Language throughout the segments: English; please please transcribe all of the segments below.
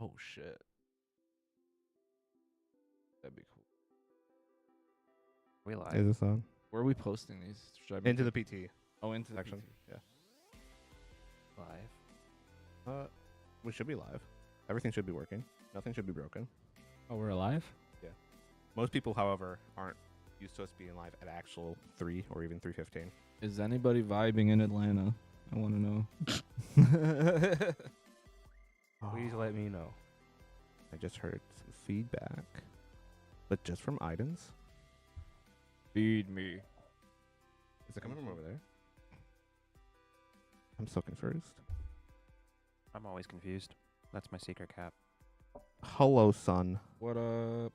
Oh shit. That'd be cool. We live. Is this on? Where are we posting these? Should I make Into it- the PT Oh, into the section. PT. Yeah. Live. We should be live. Everything should be working. Nothing should be broken. Oh, we're alive? Most people, however, aren't used to us being live at actual 3 or even 3:15. Is anybody vibing in Atlanta? I want to know. Please let me know. I just heard some feedback, but just from Ajdin's. Feed me. Is it coming from over there? I'm so confused. I'm always confused. That's my secret cap. Hello, son. What up?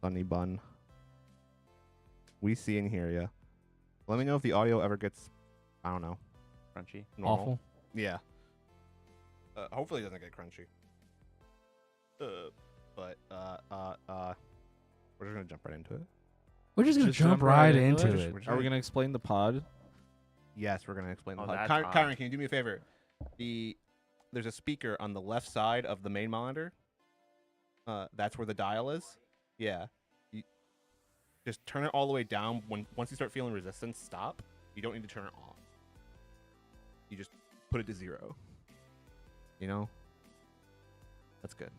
Sunny bun. We see and hear ya. Let me know if the audio ever gets, I don't know, Crunchy. normal. Awful. Yeah. Hopefully it doesn't get crunchy. But we're just gonna jump right into it. We're just gonna Just jump right into Just- it. we're just Are we gonna explain the pod? Yes, we're gonna explain Oh, the that's pod. hot. Kyron, can you do me a favor? There's a speaker on the left side of the main monitor. That's where the dial is. Yeah. You just turn it all the way down. Once you start feeling resistance, stop. You don't need to turn it off. You just put it to 0. You know? That's good.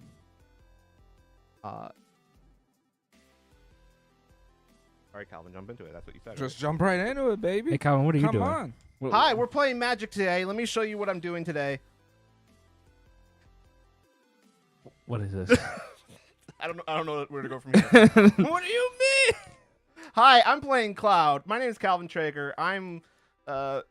All right, Calvin, jump into it. That's what you said. Just jump right into it, baby. Hey, Calvin, what are you Come doing? on. Hi, we're playing Magic today. Let me show you what I'm doing today. What is this? I don't know where to go from here. What do you mean? Hi, I'm playing Cloud. My name is Calvin TTrgr. I'm the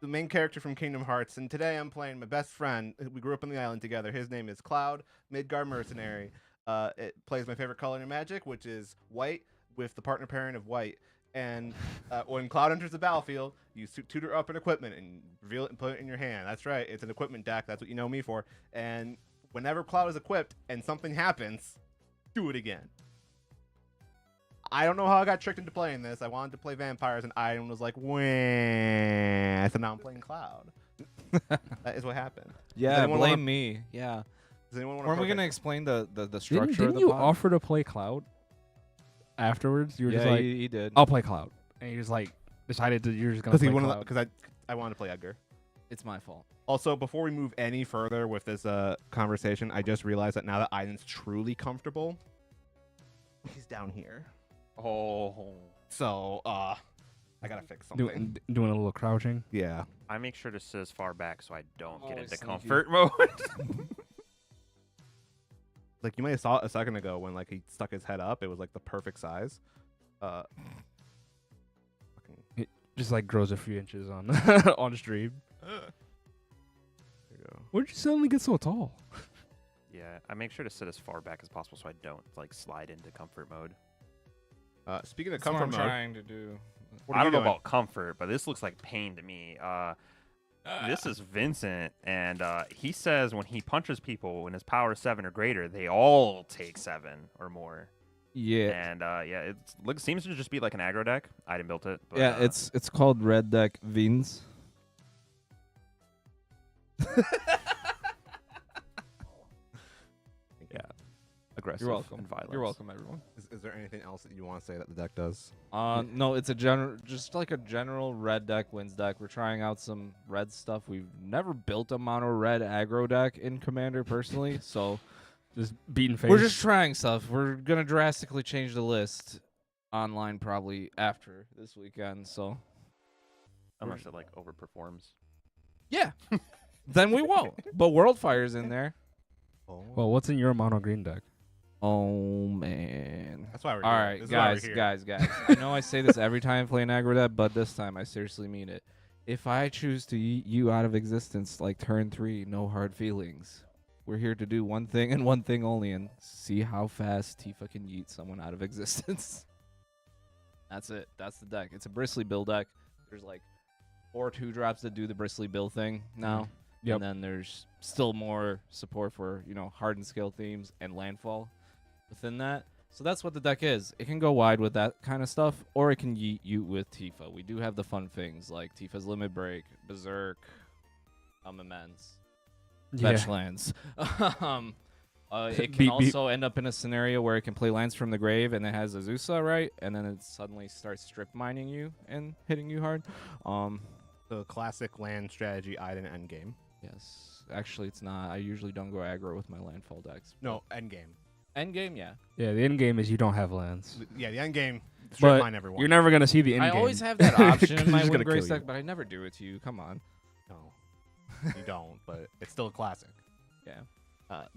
main character from Kingdom Hearts, and today I'm playing my best friend. We grew up on the island together. His name is Cloud, Midgard Mercenary. It plays my favorite color in Magic, which is white with the partner pairing of white. And when Cloud enters the battlefield, you tutor up an equipment and reveal it and put it in your hand. That's right. It's an equipment deck. That's what you know me for. And whenever Cloud is equipped and something happens, do it again. I don't know how I got tricked into playing this. I wanted to play vampires, and Ajdin was like, "Wah!" So now I'm playing Cloud. That is what happened. Yeah, anyone blame wanna- me. Yeah. Does anyone want to? Weren't we gonna explain the structure Didn't of the you pod? offer to play Cloud afterwards? You were just Yeah, like, he did. I'll play Cloud. And you just like decided that you're just gonna play Cloud. Because I wanted to play Edgar. It's my fault. Also, before we move any further with this conversation, I just realized that now that Ajdin's truly comfortable, he's down here. Oh. So I gotta fix something. Doing a little crouching. Yeah. I make sure to sit as far back so I don't get Always into sneaky. comfort mode. Like you might have saw it a second ago when like he stuck his head up. It was like the perfect size. Fucking Just like grows a few inches on on stream. there you go. Where'd you suddenly get so tall? Yeah, I make sure to sit as far back as possible so I don't like slide into comfort mode. Speaking of That's what comfort I'm mode, trying to do. what are I you don't know doing? about comfort, but this looks like pain to me. This is Vincent, and he says when he punches people when his power is 7 or greater, they all take 7 or more. Yeah. And yeah, it seems to just be like an aggro deck. I didn't build it. But, Yeah, it's called Red Deck Vins. yeah, aggressive. You're welcome. And violent. You're welcome, everyone. Is there anything else that you want to say that the deck does? No, it's just like a general red deck wins deck. We're trying out some red stuff. We've never built a mono red aggro deck in Commander personally, so Just beating face. we're just trying stuff. We're gonna drastically change the list online probably after this weekend. So Unless it like overperforms. yeah, then we won't. But Worldfire's in there. Oh. Well, what's in your mono green deck? Oh man. That's why we're All here. right, This is why we're guys, here. guys. I know I say this every time I play an aggro deck, but this time I seriously mean it. If I choose to yeet you out of existence like turn 3, no hard feelings. We're here to do one thing and one thing only, and see how fast Tifa can yeet someone out of existence. That's it. That's the deck. It's a Bristly Bill deck. There's like 4 2-drops that do the Bristly Bill thing now. Yep. And then there's still more support for, hardened scale themes and landfall within that. So that's what the deck is. It can go wide with that kind of stuff, or it can yeet you with Tifa. We do have the fun things like Tifa's Limit Break, Berserk, Immense, Fetch lands. It Be- can also end up in a scenario where it can play lands from the grave and it has Azusa, right? And then it suddenly starts strip mining you and hitting you hard. The classic land strategy Ajdin endgame. Yes. Actually, it's not. I usually don't go aggro with my landfall decks. No, endgame. Endgame, yeah. Yeah, the end game is you don't have lands. Yeah, the endgame. Strip But mine everyone. you're never gonna see the end I game. always have that option 'Cause in my he's gonna Wind Grace kill you. deck, but I never do it to you. Come on. No, you don't. But it's still a classic. Yeah.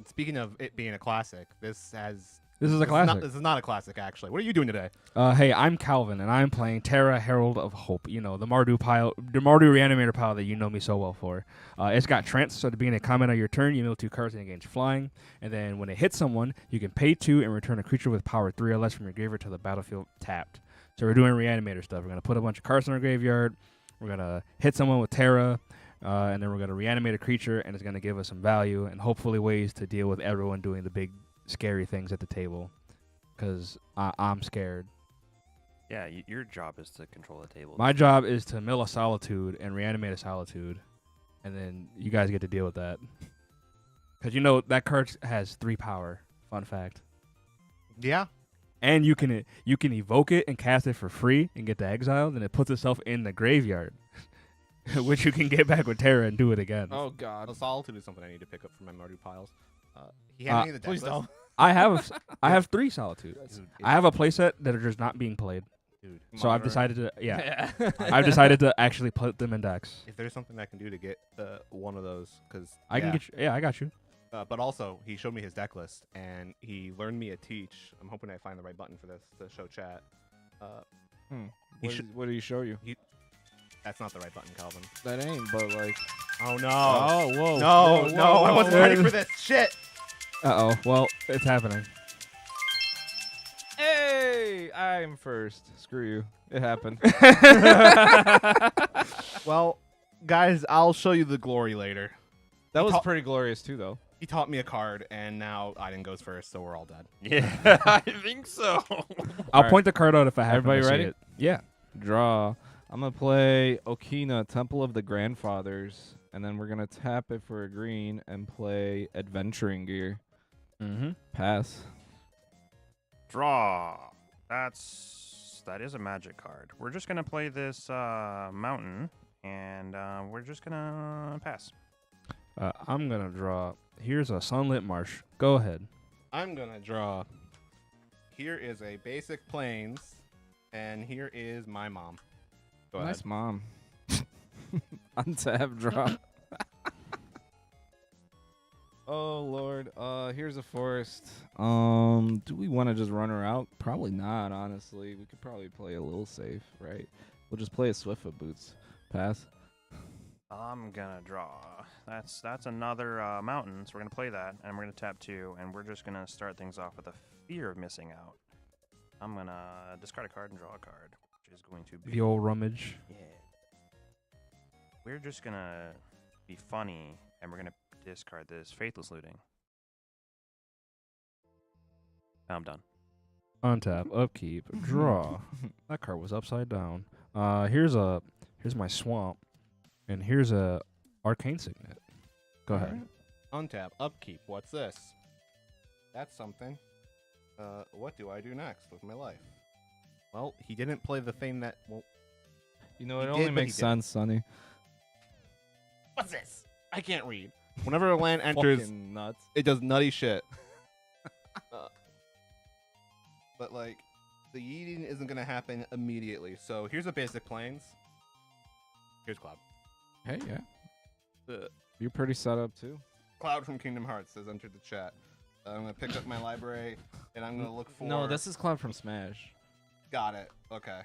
Speaking of it being a classic, This is a This is classic. this is not a classic, actually. What are you doing today? Hey, I'm Calvin, and I'm playing Terra Herald of Hope. You know, the Mardu Reanimator pile that you know me so well for. It's got trance, so to begin a comment on your turn, you mill 2 cards and engage flying. And then when it hits someone, you can pay 2 and return a creature with power 3 or less from your graveyard to the battlefield tapped. So we're doing Reanimator stuff. We're going to put a bunch of cards in our graveyard. We're going to hit someone with Terra. And then we're going to reanimate a creature, and it's going to give us some value and hopefully ways to deal with everyone doing the big, scary things at the table. Because I'm scared. Yeah, your job is to control the table. My job is to mill a Solitude and reanimate a Solitude. And then you guys get to deal with that. Because you know that card has 3 power. Fun fact. Yeah. And you can evoke it and cast it for free and get the exiled, and it puts itself in the graveyard. Which you can get back with Terra and do it again. Oh, God. The Solitude is something I need to pick up from my Mardu piles. He had me in the Please deck list. don't. I have 3 Solitudes. Dude, I have a playset that are just not being played. dude, So I've Monitor. decided to I've decided to actually put them in decks. If there's something I can do to get one of those, because I can get you. Yeah, I got you. But also, he showed me his deck list, and he learned me a teach. I'm hoping I find the right button for this to show chat. He should- What did he show you? That's not the right button, Calvin. That ain't, but like. Oh no! Oh, whoa. No, whoa, no, whoa, I wasn't whoa. ready for this shit. Uh-oh. Well, it's happening. Hey, I'm first. Screw you. It happened. Well, guys, I'll show you the glory later. That was ta- pretty glorious too, though. He taught me a card, and now Ajdin goes first, so we're all dead. Yeah, I think so. I'll Alright. point the card out if I happen Everybody to see ready? it. Yeah. Draw. I'm gonna play Okina, Temple of the Grandfathers, and then we're gonna tap it for a green and play Adventuring Gear. Mm-hmm. Pass. Draw. That is a magic card. We're just gonna play this mountain, and we're just gonna pass. I'm gonna draw. Here's a Sunlit Marsh. Go ahead. I'm gonna draw. Here is a basic plains, and here is my mom. Go Nice ahead. mom. Untap draw. Oh Lord. Here's a forest. Do we want to just run her out? Probably not, honestly. We could probably play a little safe, right? We'll just play a Swiftfoot Boots. Pass. I'm gonna draw. That's another mountain, so we're gonna play that, and we're gonna tap 2, and we're just gonna start things off with a fear of missing out. I'm gonna discard a card and draw a card, which is going to be The old rummage. yeah. We're just gonna be funny, and we're gonna discard this Faithless Looting. I'm done. Untap, upkeep, draw. That card was upside down. Here's my swamp, and here's a arcane signet. Go ahead. Untap, upkeep. What's this? That's something. What do I do next with my life? Well, he didn't play the thing that. Well, You know, He it did, only but he makes didn't. sense, Sonny. what's this? I can't read. Whenever a land enters, Fucking nuts. it does nutty shit. But like, the yeeting isn't gonna happen immediately. So here's a basic plains. Here's Cloud. Hey, yeah. Uh, You're pretty set up too. Cloud from Kingdom Hearts has entered the chat. I'm gonna pick up my library and I'm gonna look for. No, this is Cloud from Smash. Got it. Okay.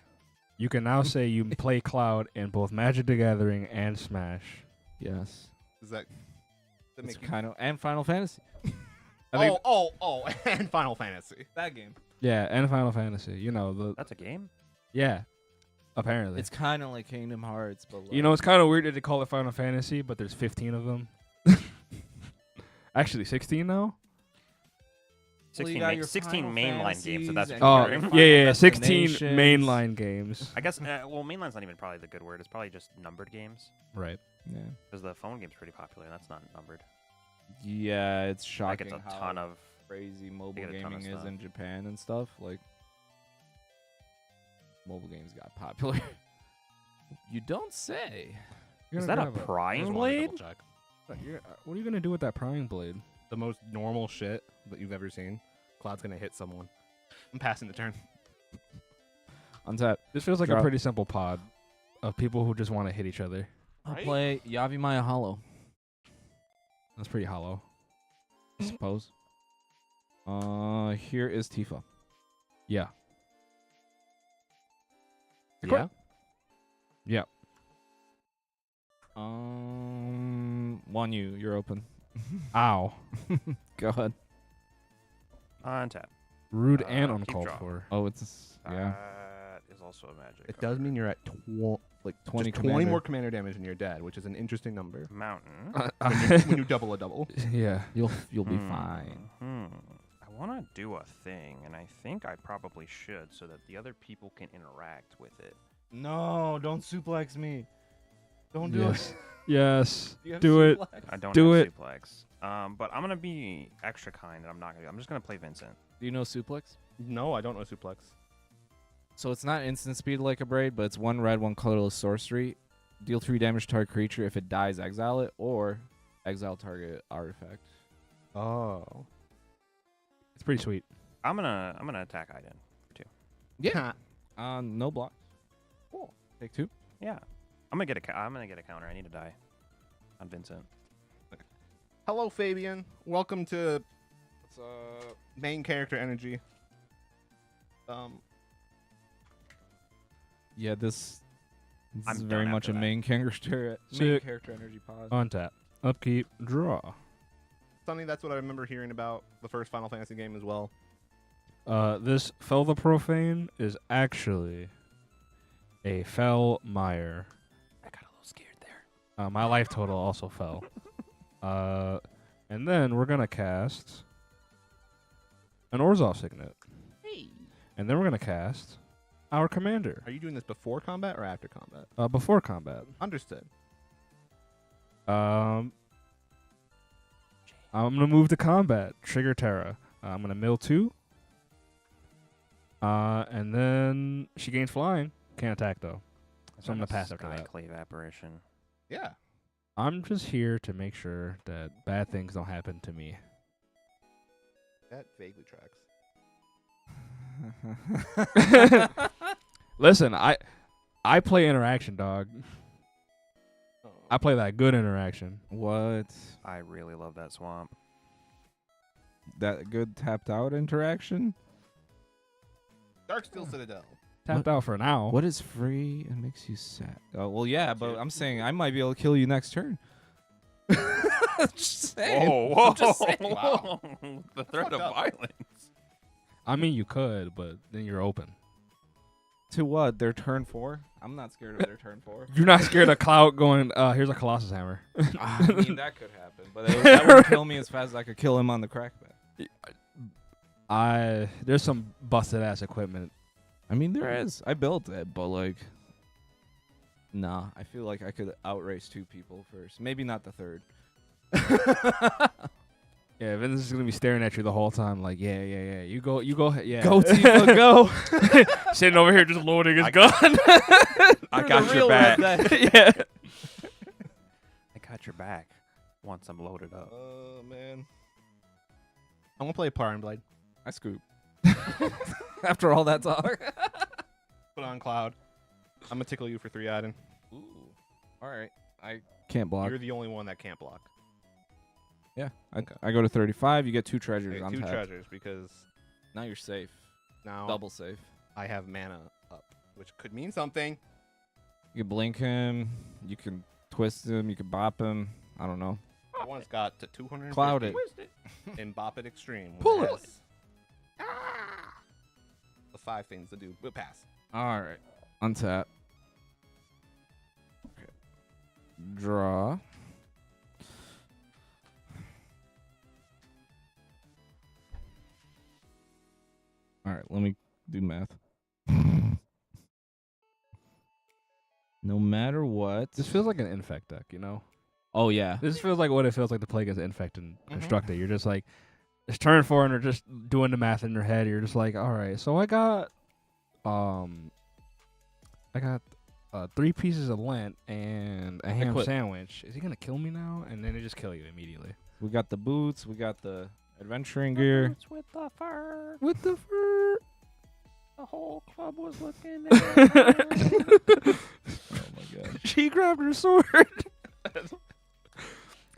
You can now say you play Cloud in both Magic the Gathering and Smash. Yes. Does that It's make you? kind of and Final Fantasy. Oh, and Final Fantasy. That game. Yeah, and Final Fantasy. You know That's a game? yeah. Apparently. It's kind of like Kingdom Hearts, but like, You know, it's kind of weird that they call it Final Fantasy, but there's 15 of them. Actually, 16 now? Well, you 16, got your 16 Final mainline games, so that's Fantasies and Oh, your weird. Final yeah, 16 Destinations. mainline games. I guess, well, mainline's not even probably the good word. It's probably just numbered games. Right. Yeah. Because the phone game's pretty popular, and that's not numbered. Yeah, it's Like shocking it's a how ton of. crazy mobile get a ton of gaming is stuff. in Japan and stuff. Like, mobile games got popular. You don't say. You're Is gonna that a grab I prying just wanted to blade? double check. what are you gonna do with that prying blade? The most normal shit that you've ever seen. Cloud's gonna hit someone. I'm passing the turn. Untap. This feels like a Drop. pretty simple pod of people who just want to hit each other. I'll Right? play Yavimaya Hollow, That's pretty hollow. I suppose. Here is Tifa. Yeah. Yeah. Yeah. Wanyu, you're open. Ow. Go ahead. Untap. Rude Uh, and keep uncalled draw. for. Oh, it's yeah. That is also a magic. It does mean you're at 20 20 20 more commander damage than you're dead, which is an interesting number. Mountain. When you double a double. Yeah. You'll be fine. I want to do a thing, and I think I probably should, so that the other people can interact with it. No, don't suplex me. Don't do Yes. it. Yes. You have Do it. suplex? I don't Do have it. suplex. But I'm gonna be extra kind, and I'm not gonna. I'm just gonna play Vincent. Do you know suplex? No, I don't know suplex. So it's not instant speed like a braid, but it's 1 red, 1 colorless sorcery. Deal 3 damage to target creature. If it dies, exile it, or exile target artifact. Oh. It's pretty sweet. I'm gonna attack Ajdin. Yeah. No blocks. Cool. Take 2. Yeah. I'm gonna get a counter. I need to die on Vincent. Hello, Fabian. Welcome to main character energy. Yeah, this I'm is done very much after a that. main character Sick. energy pod. Untap. Upkeep. Draw. Sonny, that's what I remember hearing about the first Final Fantasy game as well. This Fel the Profane is actually a Fel Mire. I got a little scared there. My life total also fell. And then we're gonna cast an Orzhov Signet. Hey. And then we're gonna cast our commander Are you doing this before combat or after combat? before combat. Understood. I'm gonna move to combat. Trigger Terra. I'm gonna mill 2. And then she gains flying. Can't attack though. So I'm gonna pass after that. Clave apparition. Yeah. I'm just here to make sure that bad things don't happen to me. That vaguely tracks. Listen, I play interaction, dog. I play that good interaction. What? I really love that swamp. That good tapped out interaction? Darksteel Citadel. Tapped out for now. What is free and makes you sad? Oh, well, yeah, but I'm saying I might be able to kill you next turn. Just saying. whoa, I'm just saying. Wow. The threat of Fucked up. violence. I mean, you could, but then you're open. To what? Their turn 4? I'm not scared of their turn 4. You're not scared of Cloud going, here's a Colossus Hammer. I mean, that could happen, but that would kill me as fast as I could kill him on the crackback. There's some busted ass equipment. I mean, there is. I built it, but like, nah. I feel like I could outrace 2 people first. Maybe not the third. Yeah, Vince is gonna be staring at you the whole time, like, yeah. You go, yeah. Go, Tifa, go. Sitting over here just loading his gun. I got your back. Yeah. I got your back. Once I'm loaded up. Oh, man. I'm going to play Parn Blade. I scoop. After all that talk. Put on Cloud. I'm going to tickle you for 3 Ajdin. Ooh. All right. I can't block. You're the only one that can't block. Yeah. I go to 35. You get 2 treasures. Okay, on 2 tap. treasures because Now you're safe. now Double safe. I have mana up, which could mean something. You can blink him. You can twist him. You can bop him. I don't know. I once got to 250 Cloud it. in Bop It Extreme. Pull which it. has The 5 things to do. But pass. All right. Untap. Okay. Draw. All right. Let me do math. No matter what. This feels like an infect deck, you know? Oh yeah. This feels like what it feels like to play against Infect and Constructed. You're just like, it's turn 4 and they're just doing the math in their head. You're just like, all right, so I got 3 pieces of lint and a ham quit. sandwich. Is he gonna kill me now? And then they just kill you immediately. We got the boots. We got the adventuring gear. With the fur. With the fur. The whole club was looking at Oh my god. She grabbed her sword.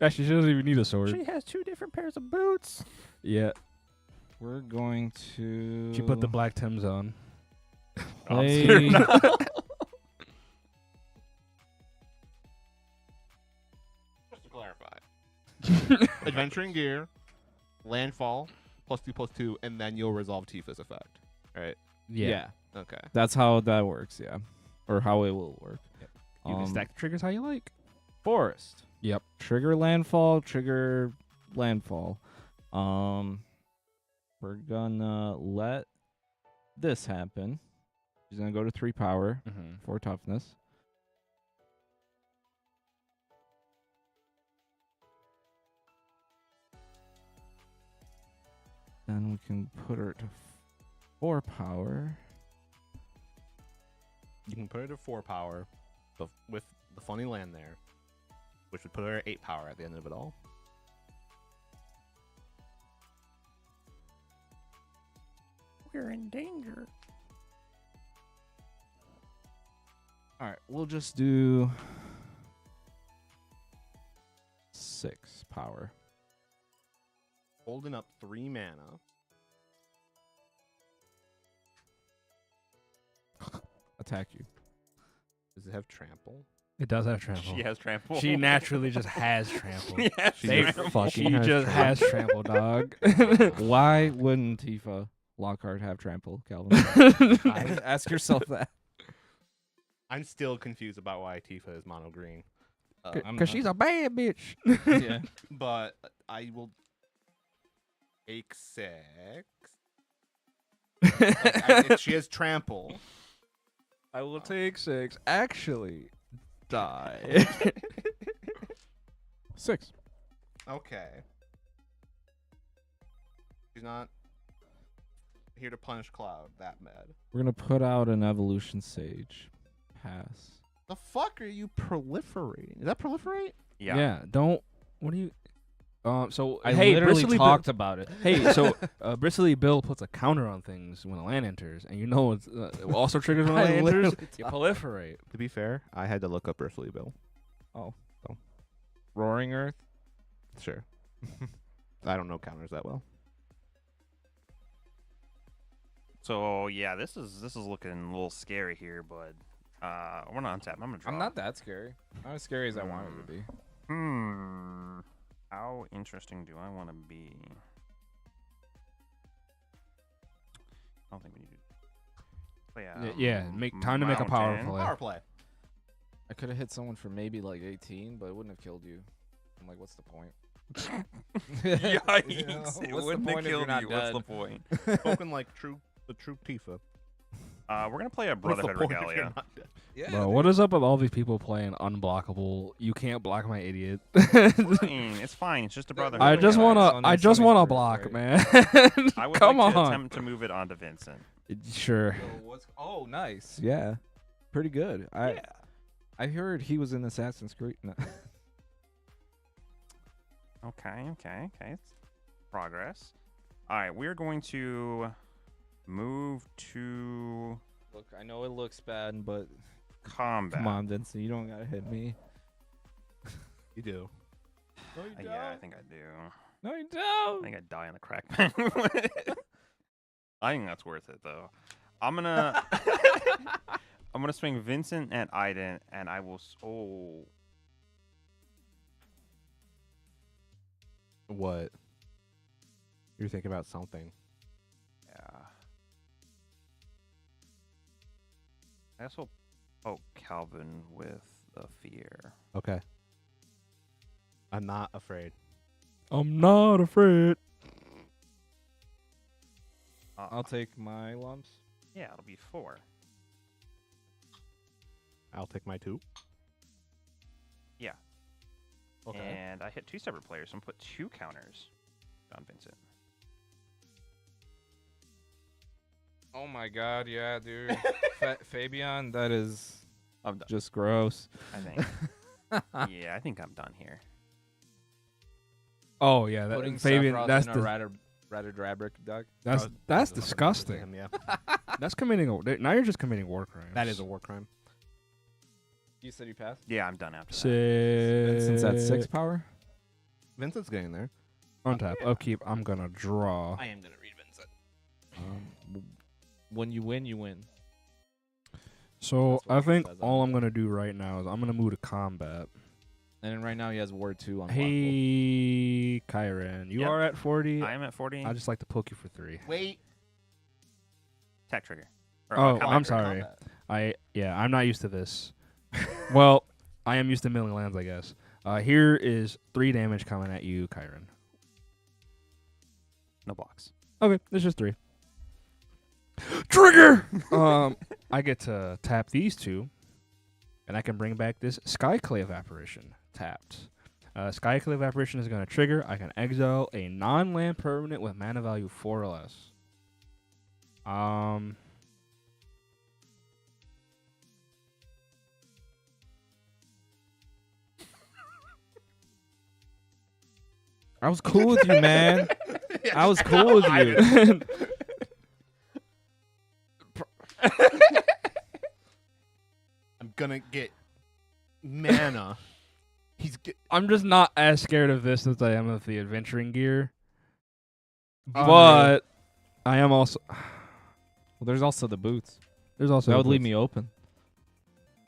Actually, she doesn't even need a sword. She has 2 different pairs of boots. Yeah. We're going to. She put the black Timbs on. play. Just to clarify. Adventuring gear, landfall, +2/+2, and then you'll resolve Tifa's effect. Right? Yeah. Okay. That's how that works. Yeah. Or how it will work. You can stack the triggers how you like. Forest. Yep. Trigger landfall. Trigger landfall. We're gonna let this happen. She's gonna go to 3 power, 4 toughness. Then we can put her to 4 power. You can put her to 4 power, with the funny land there, which would put her at 8 power at the end of it all. We're in danger. All right, we'll just do 6 power. Holding up 3 mana. Attack you. Does it have trample? It does have trample. She has trample. She naturally just has trample. Yeah, She just has trample, dog. Why wouldn't Tifa Lockhart have trample, Calvin? Ask yourself that. I'm still confused about why Tifa is mono green. Because she's a bad bitch. Yeah. But I will take 6. If she has trample. I will take 6. Actually, die. 6. Okay. She's not here to punish Cloud that bad. We're gonna put out an evolution sage. Pass. The fuck are you proliferating? Is that proliferate? Yeah. Don't. What do you? So I hey, literally Bristly talked about it. Hey, so Bristly Bill puts a counter on things when a land enters, and you know it's also triggers when a I land enters. literally You proliferate. To be fair, I had to look up Bristly Bill. Roaring Earth. Sure. I don't know counters that well. So yeah, this is looking a little scary here, but we're not untap. I'm gonna draw. I'm not that scary. Not as scary as I wanted to be. How interesting do I want to be? I don't think we need to play out. Yeah, time to make a power Mountain. play. Power play. I could have hit someone for maybe like 18, but it wouldn't have killed you. I'm like, what's the point? Yikes! You know, It what's the wouldn't have point if you're killed not you. What's dead? the point? Spoken like the true Tifa. We're gonna play a What's the Brotherhood point if you're Regalia. not dead? Yeah. Bro, what is up with all these people playing unblockable? You can't block my idiot. It's fine. It's just a Brotherhood. I just Regalia. wanna, I just wanna block, man. I would Come like to on. attempt to move it onto Vincent. Sure. Oh, nice. Yeah. Pretty good. I heard he was in Assassin's Creed. No. Okay. It's progress. All right, we're going to move to Look, I know it looks bad, but combat. come on, Vincent. You don't gotta hit me. You do. Yeah, I think I do. No, you I don't. think I die in the crack pen. I think that's worth it though. I'm gonna I'm gonna swing Vincent at Ajdin, and I will. What? You're thinking about something. Yeah. I guess we'll poke Calvin with the fear. Okay. I'm not afraid. I'm not afraid. I'll take my lumps. Yeah, it'll be 4. I'll take my 2. Yeah. Okay. And I hit 2 separate players and put 2 counters on Vincent. Oh my god, yeah, dude. Fabian, that is I'm done. just gross. I think. Yeah, I think I'm done here. Oh yeah, that Putting Fabian. Sephiroth That's in the a Radrabric deck. that's disgusting. Him, yeah. That's committing now you're just committing war crimes. That is a war crime. You said you passed? Yeah, I'm done after that. Vincent's at 6 power? Vincent's getting there. Untap, upkeep. I'm gonna draw. I am going to read Vincent. When you win, you win. So That's what I it think says on all I'm it. gonna do right now is I'm gonna move to combat. And then right now he has Ward 2 on Hey, Kyran, you Yep. are at 40. I am at 40. I just like to poke you for 3. Wait. TTrgr. Oh, combat I'm trigger. sorry. I'm not used to this. Well, I am used to milling lands, I guess. Here is 3 damage coming at you, Kyran. No blocks. Okay, it's just 3. Trigger. I get to tap these 2, and I can bring back this Skyclave Apparition tapped. Skyclave Apparition is going to trigger. I can exile a non-land permanent with mana value 4 or less. I was cool with you, man. I was cool with you. I'm gonna get mana. I'm just not as scared of this as I am of the adventuring gear. Oh, But I am also. Well, there's also the boots. There's also That the would leave boots. me open.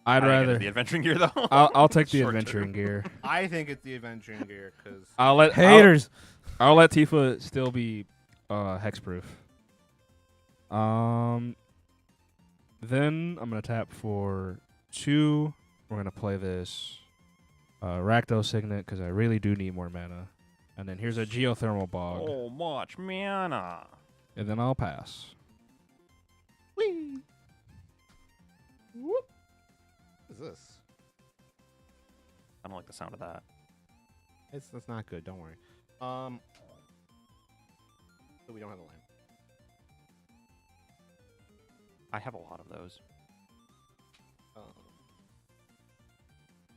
I'd I think it's rather. the adventuring gear though. I'll take the Short adventuring term. gear. I think it's the adventuring gear because I'll let Haters. I'll let Tifa still be hexproof. Then I'm gonna tap for 2. We're gonna play this Rakdos Signet because I really do need more mana. And then here's a Geothermal Bog, So much mana. and then I'll pass. Whee! Whoop! What is this? I don't like the sound of that. That's not good. Don't worry. So we don't have the land. I have a lot of those.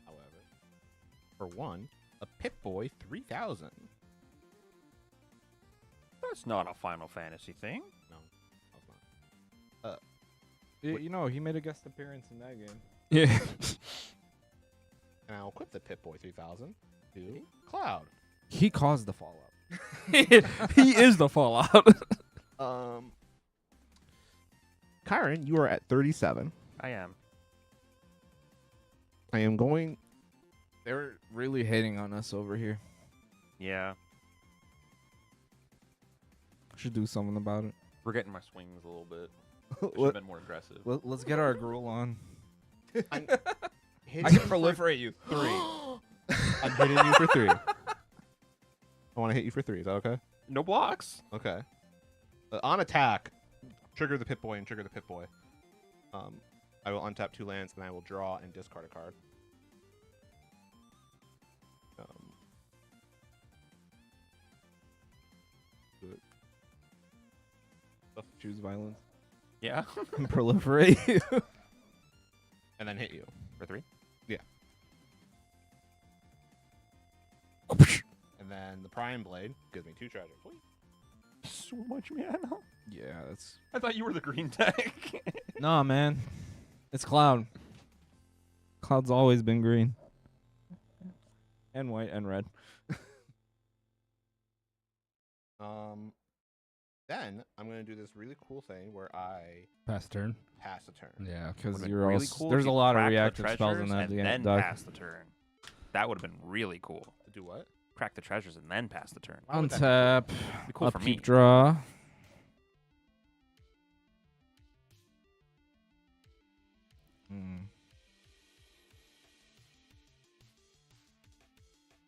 However, for one, a Pip-Boy 3000. That's not a Final Fantasy thing. No, that's not. You know, he made a guest appearance in that game. Yeah. And I'll equip the Pip-Boy 3000 to Cloud. He caused the fallout. He is the Fallout. Kyron, you are at 37. I am. I am going. They're really hating on us over here. Yeah. Should do something about it. We're getting my swings a little bit. I should have been more aggressive. Let's get our gruel on. I'm I can proliferate you. 3. I'm hitting you for 3. I want to hit you for 3. Is that okay? No blocks. Okay. On attack, trigger the Pip-Boy and trigger the Pip-Boy. I will untap 2 lands and I will draw and discard a card. Good. Choose violence. Yeah. And proliferate you. And then hit you. For 3. And then the Prime Blade gives me 2 treasures. So much mana. Yeah, that's. I thought you were the green deck. Nah, man. It's Cloud. Cloud's always been green. And white and red. Then I'm going to do this really cool thing where I Pass turn. pass a turn. Yeah. Because Would've been you're really also cool there's if a you lot of cracked the reactive spells in treasures that and then deck. pass the turn. That would have been really cool. To do what? Crack the treasures and then pass the turn. Why would that be Untap. Be cool for me. Upkeep draw.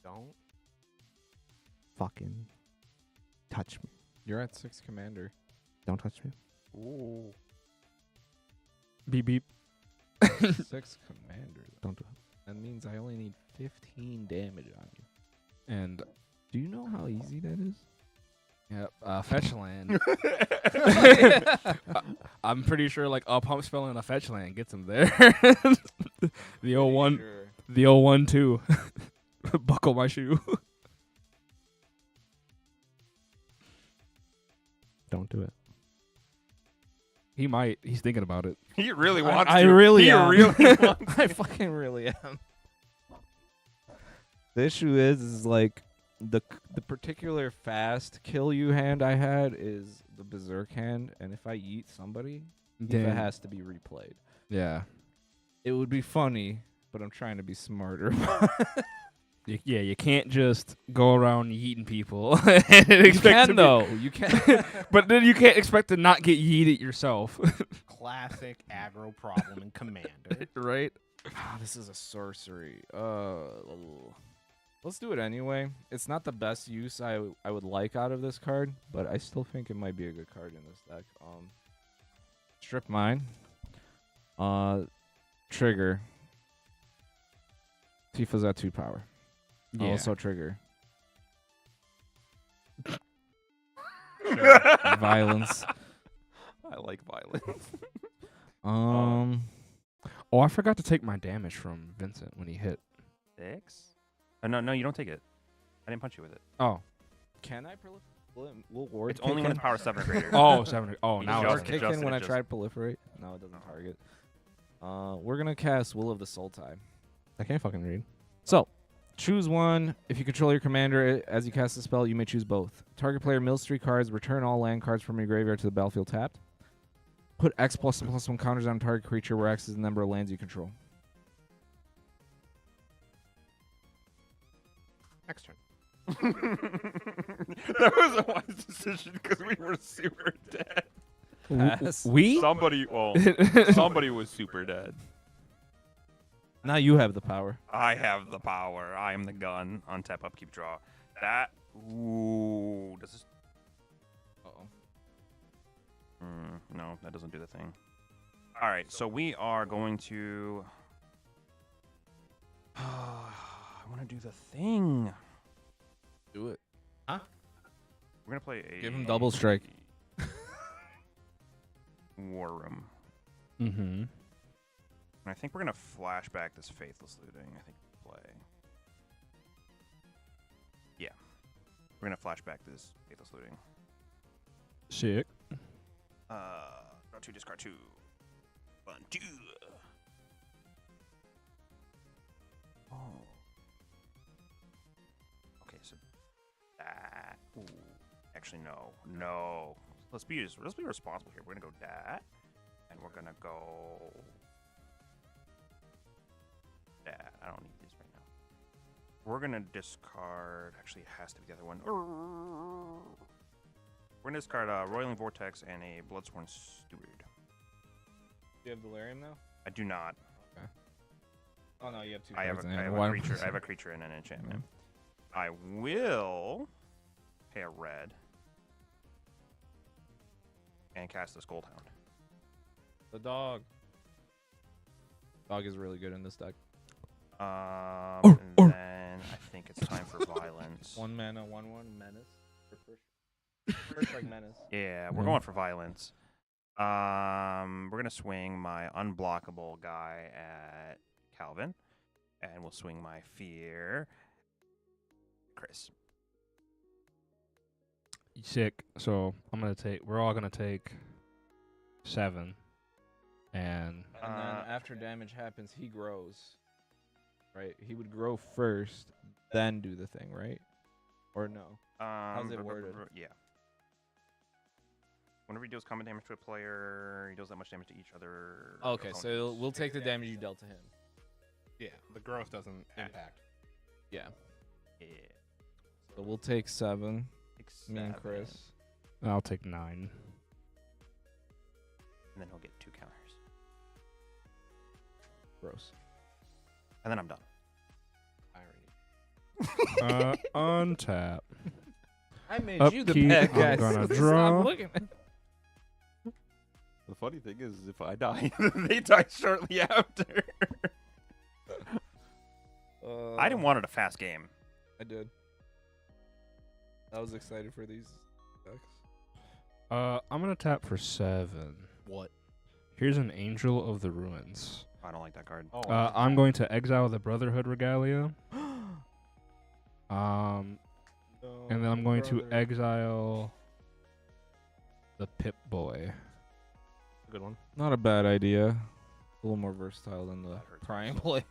Don't fucking touch me. You're at 6 commander. Don't touch me. Ooh. Beep beep. 6 commander. Don't do That means means I only need 15 damage on you. And Do you know how easy that is? yeah, fetch land. I'm pretty sure like a pump spell and a fetch land gets him there. the old one, Sure. the old one too. Buckle my shoe. Don't do it. He might. He's thinking about it. He really wants I to. really he am. really wants I fucking really am. The issue is like the particular fast kill you hand I had is the berserk hand, and if I eat somebody, it Damn. has to be replayed. Yeah. It would be funny, but I'm trying to be smarter. Yeah, you can't just go around yeeting people and You expect to can be- though. You can. but then you can't expect to not get yeeted yourself. Classic aggro problem in Commander. Right? This is a sorcery. Let's do it anyway. It's not the best use I would like out of this card, but I still think it might be a good card in this deck. Strip mine. Trigger. Tifa's at 2 power. Yeah. Also trigger. Violence. I like violence. Oh, I forgot to take my damage from Vincent when he hit. 6? No, you don't take it. I didn't punch you with it. Oh. Can I will ward It's only when it's power 7 or greater. Oh, 7. Oh, You now just Ward it's adjust kick it, in when I adjust try to proliferate. No, it doesn't Oh. target. We're gonna cast Will of the Soul Tie. I can't fucking read. So, choose one. If you control your commander as you cast the spell, you may choose both. Target player mills 3 cards. Return all land cards from your graveyard to the battlefield tapped. Put X ++1 counters on target creature where X is the number of lands you control. Next turn. That was a wise decision because we were super dead. Pass. We? Somebody was super dead. Now you have the power. I have the power. I am the gun. Untap, upkeep, draw. That. Ooh. Does this? Uh-oh. No, that doesn't do the thing. All right, so we are going to. I want to do the thing. Do it. We're gonna play a. Give him double strike. War Room. Mm-hmm. And I think we're gonna flashback this Faithless Looting. I think play. Yeah, we're gonna flashback this Faithless Looting. Sick. Draw 2, discard 2. 1, 2. Oh. Okay, so that. Ooh. Actually, no. Let's be responsible here. We're gonna go that, and we're gonna go that. I don't need this right now. We're gonna discard. Actually, it has to be the other one. We're gonna discard Roiling Vortex and a Bloodsworn Steward. Do you have Delirium now? I do not. Oh no, you have 2 I have cards a, in I hand. have a One- creature. I have a creature and an enchantment. I will pay a red and cast this Goldhound. The dog. Dog is really good in this deck. And then I think it's time for violence. 1 mana, 1/1 menace. First strike menace. Yeah, we're going for violence. We're gonna swing my unblockable guy at Calvin, and we'll swing my fear, Chris. Sick. So we're all gonna take 7. And And then after damage happens, he grows. Right? He would grow first, then do the thing, right? Or no? How's it worded? Yeah. Whenever he deals combat damage to a player, he deals that much damage to each other. Okay, so opponents. we'll take the damage you dealt to him. Yeah, the growth doesn't impact. Yeah. Yeah. So we'll take 7. Six, Me and 7, Chris. I'll take 9. And then he'll get 2 counters. Gross. And then I'm done. Irony. Untap. I made you the Upkeep, bad I'm guy, gonna so draw. stop looking at The funny thing is, if I die, they die shortly after. I didn't want it a fast game. I did. I was excited for these decks. I'm gonna tap for 7. What? Here's an Angel of the Ruins. I don't like that card. Oh, I'm going to exile the Brotherhood Regalia. And then I'm going to exile the Pip-Boy. Good one. Not a bad idea. A little more versatile than the prying play.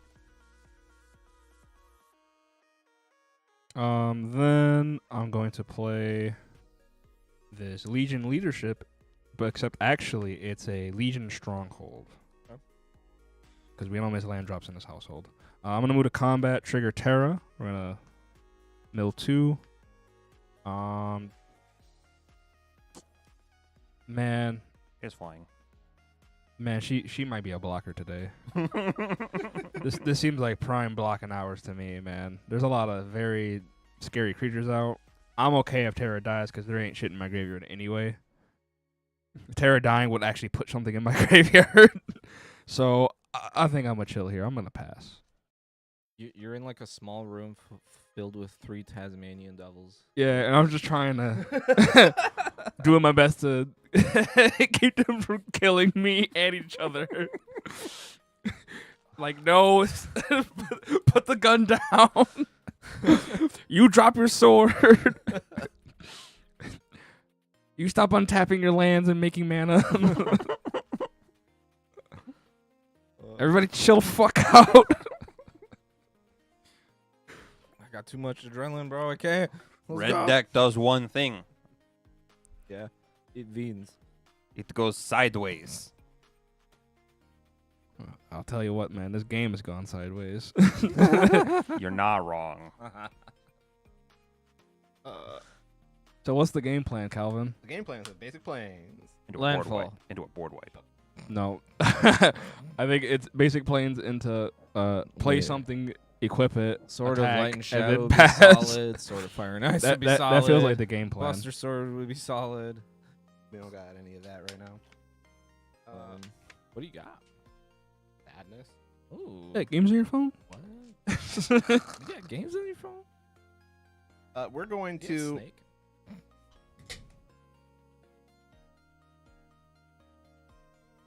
Then I'm going to play this Legion Leadership, but except actually it's a Legion Stronghold. Because we don't miss land drops in this household. I'm going to move to combat, trigger Terra. We're going to mill 2. Man, Here's flying. she might be a blocker today. This seems like prime blocking hours to me, man. There's a lot of very scary creatures out. I'm okay if Terra dies because there ain't shit in my graveyard anyway. Terra dying would actually put something in my graveyard. So I think I'm gonna chill here. I'm gonna pass. You're in like a small room filled with 3 Tasmanian devils. Yeah, and I'm just trying to doing my best to keep them from killing me and each other. Like, no, put the gun down. You drop your sword. You stop untapping your lands and making mana. Everybody chill the fuck out. I got too much adrenaline, bro. I can't. Let's Red go. deck does one thing. Yeah. It veins. It goes sideways. I'll tell you what, man. This game has gone sideways. You're not wrong. So what's the game plan, Calvin? The game plan is basic planes. Into a board Landfall. wipe. Into a board wipe. No. I think it's basic planes into play Yeah. something, equip it, Sword attack, of Light and Shadow then would be pass. solid. Sword of Fire and Ice That, would be that, solid. that feels like the game plan. Buster Sword would be solid. We don't got any of that right now. What do you got? Sadness. Ooh. Hey, games on your phone? What? You got games on your phone? We're going You got to. Snake?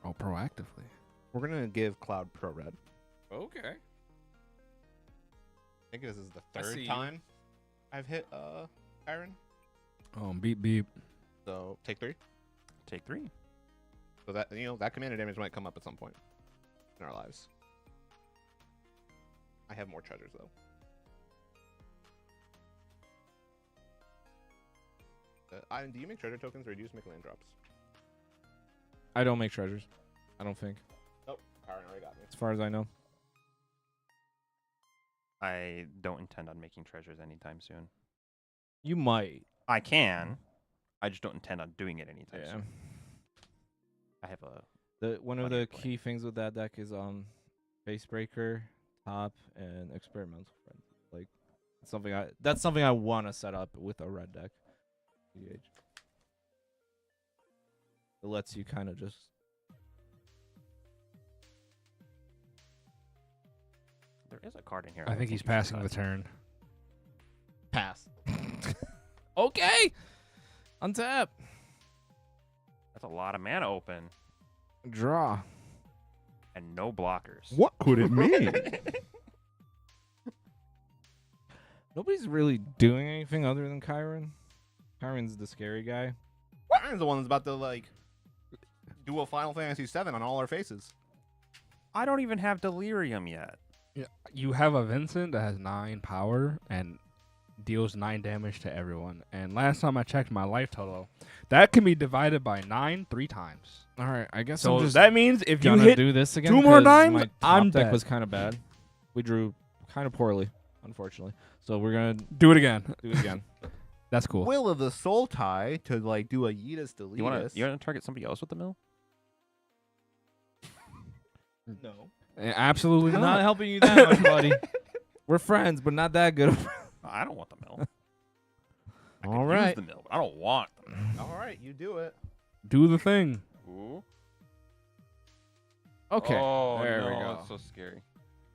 Oh, proactively. We're gonna give Cloud Pro Red. Okay. I think this is the I see third you. time I've hit Iron. Oh, beep beep. So take 3. Take 3. So that that commander damage might come up at some point in our lives. I have more treasures though. Ivan, do you make treasure tokens or do you just make land drops? I don't make treasures. I don't think. Nope. Aaron already got me. As far as I know. I don't intend on making treasures anytime soon. You might. I can. I just don't intend on doing it anytime Yeah. soon. I have a One of Plenty the of play. key things with that deck is Facebreaker, top, and experimental friend. Like that's something I want to set up with a red deck. EDH. It lets you kind of just There is a card in here. I think he's passing the turn. pass. Okay. Untap. That's a lot of mana open Draw. and no blockers. What could it mean? Nobody's really doing anything other than Kyron. Kyron's the scary guy. Aaron's the one that's about to do a Final Fantasy VII on all our faces. I don't even have Delirium yet. Yeah, you have a Vincent that has 9 power and deals 9 damage to everyone. And last time I checked my life total, that can be divided by 9 3 times. All right, I guess So I'm just that means if you gonna hit do this again. 2 more 'cause nines, my top I'm deck dead. was kind of bad. We drew kind of poorly, unfortunately. So we're gonna do it again. do it again. That's cool. Will of the Soul Tie to do a Yeetus Deletus. You want to target somebody else with the mill? No. Absolutely I'm not. not helping you that much, buddy. We're friends, but not that good. I don't want the mill. I All could right. use the mill, but I don't want the mill. All right, you do it. Do the thing. Ooh. Okay. Oh, there no, we go. That's so scary.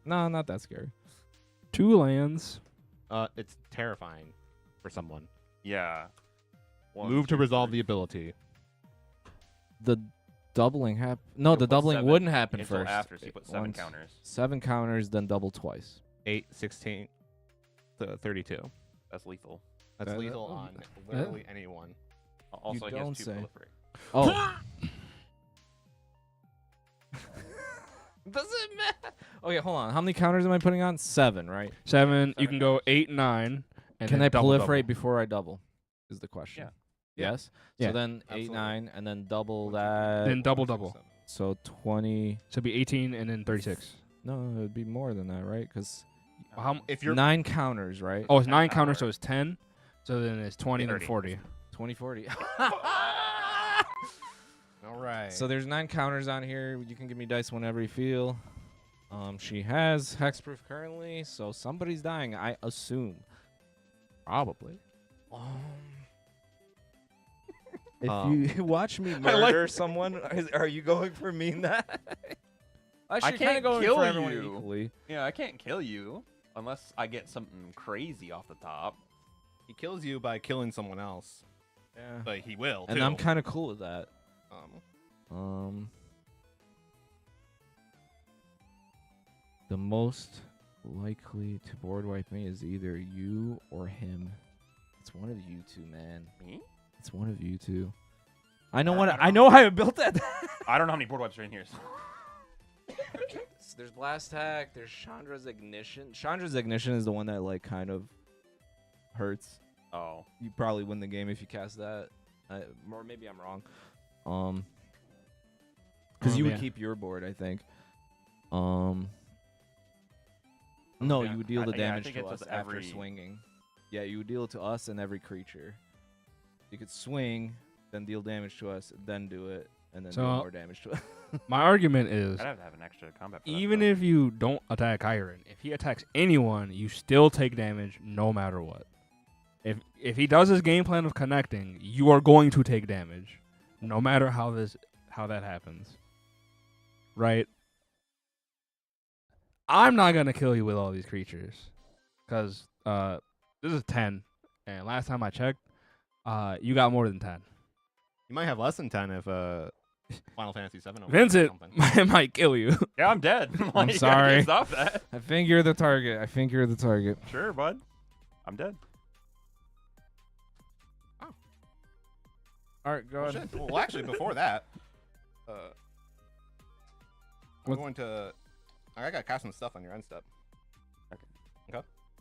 No, not that scary. 2 lands. It's terrifying for someone. Yeah. Move to resolve the ability. The doubling No, You'll the put doubling 7 wouldn't happen until first. after, so you put 7 Once- counters. 7 counters, then double twice. 8, 16, 32. That's lethal. That's Uh, lethal uh, on literally anyone. Also, he don't has 2 say. proliferate. Oh. Does it matter? Okay, hold on. How many counters am I putting on? 7, right? 7. You 7 can go counters. 8, 9. And Can then I double, proliferate double. before I double? Is the question. Yeah. Yes. Yeah. So then 8, Absolutely. 9, and then double 1, 2, that. Then double, 4, 6, double. 7. So 20. So it'd be 18 and then 36. No, it would be more than that, right? Because If you're 9 counters, right? Oh, it's 9 10 counters, so power. it's 10. So then it's 20 and then 30. 40. 20, 40. all right. So there's 9 counters on here. You can give me dice whenever you feel. She has hexproof currently, so somebody's dying, I assume. probably. If Um, you watch me like- murder someone, are you going for me that? Actually, can't kinda going kill for everyone you. equally. Yeah, I can't kill you unless I get something crazy off the top. He kills you by killing someone else, Yeah. but he will. And too. I'm kind of cool with that. Um, The most likely to board wipe me is either you or him. It's one of you two, man. Me? It's one of you two. I know I don't I know how I built that. I don't know how many board wipes are in here. So. There's Blast Hack. There's Chandra's Ignition. Chandra's Ignition is the one that like kind of hurts. Oh. You probably win the game if you cast that. Or maybe I'm wrong. Because you would yeah. keep your board, I think. No, Yeah, you would deal I- the yeah, I damage think to it's us just after every- swinging. Yeah, you would deal it to us and every creature. You could swing, then deal damage to us, then do it, and then So, deal more damage to us. My argument is, I'd have to have an extra combat. For that, even though. if you don't attack Iron, if he attacks anyone, you still take damage no matter what. If he does his game plan of connecting, you are going to take damage, no matter how that happens. Right? I'm not gonna kill you with all these creatures, because this is 10, and last time I checked, you got more than 10. you might have less than 10 if Final Fantasy 7. Vincent might kill you. Yeah, I'm dead. Like, I sorry. can't stop that. I think you're the target. Sure, bud. I'm dead. All right, go Well, ahead. shit. Well, actually, before that, I'm What- going to. I gotta cast some stuff on your end step.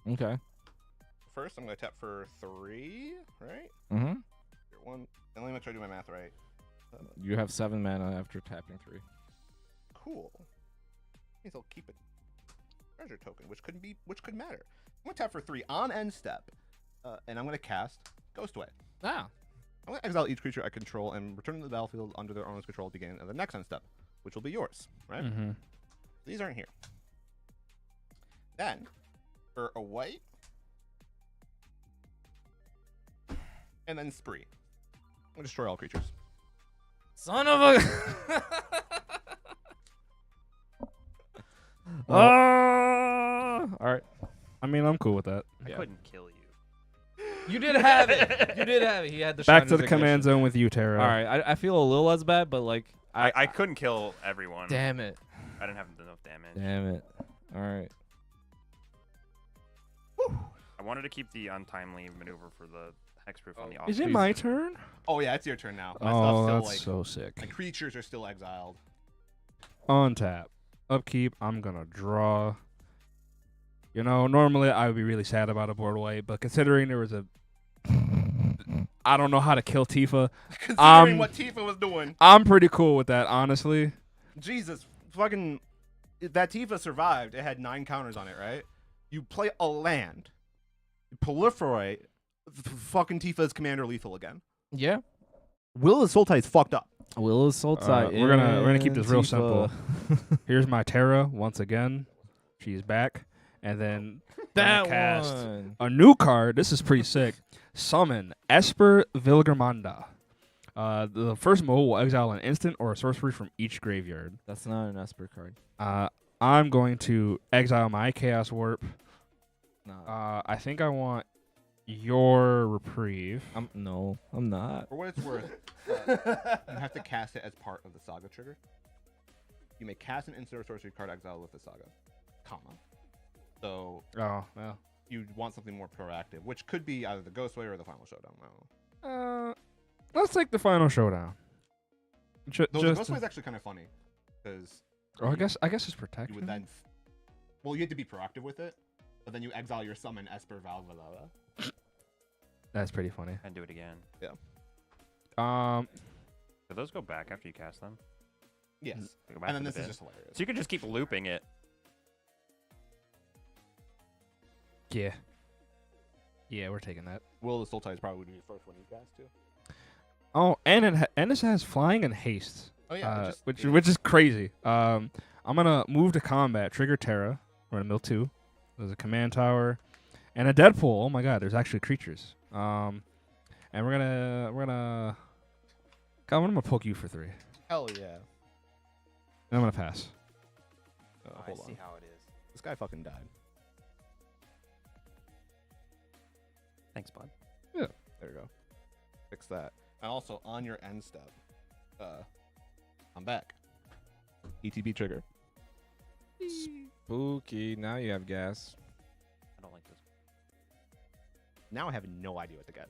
Okay. First, I'm gonna tap for 3, right? Mm-hmm. Here, 1. And let me make sure I do my math right. You have 7 mana after tapping 3. Cool. Means I'll keep a treasure token, which could matter. I'm gonna tap for 3 on end step, and I'm gonna cast Ghostway. Ah. I'm gonna exile each creature I control and return to the battlefield under their owner's control at the beginning of the next end step, which will be yours, right? Mm-hmm. These aren't here. Then, for a white, and then spree. I'm gonna destroy all creatures. Son of a. All right. I mean, I'm cool with that. I Yeah. couldn't kill you. You did have it. You did have it. He had the Back to Chandra's the command Ignition. zone with you, Tara. All right. I feel a little less bad, but like I couldn't kill everyone. damn it. I didn't have enough damage. Damn it. All right. I wanted to keep the untimely maneuver for the hexproof on the off. Is it Please. my turn? Oh yeah, it's your turn now. My Oh, stuff's still that's like so sick. my creatures are still exiled. On tap. Upkeep, I'm going to draw. You know, normally I would be really sad about a board wipe, but considering there was a... I don't know how to kill Tifa. Considering what Tifa was doing, I'm pretty cool with that, honestly. Jesus, fucking that Tifa survived. It had 9 counters on it, right? You play a land, you proliferate. Fucking Tifa's commander lethal again. Yeah. Will of Sultai is fucked up. Will is Sultai. We're gonna keep this real Tifa. simple. Here's my Terra once again. She's back. And then I'm That gonna cast one. a new card. This is pretty sick. Summon Esper Vilgermanda. The first mode will exile an instant or a sorcery from each graveyard. That's not an Esper card. I'm going to exile my Chaos Warp Nah. I think I want your reprieve. No, I'm not. For what it's worth, you have to cast it as part of the saga trigger. You may cast an instant or sorcery card exile with the saga, comma. So Oh, well. you want something more proactive, which could be either the Ghostway or the Final Showdown. I don't know. Let's take the final showdown. Though the Just Ghostway is actually kind of funny because I guess it's you protection. would then, well, you had to be proactive with it, but then you exile your summon Esper Valvalava. That's pretty funny. And do it again. Do those go back after you cast them? Yes, They go back and then to this the is bin. just hilarious. So you could just keep looping it. Yeah. Yeah, we're taking that. Will the Sultai is probably the first one you cast too. Oh, and this has flying and haste. Oh yeah, which is crazy. I'm gonna move to combat, trigger Terra. We're gonna mill 2. There's a command tower, and a Deadpool. Oh my God, there's actually creatures. And we're gonna. Calvin, I'm gonna poke you for 3. hell yeah. And I'm gonna pass. Hold on. how it is. This guy fucking died. Thanks, bud. There we go. Fix that. And also on your end step, I'm back. ETB trigger. Spooky. Now you have gas. I don't like this. Now I have no idea what to get.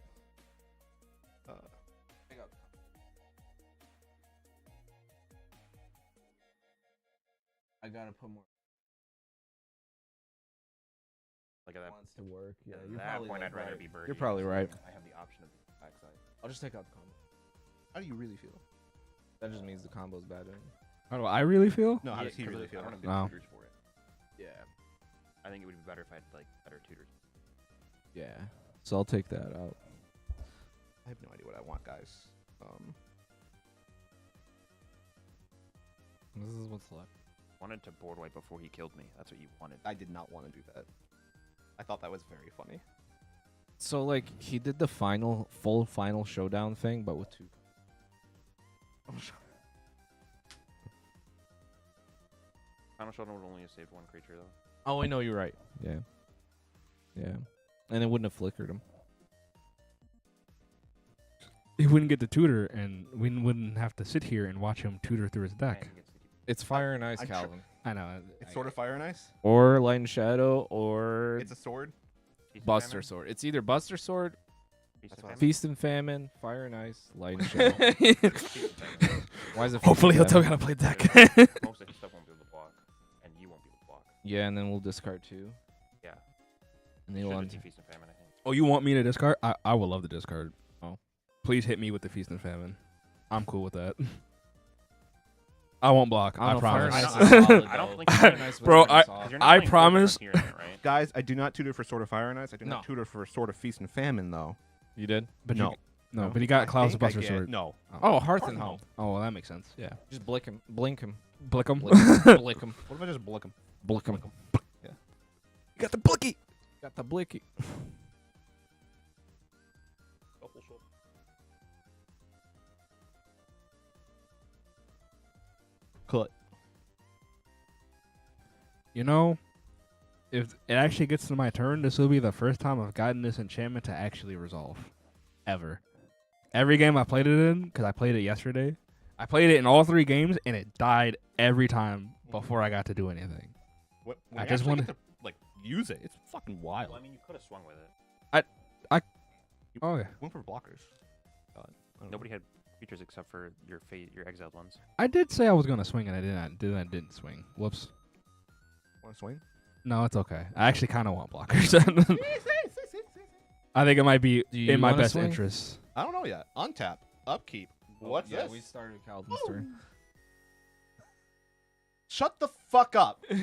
I gotta put more. Look at that. Wants to work. Yeah, At you're that probably point, like I'd rather right. be birdie. You're probably right. I have the option of the backside. I'll just take out the combo. How do you really feel? That just means the combo's bad. How do I really feel? No, how Yeah, does he 'cause really I feel? don't have good Wow. tutors for it. Yeah. I think it would be better if I had like better tutors. Yeah. So I'll take that out. I have no idea what I want, guys. This is what's left. Wanted to board wipe before he killed me. That's what you wanted. I did not want to do that. I thought that was very funny. So like he did the full final showdown thing, but with 2. Final Showdown would only have saved 1 creature though. Oh, I know you're right. Yeah. Yeah. And it wouldn't have flickered him. He wouldn't get the tutor, and we wouldn't have to sit here and watch him tutor through his deck. And he gets to keep- It's fire and ice, I'm sure- Calvin. I know. It's sort of fire and ice. Or light and shadow, or It's a sword. Feast and Buster Famine? sword. It's either Buster sword, Feast That's and what I Famine? feast and famine, fire and ice, light and shadow. Feast and Famine. Why is it? Hopefully, he'll feast tell and me how to play deck. Most of his stuff won't be able to block, and you won't be able to block. Yeah, and then we'll discard 2. Yeah. And Should he'll have untap. Feast and Famine, I think. Oh, you want me to discard? I would love to discard. Oh, please hit me with the feast and famine. I'm cool with that. I won't block. I promise. I don't think Fire and ice was Bro, pretty I- solid. 'Cause you're not I playing promise- Fortress here, right? Guys, I do not tutor for Sword of Fire and Ice. I do not No. tutor for Sword of Feast and Famine, though. You did? But No. you, no, but he got Cloud's think I Buster get- Sword. No. Oh, Hearth and Home. Home. Oh, well, that makes sense. Yeah. Just blink him. Blink him. Blick him. Blick him. Blick him. What if I just blick him? Blick him. Yeah. You got the blicky. Got the blicky. Cut. You know, if it actually gets to my turn, this will be the first time I've gotten this enchantment to actually resolve. Ever. Every game I played it in, because I played it yesterday, I played it in all 3 games, and it died every time before I got to do anything. What? I I just just wanna- want to like use it. It's fucking wild. Well, I mean, you could have swung with it. Oh, yeah. Went for blockers. God, I don't know. Nobody had creatures except for your your exiled ones. I did say I was going to swing, and I didn't swing. Whoops. Want to swing? No, it's okay. I actually kind of want blockers. I think it might be Do you in my wanna best swing? interest. I don't know yet. Untap. Upkeep. What's yeah, this? we started Calvin's turn. Shut the fuck up. I'm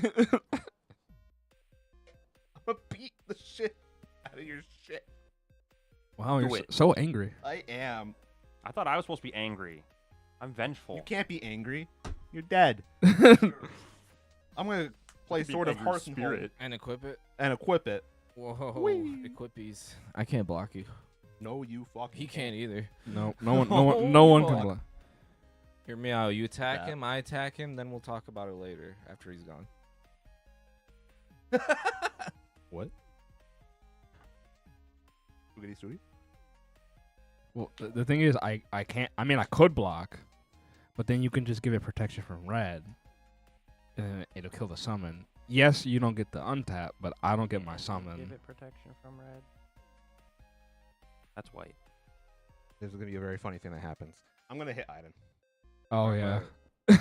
gonna beat the shit out of your shit. Wow, Do you're it. so angry. I am. I thought I was supposed to be angry. I'm vengeful. You can't be angry. You're dead. I'm gonna play Be Sword of angry Hearth and Home spirit. And equip it. and equip it. Whoa. Whee. Equipies. I can't block you. No, you fucking. He can't either. No one can Fuck. block. Hear me out. You attack Yeah. him, I attack him, then we'll talk about it later after he's gone. What? Pretty sweet. Well, the thing is, I can't. I mean, I could block, but then you can just give it protection from red, and it'll kill the summon. Yes, you don't get the untap, but I don't get my Give summon. it protection from red. That's white. There's gonna be a very funny thing that happens. I'm gonna hit Ajdin. Oh yeah,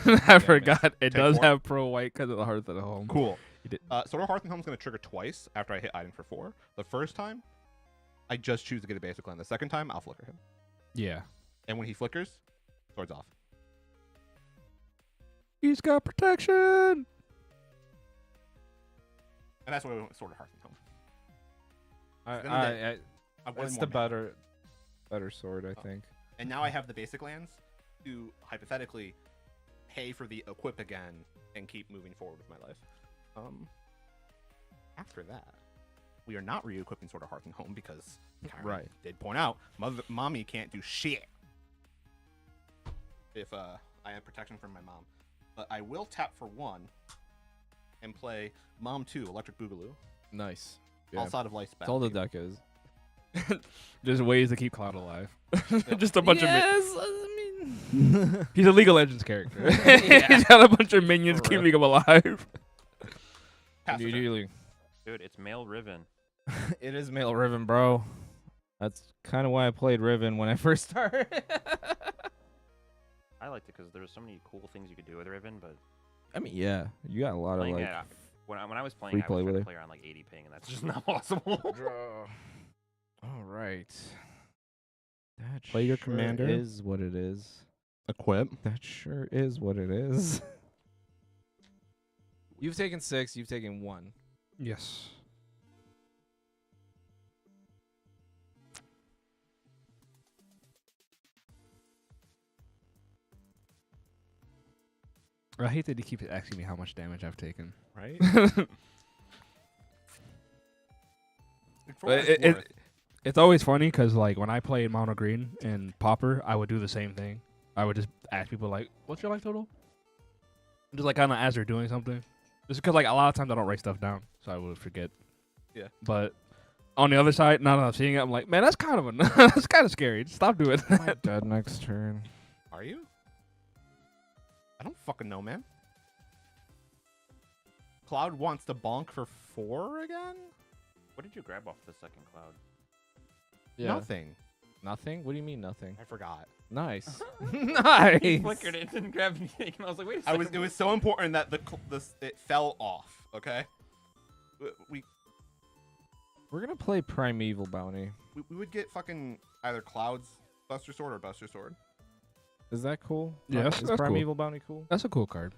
Right. I forgot. It Take does 4. have pro white because of the Hearth at home. Cool. You did- Sword of Hearth and Home is gonna trigger twice after I hit Ajdin for 4. The first time, I just choose to get a basic land. The second time, I'll flicker him. Yeah, And when he flickers, sword's off. he's got protection. And that's what Sword of Hearth and Home. I've won it's more the mana. better sword, I think. And now I have the basic lands to hypothetically pay for the equip again and keep moving forward with my life. After that, we are not re-equipping Sword of Hearth and Home because Kyrie Right. did point out mommy can't do shit if I have protection from my mom. But I will tap for 1 and play Mom 2, Electric Boogaloo, Nice. Yeah. outside of Life That's all the Spell. deck is. Just ways to keep Cloud alive. Just a bunch of. I mean, He's a League of Legends character. He's got a bunch of minions For keeping real. him alive. Pass the turn. Immediately. Dude, it's male Riven. It is male Riven, bro. That's kind of why I played Riven when I first started. I liked it because there were so many cool things you could do with Riven, but I mean, yeah, you got a lot of playing like. it, when I was playing, I free play was with trying it. to play around like 80 ping, and that's just not possible. Draw. All right. That Play your sure commander. is what it is. Equip. That sure is what it is. You've taken 6. You've taken 1. Yes. I hate that he keeps asking me how much damage I've taken. Right. For But what it's worth, it's always funny because like when I played Mono Green and Popper, I would do the same thing. I would just ask people like, "What's your life total?" Just like kind of as they're doing something. Just because like a lot of times I don't write stuff down, so I would forget. Yeah. But on the other side, now that I'm seeing it, I'm like, man, that's kind of that's kind of scary. Just stop doing it. My dead next turn. Are you? I don't fucking know, man. Cloud wants to bonk for 4 again? What did you grab off the second cloud? Nothing. Nothing? What do you mean nothing? I forgot. Nice. He Nice. flickered it, didn't grab anything, and I was like, wait a I second. was. It was so important that it fell off. Okay. We're gonna play Primeval Bounty. We would get fucking either Cloud's Buster Sword or Buster Sword. Is that cool? Yes, Is that's cool. Primeval Bounty cool? That's a cool card.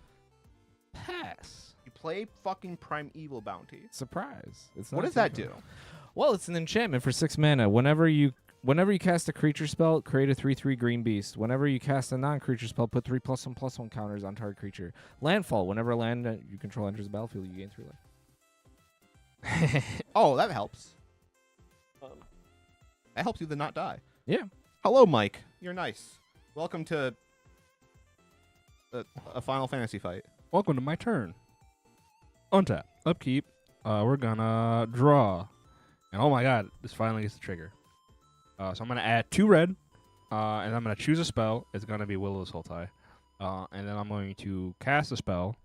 Pass. You play fucking Primeval Bounty. Surprise. It's What not does that something- do? Well, it's an enchantment for 6 mana. Whenever you cast a creature spell, create a 3/3 green beast. Whenever you cast a non-creature spell, put 3+1/+1 counters on target creature. Landfall. Whenever a land that you control enters the battlefield, you gain 3 life. Oh, that helps. That helps you to not die. Yeah. Hello, Mike. You're nice. Welcome to a Final Fantasy fight. Welcome to my turn. Untap. Upkeep. We're gonna draw. And oh my god, this finally gets the trigger. So I'm gonna add 2 red. And I'm gonna choose a spell. It's gonna be Will of the Sultai. And then I'm going to cast a spell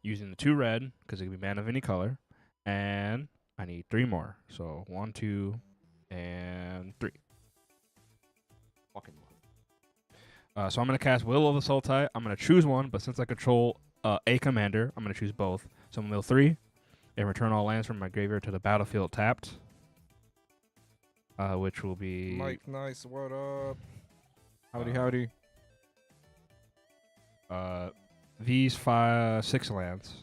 using the 2 red, because it can be mana of any color. And I need 3 more. So 1, 2, and 3. Fucking So I'm going to cast Will of the Sultai. I'm going to choose one, but since I control a commander, I'm going to choose both. So I'm going to mill 3 and return all lands from my graveyard to the battlefield tapped. Which will be... nice. What up? Howdy. These 6 lands.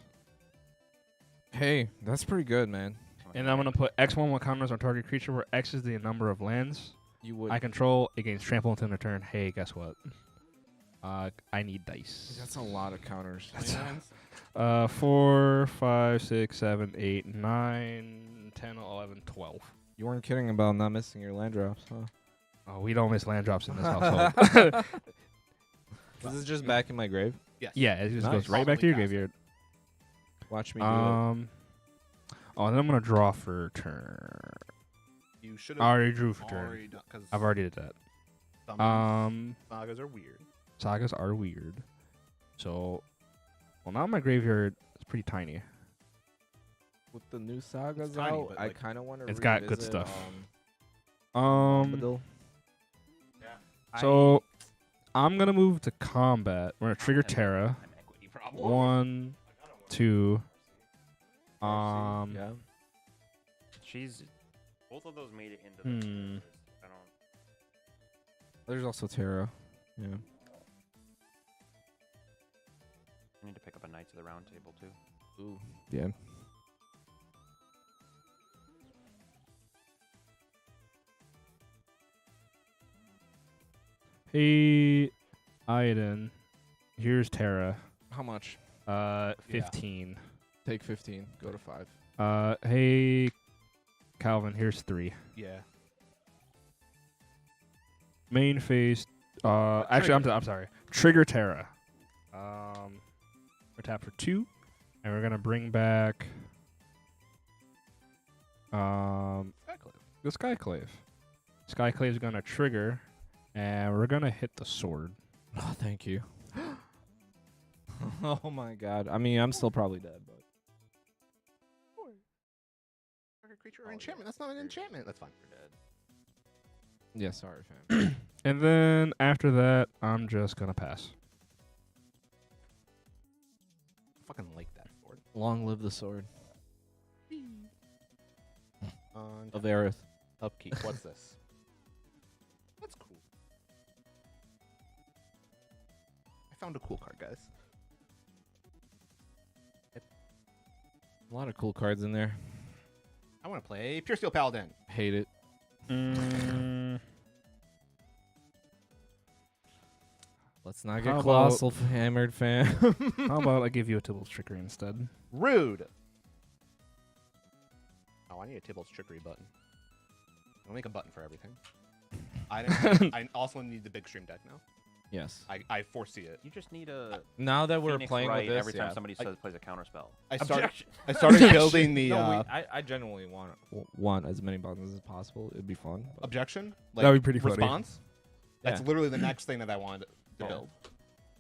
Hey, that's pretty good, man. And I'm going to put X1 counters on target creature where X is the number of lands You would. I control against trample until end of turn. Hey, guess what? I need dice. That's a lot of counters. lands. 4, 5, 6, 7, 8, 9, 10, 11, 12. You weren't kidding about not missing your land drops, huh? Oh, we don't miss land drops in this household. This is just back in my grave. Yes. Yeah, it just Nice. goes right back to your Probably graveyard. Watch me do it. Oh, and then I'm gonna draw for turn. You should I have already drew for turn. already done because I've already did that. sagas are weird. Sagas are weird. So, well, now my graveyard is pretty tiny. With the new sagas tiny, out, but, I like, kind of want to. it's got good stuff. Um, So, I'm gonna move to combat. We're gonna trigger Terra. An equity problem. 1, 2. yeah. She's both of those made it into the. I don't. There's also Terra. Yeah. I need to pick up a Knights of the Round Table too. Ooh. Yeah. Hey, Ajdin. Here's Terra. How much? 15. Take 15. Go to 5. Hey, Calvin. Here's 3. Yeah. Main phase. Actually, I'm sorry. Trigger Terra. We're tap for 2, and we're gonna bring back Skyclave. the Skyclave. Skyclave's gonna trigger, and we're gonna hit the sword. Oh, thank you. Oh my God. I mean, I'm still probably dead, but Target creature or enchantment. That's not an enchantment. That's fine. We're dead. yeah. Sorry, fam. And then after that, I'm just gonna pass. I fucking like that board. Long live the sword On of Aerith. upkeep. What's this? That's cool. I found a cool card, guys. A lot of cool cards in there. I want to play Pure Steel Paladin. Hate it. Let's not How get about- colossal hammered, fam. How about I give you a Tibble's Trickery instead? Rude. Oh, I need a Tibble's Trickery button. I'll make a button for everything. I also need the big stream deck now. Yes. I foresee it. You just need a Now that we're Phoenix playing Wright with this, every time yeah. somebody plays a counterspell. I started. Objection. I started building the No, I genuinely want as many buttons as possible. It'd be fun. but- objection. That'd be pretty funny. response. That's Yeah. literally the next thing that I wanted to Oh. build.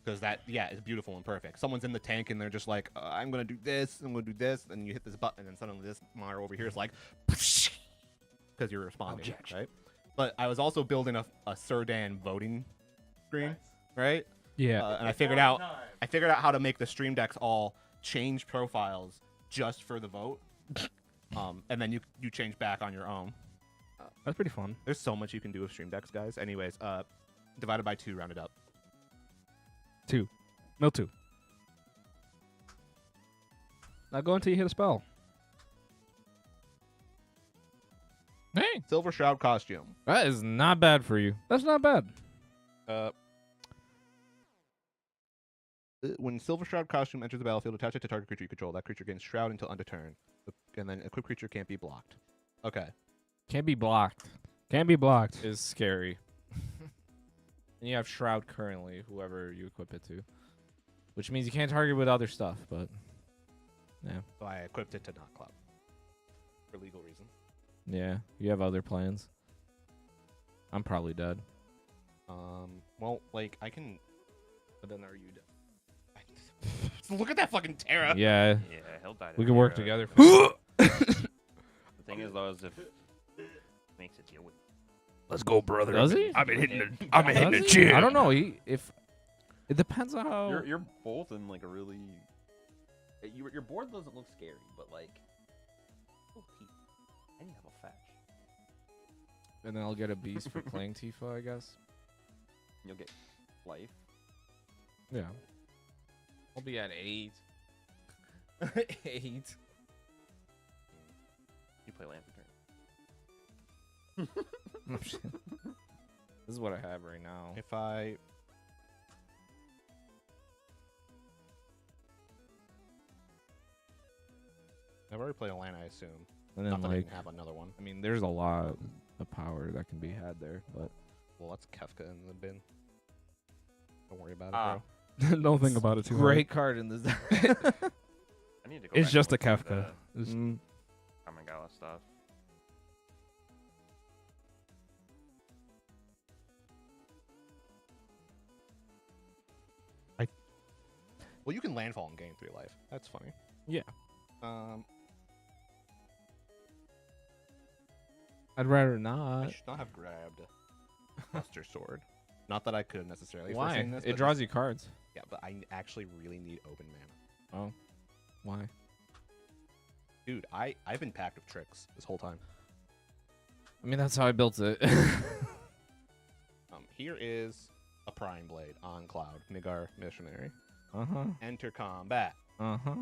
Because that, is beautiful and perfect. Someone's in the tank and they're just like, I'm going to do this, I'm going to do this, and you hit this button, and suddenly this monitor over here is like, because you're responding, Objection. right? But I was also building a Surdan voting screen, right? Yeah. And I figured out how to make the stream decks all change profiles just for the vote. And then you change back on your own. That's pretty fun. There's so much you can do with stream decks, guys. Anyways, divided by 2, rounded up. 2. Mill 2. Now go until you hit a spell. Hey, Silver Shroud costume. that is not bad for you. That's not bad. When Silver Shroud costume enters the battlefield, attach it to target creature you control. That creature gains Shroud until end of turn. And then equipped creature can't be blocked. Okay. Can't be blocked. Can't be blocked. Is scary. And you have Shroud currently, whoever you equip it to. Which means you can't target with other stuff, but yeah. So I equipped it to not cloud. For legal reason. Yeah, you have other plans. I'm probably dead. Well, like, I can... But then are you dead? Look at that fucking Terra! Yeah, Yeah, he'll die. we can work together. The thing is, though, is if makes it deal with. Let's go, brother. Does he? I've been hitting Does the he? gym. I don't know. If it depends on how. You're both in like a really. Your board doesn't look scary, but like. And you have a fetch. And then I'll get a beast for playing Tifa, I guess. You'll get life. Yeah. I'll be at 8. 8. You play land for turn. No shit. This is what I have right now. If I... I've already played a land, I assume. And then Not that I like, didn't have another one. I mean, there's a lot of power that can be had there, but Well, that's Kefka in the bin. Don't worry about it, Ah. bro. Don't think about it too great card in this deck. I need to go. It's back just a and look Kefka. through It's- Mm, the Kamigawa stuff. Well, you can landfall and gain 3 life. That's funny. Yeah. I I'd rather not. should not have grabbed Buster Sword. Not that I could necessarily. Why? foreseen this, It but draws just- you cards. Yeah, but I actually really need open mana. Oh. Why? Dude, I've been packed with tricks this whole time. I mean, that's how I built it. Here is a Prime Blade on Cloud, Midgar Missionary. uh-huh. Enter combat. Uh-huh.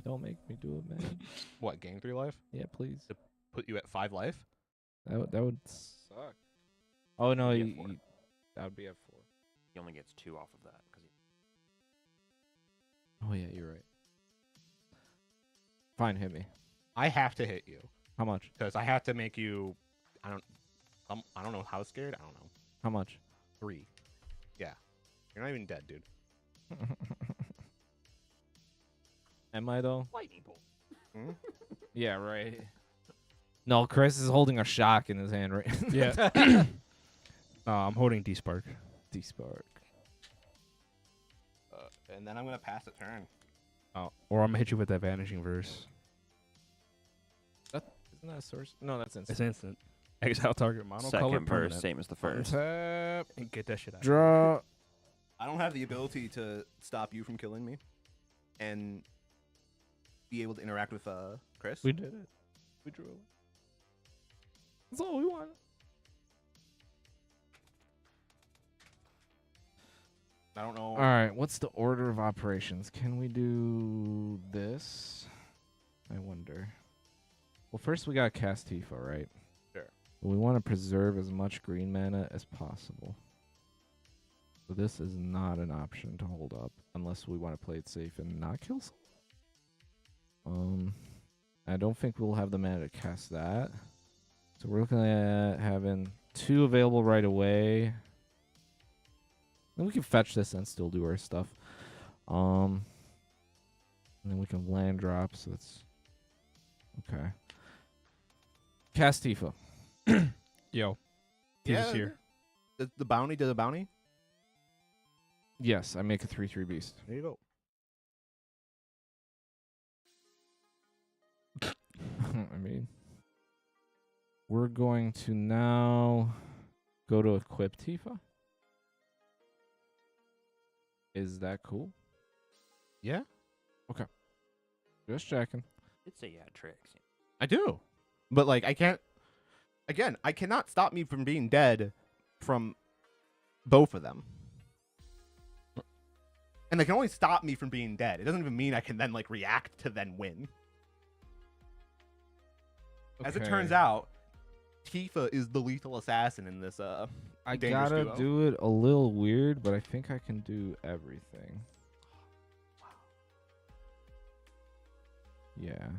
Don't make me do it, man. What, gain 3 life? Yeah, please. Put you at 5 life? That would suck. Oh no, Be at 4. that would be at 4. He only gets 2 off of that. Oh yeah, you're right. Fine, hit me. I have to hit you How much? because I have to make you. I don't know how scared. I don't know. How much? 3. Yeah, you're not even dead, dude. Am I though? Lightning bolt. Yeah, right. No, Chris is holding a shock in his hand right. Yeah. I'm holding D-Spark. D-Spark. And then I'm gonna pass a turn. Oh, or I'm gonna hit you with that Vanishing Verse. Isn't that a source? No, that's instant. It's instant. Exile target monocolor Second verse, permanent. same as the first. Untap. And get that shit out. Draw. I don't have the ability to stop you from killing me, and be able to interact with Chris. We did it. We drew it. That's all we wanted. I don't know. All right, what's the order of operations? Can we do this? I wonder. Well, first we got cast Tifa, right? Sure. We want to preserve as much green mana as possible. So this is not an option to hold up unless we want to play it safe and not kill someone. I don't think we'll have the mana to cast that. So we're looking at having 2 available right away. Then we can fetch this and still do our stuff. And then we can land drop, so it's okay. Cast Tifa. Yo. Yeah. Tifa's here. The bounty did a bounty. Yes, I make a 3/3 beast. There you go. I mean, we're going to now go to equip Tifa. Is that cool? Yeah, Just checking. Did say you had tricks. I do. But like, I can't. Again, I cannot stop me from being dead from both of them. And they can only stop me from being dead. It doesn't even mean I can then like react to then win. As it turns out, Tifa is the lethal assassin in this I dangerous gotta duo. do it a little weird, but I think I can do everything. Yeah.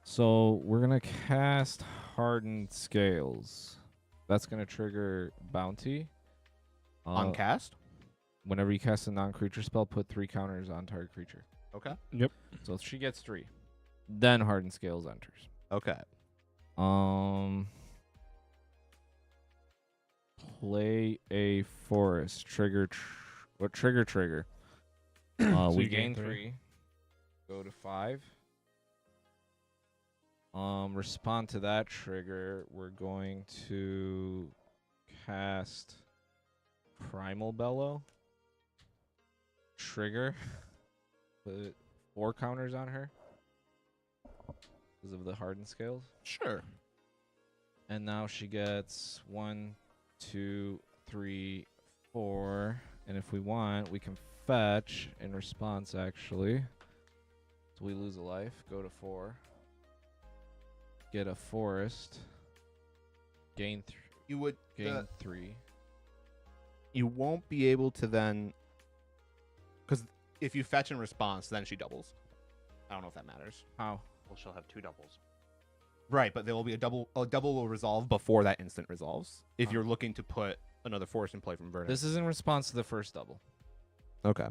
So we're gonna cast Hardened Scales. That's gonna trigger Bounty. on cast. Whenever you cast a non-creature spell, put 3 counters on target creature. Okay. So if she gets 3, then Hardened Scales enters. Okay. Play a forest. Trigger. Trigger. So We you gain gain 3. 3. Go to 5. Respond to that trigger. We're going to cast Primal Bellow. Trigger. Put 4 counters on her because of the Hardened Scales. Sure. And now she gets 1, 2, 3, 4. And if we want, we can fetch in response, actually. So we lose a life. Go to 4. Get a forest. Gain You would. gain 3. You won't be able to then. Because if you fetch in response, then she doubles. I don't know if that matters. How? Well, she'll have 2 doubles. Right, but there will be a double. A double will resolve before that instant resolves. If you're looking to put another force in play from Verdict. This is in response to the first double. Okay.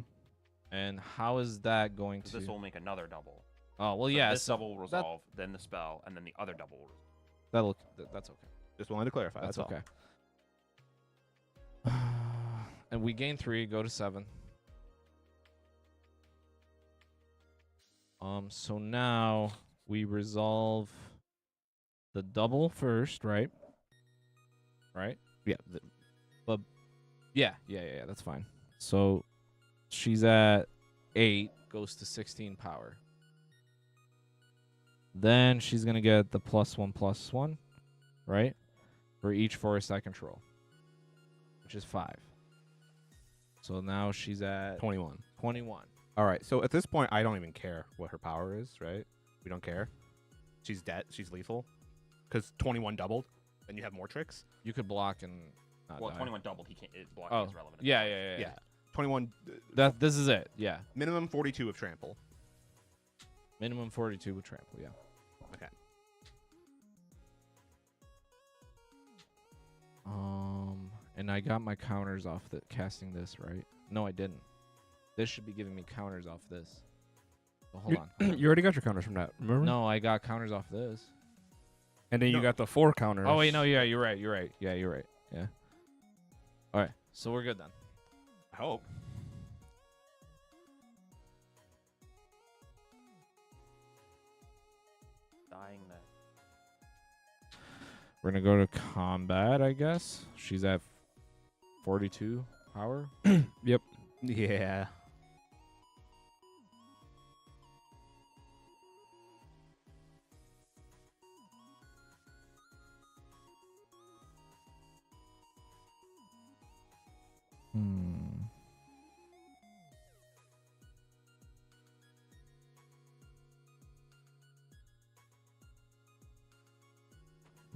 And how is that going to? This will make another double. Oh well, So yeah. This so double will resolve, then the spell, and then the other double will resolve. that's okay. Just wanted to clarify. That's, all. okay. And we gain 3, go to 7. So now we resolve the double first, right? Right? Yeah. Yeah, that's fine. So she's at 8, goes to 16 power. Then she's going to get the +1/+1, right? For each forest I control, which is 5. So now she's at 21. 21. All right. So at this point, I don't even care what her power is, right? We don't care. She's dead. She's lethal. Because 21 doubled. Then you have more tricks. You could block and not Well, die. 21 doubled. He can't. Blocking Oh, is relevant. yeah. 21. This is it. Yeah. Minimum 42 of trample. Minimum 42 with trample, yeah. Okay. And I got my counters off the casting this, right? No, I didn't. This should be giving me counters off this. So hold on. You already got your counters from that, remember? No, I got counters off this. And then you got the 4 counters. Oh wait, no, yeah, you're right. Yeah, you're right. Yeah. All right, so we're good then. I hope. Dying that. We're gonna go to combat, I guess. She's at 42 power. Yeah.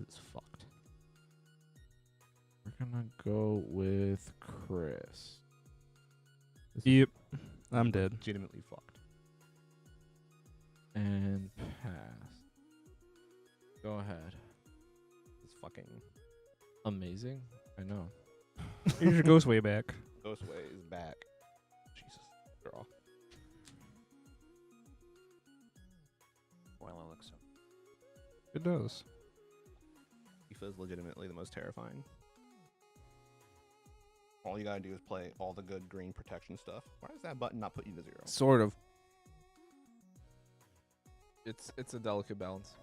It's fucked. We're gonna go with Chris. Yep. I'm dead. Legitimately fucked. And pass. Go ahead. It's fucking Amazing. I know. Here's your ghost way back. Ghostway is back. Jesus. Draw. Well, it looks so. It does. Tifa is legitimately the most terrifying. All you gotta do is play all the good green protection stuff. Why does that button not put you to 0? Sort of. It's a delicate balance.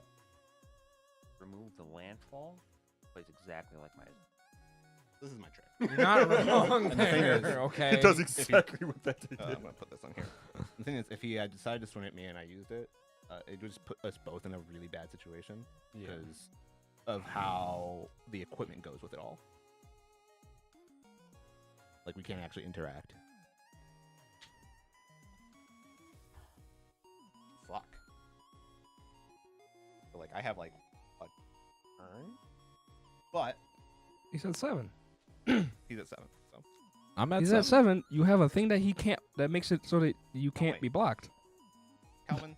Remove the landfall. Plays exactly like my. This is my trick. You're not wrong And the thing is, there, okay? It does exactly what that did. I'm gonna put this on here. The thing is, if he had decided to swing at me and I used it, it would just put us both in a really bad situation because of how the equipment goes with it all. Like, we can't actually interact. Fuck. So, like, I have, like, a turn, but He said 7. he's at 7, so. I'm at He's 7. at 7. You have a thing that he can't. That makes it so that you can't wait. be blocked. Calvin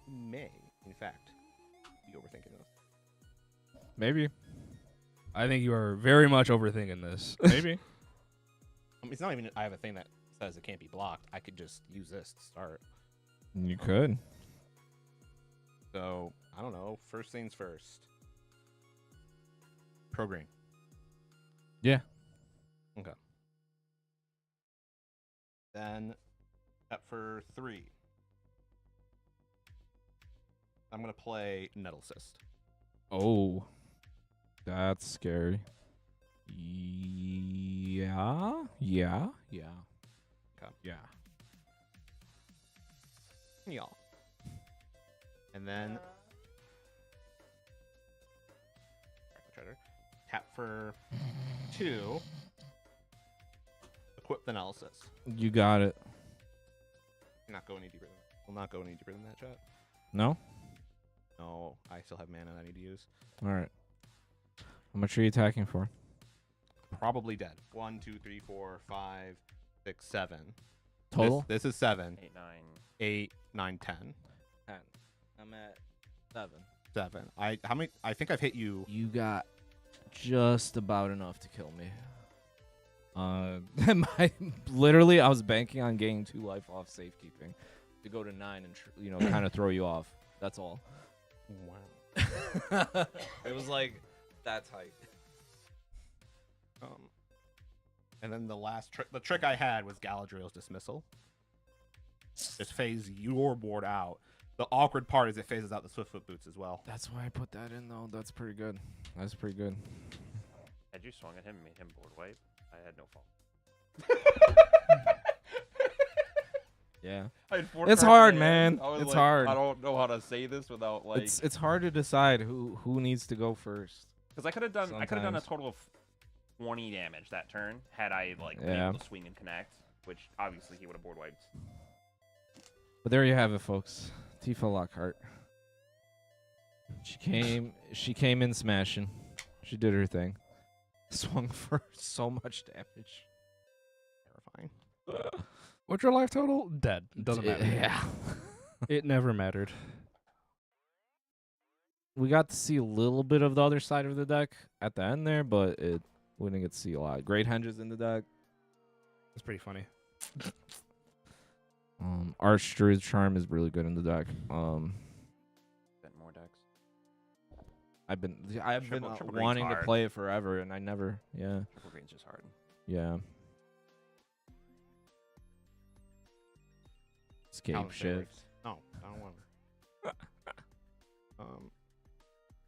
may, in fact, be overthinking this. Maybe. I think you are very much overthinking this. Maybe. I mean, it's not even I have a thing that says it can't be blocked. I could just use this to start. You could. So, I don't know. First things first. Pro green. Yeah. Okay. Then, up for 3. I'm going to play Nettle Cyst. Oh. That's scary. Yeah. Okay. Yeah. Y'all. And then tap for 2. Equip the analysis. You got it. Not go any deeper than that. Will not go any deeper than that, chat. No? No, I still have mana that I need to use. All right. How much are you attacking for? Probably dead. 1, 2, 3, 4, 5, 6, 7. Total? This is 7. 8, 9. 8, 9, 10. 10. I'm at 7. 7. How many? I think I've hit you. You got just about enough to kill me. Literally, I was banking on getting 2 life off safekeeping to go to 9 and kind of throw you off. That's all. Wow. It was like That's height. And then the trick I had was Galadriel's Dismissal. Just phase your board out. The awkward part is it phases out the Swiftfoot Boots as well. That's why I put that in, though. That's pretty good. That's pretty good. Had you swung at him and made him board wipe, I had no fault. Yeah. I had 4 It's cards in hard, my hand. man. I was It's like, hard. I don't know how to say this without like. It's hard to decide who needs to go first. Because I could have done a Sometimes. total of 20 damage that turn had I like been Yeah. able to swing and connect, which obviously he would have board wiped. But there you have it, folks. Tifa Lockhart. She came in smashing. She did her thing. Swung for so much damage. Terrifying. What's your life total? Dead. Doesn't matter. Yeah. It never mattered. We got to see a little bit of the other side of the deck at the end there, but we didn't get to see a lot. Great Henges in the deck. It's pretty funny. Archdruid's Charm is really good in the deck. Bent more decks. I've been Triple green's wanting to hard. play it forever, and I never. Yeah. Triple green's just hard. Yeah. Escape Calvin shift. Shivers. No, I don't want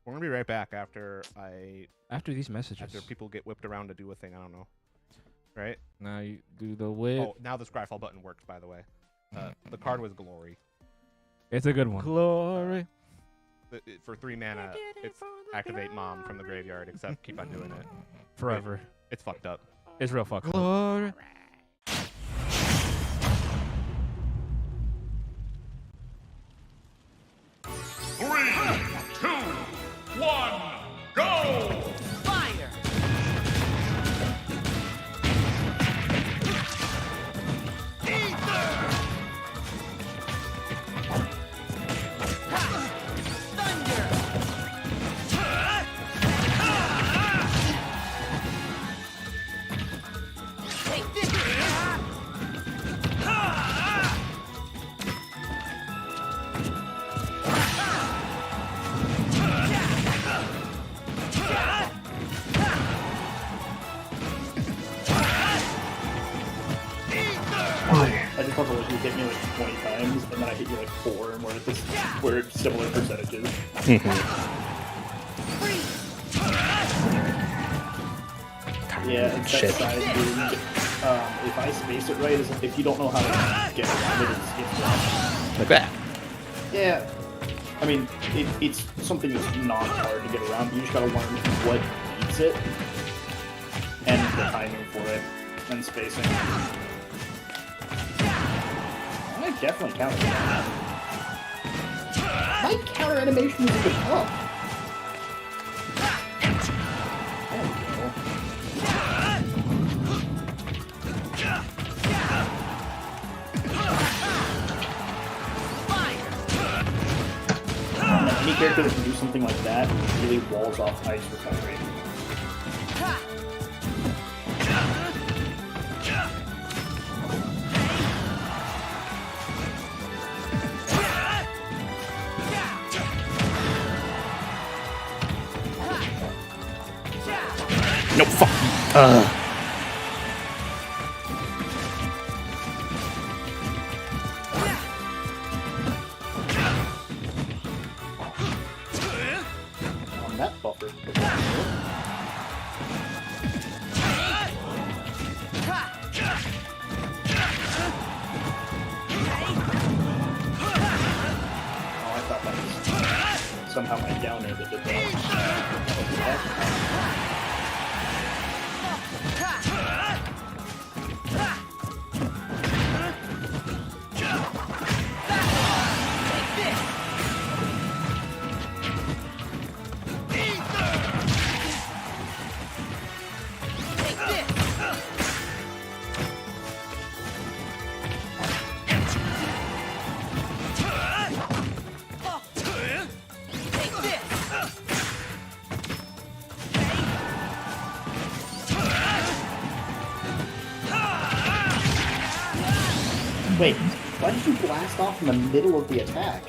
we're gonna be right back after After these messages. after people get whipped around to do a thing. I don't know. Right? Now you do the whip. Oh, now the Scryfall button works. By the way, the card was Glory. It's a good one. Glory. For 3 mana, it's activate Mom from the graveyard. Except keep on doing it. Forever. It's fucked up. It's real fucked up. Glory. I just want to let you hit me like 20 times, and then I hit you like 4, and we're at similar percentages. Yeah, it's that side dude. If I space it right, if you don't know how to get around it, it's wrong. Like that. Yeah. I mean, it's something that's not hard to get around. You just gotta learn what beats it, and the timing for it, and spacing. I definitely counter that. My counter animation is even up. There we go. Any character that can do something like that really walls off ice recovery. No fuck. On that buffer. Oh, I thought that was somehow my downer that did that. Wait, why did you blast off in the middle of the attack?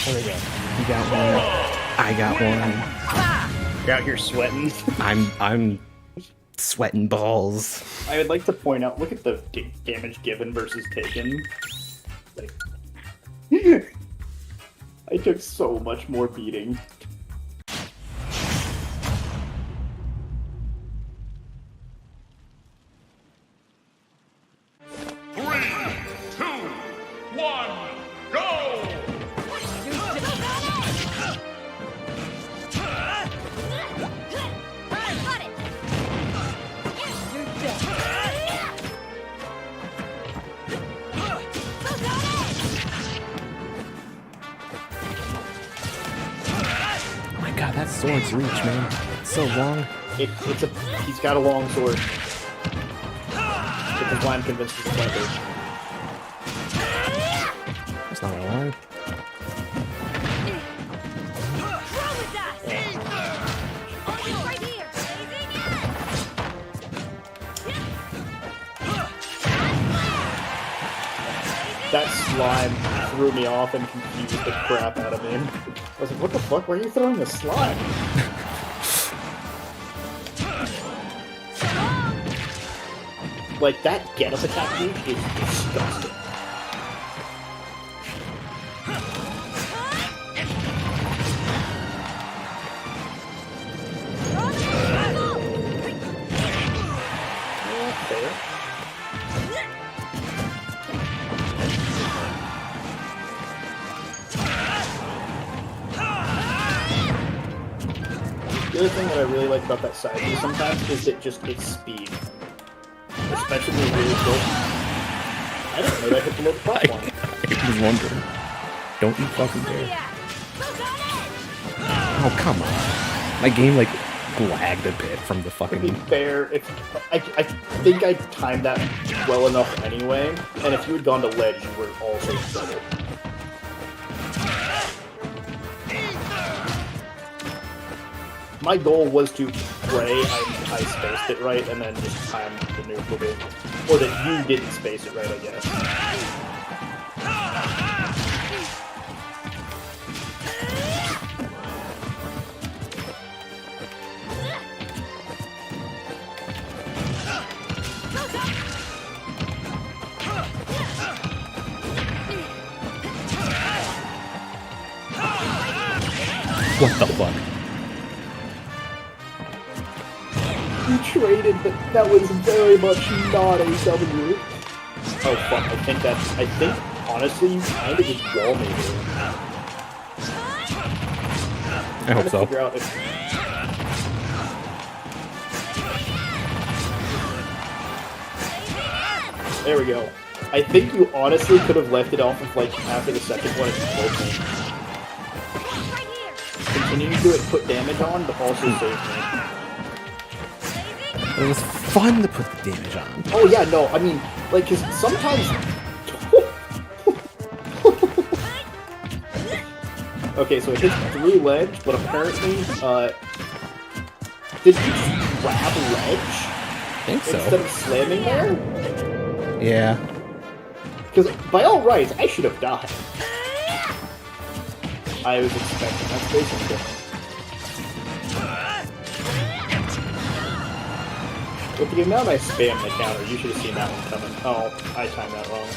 There we go. You got one. I got one. You're out here sweating. I'm sweating balls. I would like to point out, look at the damage given versus taken. Like, I took so much more beating. God, that sword's reach, man. It's so long. He's got a long sword. Which is why I'm convinced he's a weapon. That's not gonna lie. That slime threw me off and confused the crap out of me. I was like, what the fuck? Why are you throwing the slime? Like, that get-up attack move is disgusting. Fair. The other thing that I really like about that side view sometimes is that just its speed. Especially when really close. I don't know that I hit below the platform. I was wondering. Don't you fucking dare. Oh, come on. My game, like, lagged a bit from the To fucking... be fair, I think I timed that well enough anyway, and if you had gone to ledge, you were also in trouble. My goal was to pray I spaced it right and then just time the nuke with it. Or that you didn't space it right, I guess. What the fuck? You traded, but that was very much not a W. Oh fuck, I think, honestly, you kind of just wall me here. I hope so. Figure out if... There we go. I think you honestly could have left it off of, like, after the second one and killed me. Continue to do it, put damage on, but also save me. It was fun to put the damage on. Oh yeah, no, I mean, like, cause sometimes... Okay, so it hits through ledge, but apparently, did you just grab ledge? I think so. Instead of slamming there? Yeah. Because by all rights, I should have died. I was expecting that spacing difference. With the amount I spammed the counter, you should have seen that one coming. Oh, I timed that wrong.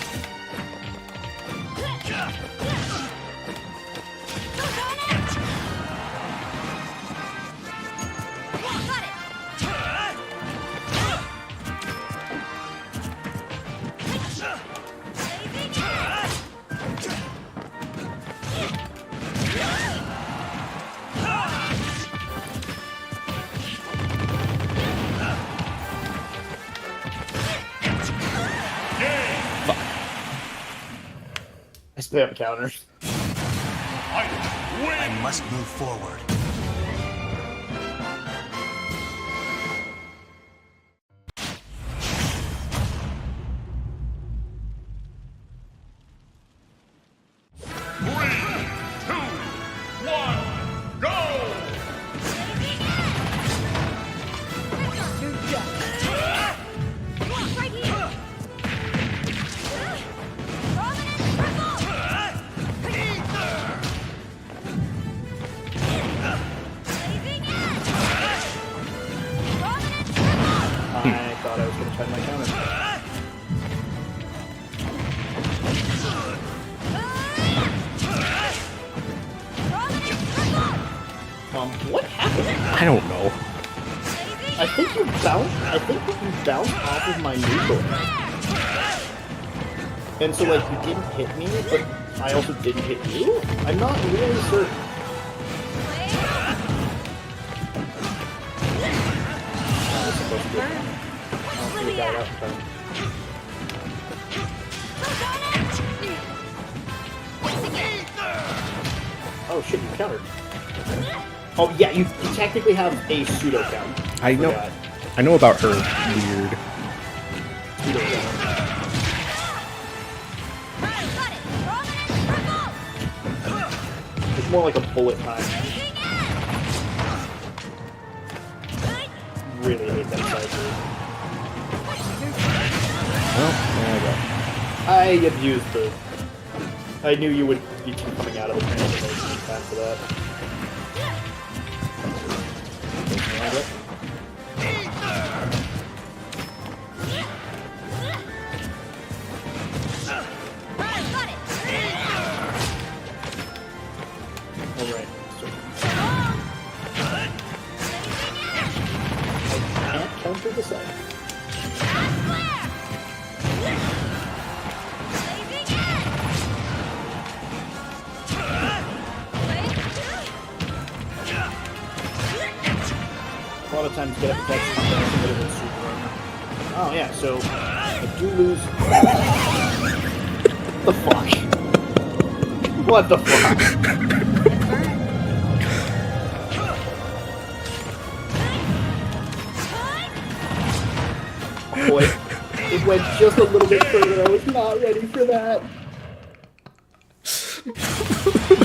I spam counter. I must move forward. What happened? I don't know. I think you bounced off of my neutral. And so like you didn't hit me, but I also didn't hit you? I'm not really certain. That was supposed to be fun. I'll figure that out in time. Oh shit, you countered. Oh yeah, you technically have a pseudo count. I know. Forgot. I know about her weird. Pseudo count. It's more like a bullet time. Really hate that side move. Well, there I go. I abused the. I knew you would be coming out of the transformation in time for that. Alright, so. I can't counter the side. A lot of times get up attacks and a bit of a super runner. Oh yeah, so I do lose. What the fuck? What the fuck? Boy, it went just a little bit further. I was not ready for that.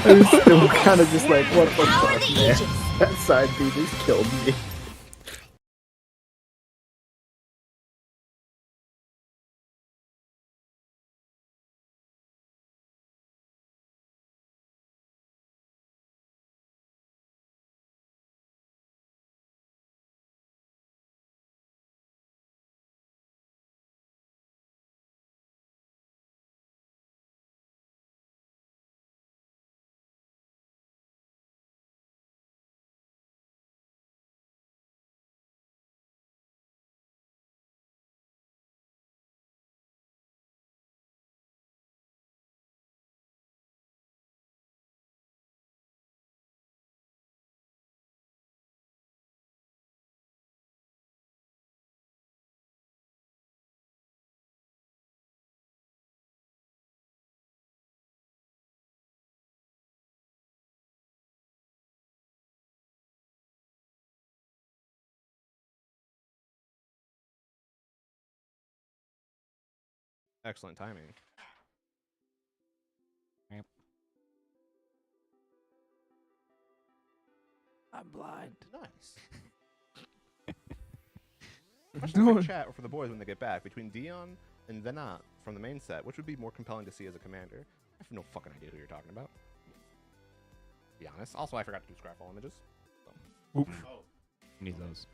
I was still kind of just like, what the fuck, man? That side B just killed me. Excellent timing. I'm blind. Nice. Question for the chat or for the boys when they get back between Dion and Venat from the main set, which would be more compelling to see as a commander? I have no fucking idea who you're talking about. To be honest. Also, I forgot to do Scryfall images. So. Oops. Need those.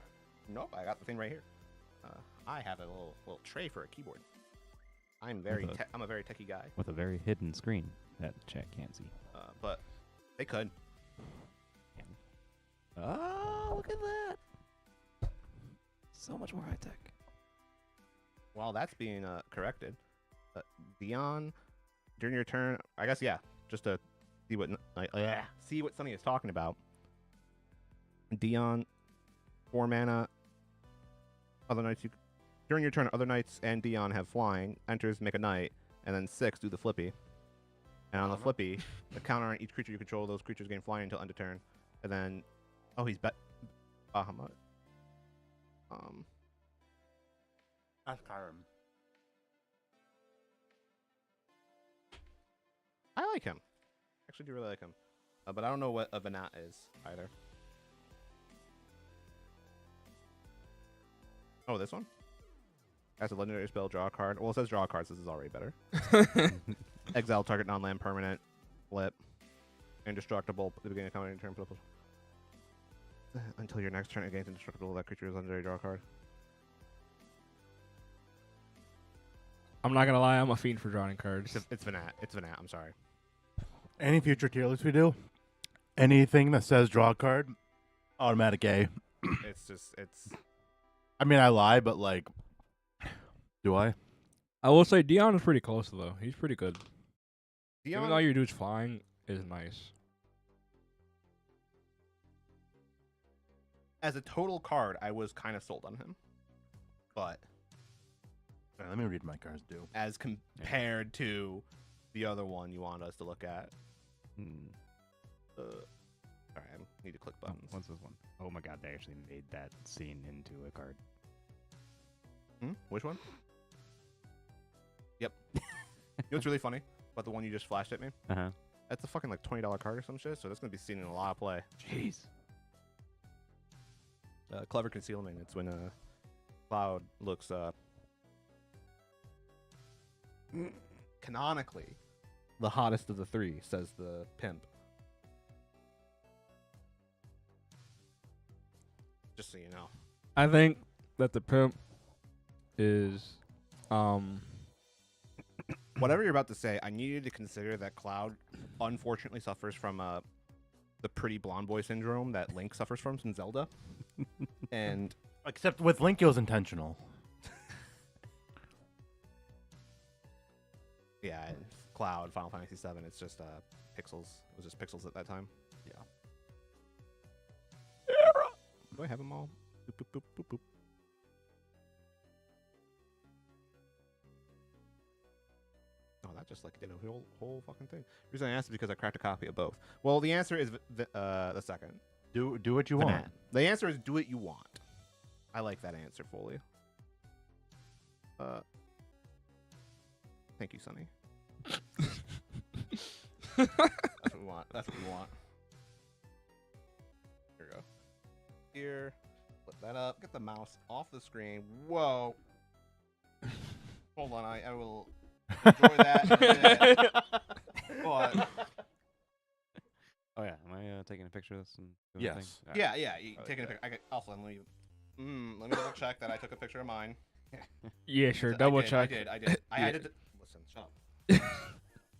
Nope, I got the thing right here. I have a little tray for a keyboard. I'm a very techie guy. With a very hidden screen that the chat can't see. But they could. Oh, look at that. So much more high tech. While that's being corrected, Dion, during your turn, I guess, yeah, just to see what Sunny is talking about. Dion, 4 mana. Other knights, during your turn, other knights and Dion have flying. Enters, make a knight, and then 6, do the flippy. And on the flippy, the counter on each creature you control, those creatures gain flying until end of turn. And then, oh, he's Bahamut. That's Kyram. I like him. Actually, do really like him. But I don't know what a Venat is either. Oh, this one? As a legendary spell, draw a card. Well, it says draw a card, so this is already better. Exile target non-land permanent. Flip. Indestructible. At the beginning of combat turn. Flip. Until your next turn, it gains indestructible. That creature is legendary. Draw a card. I'm not gonna lie, I'm a fiend for drawing cards. It's Venat. It's Venat. I'm sorry. Any future tier list we do, anything that says draw a card, Automatic A. It's. I mean, I lie, but like, do I? I will say Dion is pretty close though. He's pretty good. Even though Dion, your dude's flying is nice. as a total card, I was kind of sold on him, but Wait, let me read my cards, do. as compared to the other one you want us to look at, sorry, I need to click Oh, buttons. what's this one? Oh my god, they actually made that scene into a card. Which one? Yep. You know what's really funny about the one you just flashed at me? Uh-huh. That's a fucking like $20 card or some shit, so that's gonna be seen in a lot of play. Jeez. Clever concealment. It's when Cloud looks canonically the hottest of the three, says the pimp. Just so you know. I think that the pimp is Whatever you're about to say, I need you to consider that Cloud unfortunately suffers from the pretty blonde boy syndrome that Link suffers from in Zelda. And Except with Link, it was intentional. yeah, Cloud, Final Fantasy VII, it's just pixels. It was just pixels at that time. Yeah. Do I have them all? Boop, boop, boop, boop, boop. Oh, that just like did a whole fucking thing. The reason I asked is because I cracked a copy of both. Well, the answer is the second. Do what you The want. mat. The answer is do what you want. I like that answer, Foley. Thank you, Sonny. That's what we want. That's what we want. Here we go. Here. Flip that up. Get the mouse off the screen. Whoa. Hold on. I will enjoy that in a bit. But Oh yeah, am I taking a picture of this? And doing the thing? Yes. All right. yeah, you taking a picture. Also, let me double check that I took a picture of mine. yeah, sure. I Double did, check. I did. I had to. Listen, shut up.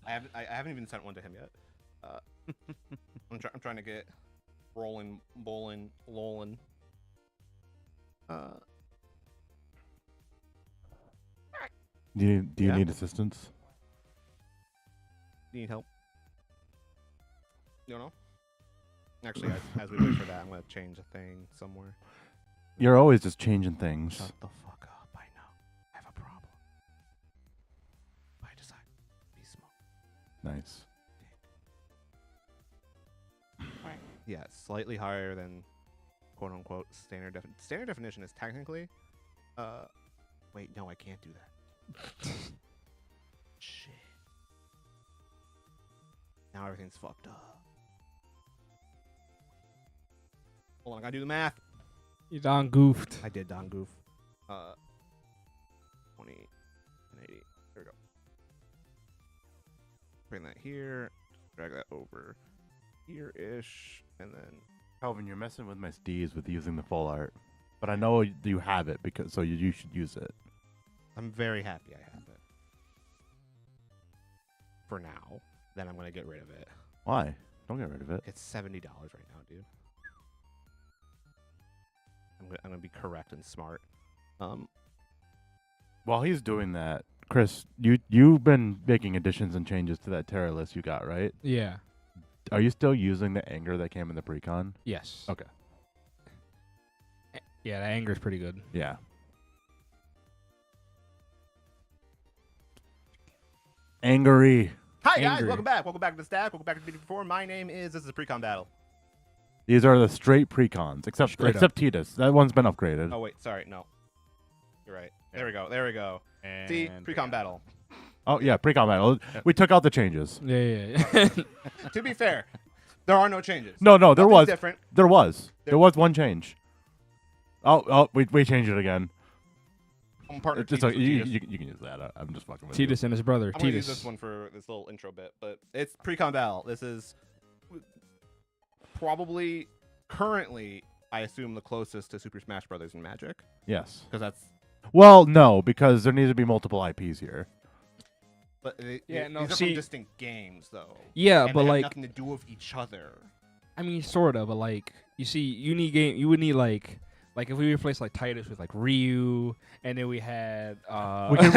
I haven't even sent one to him yet. I'm trying to get rolling, bowling, lolling. Do you Yeah. need assistance? Need help? You don't know? Actually, as we wait for that, I'm gonna change a thing somewhere. You're always just changing things. Shut the fuck up! I know. I have a problem. I decide to be small. Nice. Yeah, slightly higher than quote unquote standard definition. Standard definition is technically wait, no, I can't do that. Shit. Now everything's fucked up. Hold on, I gotta do the math. You done goofed. I did Don Goof. 20 and 80. There we go. Bring that here. Drag that over here-ish. And then Calvin, you're messing with my steez with using the full art, but I know you have it because so you should use it. I'm very happy I have it. For now. Then I'm gonna get rid of it. Why? Don't get rid of it. It's $70 right now, dude. I'm gonna be correct and smart. While he's doing that, Chris, you've been making additions and changes to that terror list you got, right? Yeah. Are you still using the anger that came in the precon? Yes. Okay. Yeah, the anger's pretty good. Yeah. Angry. Hi guys, Angry. welcome back. Welcome back to the stack. Welcome back to BD4. My name is. This is a Precon battle. These are the straight precons, except Straight except Titus. That one's been upgraded. Oh wait, sorry, no. You're right. There we go. There we go. See, Precon battle. Oh yeah, precon battle. We took out the changes. Yeah. To be fair, there are no changes. No, there Nothing's was. different. There was. There- There was one change. Oh, we changed it again. I'm partner It's Titus okay. with You, Titus. you can use that. I'm just fucking with you. Titus and his brother. I'm gonna use Titus. this one for this little intro bit, but it's Precon battle. This is probably currently, I assume, the closest to Super Smash Brothers in Magic, Yes. because that's. Well, no, because there needs to be multiple IPs here. But Yeah, no, these are see- from distinct games, though. Yeah, And but they have like, nothing to do with each other. I mean, sort of, but like, You see, you would need like if we replace like Titus with like Ryu, and then we had we could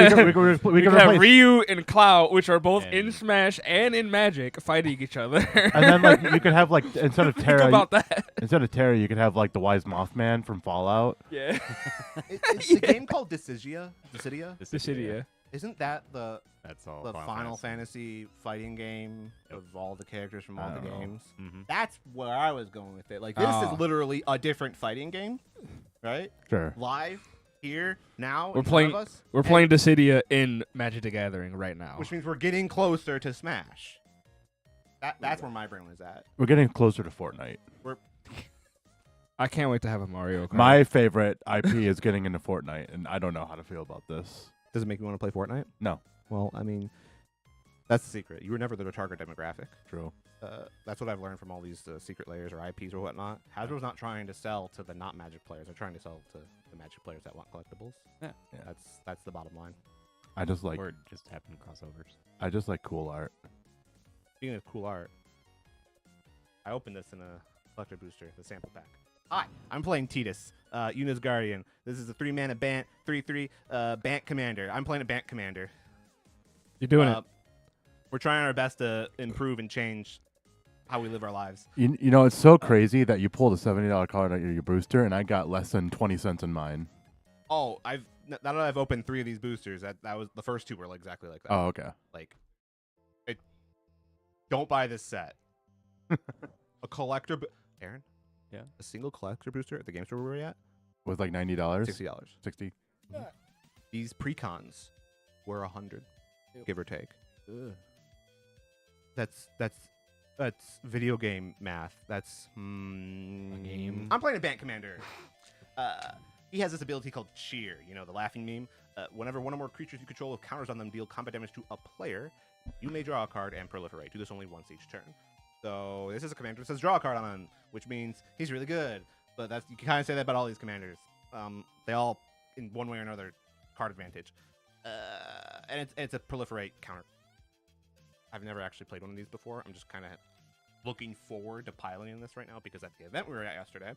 we could have replace, Ryu and Cloud, which are both in And- Smash and in Magic, fighting each other. and then like you could have like instead of Think Terra, about that. you could have like the Wise Mothman from Fallout. Yeah. Is the game called Dissidia? Dissidia. Isn't that the That's all. Final Fantasy fighting game of all the characters from all the games? Mm-hmm. That's where I was going with it. Like this Oh. is literally a different fighting game, right? Sure. Live here now. We're in front playing- of us, We're and- playing Dissidia in Magic the Gathering right now. which means we're getting closer to Smash. That's where my brain was at. We're getting closer to Fortnite. I can't wait to have a Mario Kart. My favorite IP is getting into Fortnite, and I don't know how to feel about this. Does it make you want to play Fortnite? No. Well, I mean, that's the secret. You were never the target demographic. True. That's what I've learned from all these secret layers or IPs or whatnot. Hasbro's not trying to sell to the not Magic players. They're trying to sell to the Magic players that want collectibles. Yeah. That's the bottom line. I just like Or just happen crossovers. I just like cool art. Speaking of cool art, I opened this in a collector booster, the sample pack. Hi, I'm playing Titus, Yuna's Guardian. This is a 3-mana Bant, 3/3 Bant commander. I'm playing a Bant commander. You're doing it. We're trying our best to improve and change how we live our lives. You know, it's so crazy that you pulled a $70 card out of your booster, and I got less than 20 cents in mine. Oh, now that I've opened 3 of these boosters, that was the first 2 were like exactly like that. Oh, okay. Like, don't buy this set. A collector, Aaron. Yeah. A single collector booster at the game store we were at, Was like $90. $60. 60. These Precons were 100, give or take. That's video game math. That's game. I'm playing a Bant Commander. He has this ability called Cheer. You know, the laughing meme. Whenever one or more creatures you control with counters on them deal combat damage to a player, you may draw a card and proliferate. Do this only once each turn. So this is a commander that says draw a card on him, which means he's really good. But you can kind of say that about all these commanders. They all, in one way or another, card advantage. And it's a proliferate counter. I've never actually played one of these before. I'm just kind of looking forward to piloting this right now because at the event we were at yesterday,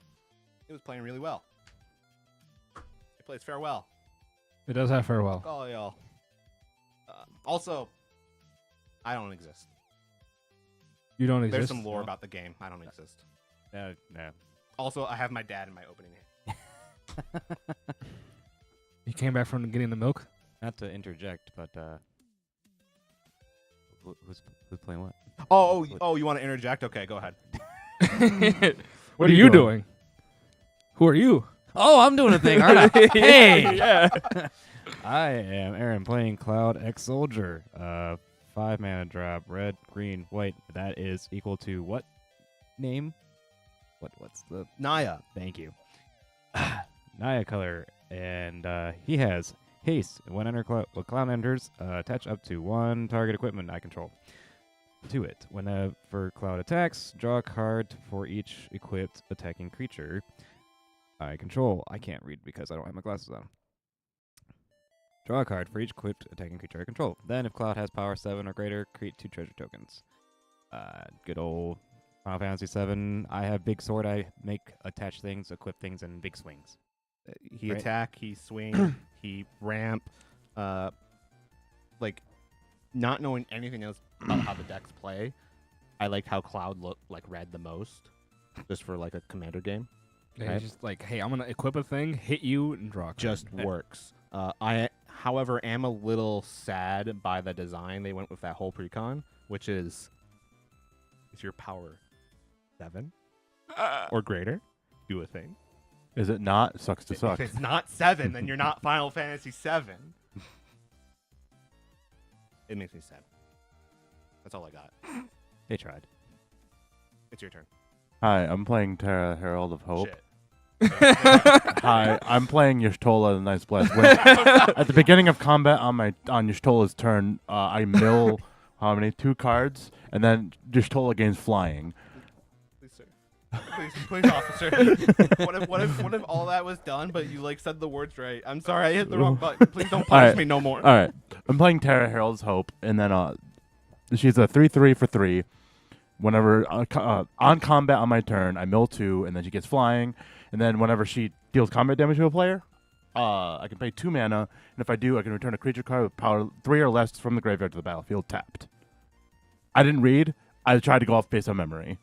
it was playing really well. It plays farewell. It does have farewell. Fuck all y'all. Also, I don't exist. You don't exist. There's some lore about the game. I don't exist. No. Also, I have my dad in my opening hand. You came back from getting the milk. Not to interject, but who's playing what? Oh, you want to interject? Okay, go ahead. What are you doing? Who are you? Oh, I'm doing a thing, aren't I? Hey! Yeah. I am Aaron playing Cloud X Soldier. 5-mana drop, red, green, white. That is equal to what name? What's the Naya. Thank you. Naya color, and he has haste. When Cloud enters, attach up to 1 target equipment I control to it. Whenever Cloud attacks, draw a card for each equipped attacking creature I control. I can't read because I don't have my glasses on. Draw a card for each equipped attacking creature I control. Then, if Cloud has power 7 or greater, create 2 treasure tokens. Good old Final Fantasy 7. I have big sword. I make attach things, equip things, and big swings. He Right. attack, he swing, he ramp. Like, not knowing anything else about how the decks play, I liked how Cloud read the most, just for like a commander game. Yeah, Right. he's just like, hey, I'm gonna equip a thing, hit you, and draw. A card. Just works. I, however, am a little sad by the design they went with that whole precon, which is your power 7 or greater, do a thing. Is it not? Sucks to suck. If it's not 7, then you're not Final Fantasy 7. It makes me sad. That's all I got. They tried. It's your turn. Hi, I'm playing Terra Herald of Hope. Shit. Hi, I'm playing Y'shtola the Nice Blast. At the beginning of combat on Y'shtola's turn, I mill how many? 2 cards, and then Y'shtola gains flying. Please, sir. Please, officer. What if all that was done, but you said the words right? I'm sorry, I hit the wrong button. Please don't punish me no more. All right, I'm playing Terra Herald's Hope, and then she's a 3/3 for 3. whenever on combat on my turn, I mill 2, and then she gets flying, and then whenever she deals combat damage to a player, I can pay 2 mana, and if I do, I can return a creature card with power 3 or less from the graveyard to the battlefield tapped. I didn't read. I tried to go off based on memory.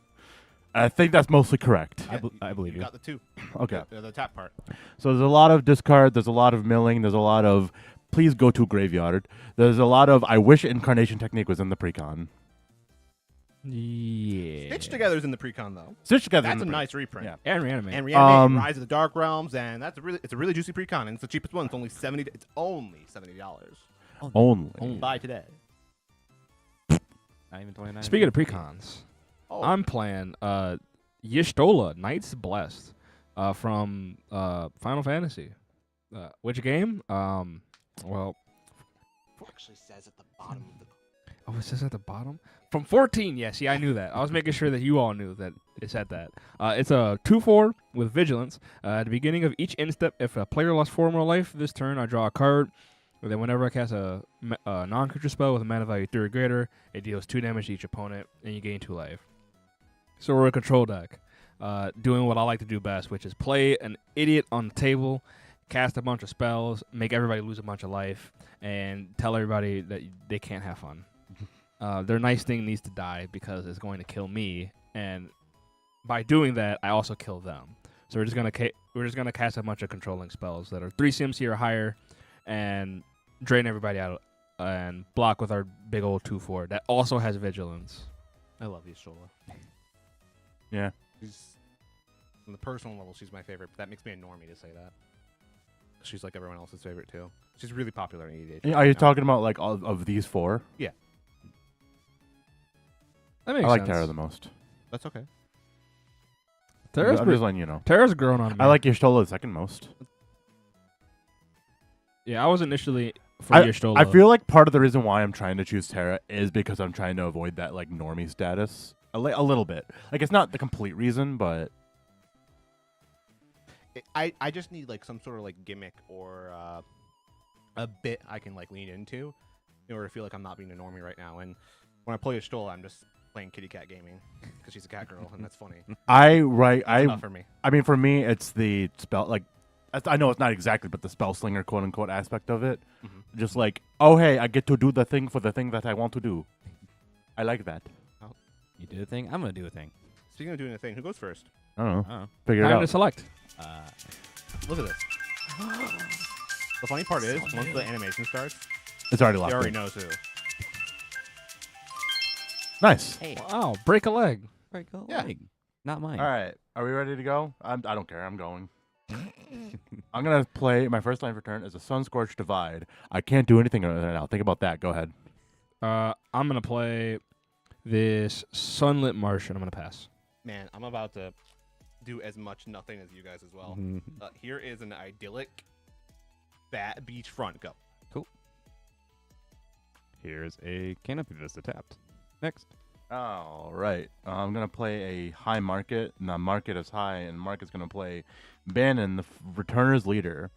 I think that's mostly correct. I believe You you. got the 2. Okay. The tap part. So there's a lot of discard, there's a lot of milling, there's a lot of please go to graveyard. There's a lot of I wish Incarnation Technique was in the precon. Yeah. Stitch Together's in the precon though. Stitch Together. That's a nice reprint. Yeah. And Reanimate. And Reanimating, Rise of the Dark Realms, and it's a really juicy precon, and it's the cheapest one. It's only $70. It's only $70. Only. Buy today. Not even 29. Speaking of precons, Oh, I'm playing Y'shtola, Knights Blessed, from Final Fantasy. Which game? Well, it actually says at the bottom of the. oh, it says at the bottom? From 14, yes. Yeah, I knew that. I was making sure that you all knew that it said that. It's a 2/4 with Vigilance. At the beginning of each instep, if a player lost 4 more life this turn, I draw a card. And then whenever I cast a non-creature spell with a mana value 3 or greater, it deals 2 damage to each opponent, and you gain 2 life. So we're a control deck, doing what I like to do best, which is play an idiot on the table, cast a bunch of spells, make everybody lose a bunch of life, and tell everybody that they can't have fun. Their nice thing needs to die because it's going to kill me, and by doing that, I also kill them. So we're just gonna cast a bunch of controlling spells that are 3 CMC or higher, and drain everybody out and block with our big old 2/4 that also has Vigilance. I love Y'shtola. Yeah. She's on the personal level, she's my favorite. But that makes me a normie to say that. She's like everyone else's favorite too. She's really popular in EDH. Are you talking about like all of these 4? That makes I like sense. Terra the most. That's okay. Terra's I'm just letting you know. Terra's grown on me. I like Y'shtola the second most. Yeah, I was initially for I Y'shtola. feel like part of the reason why I'm trying to choose Terra is because I'm trying to avoid that like normie status a little bit. Like it's not the complete reason, but I just need like some sort of like gimmick or a bit I can like lean into in order to feel like I'm not being a normie right now. And when I play Y'shtola, I'm just playing kitty cat gaming because she's a cat girl and that's funny. That's enough for me. I mean, for me, it's the spell. Like, I know it's not exactly, but the spell slinger, quote unquote, aspect of it. Mhm. Just like, oh hey, I get to do the thing for the thing that I want to do. I like that. You do a thing. I'm gonna do a thing. Speaking of doing a thing, who goes first? I don't know. Oh. Figure it Time out. to select. Look at this. The funny part is, once the animation starts, It's already he locked already in. knows who. Nice. Hey, Wow, break a leg. break a Yeah. leg. Not mine. All right, are we ready to go? I don't care. I'm going. I'm gonna play my first line for turn is a Sunscorched Divide. I can't do anything right now. Think about that. Go ahead. I'm gonna play this Sunlit Marsh, and I'm gonna pass. Man, I'm about to do as much nothing as you guys as well. Here is an idyllic beachfront. Go. Here's a Canopy Vista tapped. Next. All right. I'm going to play a high market, and the market is high, and market's going to play Bannon, the returner's leader.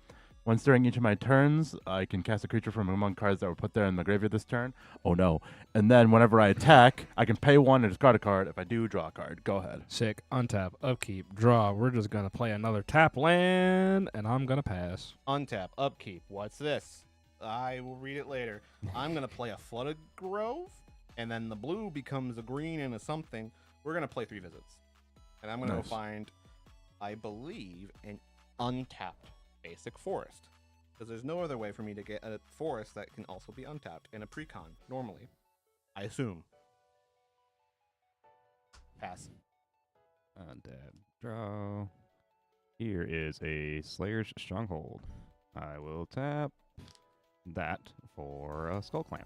Once during each of my turns, I can cast a creature from among cards that were put there in the graveyard this turn. Oh, no. And then whenever I attack, I can pay 1 and discard a card. If I do, draw a card. Go ahead. Sick. Untap. Upkeep. Draw. We're just gonna play another tap land, and I'm gonna pass. Untap. Upkeep. What's this? I will read it later. I'm going to play a Flooded Grove, and then the blue becomes a green and a something. We're going to play 3 visits. And I'm going to Nice. go find, I believe, an untapped basic forest. Because there's no other way for me to get a forest that can also be untapped in a precon, normally. I assume. Pass. Untap. Draw. Here is a Slayer's Stronghold. I will tap that for a Skull Clamp.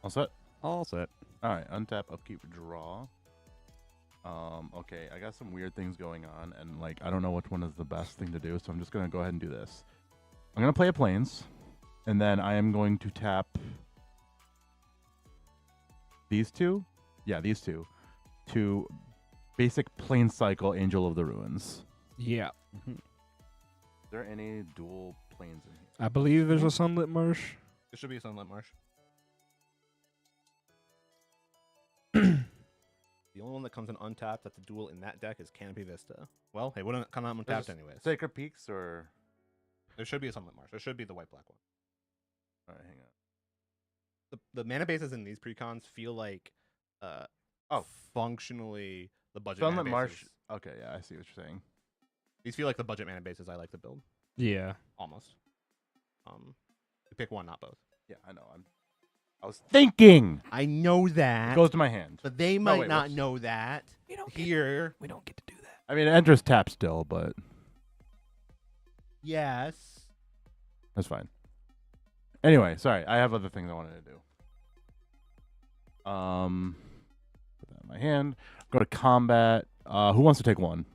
All set? All set. All right. Untap, upkeep, draw. Okay, I got some weird things going on, and like I don't know which one is the best thing to do, so I'm just gonna go ahead and do this. I'm gonna play a plains, and then I am going to tap these 2. Yeah, these 2 to basic plains cycle Angel of the Ruins. Yeah. Is there any dual plains in here? I believe there's a Sunlit Marsh. There should be a Sunlit Marsh. The only one that comes in untapped that's a duel in that deck is Canopy Vista. Well, it wouldn't come out untapped anyways. Sacred Peaks or There should be a Sunlit Marsh. There should be the white black one. all right, hang on. The mana bases in these precons feel like functionally the budget Sunlit mana Marsh. bases. Okay, yeah, I see what you're saying. These feel like the budget mana bases I like to build. Yeah. Almost. You pick one, not both. Yeah, I know. I was thinking. I know It that. goes to my hand. But they Oh, might wait, not whoops. know that. We don't Here. We don't get to do that. I mean, it enters tap still, but Yes. that's fine. Anyway, sorry. I have other things I wanted to do. Put that in my hand. Go to combat. Who wants to take one?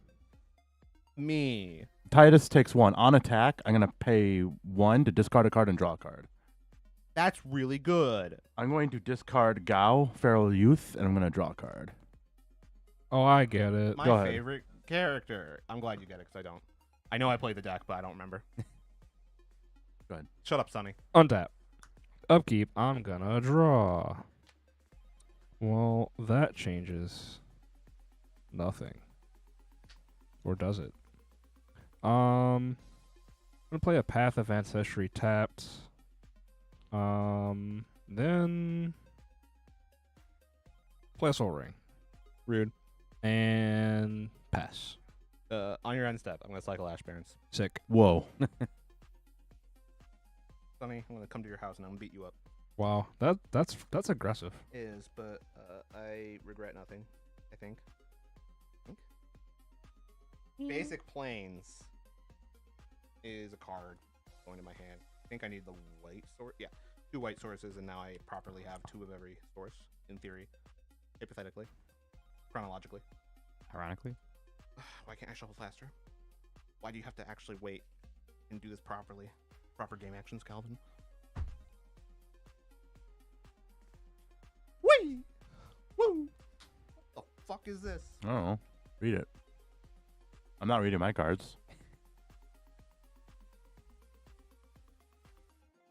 Me. Titus takes one. On attack, I'm going to pay 1 to discard a card and draw a card. That's really good. I'm going to discard Gao, Feral Youth, and I'm going to draw a card. Oh, I get it. My Go ahead. favorite character. I'm glad you get it because I don't. I know I played the deck, but I don't remember. Go ahead. Shut up, Sonny. Untap. Upkeep. I'm gonna draw. Well, that changes nothing. Or does it? I'm gonna play a Path of Ancestry tapped. Then play a Soul Ring. Rude. And pass. On your end step, I'm gonna cycle Ash Barrens. Sick. Whoa. Sonny, I'm gonna come to your house and I'm gonna beat you up. Wow. That's aggressive. Is, but I regret nothing. I think. Basic Plains is a card going to my hand. I think I need the white source. Yeah, 2 white sources, and now I properly have 2 of every source, in theory. Hypothetically. Chronologically. Ironically. Why can't I shuffle faster? Why do you have to actually wait and do this properly? Proper game actions, Calvin. Whee! Woo! What the fuck is this? I don't know. Read it. I'm not reading my cards.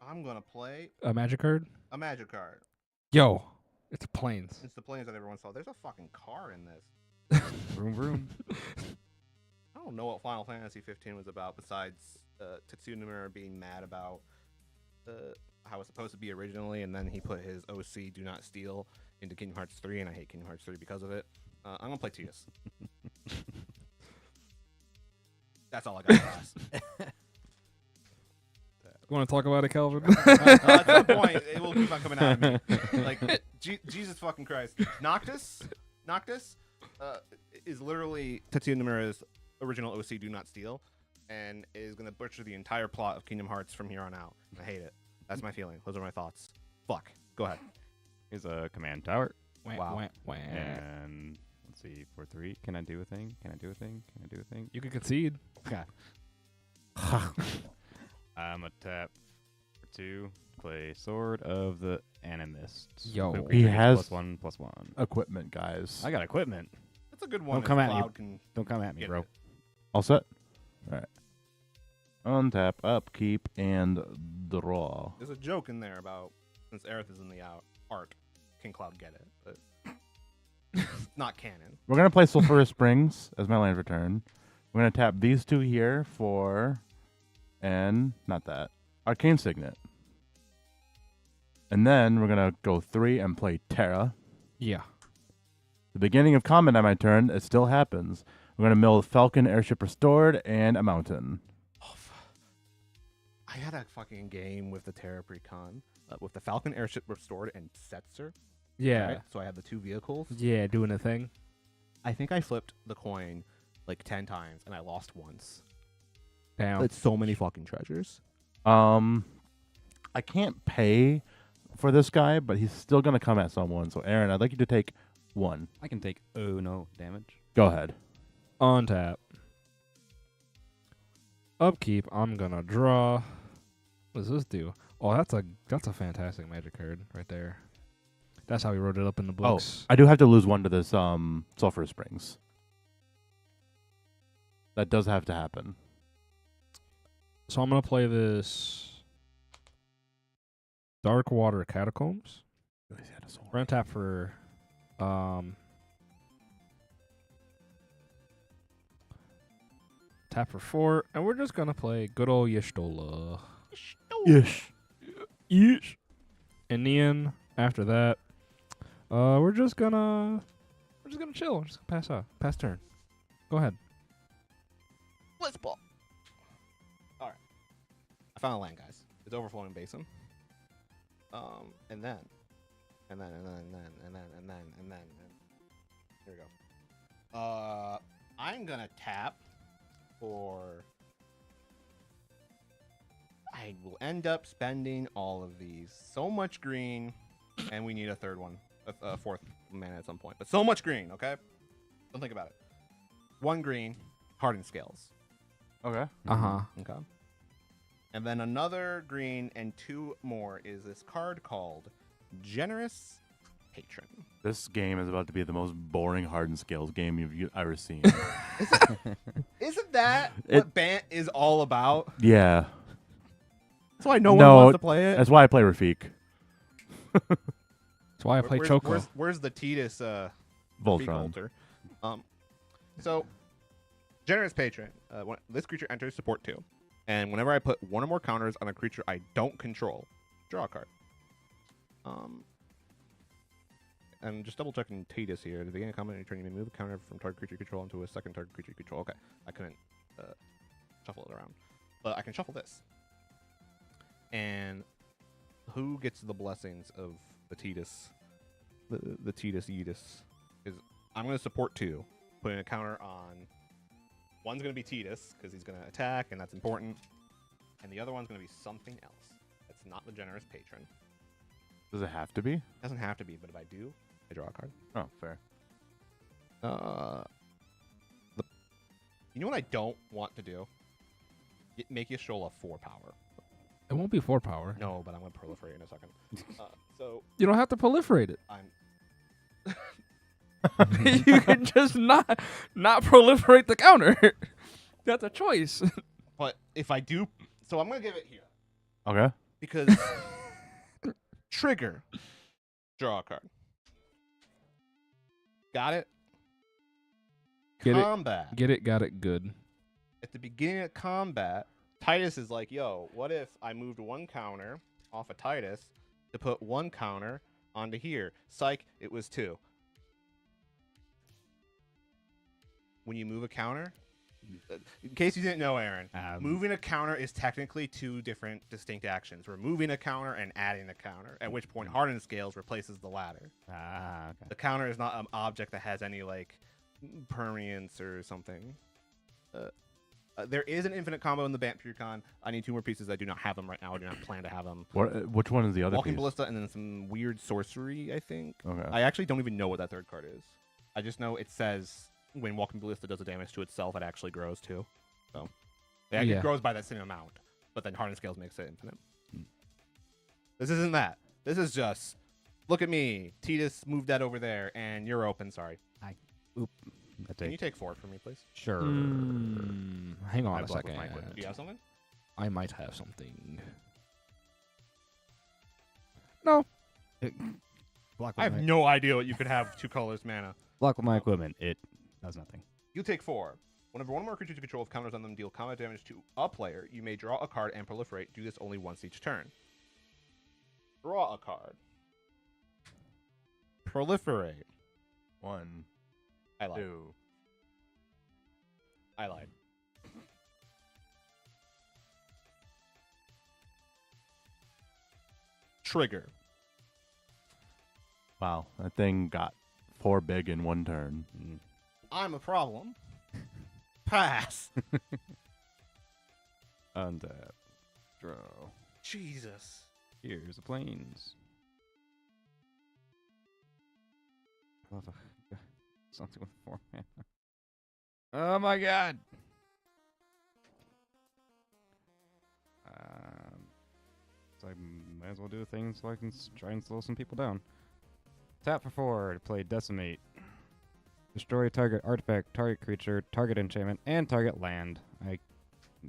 I'm gonna play A magic card? a magic card. Yo. It's planes. It's the Plains that everyone saw. There's a fucking car in this. Vroom vroom. I don't know what Final Fantasy 15 was about besides Tetsuya Nomura being mad about how it was supposed to be originally, and then he put his OC Do Not Steal into Kingdom Hearts 3, and I hate Kingdom Hearts 3 because of it. I'm gonna play Tias. That's all I got. Guys. You want to talk about it, Calvin? At some point, it will keep on coming out of me. Like, Jesus fucking Christ. Noctis is literally Tetsuya Nomura's original OC Do Not Steal, and is going to butcher the entire plot of Kingdom Hearts from here on out. I hate it. That's my feeling. Those are my thoughts. Fuck. Go ahead. Here's a command tower. Wow. And let's see, for 3. Can I do a thing? Can I do a thing? Can I do a thing? You can concede. I'm a tap for 2. Play Sword of the Animists. Yo. Boop, He creature has- +1/+1. Equipment, guys. I got equipment. That's a good one. Don't come if at me. Cloud can Don't come at me, get bro. it. All set? All right. Untap, upkeep, and draw. There's a joke in there about since Aerith is in the arc, can Cloud get it? But it's not canon. We're going to play Sulphurous Springs as my land return. We're going to tap these 2 here for, and not that, Arcane Signet. And then we're going to go 3 and play Terra. Yeah. The beginning of combat on my turn, it still happens. We're going to mill Falcon Airship Restored and a Mountain. I had a fucking game with the Terra Precon with the Falcon Airship Restored and Setzer. Yeah. Right? So I had the 2 vehicles. Yeah, doing a thing. I think I flipped the coin like 10 times and I lost once. Damn. It's so many fucking treasures. I can't pay for this guy, but he's still going to come at someone. So, Aaron, I'd like you to take 1. I can take no damage. Go ahead. On tap. Upkeep. I'm gonna draw. What does this do? Oh, that's a fantastic magic card right there. That's how we wrote it up in the books. I do have to lose 1 to this Sulphur Springs. That does have to happen. So I'm gonna play this Dark Water Catacombs. We're gonna tap for Tap for 4, and we're just gonna play good old Y'shtola. Yes. Yes. And Neon, after that, we're just gonna chill. We're just gonna pass out. Pass turn. Go ahead. Blitzball. All right. I found a land, guys. It's overflowing basin. And then. Here we go. I'm gonna tap for. I will end up spending all of these. So much green, and we need a third one, a fourth mana at some point. But so much green, okay? Don't think about it. 1 green, hardened scales. Okay. Okay. And then another green and 2 more is this card called Generous Patron. This game is about to be the most boring hardened scales game you've ever seen. Isn't that what Bant is all about? Yeah. That's why no one wants to play it. That's why I play Rafik. That's why I play Choco. Where's the Tidus Voltron. Volter? So, Generous Patron. This creature enters support 2. And whenever I put 1 or more counters on a creature I don't control, draw a card. I'm just double checking Tidus here. At the beginning of combat, you turn, you may move a counter from target creature you control into a second target creature you control. Okay, I couldn't shuffle it around. But I can shuffle this. And who gets the blessings of the Tidus? The Tidus Yeetus. Is I'm going to support 2, putting a counter on. One's going to be Tidus, because he's going to attack, and that's important. And the other one's going to be something else. It's not the Generous Patron. Does it have to be? It doesn't have to be, but if I do, I draw a card. Oh, fair. You know what I don't want to do? Make Y'shtola 4 power. It won't be 4 power. No, but I'm going to proliferate in a second. So You don't have to proliferate it. I'm... You can just not proliferate the counter. That's a choice. But if I do... So I'm going to give it here. Okay. Because... Trigger. Draw a card. Got it? Get it. Combat. Get it, got it, good. At the beginning of combat, Titus is like, yo, what if I moved 1 counter off of Titus to put 1 counter onto here? Psych, it was 2. When you move a counter, in case you didn't know, Aaron, moving a counter is technically 2 different distinct actions. Removing a counter and adding a counter, at which point Hardened Scales replaces the latter. Okay. The counter is not an object that has any, like, permanence or something. There is an infinite combo in the Bant Precon. I need 2 more pieces. I do not have them right now. I do not plan to have them. Which one is the other Walking piece? Ballista and then some weird sorcery, I think. Okay. I actually don't even know what that 3rd card is. I just know it says when Walking Ballista does the damage to itself, it actually grows too. So it grows by that same amount. But then Hardened Scales makes it infinite. This isn't that. This is just, look at me. Tidus moved that over there, and you're open. Sorry. Can you take 4 for me, please? Sure. Hang on I a block with second. my equipment. Do you have something? I might have something. No. I have no idea what you could have 2 colors mana. Block with my equipment. It does nothing. You take 4. Whenever 1 more creature you control with counters on them deal combat damage to a player, you may draw a card and proliferate. Do this only once each turn. Draw a card. Proliferate. 1, I lied. 2. I lied. Trigger. Wow, that thing got 4 big in 1 turn. I'm a problem. Pass. Untap. Draw. Jesus. Here's the planes. Something with 4 mana. Oh my god! So I might as well do a thing so I can try and slow some people down. Tap for 4 to play Decimate. Destroy target artifact, target creature, target enchantment, and target land.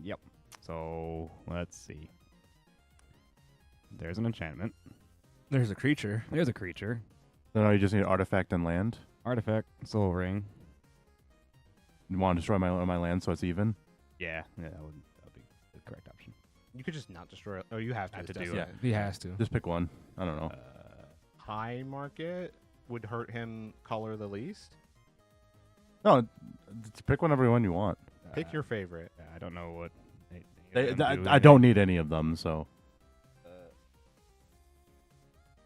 Yep. So, let's see. There's an enchantment. There's a creature. There's a creature. So now you just need artifact and land. Artifact, Soul Ring. You want to destroy my land so it's even? Yeah, that would be the correct option. You could just not destroy it. Oh, you have to. Have to It's do destined. it. He has to. Just pick one. I don't know. High market would hurt him color the least. No, just pick whatever one you want. Pick your favorite. I don't know what. I don't need any of them, so.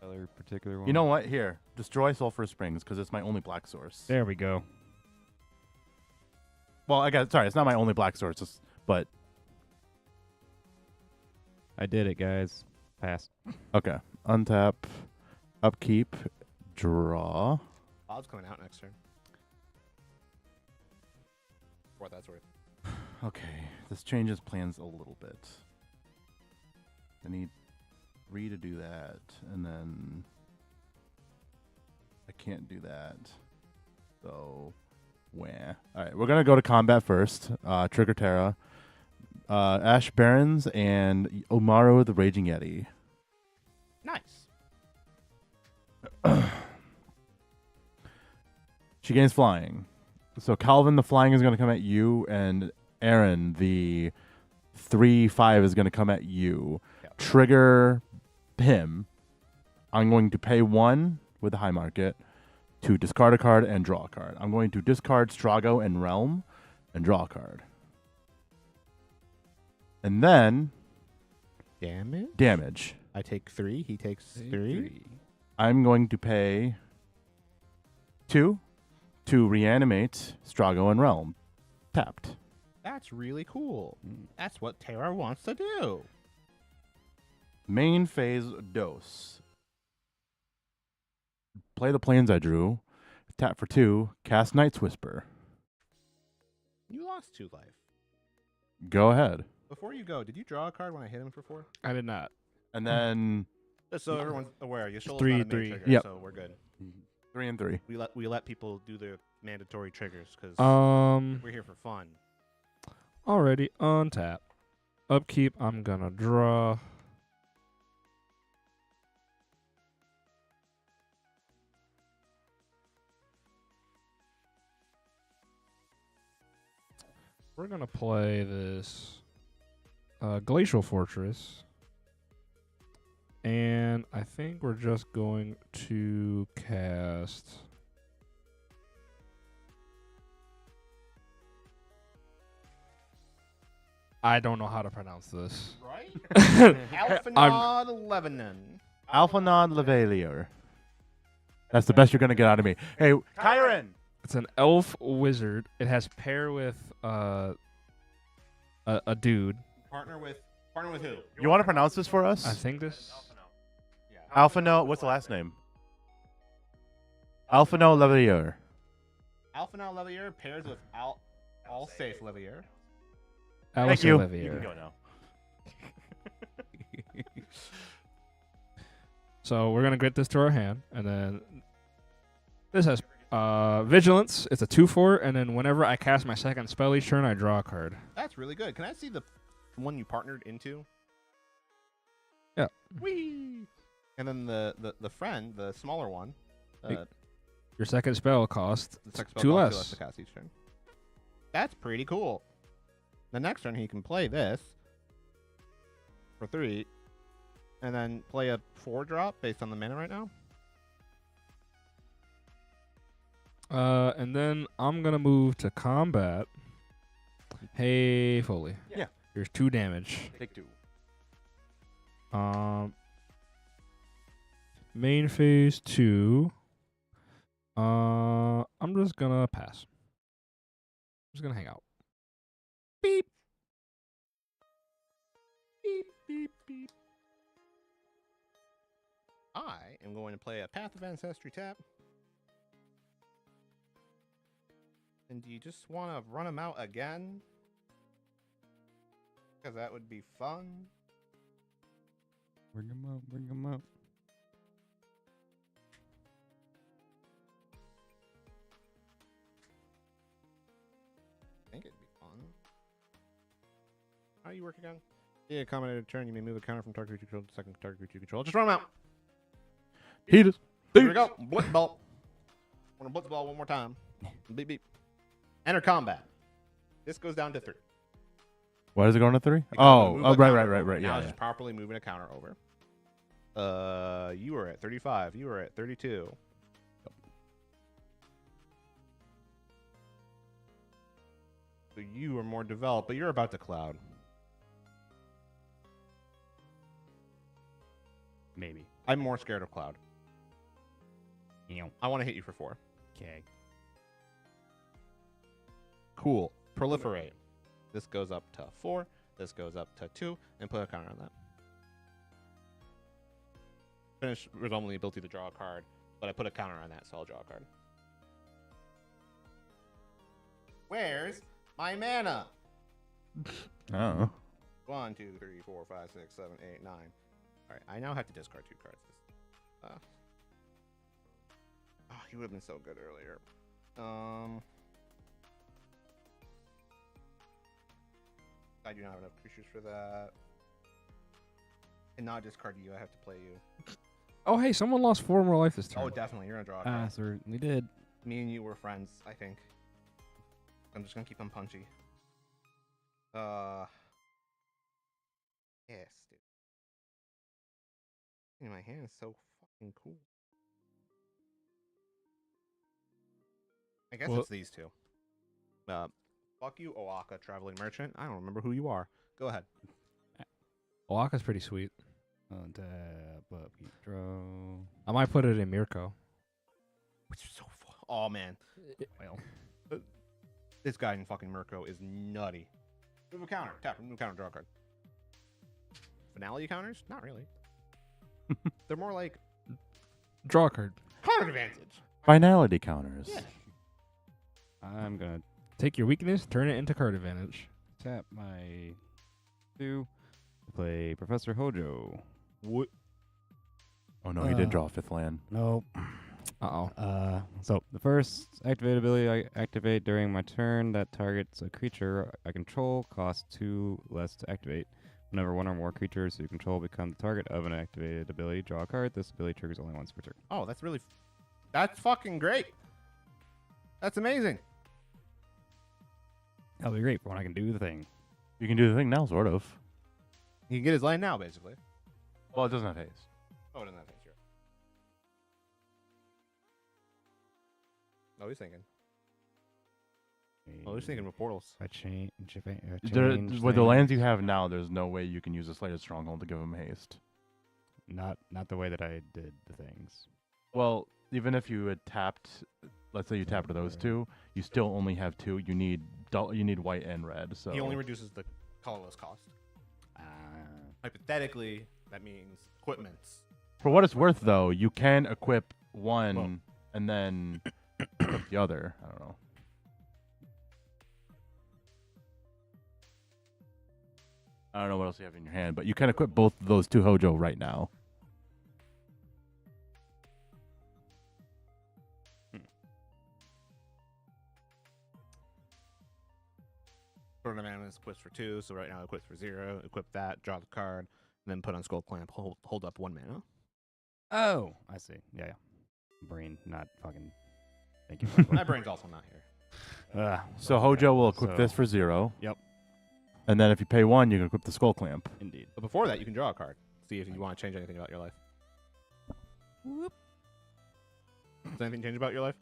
Other particular one. You know what? Here, destroy Sulphur Springs because it's my only black source. There we go. Well, I got sorry, it's not my only black source, but I did it, guys. Pass. okay. Untap, upkeep, draw. Cloud's coming out next turn. For what that's worth. Okay, this changes plans a little bit. I need Ree to do that, and then I can't do that. So, wah. All right, we're gonna go to combat first. Trigger Terra, Ash Barons, and Omaru the Raging Yeti. Nice. She gains flying. So Calvin the flying is gonna come at you, and Aaron the 3/5 is gonna come at you. Yep. Trigger him. I'm going to pay 1 with the high market to discard a card and draw a card. I'm going to discard Strago and Realm and draw a card. And then damage. I take 3. He takes 3. I'm going to pay 2 to reanimate Strago and Realm. Tapped. That's really cool. That's what Terra wants to do. Main phase dose. Play the planes I drew. Tap for 2. Cast Night's Whisper. You lost 2 life. Go ahead. Before you go, did you draw a card when I hit him for 4? I did not. And then Just so everyone's aware, you stole 3, not a main 3. trigger, Yep. so we're good. 3 and 3. We let people do their mandatory triggers because we're here for fun. Already untap. Upkeep. I'm gonna draw. We're gonna play this Glacial Fortress, and I think we're just going to cast. I don't know how to pronounce this. Right? I'm- Alphanod Lebanon. Alphanod Levalier. That's the best you're going to get out of me. Hey, Kyron! It's an elf wizard. It has pair with a dude. Partner with who? You want to pronounce this for I us? think this. Alphano, what's the last name? Alphano Levalier. Alphanod Levier pairs with All Safe Levier. Thank Alice you. Olivier. You can go now. So we're gonna get this to our hand, and then this has vigilance. It's a 2/4, and then whenever I cast my second spell each turn, I draw a card. That's really good. Can I see the one you partnered into? Yeah. Whee! And then the friend, the smaller one. Your second spell costs The second spell 2 costs 2 less. less to cast each turn. That's pretty cool. The next turn he can play this for 3, and then play a 4-drop based on the mana right now. And then I'm gonna move to combat. Hey, Foley. Yeah. Here's 2 damage. Take 2. Main phase 2. I'm just gonna pass. I'm just gonna hang out. Beep. Beep, beep, beep. I am going to play a Path of Ancestry tap. And do you just want to run them out again? Because that would be fun. Bring him up. Bring him up. I think it'd be fun. How do you work again? Yeah, comment at a turn. You may move a counter from target creature control to second target creature control. Just run them out. Heat us. Here we go. Blitz ball. Want to blitz ball one more time. Beep beep. Enter combat. This goes down to 3. Why is it going to 3? Because I'm gonna Oh, move oh, a right, counter right, right, over. right. Now Yeah, it's yeah. just properly moving a counter over. You were at 35. You were at 32. So you are more developed, but you're about to cloud. Maybe. I'm more scared of cloud. I want to hit you for 4. Okay. Cool. Proliferate. This goes up to 4. This goes up to 2, and put a counter on that. Finish with only the ability to draw a card, but I put a counter on that, so I'll draw a card. Where's my mana? Oh. 1, 2, 3, 4, 5, 6, 7, 8, 9. All right, I now have to discard 2 cards. Oh, he would have been so good earlier. I do not have enough creatures for that. And not discard you, I have to play you. Oh, hey, someone lost 4 more life this turn. Oh, definitely, you're gonna draw a card. Sir, we did. Me and you were friends, I think. I'm just gonna keep him punchy. Yes, dude. In my hand is so fucking cool. I guess Well- it's these two. Fuck you, Oaka, traveling merchant. I don't remember who you are. Go ahead. Oaka's pretty sweet. Untap, upkeep, draw. I might put it in Mirko. Which is so oh man, Well, this guy in fucking Mirko is nutty. Move a counter. Tap. Move a counter. Draw a card. Finality counters? Not really. They're more like Draw a card. card advantage. Finality counters. Yeah. I'm gonna Take your weakness, turn it into card advantage. tap my 2 to play Professor Hojo. What? Oh no, he did draw a 5th land. Nope. Uh-oh. So the first activated ability I activate during my turn that targets a creature I control costs 2 less to activate. Whenever one or more creatures you control become the target of an activated ability, draw a card. This ability triggers only once per turn. Oh, that's really. That's fucking great. That's amazing. That'll be great for when I can do the thing. You can do the thing now, sort of. He can get his land now, basically. Well, it doesn't have haste. Oh, it doesn't have haste. Oh, he's thinking. Oh, he's thinking with portals. I change. With the lands you have now, there's no way you can use a Slayer's Stronghold to give him haste. Not the way that I did the things. Well, even if you had tapped, let's say you tapped those 2, you still only have 2. You need white and red. So He only reduces the colorless cost. Hypothetically, that means equipments. for what it's worth, though, you can equip one and then equip the other. I don't know. I don't know what else you have in your hand, but you can equip both of those 2 Hojo right now. Sword of Mana is equipped for 2, so right now it equips for 0. Equip that, draw the card, and then put on Skull Clamp, hold up 1 mana. Oh, I see. Yeah. Brain not fucking. Thank you. My brain's also not here. So Hojo will equip So- this for 0. Yep. And then if you pay 1, you can equip the Skull Clamp. Indeed. But before that, you can draw a card. See if you want to change anything about your life. Whoop. Does anything change about your life?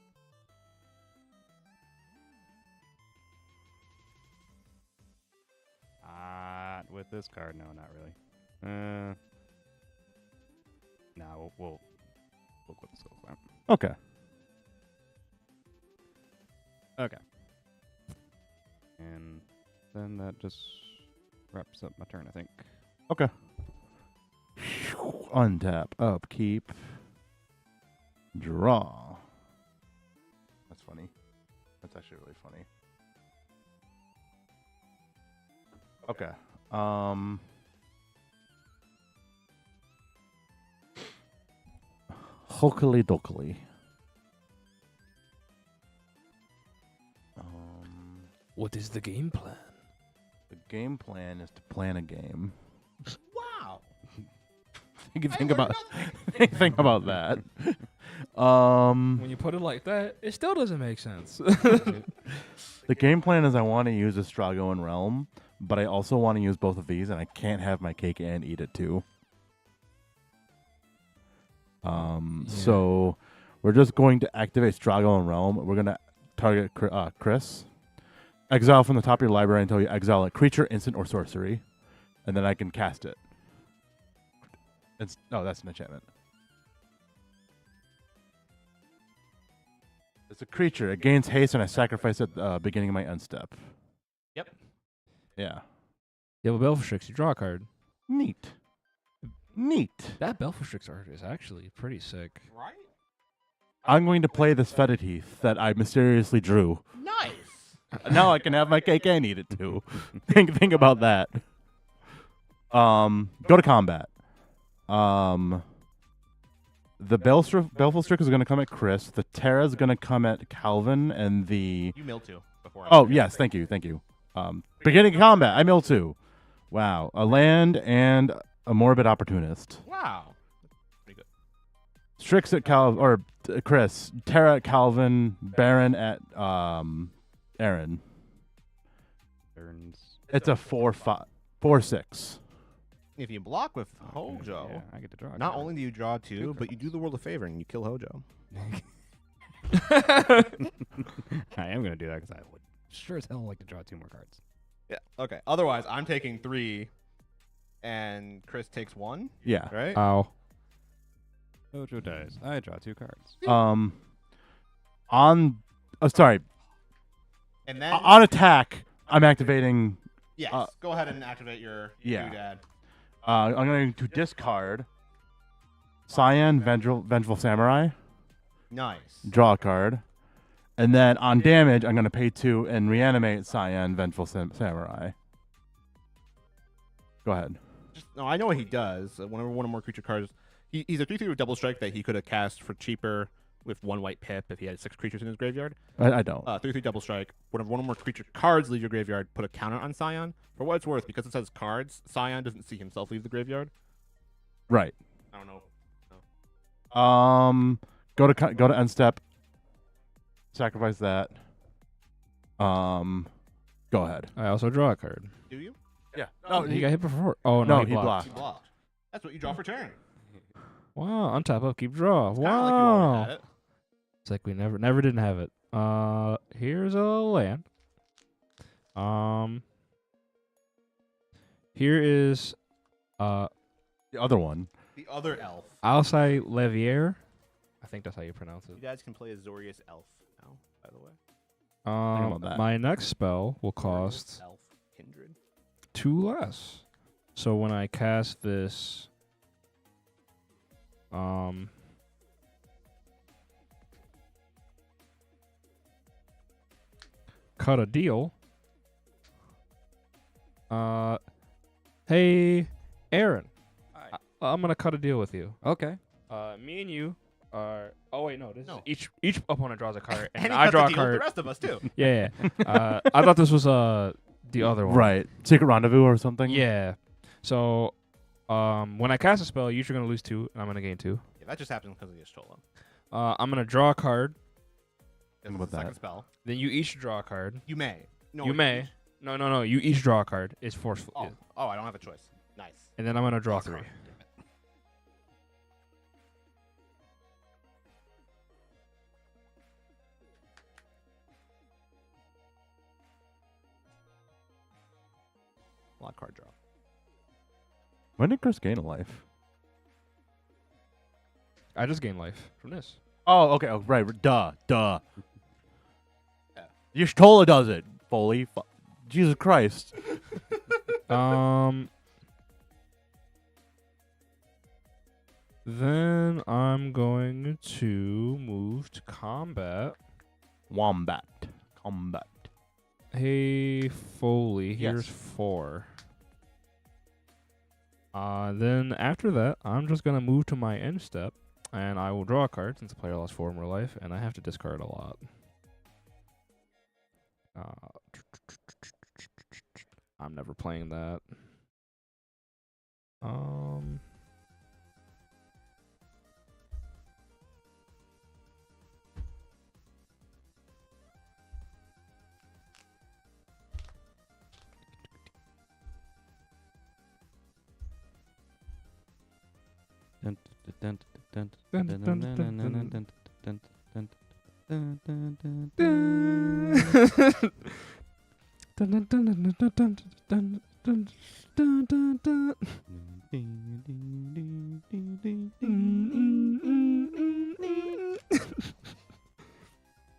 With this card, no, not really. No, we'll equip the Skull Clamp. Okay. Okay. And then that just wraps up my turn, I think. Okay. Untap, upkeep, draw. That's funny. That's actually really funny. Okay. Hokily dokily. What is the game plan? The game plan is to plan a game. Wow. think about think about that. When you put it like that, it still doesn't make sense. The game plan is I want to use a Stragoan Realm, but I also want to use both of these, and I can't have my cake and eat it too. So we're just going to activate Stroggle and Realm. We're going to target Chris. Exile from the top of your library until you exile a creature, instant, or sorcery. And then I can cast it. No, that's an enchantment. It's a creature. It gains haste, and I sacrifice it at the beginning of my end step. Yep. Yeah. You have a Belfstrix, you draw a card. Neat. That Belfstrix art is actually pretty sick. Right? I'm going to play this Fetid Heath that I mysteriously drew. Nice. Now I can have my cake and eat it too. think about that. Go to combat. The Belfstrix is going to come at Chris. The Terra is going to come at Calvin, and the You milled 2 before. oh yes, thank you. Beginning of combat, I mill 2. Wow, a land and a Morbid Opportunist. Wow. Pretty good. Strix at Chris. Terra at Calvin. Baron at Aaron. It's a 4/6. If you block with Hojo, Yeah, I get to draw. a not card. only do you draw 2, but you do the world a favor and you kill Hojo. I am gonna do that because I would sure as hell like to draw 2 more cards. Yeah. Okay. Otherwise, I'm taking 3, and Chris takes 1. Yeah. Right. Ow. Hojo dies. I draw 2 cards. Sorry. And then On attack, I'm activating. yes, go ahead and activate your yeah. doodad. I'm going to discard Cyan, Vengeful Samurai, Nice. draw a card, and then on damage, I'm going to pay 2 and reanimate Cyan, Vengeful Samurai. Go ahead. No, I know what he does. Whenever one or more creature cards, he's a 3/3 with double strike that he could have cast for cheaper with 1 white pip if he had 6 creatures in his graveyard. I don't. 3/3 double strike. Whenever one or more creature cards leave your graveyard, put a counter on Scion. For what it's worth, because it says cards, Scion doesn't see himself leave the graveyard. Right. I don't know. Go to end step. Sacrifice that. Go ahead. I also draw a card. Do you? Yeah. Oh, he got hit before. Oh, no, No, he he blocked. blocked. You blocked. That's what you draw for turn. Wow, on top of keep draw. It's kinda like you always Wow. had it. It's like we never didn't have it. Here's a land. Here is The other one. The other elf. Alcai Levier. I think that's how you pronounce You it. guys can play a Zorius elf now, by the way. about that. My next spell will cost Elf Kindred. 2 less. So when I cast this, cut a deal. Hey, Aaron. I'm gonna cut a deal with you. Okay. Me and you are. Oh wait, no. This No. is each opponent draws a card, and And he I cuts draw a deal with card. the rest of us, too. Yeah. I thought this was the other one. Right. Secret Rendezvous or something? Yeah. So, when I cast a spell, you're gonna lose 2, and I'm gonna gain 2. Yeah, that just happened because of the Ishtola. I'm gonna draw a card. This about is the second that. spell. Then you each draw a card. You may. No, You may. No. You each draw a card. It's forceful. Oh, I don't have a choice. Nice. And then I'm gonna draw 3. A lot card draw. When did Chris gain a life? I just gain life from this. Oh, okay. Oh, right. Duh. Y'shtola does it, Foley. Jesus Christ. Then I'm going to move to combat. Wombat. Combat. Hey, Foley, here's Yes. 4. Then after that, I'm just going to move to my end step, and I will draw a card since the player lost 4 more life, and I have to discard a lot. I'm never playing that.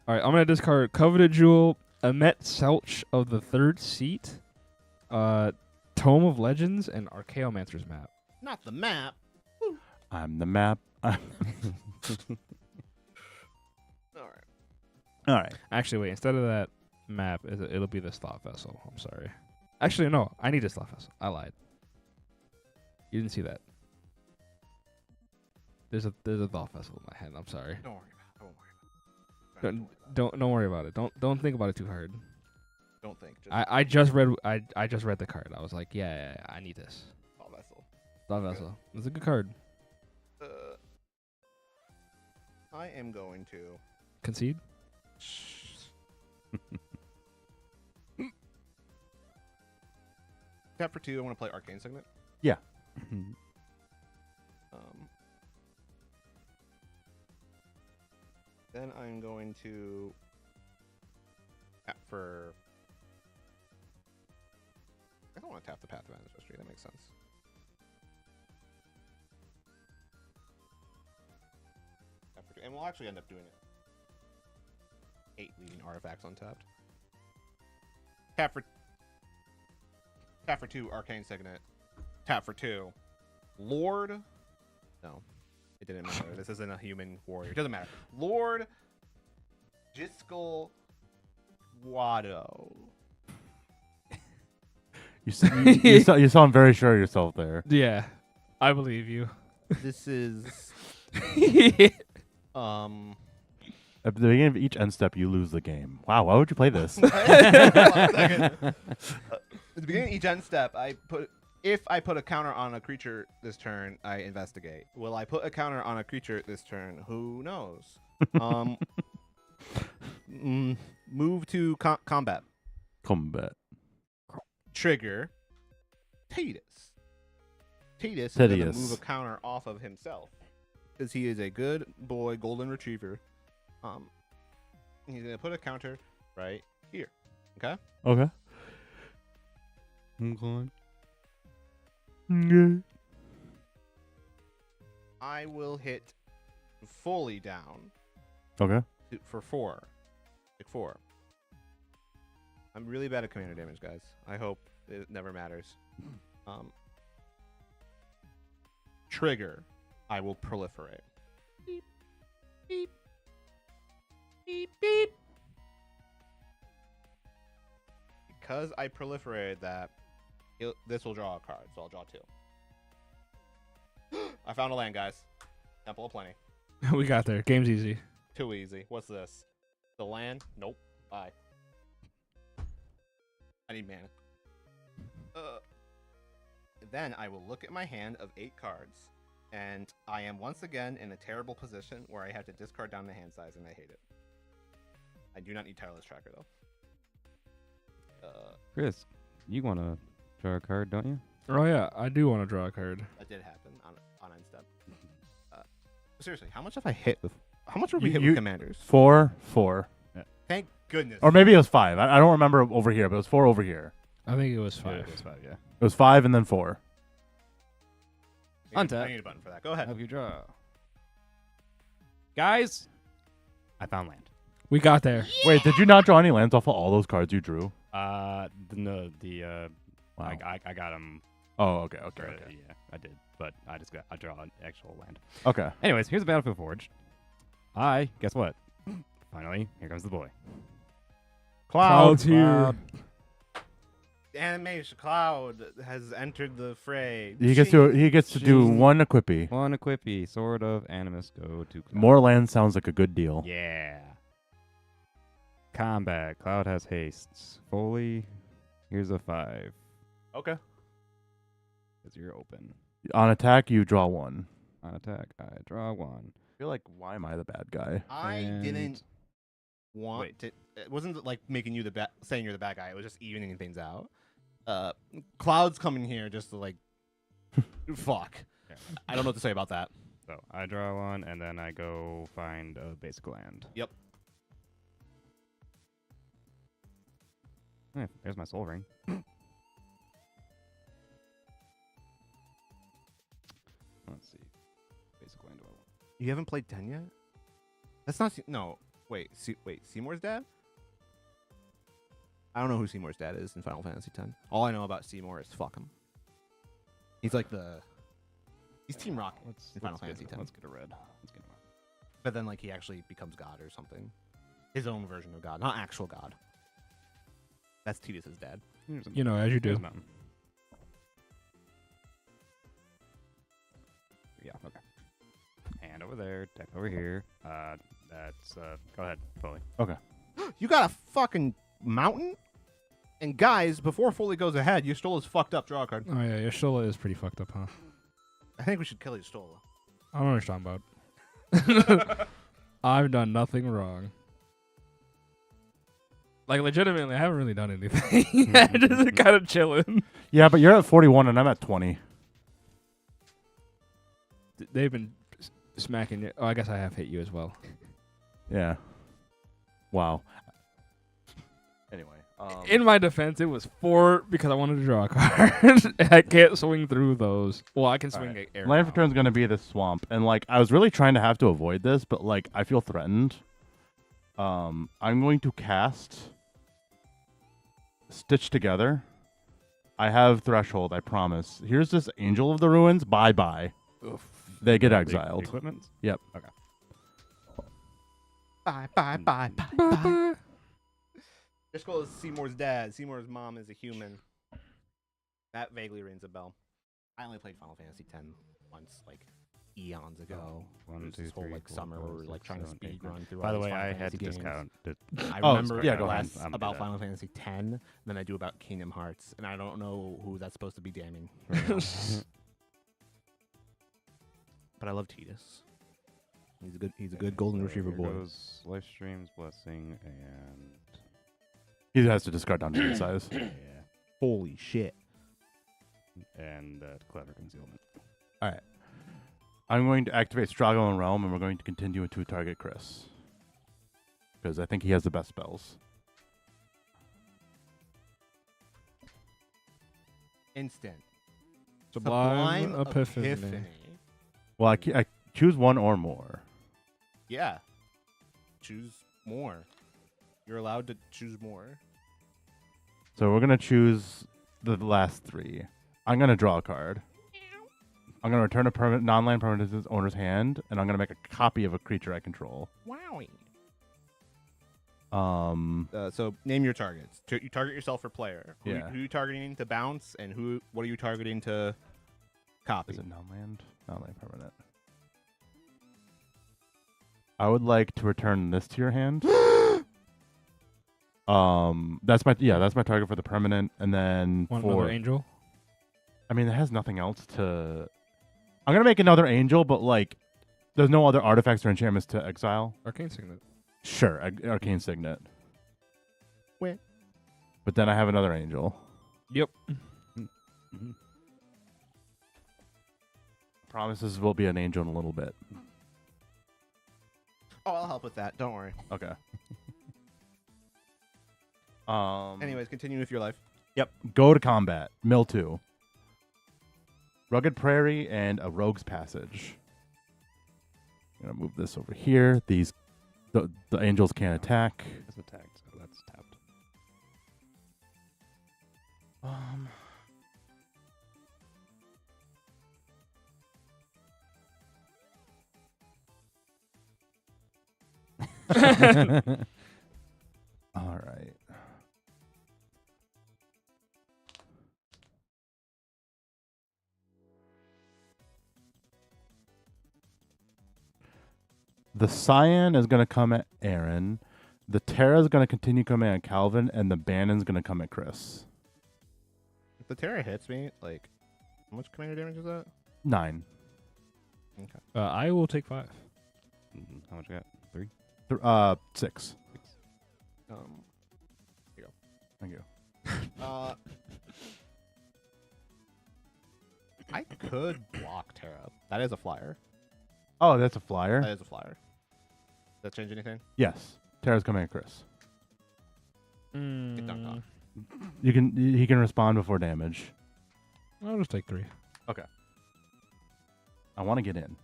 All right, I'm gonna discard Coveted Jewel, Emet Selch of the Third Seat, Tome of Legends, and Archaeomancer's Map. Not the map. I'm the map. All right. All right. Actually, wait. Instead of that map, it'll be this Thought Vessel. I'm sorry. Actually, no. I need this Thought Vessel. I lied. You didn't see that. There's a Thought Vessel in my head. I'm sorry. Don't worry about it. I won't worry about it. Don't worry about it. Don't think about it too hard. Don't think. Just I just read the card. I was like, yeah, I need this. Thought Vessel. Thought Vessel. It's a good card. I am going to Concede. tap for 2. I want to play Arcane Signet. Yeah. Then I'm going to tap for. I don't want to tap the Path of Ancestry. That makes sense. Tap for 2. And we'll actually end up doing it. 8 leading artifacts untapped. Tap for 2, Arcane Signet. Tap for 2, Lord. No, it didn't matter. This isn't a human warrior. It doesn't matter. Lord Jiskel Wado. You sound very sure of yourself there. Yeah, I believe you. This is At the beginning of each end step, you lose the game. Wow, why would you play this? At the beginning of each end step, if I put a counter on a creature this turn, I investigate. Will I put a counter on a creature this turn? Who knows? Move to combat. Combat. Trigger. Titus is going to Titus. move a counter off of himself because he is a good boy, golden retriever. He's going to put a counter right here. Okay? Okay. I will hit Foley down Okay. for 4. Like 4. I'm really bad at commander damage, guys. I hope it never matters. Trigger. I will proliferate. Beep. Beep. Beep. Beep. Because I proliferated that, this will draw a card, so I'll draw 2. I found a land, guys. Temple of Plenty. We got there. Game's easy. Too easy. What's this? The land? Nope. Bye. I need mana. Then I will look at my hand of 8 cards, and I am once again in a terrible position where I have to discard down the hand size, and I hate it. I do not need Tireless Tracker, though. Chris, you want to draw a card, don't you? Oh yeah, I do want to draw a card. That did happen on end step. Seriously, how much have I hit with? How much have we You- hit with commanders? 4. Thank goodness. Or maybe it was 5. I don't remember over here, but it was 4 over here. I think it was Yeah, 5. it was 5, yeah. It was 5 and then 4. I Untap. need a button for that. Go ahead. Help you draw. Guys, I found land. We got there. Wait, did you not draw any lands off of all those cards you drew? No, Wow. I got them. Oh, okay. Yeah, I did, but I draw an actual land. Okay. Anyways, here's the Battlefield Forge. Guess what? Finally, here comes the boy. Cloud's here. Animation Cloud has entered the fray. He gets to do one equippy. One equippy, Sword of Animus, go to Cloud. More land sounds like a good deal. Yeah. Combat, Cloud has haste. Foley, here's a 5. Okay. Because you're open. On attack, you draw 1. On attack, I draw 1. I feel like, why am I the bad guy? I And- didn't want to. It wasn't like making you saying you're the bad guy. It was just evening things out. Cloud's coming here just to like, fuck. Yeah. I don't know what to say about that. So I draw one, and then I go find a basic land. Yep. Yeah, there's my Soul Ring. Let's see. Basic land do I want? You haven't played 10 yet? That's not... No. Wait. Seymour's dad? I don't know who Seymour's dad is in Final Fantasy X. All I know about Seymour is fuck him. He's like the... He's Team Rocket in Final Fantasy X. Let's get a red. Let's get a red. But then, like, he actually becomes God or something. His own version of God. Not actual God. That's Tidus's dad. You know, as you do. Mountain. Yeah, okay. And over there, deck over here. That's, go ahead, Foley. Okay. You got a fucking mountain? And guys, before Foley goes ahead, you stole his fucked up draw card. Oh yeah, Y'shtola is pretty fucked up, huh? I think we should kill Y'shtola. I don't know what you're talking about. I've done nothing wrong. Like, legitimately, I haven't really done anything. I'm just kind of chilling. Yeah, but you're at 41 and I'm at 20. They've been smacking you. Oh, I guess I have hit you as well. Yeah. Wow. Anyway. In my defense, it was 4 because I wanted to draw a card. I can't swing through those. Well, I can swing Right. air. Land return's going to be the swamp. And, like, I was really trying to have to avoid this, but, like, I feel threatened. I'm going to cast Stitch Together. I have Threshold, I promise. Here's this Angel of the Ruins. Bye-bye. They get exiled. Equipment? Yep. Okay. Bye. Just call Seymour's dad. Seymour's mom is a human. That vaguely rings a bell. I only played Final Fantasy X once, like eons ago. One, There's two, this whole three, like four, summer where five, we were like six, trying to seven, speed eight, nine. run through. By all the these way, Final I had Fantasy to games. discount it. I Oh, remember yeah, go less ahead. I'm about do that. Final Fantasy X than I do about Kingdom Hearts, and I don't know who that's supposed to be damning. Right now. But I love Tidus. He's a good golden retriever Here boy. goes Life Stream's Blessing and He has to discard down to hit size. yeah, Holy shit! and Clever Concealment. All right. I'm going to activate Strago and Realm, and we're going to continue to target Chris. Because I think he has the best spells. Instant. Sublime Epiphany. Well, I choose one or more. Yeah. Choose more. You're allowed to choose more. So we're going to choose the last 3. I'm going to draw a card. I'm going to return a permanent, non-land permanent to its owner's hand, and I'm going to make a copy of a creature I control. Wowie. Um, So name your targets. You target yourself for player. Who, Yeah. who are you targeting to bounce, and what are you targeting to copy? is it non-land? Non-land permanent. I would like to return this to your hand. That's my target for the permanent, and then One for another angel. I mean, it has nothing else to. I'm gonna make another angel, but like, there's no other artifacts or enchantments to exile. Arcane Signet. Sure, Arcane Signet. Wait. But then I have another angel. Yep. Promises will be an angel in a little bit. Oh, I'll help with that. Don't worry. Okay. Anyways, continue with your life. Yep. Go to combat. Mill 2. Rugged Prairie and a Rogue's Passage. I'm gonna move this over here. The angels can't attack. It's attacked, so that's tapped. All right. The Cyan is going to come at Aaron. The Terra is going to continue coming at Calvin, and the Bannon's going to come at Chris. If the Terra hits me, like, how much commander damage is that? 9. Okay. I will take 5. How much you got? 3? 6. Here you go. Thank you. I could block Terra. That is a flyer. Oh, that's a flyer. That is a flyer. Does that change anything? Yes. Terra's coming at Chris. Get dunked on. He can respond before damage. I'll just take 3. I want to get in.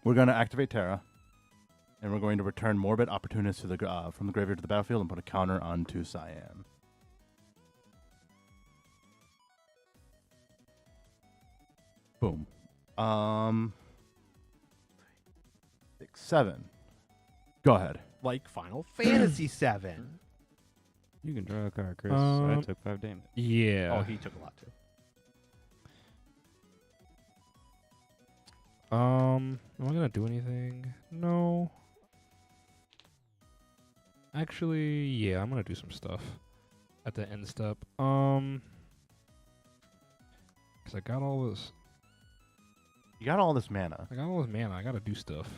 We're going to activate Terra, and we're going to return Morbid Opportunist to the from the graveyard to the battlefield and put a counter onto Cyan. Boom. 6, 7. Go ahead. Like Final Fantasy 7. You can draw a card, Chris. I took 5 damage. Yeah. Oh, he took a lot too. Am I gonna do anything? No. Actually, yeah, I'm gonna do some stuff at the end step. Cause I got all this. You got all this mana. I got all this mana. I gotta do stuff.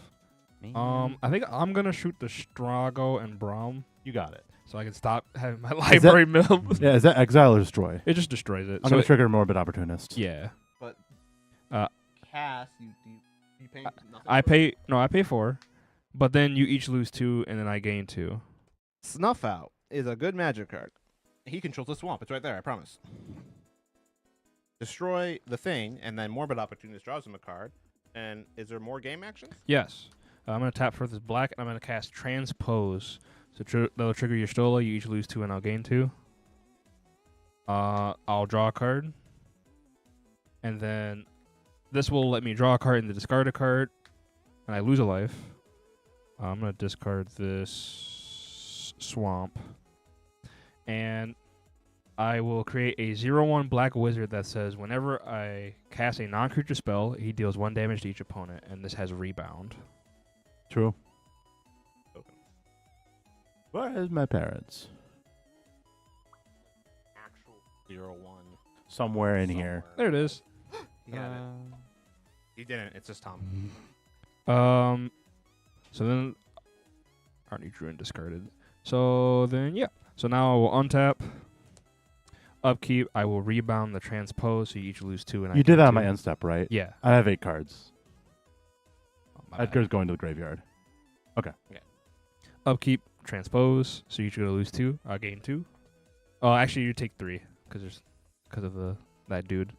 Man. I think I'm gonna shoot the Strago and Braum You got it. so I can stop having my library mill. Yeah, is that exile or destroy? It just destroys it. I'm So going it- to trigger Morbid Opportunist. yeah. But Cast, you pay nothing. I pay 4, but then you each lose 2, and then I gain 2. Snuff Out is a good magic card. He controls the swamp. It's right there, I promise. Destroy the thing, and then Morbid Opportunist draws him a card. And is there more game actions? Yes. I'm going to tap for this black, and I'm going to cast Transpose. So that'll trigger your Stola. You each lose 2, and I'll gain 2. I'll draw a card. And then this will let me draw a card and then discard a card. And I lose a life. I'm going to discard this Swamp. And I will create a 0/1 black wizard that says whenever I cast a non-creature spell, he deals 1 damage to each opponent. And this has rebound. True. Where is my parents? Actual 0/1. Somewhere in here. There it is. He had it. He didn't. It's just Tom. So then already drew and discarded. So then yeah. So now I will untap. Upkeep. I will rebound the transpose. So you each lose 2, and I You did gain that on 2. my end step, right? Yeah. I have 8 cards. Oh, my bad. Edgar's going to the graveyard. Upkeep. Transpose. So you each gonna lose 2. I gain 2. Oh, actually you take 3 because of that dude.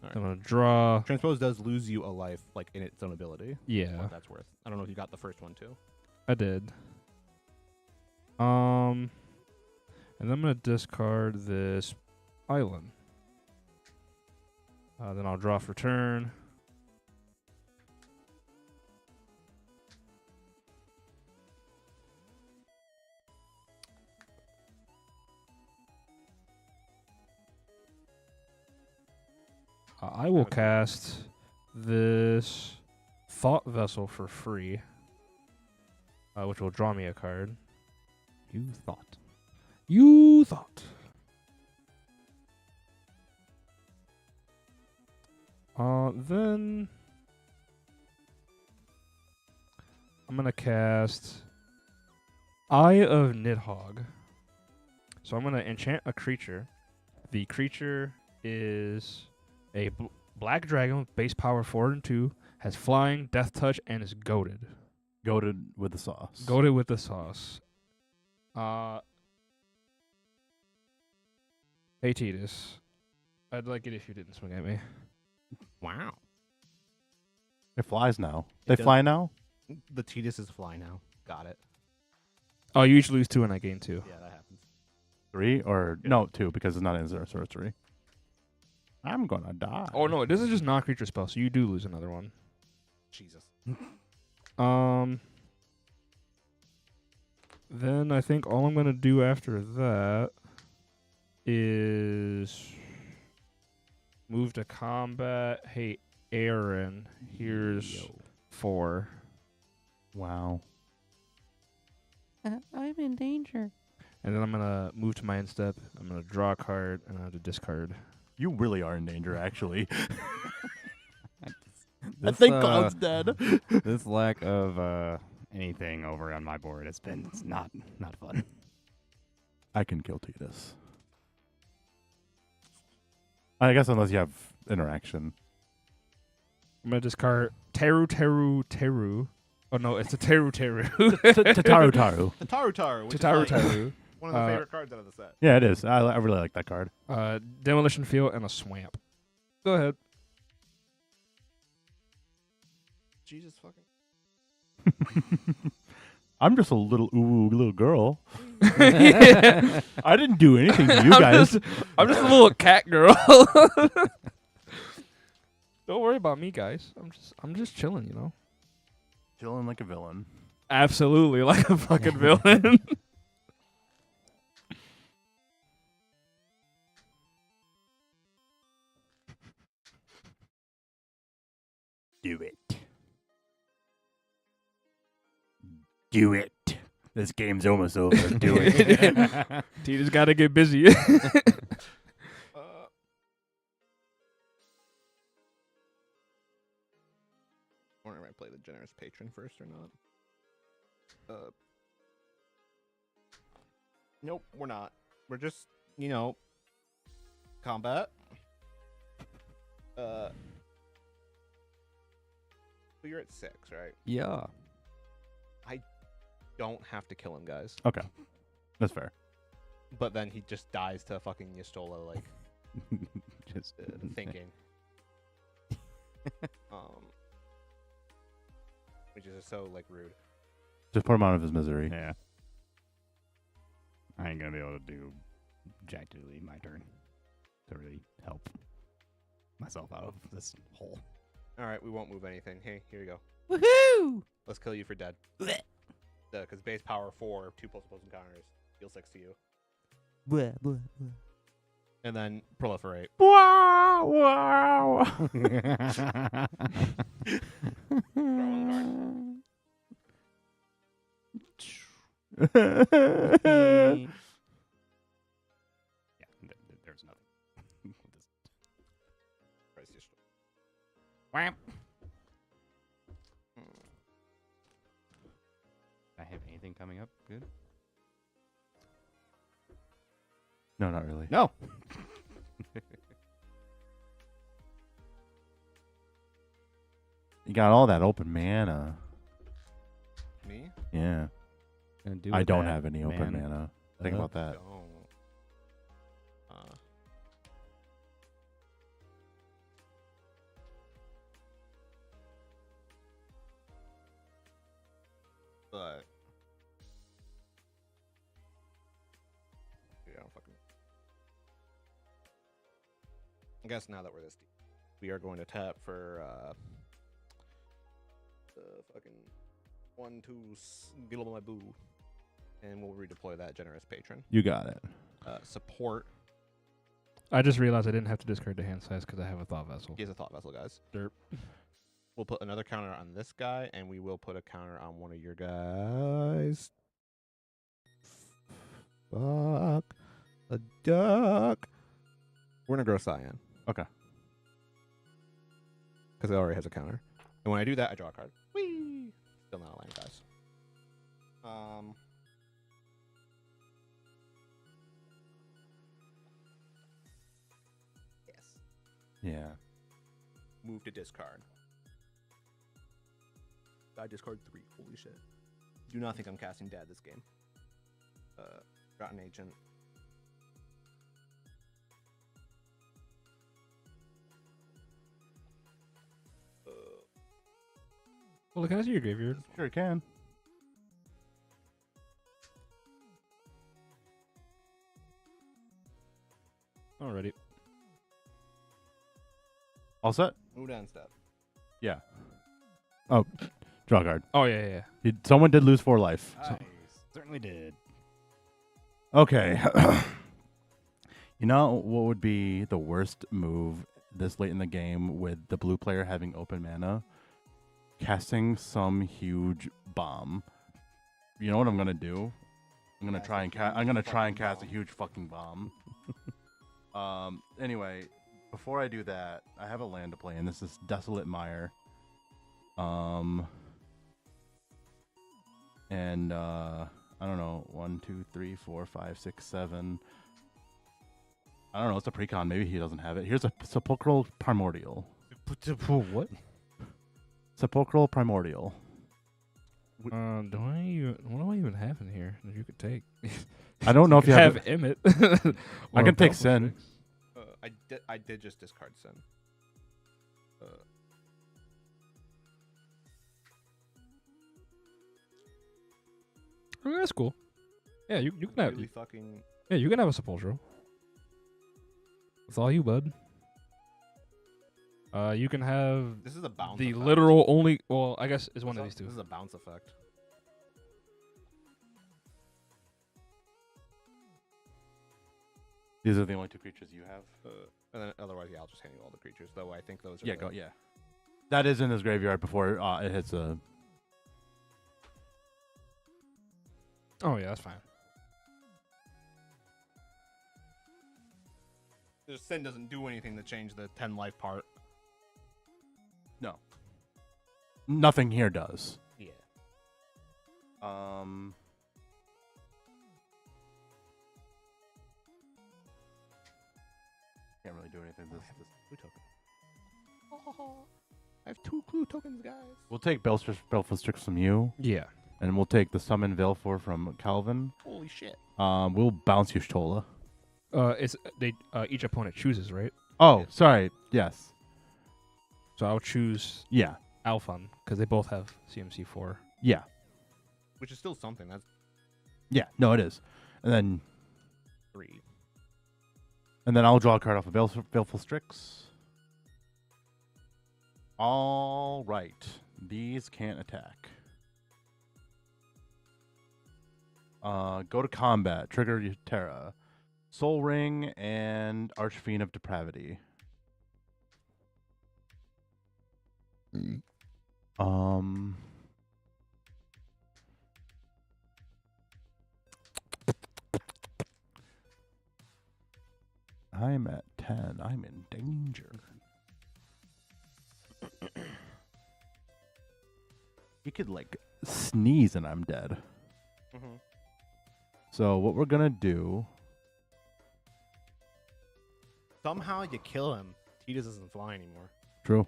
All So I'm gonna draw. Transpose does lose you a life, like in its own ability. Yeah, What that's worth. I don't know if you got the first one too. I did. And then I'm gonna discard this island. Then I'll draw for turn. I will cast this Thought Vessel for free, which will draw me a card. You thought. You thought. Then I'm gonna cast Eye of Nidhogg. So I'm gonna enchant a creature. The creature is a black dragon with base power 4 and 2, has flying, death touch, and is goaded. Goated with the sauce. Goaded with the sauce. Hey Titus, I'd like it if you didn't swing at me. Wow. It flies now. It They does. fly now? The Titus is fly now. Got it. Oh, you each lose 2 and I gain 2. Yeah, that happens. 3 or no, 2 because it's not in sorcery. I'm gonna die. Oh no, this is just non-creature spell, so you do lose another one. Jesus. Then I think all I'm gonna do after that is move to combat. Hey, Aaron, here's 4. Wow. I'm in danger. And then I'm gonna move to my end step. I'm gonna draw a card and I have to discard. You really are in danger, actually. I This, think Cloud's dead. This lack of anything over on my board it's not fun. I can kill Titus. I guess unless you have interaction. I'm gonna discard Teru. Oh no, it's a Teru. Tataru Taru. The Taru, which Tataru is like Teru. one of the favorite cards out of the set. Yeah, it is. I really like that card. Demolition Field and a Swamp. Go ahead. Jesus fucking. I'm just a little girl. I didn't do anything to you guys. I'm just a little cat girl. Don't worry about me, guys. I'm just chilling, you know. Chilling like a villain. Absolutely, like a fucking villain. Do it. Do it. This game's almost over. Do it. T just gotta get busy. I wonder if I play the generous patron first or not. Nope, we're not. We're just, combat. So you're at 6, right? Yeah. I don't have to kill him, guys. Okay. That's fair. But then he just dies to fucking Y'shtola, like, Just thinking. Which is so, like, rude. Just put him out of his misery. Yeah. I ain't gonna be able to do jack diddly my turn to really help myself out of this hole. Alright, we won't move anything. Hey, here you go. Woohoo! Let's kill you for dead. Because base power 4, 2 plus opposing counters, deal 6 to you. And then proliferate. Wow! Wow! Yeah, there's nothing. Price Y'shtola. Wham! I have anything coming up? Good. No, not really. No. You got all that open mana. Me? Yeah. Gonna do I with don't that, have any open man. mana. Think about that. Don't. But yeah, fucking. I guess now that we're this deep, we are going to tap for the fucking 1, 2 get my boo, and we'll redeploy that generous patron. You got it. Support. I just realized I didn't have to discard the hand size because I have a Thought Vessel. He has a thought vessel, guys. Derp. We'll put another counter on this guy, and we will put a counter on one of your guys. Fuck. A duck. We're going to grow Cyan. Okay. Because it already has a counter. And when I do that, I draw a card. Whee! Still not a land, guys. Yes. Yeah. Move to discard. I discard 3. Holy shit. Do not think I'm casting Dad this game. Rotten Agent. Well, can I see your graveyard? Sure you can. Alrighty. All set? Move down step. Yeah. Oh, draw card. Oh, yeah. Someone did lose 4 life. Nice. Certainly did. Okay. You know what would be the worst move this late in the game with the blue player having open mana? Casting some huge bomb. You know what I'm gonna do? I'm gonna try and cast a huge fucking bomb. Anyway, before I do that, I have a land to play, and this is Desolate Mire. And I don't know, 1, 2, 3, 4, 5, 6, 7. I don't know. It's a precon. Maybe he doesn't have it. Here's a Sepulchral Primordial. What? Sepulchral Primordial. What do I even have in here that you could take? I don't know if you have have. Emmet. I can take Sin. I did just discard Sin. Oh, that's cool. Yeah, you can have. Really fucking. Yeah, you can have a Sepulchral. It's all you, bud. You can have This is a bounce. the effect. literal only. Well, I guess it's one of these two. This is a bounce effect. These are the only two creatures you have. And then otherwise, yeah, I'll just hand you all the creatures. Though I think those are. Yeah, go. Yeah. That is in his graveyard before it hits a. Oh yeah, that's fine. The Sin doesn't do anything to change the 10 life part. No. Nothing here does. Yeah. Can't really do anything. This Clue token. I have 2 clue tokens, guys. We'll take Baleful Strix from you, Yeah. and we'll take the Summon Veilfor from Calvin. Holy shit. We'll bounce Y'shtola. It's they. Each opponent chooses, right? Oh, sorry. Yes. So I'll choose Yeah. Alphon because they both have CMC 4. Yeah. Which is still something. That's Yeah. No, it is. And then 3. I'll draw a card off of Baleful Strix. All right. These can't attack. Go to combat. Trigger Terra. Soul Ring and Archfiend of Depravity. I'm at 10. I'm in danger. You could like sneeze and I'm dead. Mm-hmm. So what we're gonna do? Somehow you kill him. He just doesn't fly anymore. True.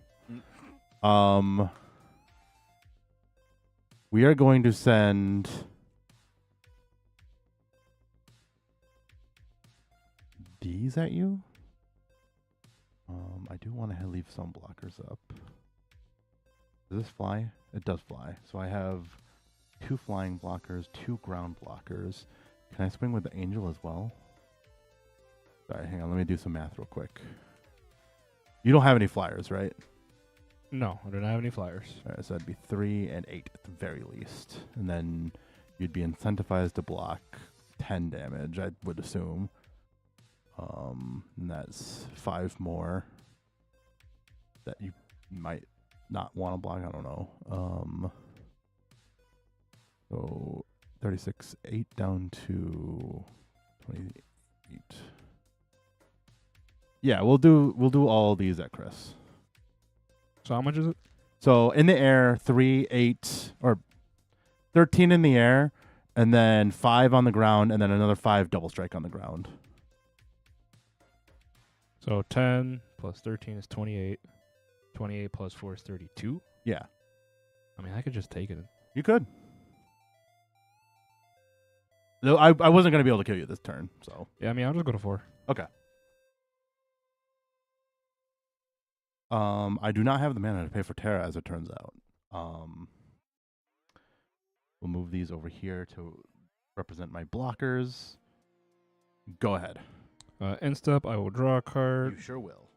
We are going to send these at you. I do want to leave some blockers up. Does this fly? It does fly. So I have 2 flying blockers, 2 ground blockers. Can I swing with the angel as well? Sorry, hang on. Let me do some math real quick. You don't have any flyers, right? No, I don't have any flyers. All right, so that'd be 3 and 8 at the very least. And then you'd be incentivized to block 10 damage, I would assume. And that's 5 more that you might not want to block. I don't know. So 36, 8 down to 28. Yeah, we'll do all these at Chris. So how much is it? So in the air, 3, 8, or 13 in the air, and then 5 on the ground, and then another 5 double strike on the ground. So 10 plus 13 is 28. 28 plus 4 is 32. Yeah. I mean, I could just take it. You could. No, I wasn't going to be able to kill you this turn, so. Yeah, I mean, I'll just go to 4. Okay. I do not have the mana to pay for Terra, as it turns out. We'll move these over here to represent my blockers. Go ahead. End step, I will draw a card. You sure will.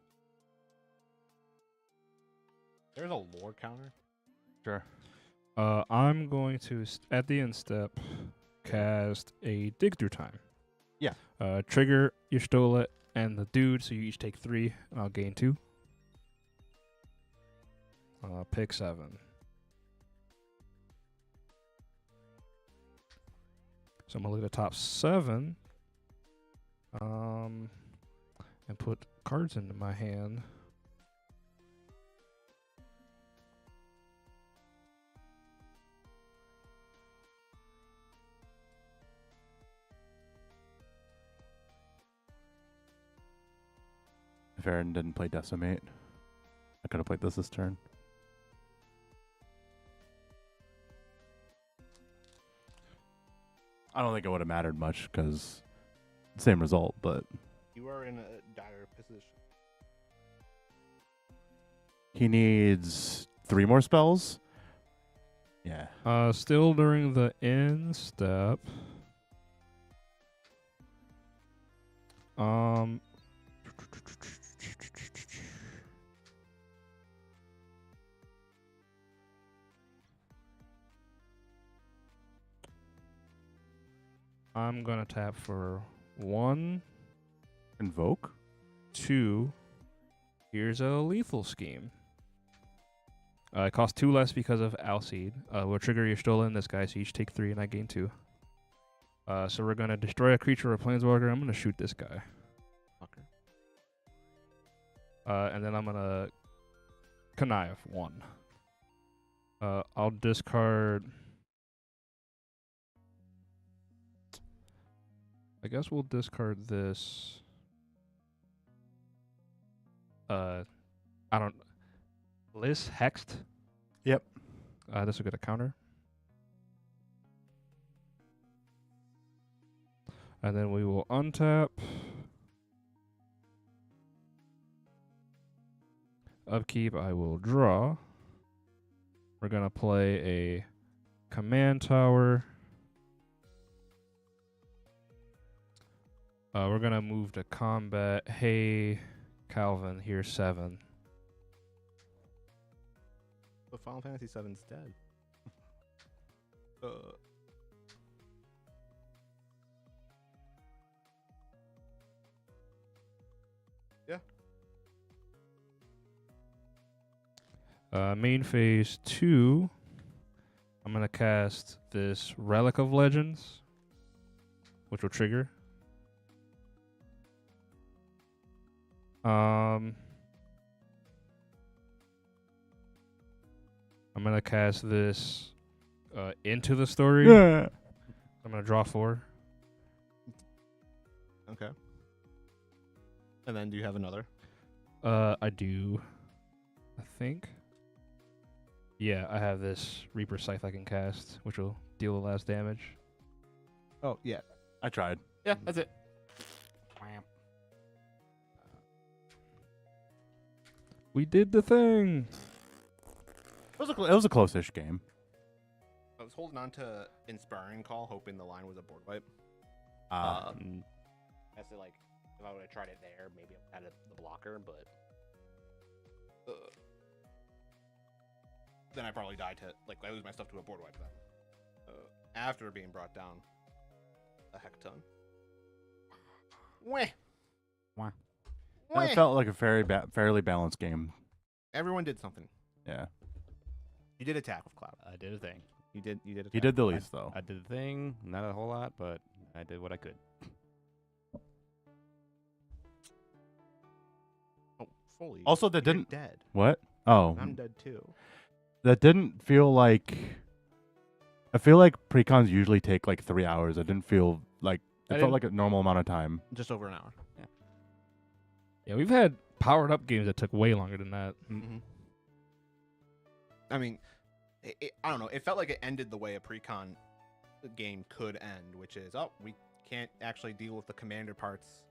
There's a lore counter. Sure. I'm going to, at the end step, cast a Dig Through Time. Yeah. Trigger Y'shtola and the dude, so you each take 3, and I'll gain 2. Pick 7. So I'm gonna look at the top 7, and put cards into my hand. If Aaron didn't play Decimate, I could have played this turn. I don't think it would have mattered much because same result, but You are in a dire position. he needs 3 more spells. Yeah. Still during the end step. I'm gonna tap for 1, Invoke. 2. Here's a lethal scheme. It costs 2 less because of Alseed. We'll trigger your Stolen this guy, so you each take 3 and I gain 2. So we're gonna destroy a creature or a planeswalker. I'm gonna shoot this guy. Okay. And then I'm gonna connive 1. I'll discard. I guess we'll discard this. I don't. Liz Hexed. Yep. This will get a counter. And then we will untap. Upkeep, I will draw. We're going to play a command tower. We're going to move to combat. Hey, Calvin, here's 7. But Final Fantasy VII's dead. Yeah. Main phase 2. I'm going to cast this Relic of Legends, which will trigger. I'm going to cast this Into the Story. Yeah. I'm going to draw 4. Okay. And then do you have another? I do. I think. Yeah, I have this Reaper Scythe I can cast, which will deal the last damage. Oh, yeah. I tried. Yeah, that's it. We did the thing. It was a close-ish game. I was holding on to Inspiring Call, hoping the line was a board wipe. As to, like, if I would have tried it there, maybe I would have had the blocker, but then I probably died to, like, I lose my stuff to a board wipe then. After being brought down a heck ton. Wah. That felt like a fairly balanced game. Everyone did something. Yeah. You did attack with Cloud. I did a thing. You did attack. He did the least, though. I did the thing. Not a whole lot, but I did what I could. Oh, Foley. Also, that you're didn't. dead. What? Oh. I'm dead too. That didn't feel like. I feel like precons usually take like 3 hours. It didn't feel like. It felt like a normal amount of time. Just over an hour. Yeah, we've had powered up games that took way longer than that. Mm-hmm. I mean, I don't know. It felt like it ended the way a precon game could end, which is, oh, we can't actually deal with the commander parts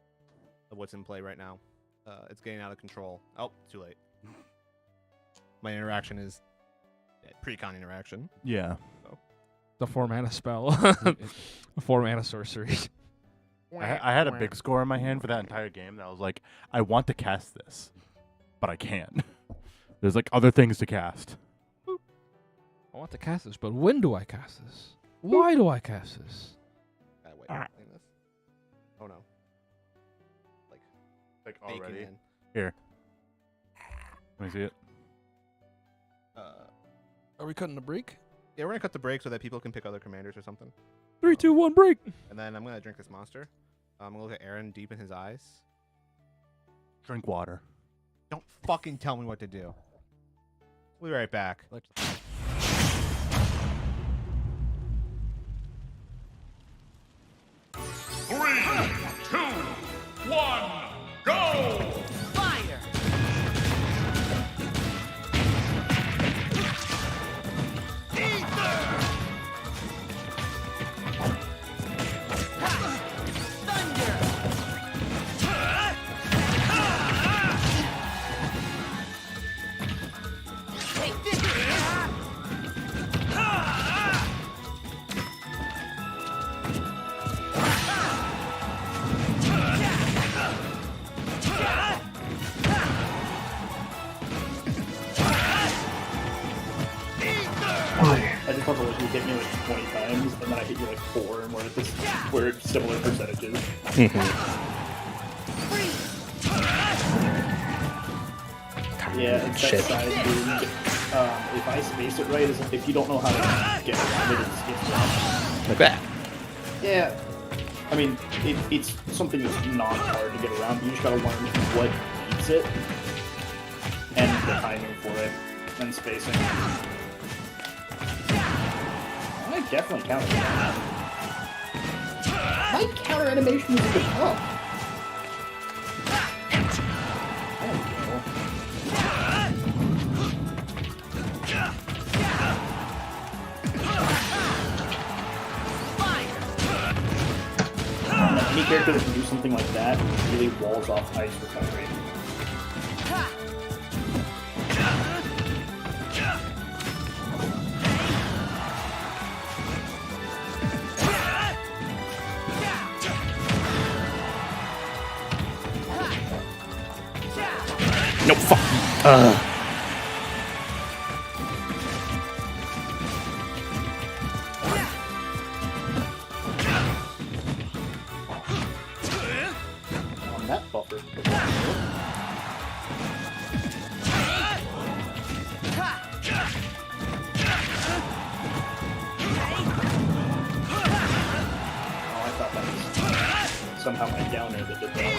of what's in play right now. It's getting out of control. Oh, too late. My interaction is precon interaction. Yeah. So. The 4-mana spell. A 4-mana sorcery. I had a big score in my hand for that entire game that I was like, I want to cast this, but I can't. There's like other things to cast. I want to cast this, but when do I cast this? Why do I cast this? Wait, playing this? Oh no. Like Bacon already. in. Here. Let me see it. Are we cutting the break? Yeah, we're gonna cut the break so that people can pick other commanders or something. 3, 2, 1, break. And then I'm gonna drink this monster. I'm gonna look at Aaron deep in his eyes. Drink water. Don't fucking tell me what to do. We'll be right back. 3, 2, 1, go! Fire! hit me like 20 times, and then I hit you like 4, and we're at similar percentages. Yeah, it's that side dude. If I space it right, if you don't know how to get around it, it's rough. Like that. Yeah. I mean, it's something that's not hard to get around. You just gotta learn what beats it, and the timing for it, and spacing. I definitely counter that. My counter animation is even up. There we go. Any character that can do something like that really walls off ice recovery. No fuck. On that buffer. Oh, I thought that was somehow my downer that did that.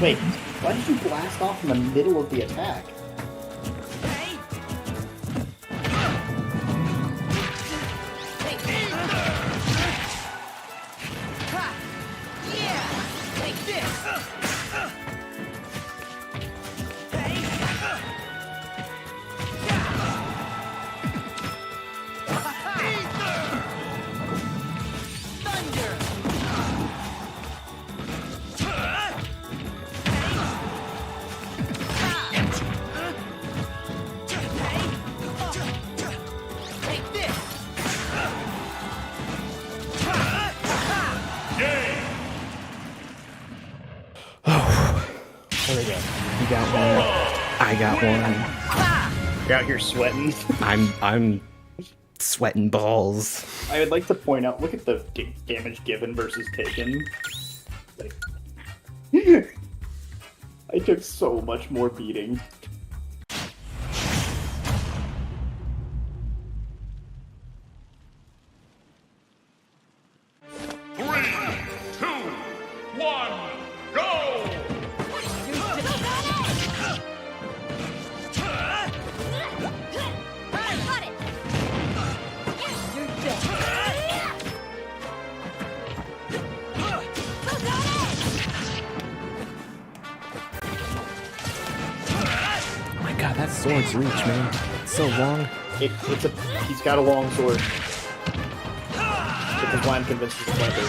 Wait, why did you blast off in the middle of the attack? There we go. You got one. I got one. You're out here sweating. I'm sweating balls. I would like to point out, look at the damage given versus taken. Like, I took so much more beating. God, that sword's reach, man. It's so long. He's got a long sword. Which is why I'm convinced he's a fighter.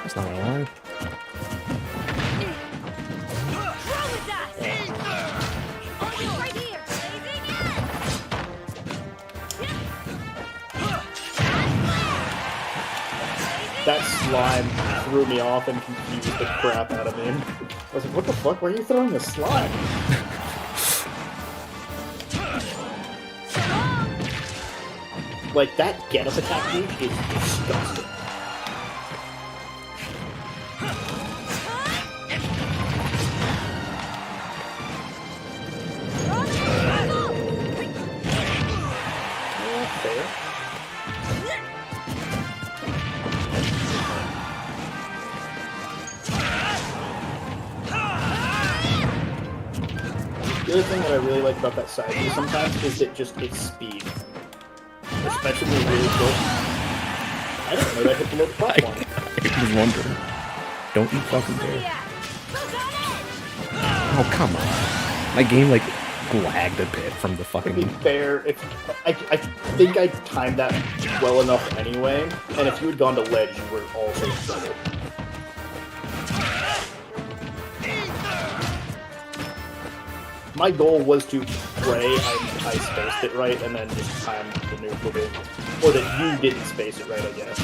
That's not gonna lie. That slime threw me off and confused the crap out of me. I was like, what the fuck? Why are you throwing the slime? Like, that get-up attack move is disgusting. Fair. The other thing that I really like about that side view sometimes is that just its speed. Especially really quick. I didn't know that hit below the platform. I was wondering. Don't you fucking dare. Oh, come on. My game, like, lagged a bit from the To fucking... be fair, I think I timed that well enough anyway, and if you had gone to ledge, you were also in trouble. My goal was to pray I spaced it right and then just time the nuke with it. Or that you didn't space it right, I guess.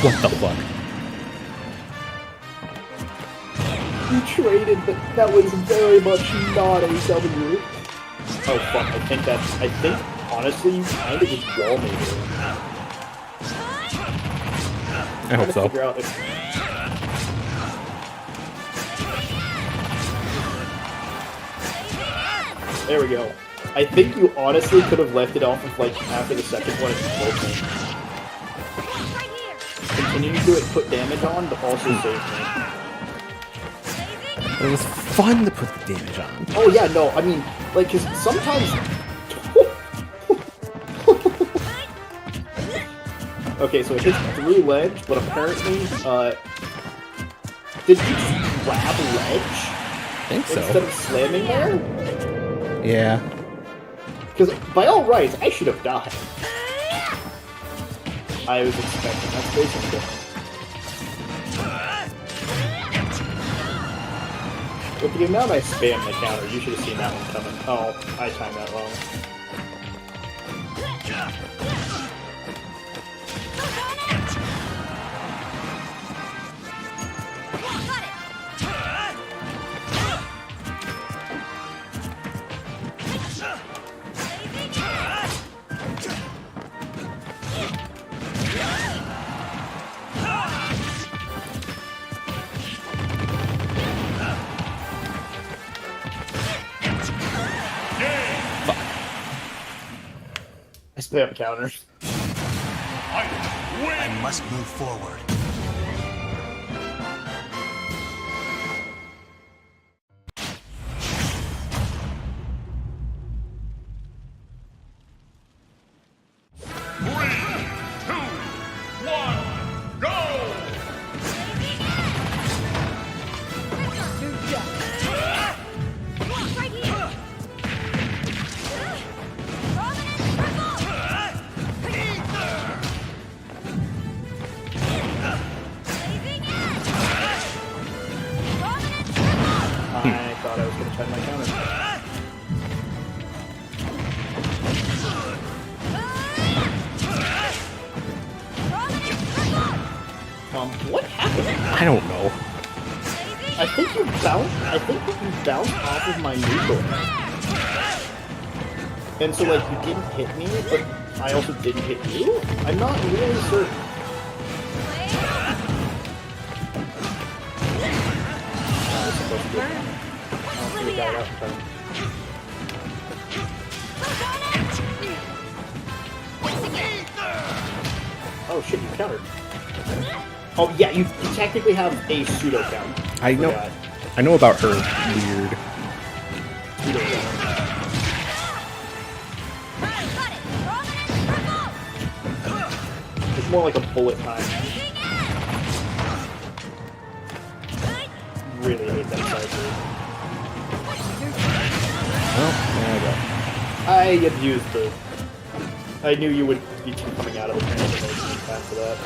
What the fuck? You traded, but that was very much not a W. Oh fuck, I think, honestly, you kind of just wall made it. I hope so. Figure out if... There we go. I think you honestly could have left it off of, like, after the second one if you both me. Continuing to do it, put damage on, but also save me. It was fun to put the damage on. Oh yeah, no, I mean, like, cause sometimes... Okay, so it hits through ledge, but apparently, did you grab ledge? I think so. Instead of slamming there? Yeah. Because by all rights, I should have died. I was expecting that spacing kill. With the amount I spammed the counter, you should have seen that one coming. Oh, I timed that wrong. I spam counters. I must move forward. What happened? I don't know. I think you bounced off of my neutral. And so, like, you didn't hit me, but I also didn't hit you? I'm not really certain. Oh shit, you countered. Oh yeah, you technically have a pseudo count. I know about her weird. Pseudo count. It's more like a bullet time. Really hate that side move. Well, there I go. I abused the... I knew you would be coming out of the panel time for that.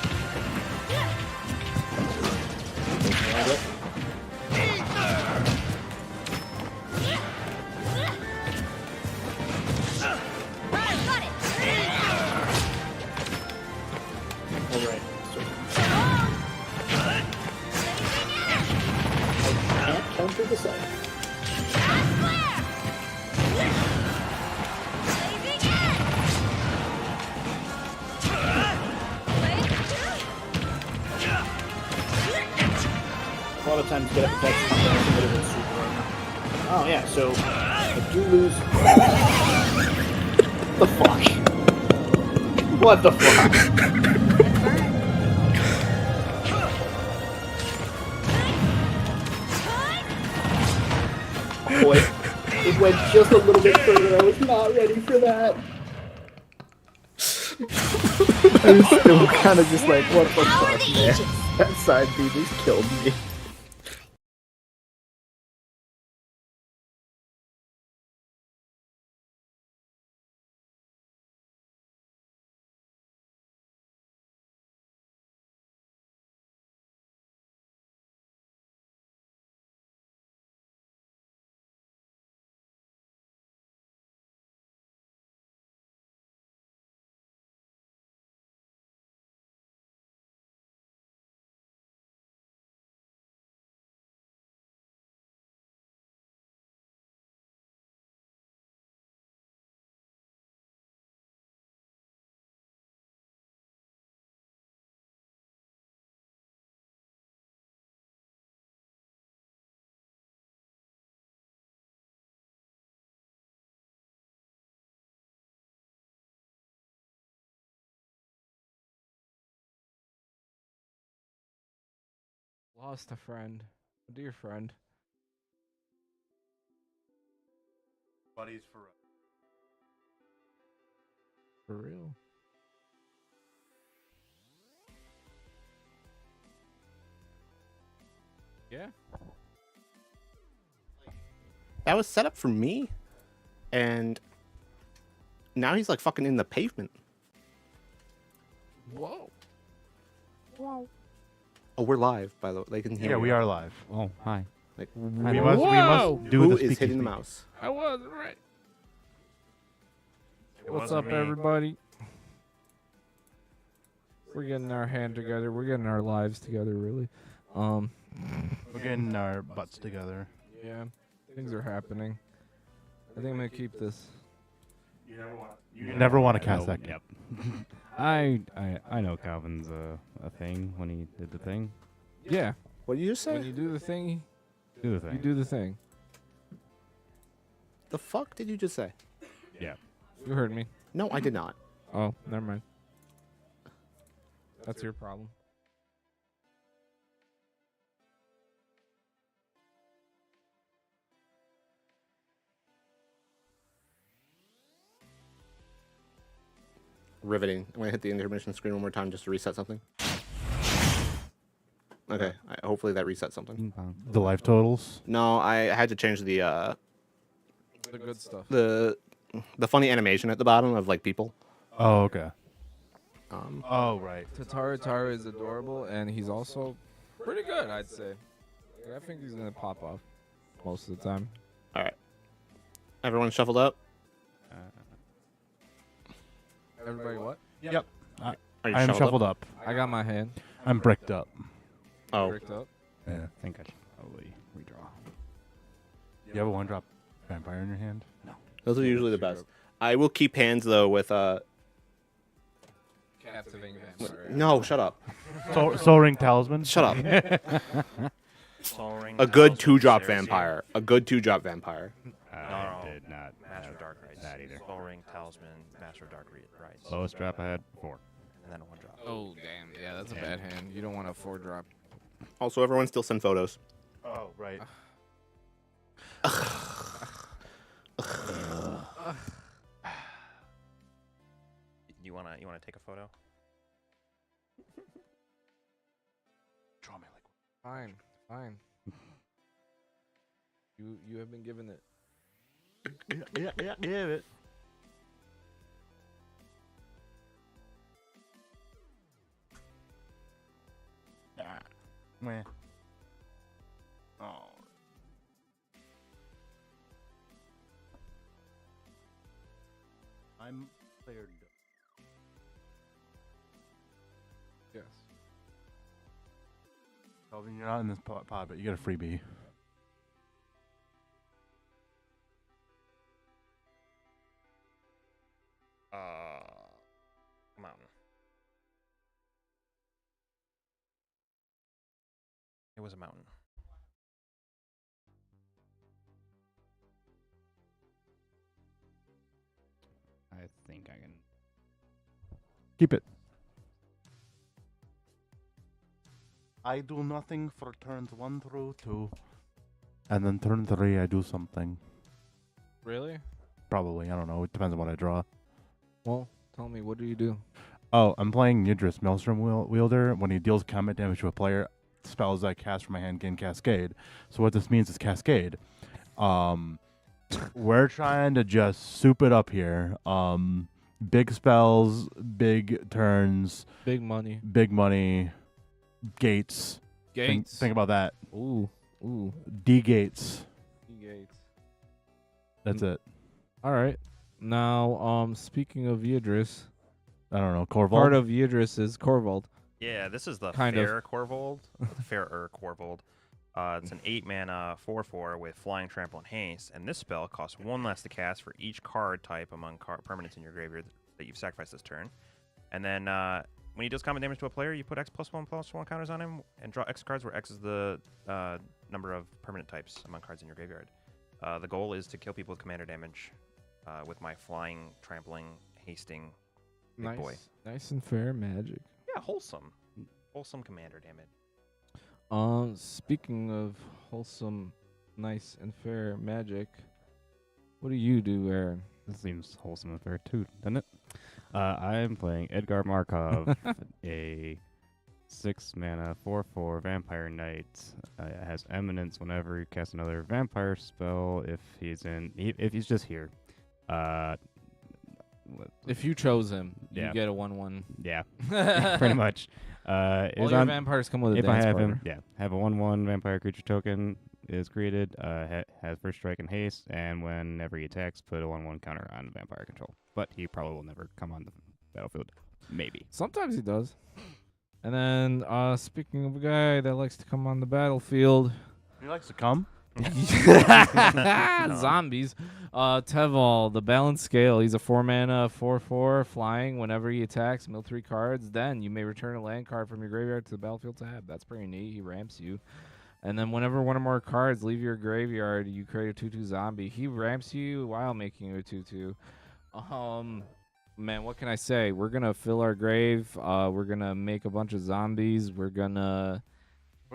Alright, so... I can't counter the side. A lot of times get up attacks come down a bit of a super run. Oh yeah, so I do lose. The fuck? What the fuck? Boy, it went just a little bit further. I was not ready for that. I was still kind of just like, what the fuck, man? That side B just killed me. Lost a friend. A dear friend. Buddies for real. Yeah. That was set up for me, and now he's like fucking in the pavement. Whoa. Oh, we're live, by the way. They can hear Yeah, me. we are live. Oh, hi. Like, We must do who the is speaky hitting the speak. mouse? I wasn't right. It What's wasn't up, me. everybody? We're getting our hand together. We're getting our lives together, really. We're getting our butts together. Yeah, things are happening. I think I'm gonna keep this. You never want to cast that game. Yep. I know Calvin's a thing when he did the thing. Yeah, What did you just say? when you do the thing, Do the thing. you do the thing. The fuck did you just say? Yeah. You heard me. No, I did not. Oh, never mind. That's your problem. Riveting. I'm gonna hit the intermission screen one more time just to reset something. Okay, hopefully that resets something. Ping pong. The life totals. No, I had to change the The good stuff. the funny animation at the bottom of like people. Oh, okay. Oh, right. Tataru is adorable, and he's also pretty good, I'd say. Like, I think he's gonna pop off most of the time. all right. Everyone shuffled up. Everybody, what? Yep. Are you I am shuffled up. I got my hand I'm bricked up. Oh, bricked up. Yeah. I think I should probably redraw. You have a one-drop vampire in your hand? those are usually the best. I will keep hands though with Captivating vampire. No, shut up. Soul Ring Talisman? Shut up. Soul Ring, A good Talisman, 2-drop Cersei, vampire. A good 2-drop vampire. I did not Master have of Dark Rights. that either. Soul Ring, Talisman, Master of Dark Rights. Lowest drop I had 4. And then a 1-drop. Oh damn! Yeah, that's a bad hand. You don't want a 4-drop. Also, everyone still send photos. Oh, right. You wanna take a photo? Draw me like Fine, fine. You have been given it. yeah, it. Meh. Oh. I'm cleared. Yes. Calvin, you're not in this pod, but you get a freebie. Mountain. It was a mountain. I think I can. Keep it. I do nothing for turns 1 through 2. And then turn 3, I do something. Really? Probably. I don't know. It depends on what I draw. Well, tell me, what do you do? Oh, I'm playing Yidris, Maelstrom Wielder. When he deals combat damage to a player, spells I cast from my hand gain Cascade. So what this means is Cascade. We're trying to just soup it up here. Big spells, big turns, Big money. big money, gates. Gates. Think about that. Ooh. Ooh. D gates. Gates. That's it. All right. Now, speaking of Yidris, I don't know. Corval. part of Yidris is Corvold. Yeah, this is the Kind of. Fair Corvold. The Fairer Corvold. It's an 8-mana 4/4 with Flying, Trample, and Haste, and this spell costs 1 less to cast for each card type among permanents in your graveyard that you've sacrificed this turn. And then when he deals combat damage to a player, you put X+1/+1 counters on him and draw X cards, where X is the number of permanent types among cards in your graveyard. The goal is to kill people with commander damage with my Flying, Trampling, Hasting big boy. Nice and fair magic. Yeah, wholesome. Wholesome commander damage. Speaking of wholesome, nice and fair magic, what do you do, Aaron? This seems wholesome and fair too, doesn't it? I am playing Edgar Markov, a 6-mana 4/4 Vampire Knight. It has Eminence whenever you cast another vampire spell. If he's just here. If you chose him, Yeah. you get a 1/1. Yeah, pretty much. All your vampires come with a if dance I have partner. him, yeah, have a 1/1 vampire creature token is created. Has first strike and haste, and whenever he attacks, put a 1/1 counter on vampire control. But he probably will never come on the battlefield. Maybe. Sometimes he does. And then, speaking of a guy that likes to come on the battlefield, He likes to come. zombies. Teval, the Balanced Scale. He's a 4-mana 4/4 flying. Whenever he attacks, mill 3 cards. Then you may return a land card from your graveyard to the battlefield tab. That's pretty neat. He ramps you. And then whenever one or more cards leave your graveyard, you create a 2/2 zombie. He ramps you while making you a 2/2. Man, what can I say? We're gonna fill our grave. We're gonna make a bunch of zombies. We're gonna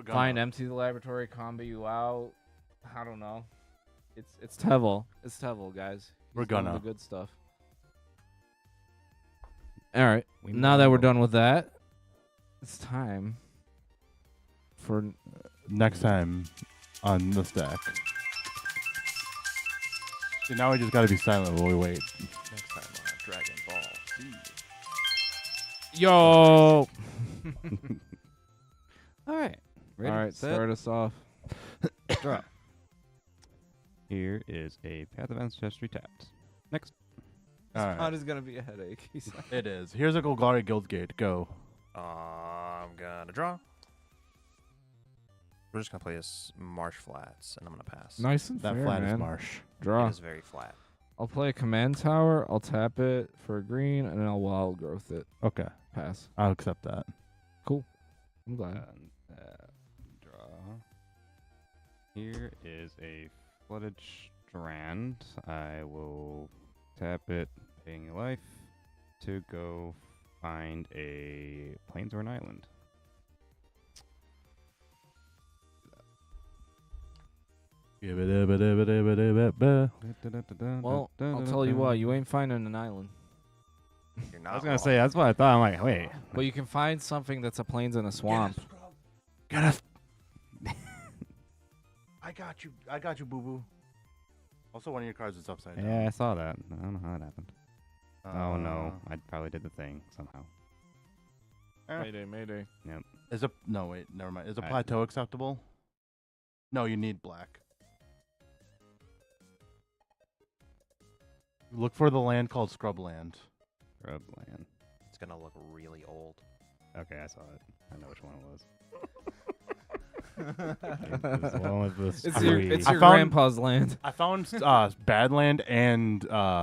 find empty the laboratory, combat you out. I don't know. It's Tevel. It's Tevel, guys. We're He's doing gonna. the good stuff. All right. We Now that we're know. done with that, it's time for Next time on the stack. See, now we just gotta be silent while we wait. Next time on Dragon Ball Z. yo. All right. Ready, All right, set, start us off. draw. Here is a Path of Ancestry tapped. Next. All right. Spawn is gonna be a headache. It is. Here's a Golgari Guildgate. Go. I'm gonna draw. We're just gonna play this Marsh Flats, and I'm gonna pass. Nice and That fair, flat man. is marsh. Draw. It is very flat. I'll play a command tower. I'll tap it for a green, and then I'll wild growth it. Okay. Pass. I'll accept that. I'm glad. Draw. Here is a Flooded Strand. I will tap it, paying a life, to go find a plains or an island. Well, I'll tell you what. You ain't finding an island, You're not I was gonna wrong. say that's what I thought. I'm like, wait. but you can find something that's a plains and a swamp. Get us. I got you, boo boo. Also, one of your cards is upside down. Yeah, I saw that. I don't know how that happened. Oh no, I probably did the thing somehow. Mayday, mayday. Is a no wait, never mind. Is a I- plateau acceptable? No, you need black. Look for the land called Scrubland. Scrubland. It's gonna look really old. Okay, I saw it. I know which one it was. It's the one with the It's screwy- your, it's I your found- grandpa's land. I found Badland and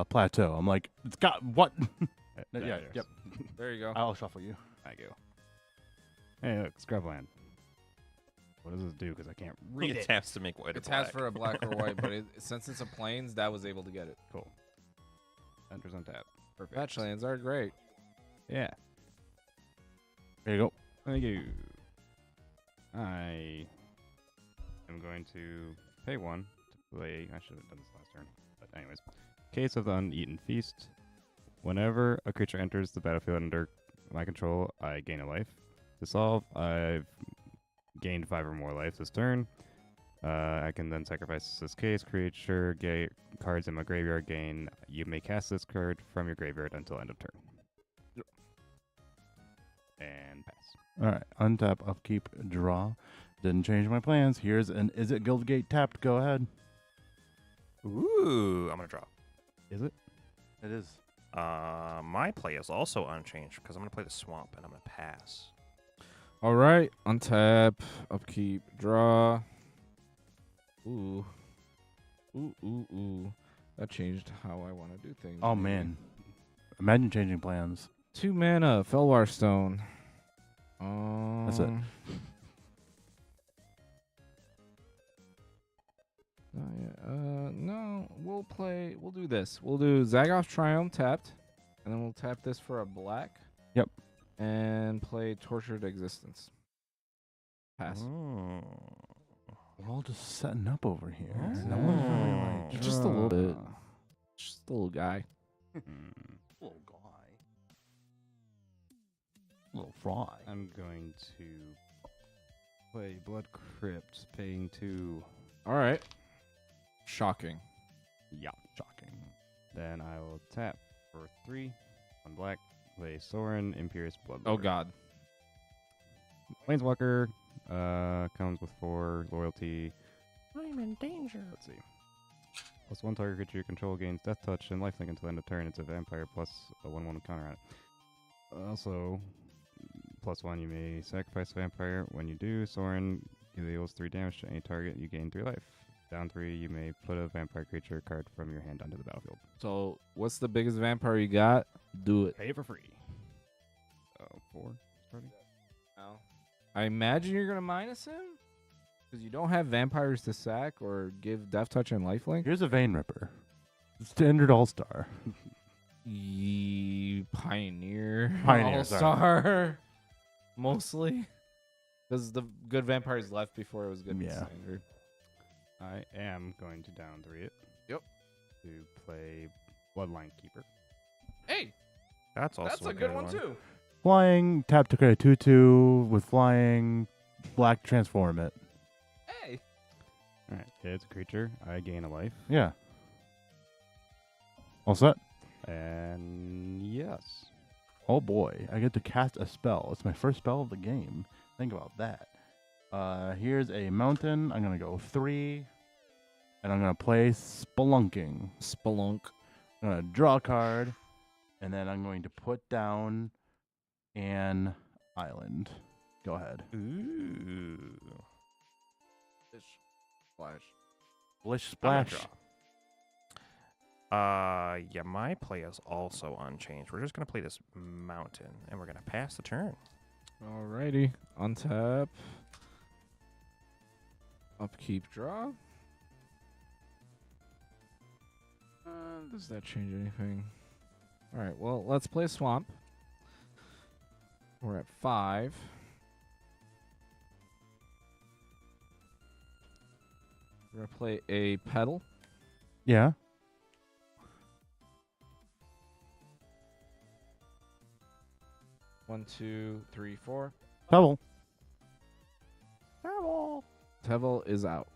Plateau. I'm like, it's got what? There Yeah, it is. yep. There you go. I'll shuffle you. I go. Hey, look, Scrubland. What does this do? Because I can't read It it. taps to make white or It taps black. for a black or white, but since it's a plains, that was able to get it. Cool. Enters on tap. Perfect. Fetch lands are great. Yeah. Here you go. Thank you. I am going to pay 1 to play. I should have done this last turn. But anyways, Case of the Uneaten Feast. Whenever a creature enters the battlefield under my control, I gain a life. To solve, I've gained 5 or more life this turn. I can then sacrifice this case creature, get cards in my graveyard gain. You may cast this card from your graveyard until end of turn. And pass. All right. Untap, upkeep, draw. Didn't change my plans. Here's an Is It Guildgate tapped? Go ahead. Ooh, I'm gonna draw. Is it? It is. My play is also unchanged because I'm gonna play the swamp and I'm gonna pass. All right, untap, upkeep, draw. Ooh. Ooh. That changed how I want to do things. Oh, maybe. man. Imagine changing plans. 2 mana, Felwar Stone. That's it. No, we'll do this. We'll do Zagoth Triumph tapped, and then we'll tap this for a black. Yep. And play Tortured Existence. Pass. We're all just setting up over here. Oh. No one's really like Just a little bit. Just a little guy. little guy. Little fry. I'm going to play Blood Crypt, paying 2. All right. Shocking. Yeah, shocking. Then I will tap for 3 on black. Play Sorin, Imperious Bloodlord. Oh God. Planeswalker comes with 4 loyalty. I'm in danger. Let's see. +1 target creature you control gains Death Touch and lifelink until end of turn. It's a vampire plus a 1/1 counter on it. Also, +1 you may sacrifice a vampire. When you do, Sorin deals 3 damage to any target. You gain 3 life. Down 3, you may put a vampire creature card from your hand onto the battlefield. So, what's the biggest vampire you got? Do it. Pay it for free. 4 starting. No. I imagine you're gonna minus him because you don't have vampires to sack or give Death Touch and Lifelink. Here's a Vein Ripper. Standard All-Star. Pioneer Pioneer, All-Star. Mostly. Because the good vampires left before it was good in Yeah. Standard. I am going to down 3 it. Yep. To play Bloodline Keeper. Hey, That's also that's a good one too. Flying, tap to create a 2/2 with flying, black transform it. Hey. Alright, it's a creature. I gain a life. Yeah. All set? And yes. Oh boy, I get to cast a spell. It's my first spell of the game. Think about that. Here's a mountain. I'm going to go 3. And I'm going to play Spelunking. Spelunk. I'm going to draw a card. And then I'm going to put down an island. Go ahead. Ooh. Splash. Splish I'm gonna splash. draw. Yeah, my play is also unchanged. We're just gonna play this mountain, and we're gonna pass the turn. Alrighty. Untap. Upkeep, draw. Does that change anything? Alright, well, let's play Swamp. We're at 5. We're going to play a Petal. Yeah. One, two, three, 4. Pebble. Tevel is out.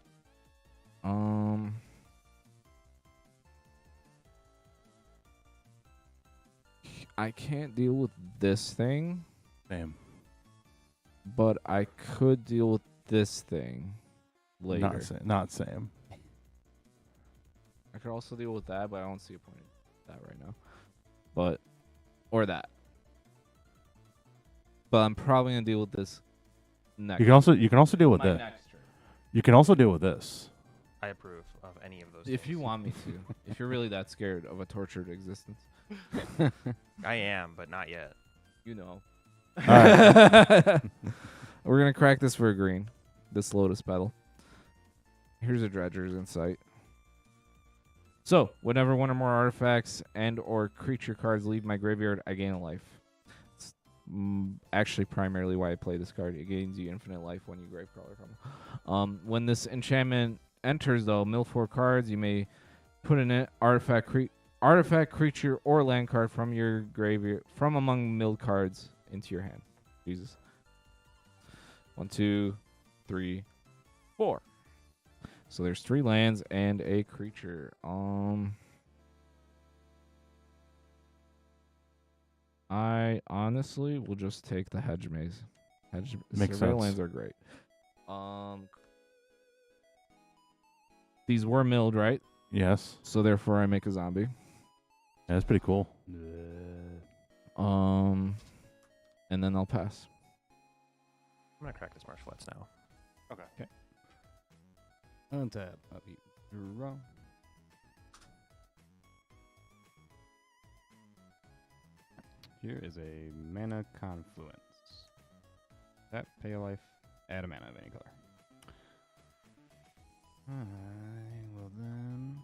I can't deal with this thing, Same. but I could deal with this thing later. Not same. I could also deal with that, but I don't see a point in that right now. But or that. But I'm probably gonna deal with this next. You can also deal with my this. next turn. You can also deal with this. I approve of any of those. If things. you want me to. If you're really that scared of a tortured existence. I am, but not yet. You know. Alright. We're gonna crack this for a green. This Lotus Petal. Here's a Dredger's Insight. So, whenever one or more artifacts and or creature cards leave my graveyard, I gain a life. It's actually primarily why I play this card. It gains you infinite life when you Gravecrawler from. When this enchantment enters, though, mill 4 cards. You may put an artifact, creature, or land card from your graveyard from among milled cards into your hand. Jesus. 1, 2, 3, 4. So there's 3 lands and a creature. I honestly will just take the hedge maze. Makes surveil sense. lands are great. These were milled, right? Yes. So therefore I make a zombie. Yeah, that's pretty cool. And then I'll pass. I'm gonna crack this martial arts now. Okay. Untap. Upbeat. Draw. Here is a mana confluence. Tap, pay a life, add a mana of any color. I will then.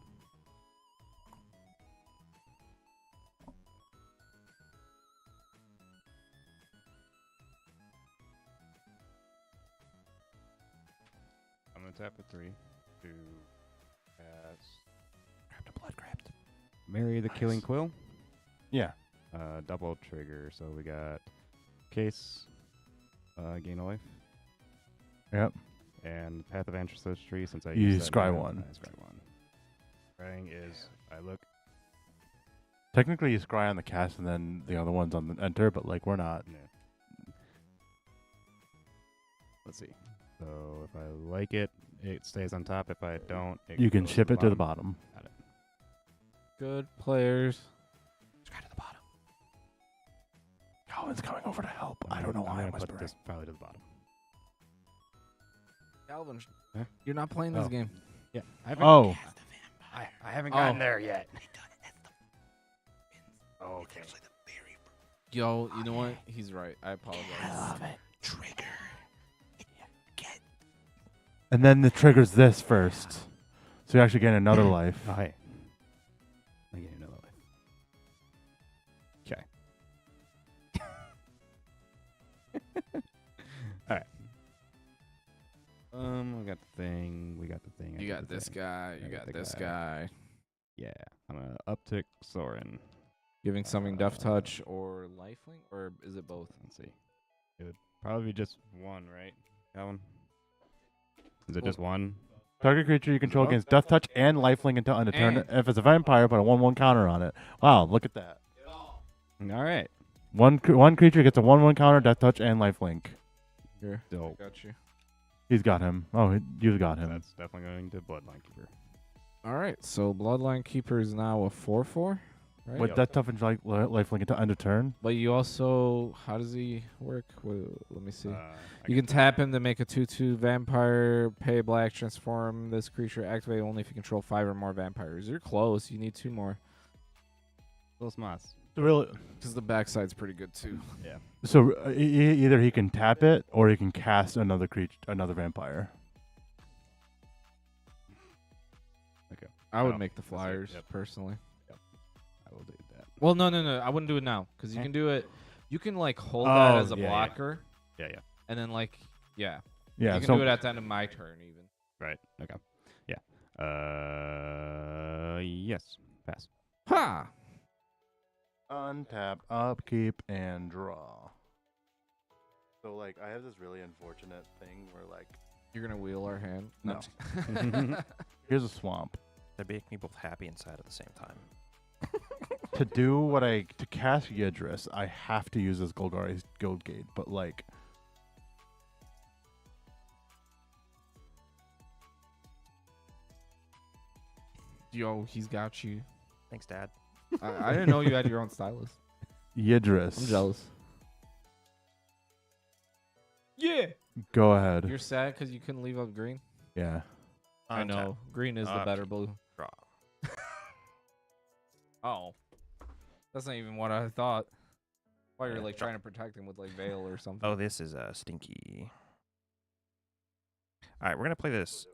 I'm gonna tap a 3 to cast. Grabbed a blood crypt. Marry the Killing Quill. Yeah. Double trigger. So we got case, gain a life, Yep. and Path of Ancestry. Since I You used that scry mana, one. I scry 1. Scrying is I look. Technically, you scry on the cast and then the other one's on the enter, but like we're not. Yeah. Let's see. So if I like it, it stays on top. If I don't, it You can goes ship it to the bottom. Got it. Good players. Scry to the bottom. Calvin's coming over to help. I don't know why I'm I'm gonna put whispering. this probably to the bottom. Calvin, Huh? you're not playing this Oh. game. Yeah. I haven't, Oh, I haven't gotten there yet. Okay. Yo, you know what? He's right. I apologize. and then the trigger's this first, so you actually get another life. Oh, hey. I get another life. Okay. All right. We got the thing. We got the thing. I You got the this thing. guy. I You got got the this guy. guy. Yeah. I'm gonna uptick Soren. Giving something Death Touch or Lifelink? Or is it both? Let's see. It would probably be just 1, right? Calvin? Is it Well- just 1? Target creature you control Oh. gains Death Touch and Lifelink until end of turn. And- If it's a vampire, put a 1/1 counter on it. Wow, look at that. All right. One creature gets a 1/1 counter, Death Touch, and Lifelink. Here. Dope. Got you. He's got him. Oh, you've got him. That's definitely going to Bloodline Keeper. All right. So Bloodline Keeper is now a 4/4, right? With Death Touch and Lifelink until end of turn. But you also, how does he work? Well, let me see. I You can tap him to make a 2/2 vampire, pay black, transform this creature, activate only if you control 5 or more vampires. You're close. You need 2 more. Los Mas. Really? Because the backside's pretty good too. Yeah. So either he can tap it or he can cast another vampire. Okay. I would Oh, make the that's it. flyers Yep. personally. I will do that. Well, no. I wouldn't do it now because you Eh. can do it. You can like hold Oh, that as a yeah, yeah. blocker, Yeah. and then like Yeah. you can So do it at the end of my turn even. Right. Okay. Yeah. Yes. Pass. Ha! untap, upkeep, and draw. So like I have this really unfortunate thing where like You're gonna wheel our hand. No. I'm just- here's a swamp. They make me both happy and sad at the same time. to cast Yidris, I have to use this Golgari's Gold Gate, but like Yo, he's got you. Thanks, Dad. I didn't know you had your own stylist. Yidris. I'm jealous. Yeah. Go ahead. You're sad because you couldn't leave up green. Yeah. I know. Green is the better blue. Draw. Oh. That's not even what I thought. Why you're Yeah, like draw. trying to protect him with like Veil or something. Oh, this is stinky. All right, we're gonna play this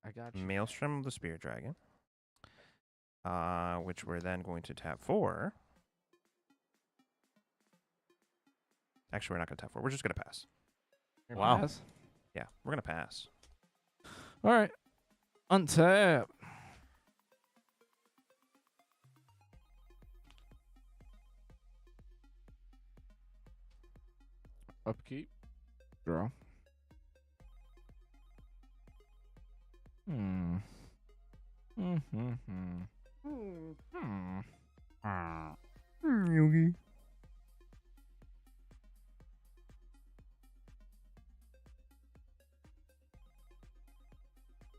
I got you. Maelstrom of the Spear Dragon, which we're then going to tap for. Actually, we're not gonna tap 4. We're just gonna pass. Wow. Pass? Yeah, we're gonna pass. All right. Untap. Upkeep. Draw. Hmm. Yogi.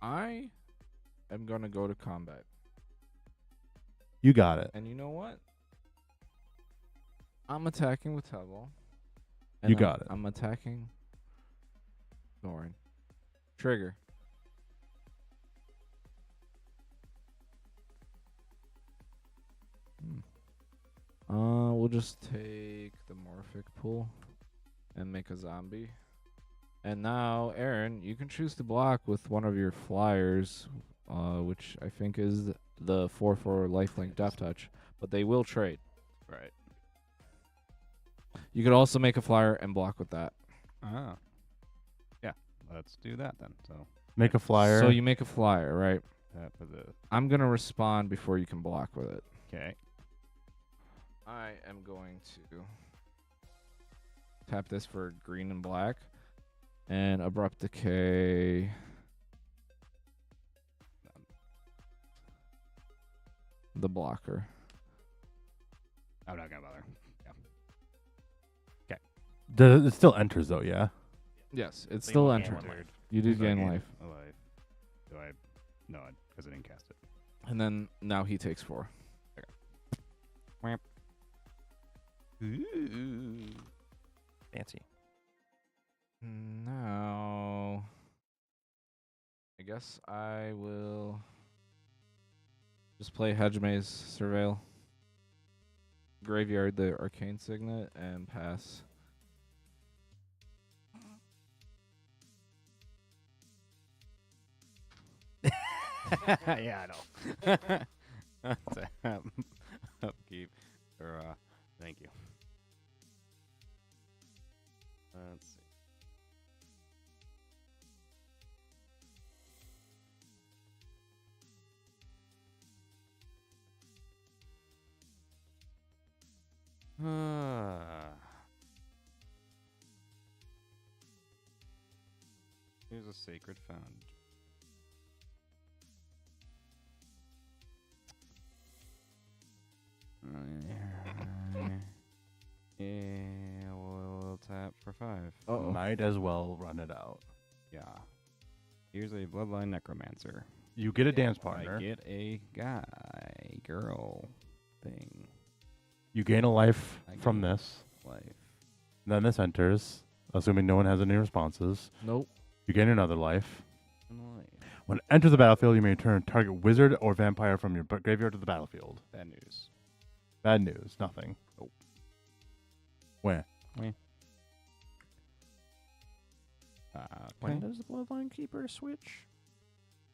I am gonna go to combat. You got it. And you know what? I'm attacking with Tubble. You got it. I'm attacking Thorin. Trigger. We'll just take the Morphic pool and make a zombie. And now, Aaron, you can choose to block with one of your flyers, which I think is the 4/4 lifelink Death Touch, but they will trade. Right. You could also make a flyer and block with that. Ah. Yeah. Let's do that then. So Make a flyer. So you make a flyer, right? tap for the. I'm going to respond before you can block with it. Okay. I am going to tap this for green and black. And Abrupt Decay. The blocker. I'm not gonna bother. It still enters though, yeah. Yes, it's So you still will gain entering. one life. You do So I gain gain life. a life. Do I? No, because I didn't cast it. And then now he takes 4. Fancy. Now, I guess I will just play Hedge Maze Surveil. Graveyard the Arcane Signet and pass. Yeah, I know. Upkeep. Or, thank you. Let's see. Here's a Sacred Found. Yeah, we'll tap for 5. Might as well run it out. Yeah. Here's a Bloodline Necromancer. You get a dance partner. I get a guy, girl thing. You gain a life I from gain this. Life. Then this enters, assuming no one has any responses. Nope. You gain another life. And life. When it enters the battlefield, you may return target wizard or vampire from your graveyard to the battlefield. Bad news. Bad news. Nothing. Nope. Where? When does the Bloodline Keeper switch?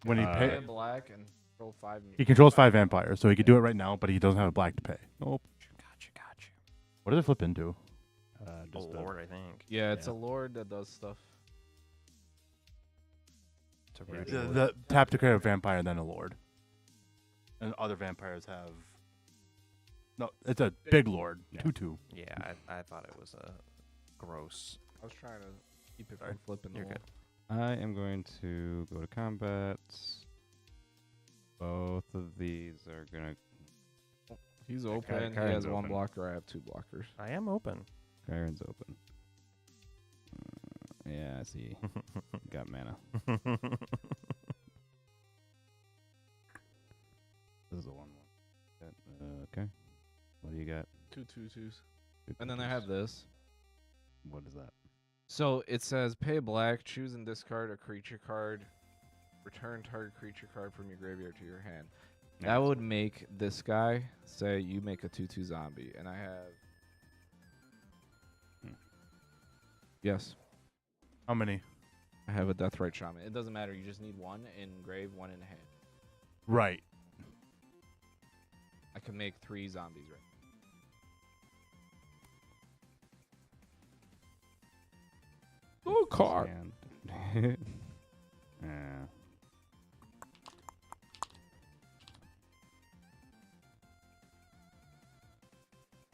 When he pay. black and roll 5. He controls 5 vampires, so he could do it right now, but he doesn't have a black to pay. Nope. Gotcha. What does it flip into? Oh, Lord, I think. Yeah, it's a lord that does stuff. To root The, Lord. the tap to create a vampire, then a lord. And other vampires have. No, it's a big lord. Yeah. 2/2. Yeah, I thought it was a gross. I was trying to keep it Sorry. from flipping the You're wall. good. I am going to go to combat. Both of these are gonna. He's Yeah, open. He Kyron's has 1 open. blocker. I have 2 blockers. I am open. Kyron's open. Yeah, I see. Got mana. This is the 1/1. Okay. What do you got? 2 2/2s. Two And then I twos. have this. What is that? So it says pay black, choose and discard a creature card, return target creature card from your graveyard to your hand. Yeah, That that's would make this guy say you make a 2/2 zombie, and I have. Yes, How many? I have a Deathrite Shaman. It doesn't matter. You just need 1 in grave, 1 in hand. Right. I can make 3 zombies right. Oh, card. Yeah.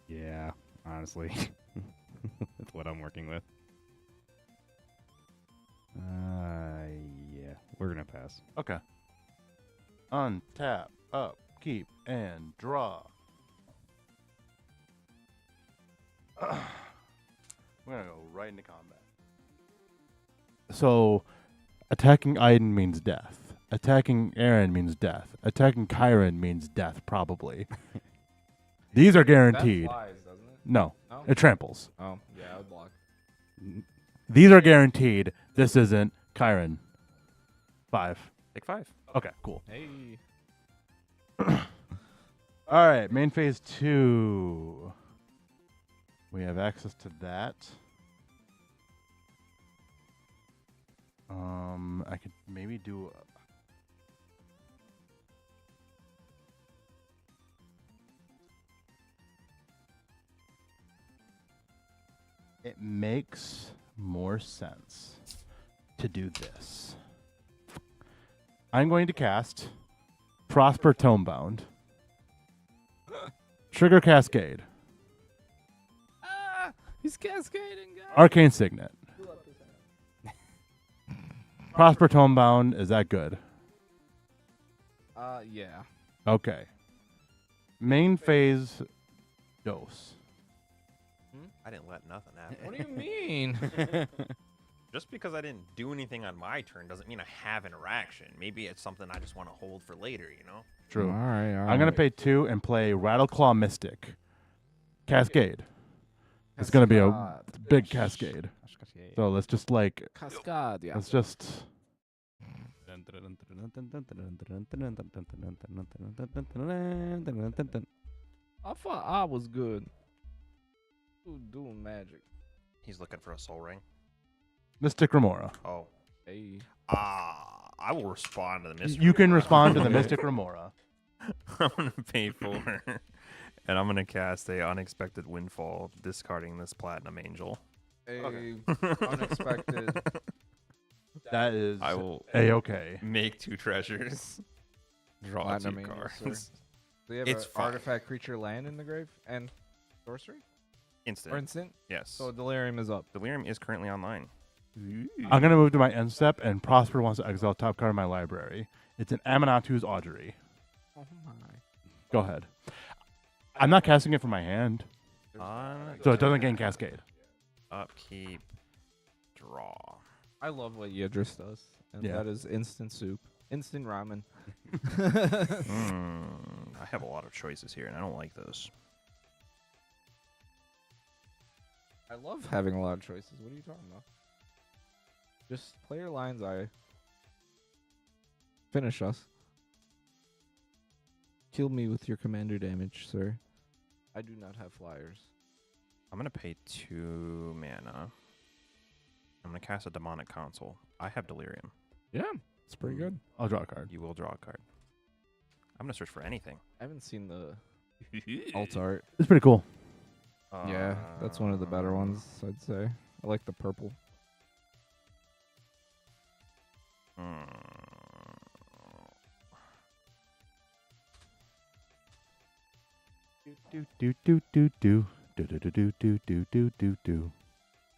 Yeah, honestly, that's what I'm working with. Yeah, we're gonna pass. Okay. Untap, up, keep, and draw. We're gonna go right into combat. So, attacking Ajdin means death. Attacking Aaron means death. Attacking Kyron means death, probably. These are guaranteed. That flies, doesn't it? No, Oh. it tramples. Oh, yeah, I would block. These are guaranteed. This isn't. Kyron. 5. Take 5. Okay, cool. Hey. All right, main phase 2. We have access to that. I could maybe do. It makes more sense to do this. I'm going to cast Prosper Tomebound, Trigger Cascade, He's cascading, guys. Arcane Signet. Prosper Tomebound, is that good? Yeah. Okay. Main phase dose. I didn't let nothing happen. What do you mean? Just because I didn't do anything on my turn doesn't mean I have interaction. Maybe it's something I just want to hold for later, you know? True. All right. I'm going to pay 2 and play Rattleclaw Mystic. Cascade. It's going to be a big cascade. So let's just like, Cascade, yeah. let's just. I thought I was good. Doing magic. He's looking for a soul ring. Mystic Remora. Oh. Hey. I will respond to the mystery. You can respond to the Mystic Remora. I'm going to pay 4. And I'm going to cast a Unexpected Windfall, discarding this Platinum Angel. Unexpected. That is I will A-okay. make 2 treasures. Draw Platinum 2 Angel, cards. sir. Do you have It's an fine. artifact creature land in the grave and sorcery? Instant. Or instant? Yes. So Delirium is up. Delirium is currently online. I'm going to move to my end step, and Prosper wants to exile top card of my library. It's an Aminatu's Audrey. Oh my. Go ahead. I'm not casting it from my hand, On so it doesn't gain Cascade. upkeep, draw. I love what Yidris does. And Yeah. that is instant soup. Instant ramen. I have a lot of choices here, and I don't like those. I love having a lot of choices. What are you talking about? Just play your lines, I finish us. Kill me with your commander damage, sir. I do not have flyers. I'm going to pay 2 mana. I'm going to cast a Demonic Console. I have Delirium. Yeah, it's pretty good. I'll draw a card. You will draw a card. I'm going to search for anything. I haven't seen the alt art. It's pretty cool. Yeah, that's one of the better ones, I'd say. I like the purple.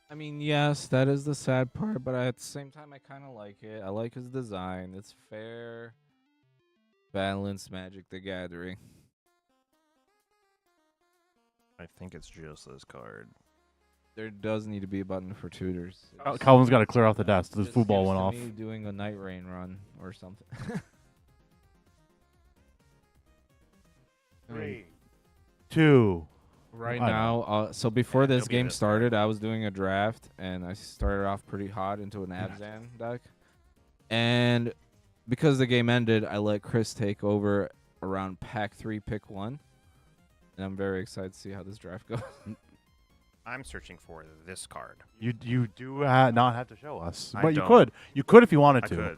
I mean, yes, that is the sad part, but at the same time, I kind of like it. I like his design. It's fair, balanced Magic the Gathering. I think it's just this card. There does need to be a button for tutors. Calvin's got to clear off the desk. The Just football seems went to off. me doing a Night Rain run or something. 3, 2. Right I now, so before Yeah, this it'll be game this started, I was doing a draft, and I started off pretty hot into an Abzan deck. And because the game ended, I let Chris take over around pack 3, pick 1. And I'm very excited to see how this draft goes. I'm searching for this card. You do not have to show us, I but you don't. could. You could if you wanted I to. could.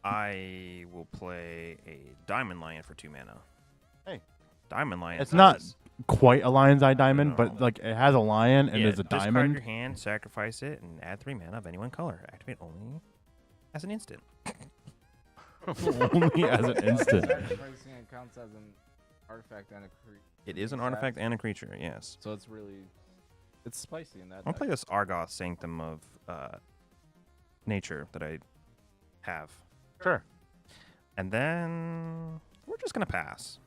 I will play a Diamond Lion for 2 mana. Hey. Diamond Lion. It's not does. quite a lion's eye diamond, No. but like it has a lion and Yeah, there's a discard diamond. your hand, sacrifice it, and add 3 mana of any one color. Activate only as an instant. Only as an instant. Sacrificing it counts as an artifact and a creature. It is an artifact and a creature, yes. So it's really, it's spicy in that. I'll play this Argoth Sanctum of Nature that I have. Sure. And then we're just going to pass.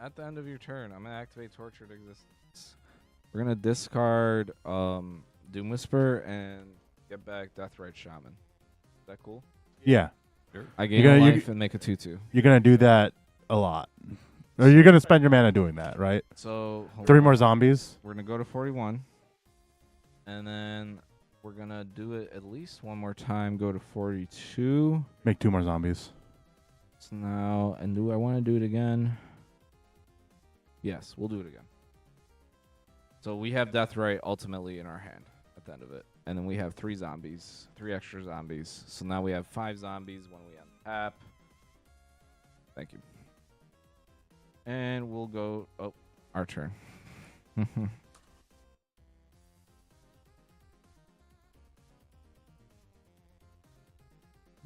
At the end of your turn, I'm gonna activate Tortured Existence. We're gonna discard Doom Whisper and get back Deathrite Shaman. Is that cool? Yeah. I gain gonna- a you- life and make a 2/2. You're gonna do that a lot. Or you're gonna spend your mana doing that, right? So hold 3 on. more zombies. We're gonna go to 41, and then we're gonna do it at least one more time. Go to 42. Make 2 more zombies. So now, and do I want to do it again? Yes, we'll do it again. So we have Deathrite ultimately in our hand at the end of it. And then we have 3 zombies, 3 extra zombies. So now we have 5 zombies when we untap. Thank you. And we'll go, oh, our turn.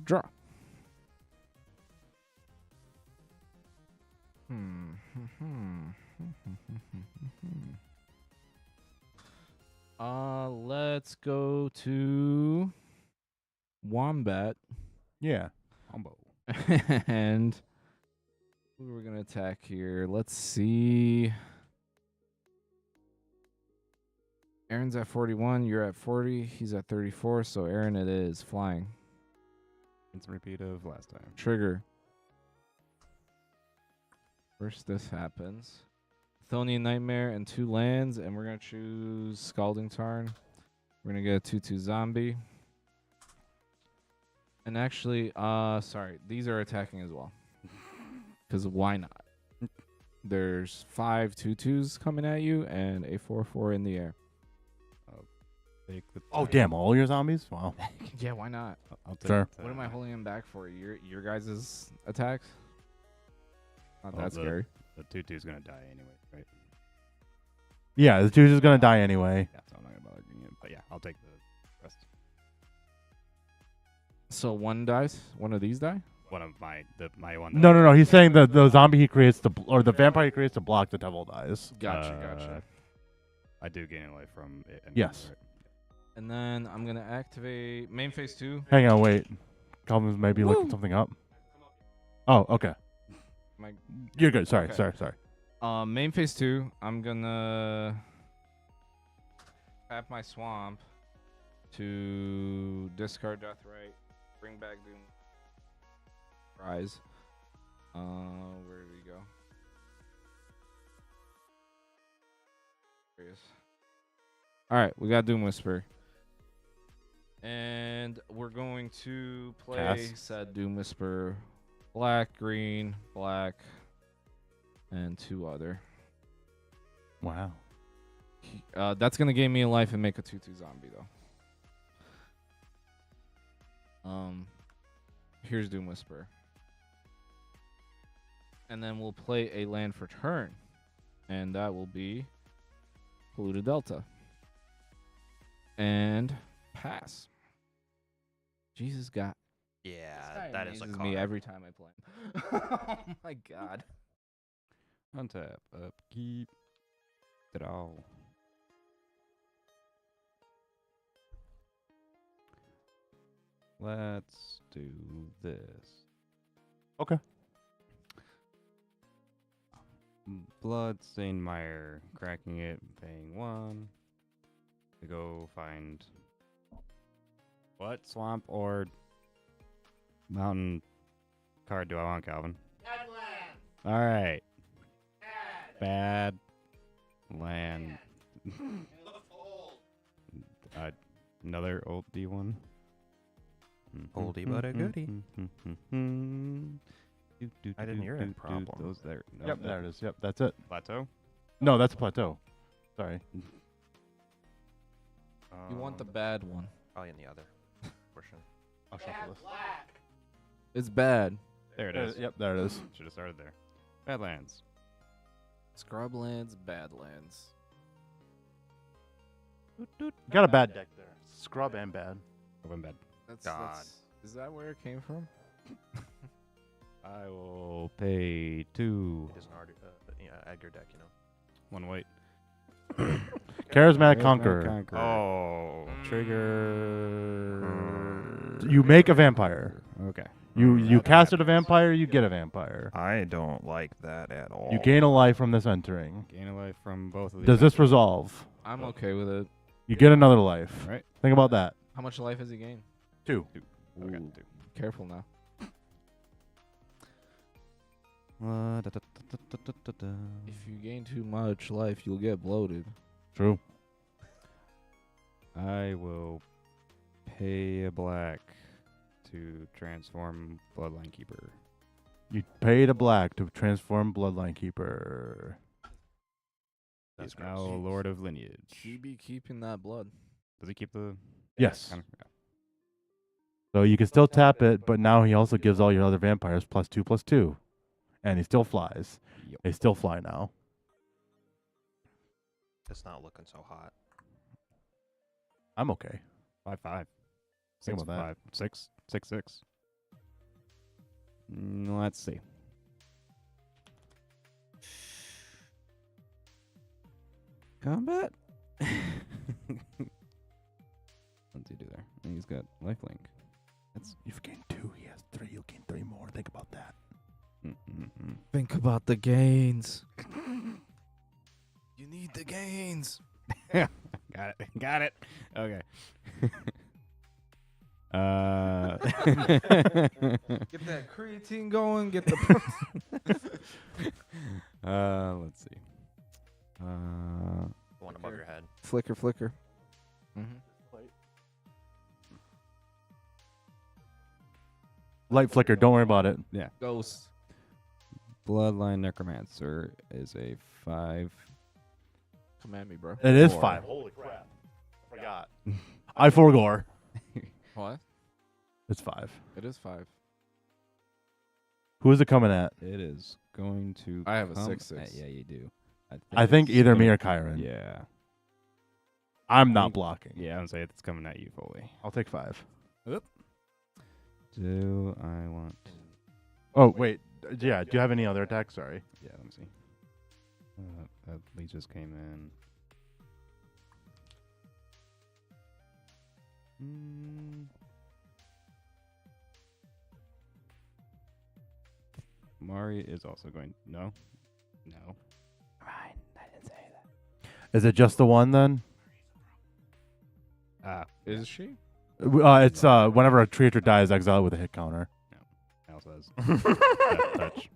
Draw. Let's go to Wombat. Yeah. Combo. And who are we gonna attack here? Let's see. Aaron's at 41. You're at 40. He's at 34. So Aaron, it is flying. It's a repeat of last time. Trigger. First, this happens. Chthonian Nightmare and 2 lands, and we're gonna choose Scalding Tarn. We're gonna get a 2/2 zombie. And actually, sorry, these are attacking as well. Because why not? There's 5 2/2s coming at you and a 4/4 in the air. Take the Oh, time. damn. All your zombies? Wow. Yeah, why not? I'll take Sure. the What am I holding him back for? Your guys' attacks? Not Well, that scary. The 2/2 is gonna die anyway, right? Yeah, the dude is gonna die anyway. Yeah, so I'm not gonna bother doing it. But yeah, I'll take the rest. So one dies? One of these die? One of my one. No. He's saying the zombie he creates or the vampire he creates to block the devil dies. Gotcha. I do gain a life from it. anyway, Yes. right? And then I'm going to activate main phase 2. Hang on, wait. Calvin's maybe looking something up. Oh, okay. My You're good. Sorry. Okay. Main phase 2, I'm going to tap my swamp to discard Deathrite, bring back Doom. Rise. Where did he go? There he is. Alright, we got Doom Whisper. And we're going to play Cast. said Doom Whisper. Black, green, black, and 2 other. Wow. That's gonna gain me a life and make a 2/2 zombie though. Here's Doom Whisper. And then we'll play a land for turn. And that will be Polluted Delta. And pass. Jesus God. Yeah, that is a amazes card. me every time I play. Oh my God. Untap, upkeep, draw. Let's do this. Okay. Bloodstained Mire, cracking it, paying 1. To go find what swamp or mountain card do I want, Calvin? All right. Bad land. Another old D1. Oldie but a goodie. I didn't hear any problem. Those there. No, Yep, there it is. Yep, that's it. Plateau. No, that's a plateau. Sorry. You want the bad one. Probably in the other portion. I'll shuffle this. It's bad. There it is. Yep, there it is. Should have started there. Badlands. Scrublands, Badlands. You got a bad deck there. Scrub and bad. Open bed. Is that where it came from? I will pay 2. It doesn't already add your deck, you know. 1 white. Charismatic Conqueror. Oh. Trigger. You make a vampire. Okay. You casted a vampire, you get a vampire. I don't like that at all. You gain a life from this entering. Gain a life from both of these. Does this resolve? I'm okay with it. You get another life. Right. Think about that. How much life has he gained? 2. Okay. Ooh, careful now. If you gain too much life, you'll get bloated. True. I will pay a black to transform Bloodline Keeper. You paid a black to transform Bloodline Keeper. He's now Lord of Lineage. He be keeping that blood. Does he keep the? Yes. Yeah. So you can still tap it, but now he also gives all your other vampires +2/+2. And he still flies. Yep. They still fly now. It's not looking so hot. I'm okay. 5/5. Think about that. 6. 6/6. Let's see. Combat. What's he do there? And he's got lifelink. That's You've gained 2. He has 3. You'll gain 3 more. Think about that. Think about the gains. You need the gains. Got it. Got it. Okay. Get that creatine going. Get the. Let's see. The one above your head. Flicker, flicker. Light flicker. Don't worry about it. Yeah. Ghost. Bloodline Necromancer is a 5. Command me, bro. It is 4. 5. Holy crap. I forgot. I forgore. What? It's 5. It is 5. Who is it coming at? It is going to. I have a come 6/6. Yeah, you do. I think it's either me gonna- or Kyron. Yeah. I'm not blocking. Yeah, I'm saying it's coming at you fully. I'll take 5. Do I want? Oh, wait. Yeah, do you have any other attacks? Sorry. Yeah, let me see. That lead just came in. Mari is also going. No. Fine, I didn't say that. Is it just the one then? Is she? It's whenever a creature dies, exile with a hit counter. Al says. Touch.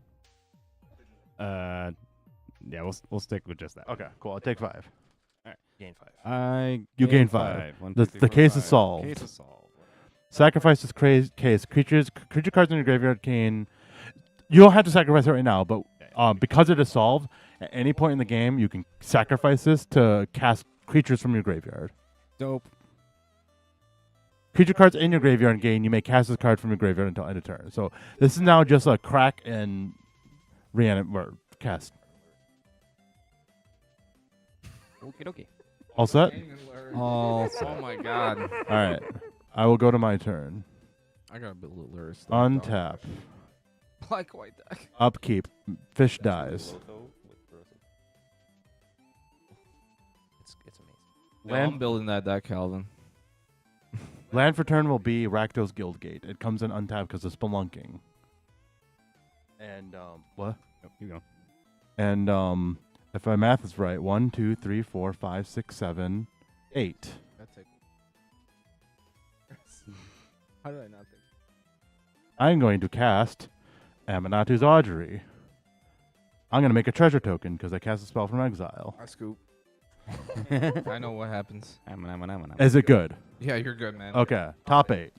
Yeah, we'll stick with just that. Okay, cool. I'll take 5. Gain 5. You gain 5. The case is solved. Case is solved. Sacrifice this case. Creature cards in your graveyard gain. You don't have to sacrifice it right now, but because it is solved, at any point in the game, you can sacrifice this to cast creatures from your graveyard. Dope. Creature cards in your graveyard gain. You may cast this card from your graveyard until end of turn. So this is now just a crack and cast. Okie dokie. All set? All set. Oh my god. All right. I will go to my turn. I got a bit of lyrics. Untap. Black white deck. Upkeep. Fish dies. It's amazing. I'm building that deck, Calvin. Land for turn will be Rakdos Guildgate. It comes in untapped because of Spelunking. And what? Yep, you go. And if my math is right, 1, 2, 3, 4, 5, 6, 7, 8. How did I not think? I'm going to cast Aminatu's Augury. I'm going to make a treasure token because I cast a spell from exile. I scoop. I know what happens. Is it good? Yeah, you're good, man. Okay. Top 8.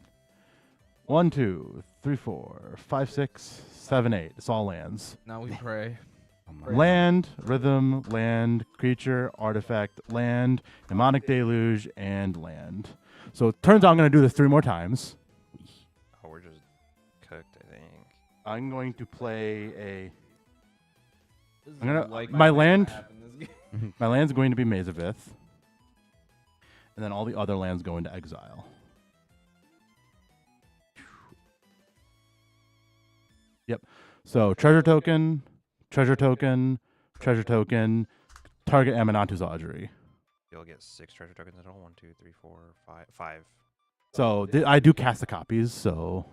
1, 2, 3, 4, 5, 6, 7, 8. It's all lands. Now we pray. Land, rhythm, land, creature, artifact, land, mnemonic deluge, and land. So it turns out I'm going to do this 3 more times. Oh, we're just cooked, I think. I'm going to play a This is I'm gonna like my never land. happened this game. My land's going to be Maze of Ith, and then all the other lands go into exile. Yep. So treasure token, treasure token, treasure token. Target Amanatu's Audrey. You'll get 6 treasure tokens in total. 1, 2, 3, 4, 5. 5. So I do cast the copies. So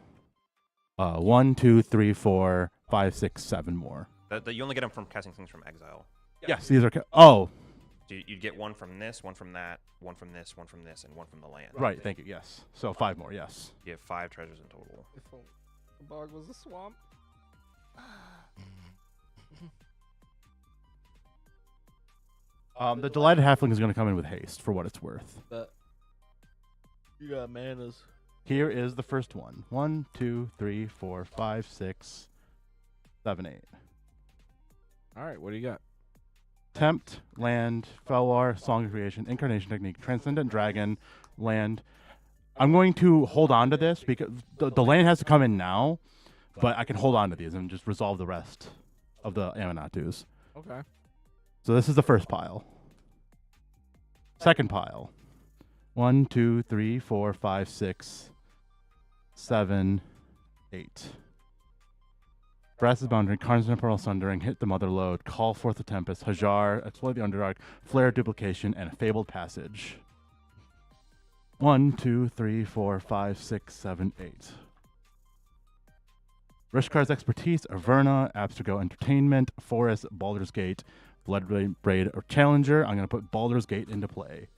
1, 2, 3, 4, 5, 6, 7 more. You only get them from casting things from exile. Yes, these are. Oh, So you'd get 1 from this, 1 from that, 1 from this, 1 from this, and 1 from the land. right. Thank you. Yes. So 5 more. Yes. You have 5 treasures in total. If the bog was a swamp. The Delighted Halfling is going to come in with haste for what it's worth. You got manas. Here is the first one. 1, 2, 3, 4, 5, 6, 7, 8. All right, what do you got? Tempt, land, Felwar, Song of Creation, Incarnation Technique, Transcendent Dragon, land. I'm going to hold on to this because the land has to come in now, but I can hold on to these and just resolve the rest of the Amanatu's. Okay. So this is the first pile. Second pile. 1, 2, 3, 4, 5, 6, 7, 8. Brass's Boundary, Karn's Temporal Sundering, Hit the Mother Lode, Call Forth the Tempest, Hajar, Exploit the Underdark, Flare Duplication, and Fabled Passage. 1, 2, 3, 4, 5, 6, 7, 8. Rishkar's Expertise, Averna, Abstergo Entertainment, Forest, Baldur's Gate, Blood Braid, or Challenger. I'm going to put Baldur's Gate into play.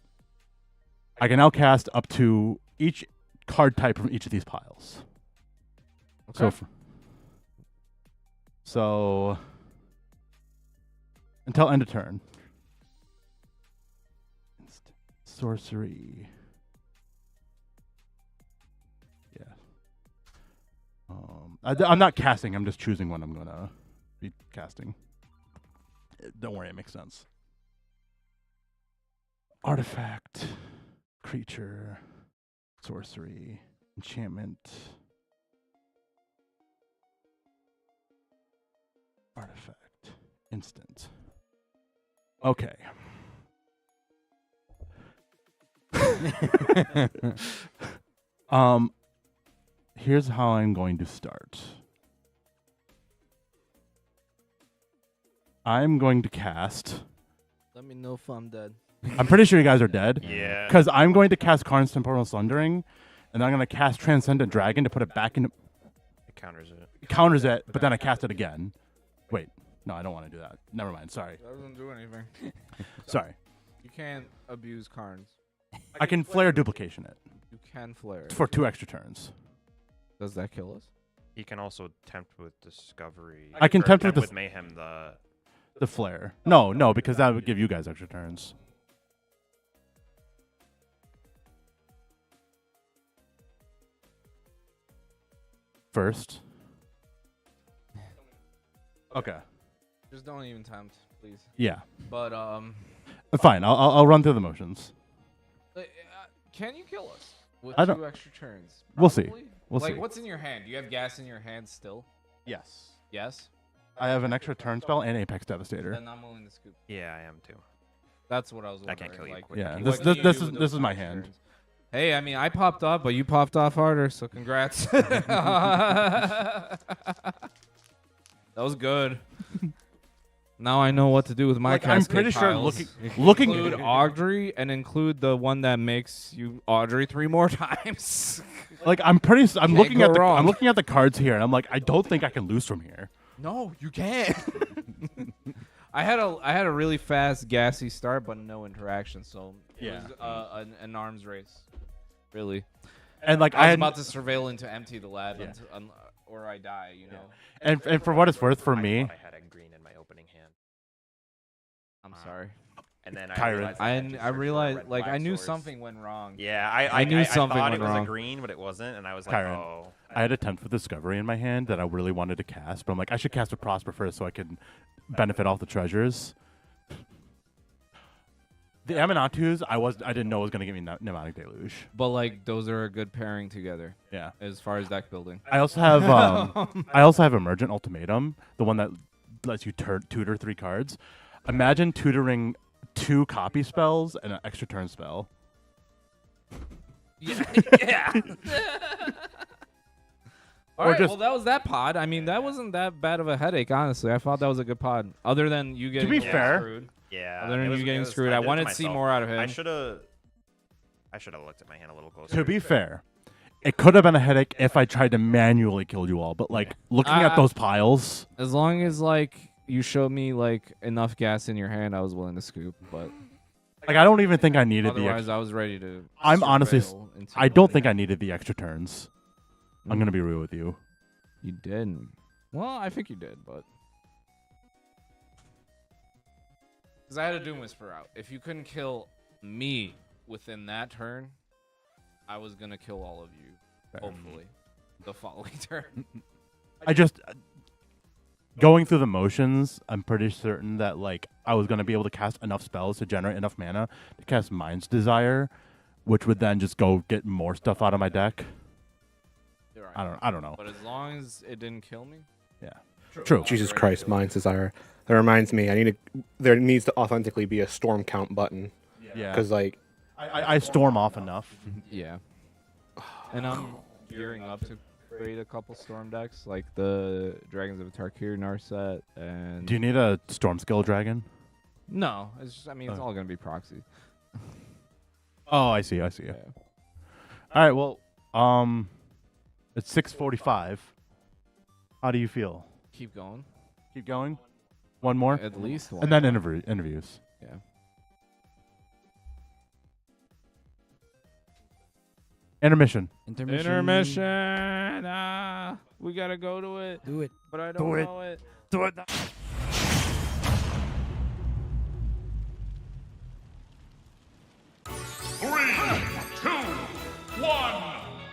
I can now cast up to each card type from each of these piles. Okay. So until end of turn. Sorcery. Yeah. I'm not casting. I'm just choosing when I'm going to be casting. Don't worry, it makes sense. Artifact, creature, sorcery, enchantment, artifact, instant. Okay. Here's how I'm going to start. I'm going to cast. Let me know if I'm dead. I'm pretty sure you guys are dead. Yeah. Because I'm going to cast Karn's Temporal Sundering, and I'm going to cast Transcendent Dragon to put it back into. It counters it. It counters it, but then I cast it again. Wait, no, I don't want to do that. Never mind. Sorry. That doesn't do anything. Sorry. You can't abuse Karns. I can Flare Duplication it You can flare. for 2 extra turns. Does that kill us? He can also tempt with Discovery. I can or tempt with Mayhem. The Flare. No, because that would give you guys extra turns. First. Okay. Just don't even tempt, please. Yeah. But Fine. I'll run through the motions. can you kill us with I don't- 2 extra turns? We'll see. Probably? We'll like, see. what's in your hand? Do you have gas in your hand still? Yes. Yes. I have an extra turn spell and Apex Devastator. Then I'm willing to scoop. Yeah, I am too. That's what I was I wondering. can't kill you like, quick. Yeah, what this can you this do is with this those is my extra hand. turns? Hey, I mean, I popped off, but you popped off harder, so congrats. That was good. Now I know what to do with my Like, I'm cascade pretty sure piles. looking Include Audrey and include the one that makes you Audrey 3 more times. like I'm Can't looking go at wrong. I'm looking at the cards here and I'm like I don't think I can lose from here. No, you can't. I had a really fast gassy start, but no interaction, so it Yeah. was an arms race, really. And like I was had about to surveil into empty the lab, Yeah. or I die, you know. and for what it's worth for me, I had a green in my opening hand. I'm sorry. And then Kyron. I realized, like, I knew something went wrong. Yeah, I knew something thought went it was wrong. a green, but it wasn't, and I was like, Kyron. oh. I had a Tempt with Discovery in my hand that I really wanted to cast, but I'm like I should cast a Prosper first so I can benefit off the treasures. The Amanatu's I didn't know was gonna give me Pneumatic Deluge. But like, those are a good pairing together Yeah. as far as deck building. I also have Emergent Ultimatum, the one that lets you tutor 3 cards. Imagine tutoring 2 copy spells and an extra turn spell. Yeah. Yeah. All Or right, just- well, that was that pod. I mean, that wasn't that bad of a headache, honestly. I thought that was a good pod. Other than you getting be fair- screwed. Yeah. Other than it you getting was- screwed, I did it wanted to see myself. more out of him. I should have looked at my hand a little closer. To be fair, it could have been a headache if I tried to manually kill you all, but like looking at those piles, As long as like you showed me like enough gas in your hand, I was willing to scoop. But like I don't even think I needed the. otherwise, I was ready to. I'm honestly, surveil until I don't the think I end. needed the extra turns. I'm gonna be real with you. You didn't. Well, I think you did, but because I had a Doom Whisper out. If you couldn't kill me within that turn, I was gonna kill all of you. Hopefully, the following turn. I just going through the motions. I'm pretty certain that like I was gonna be able to cast enough spells to generate enough mana to cast Mind's Desire, which would then just go get more stuff out of my deck. You're right. I don't know. But as long as it didn't kill me. Yeah. True. Jesus Christ, Mind's Desire. That reminds me, there needs to authentically be a storm count button. Yeah. Because, like... I storm off enough. Yeah. And I'm gearing up to create a couple storm decks, like the Dragons of Tarkir Narset and... Do you need a Storm Skill Dragon? No. It's just, I mean, it's all going to be proxy. Oh, I see. Yeah. All right, well, it's 6:45. How do you feel? Keep going. Keep going? One more? At least one. And then interviews. Yeah. Intermission. Intermission. We got to go to it. Do it. But I don't know it. Do it. Three, two, one,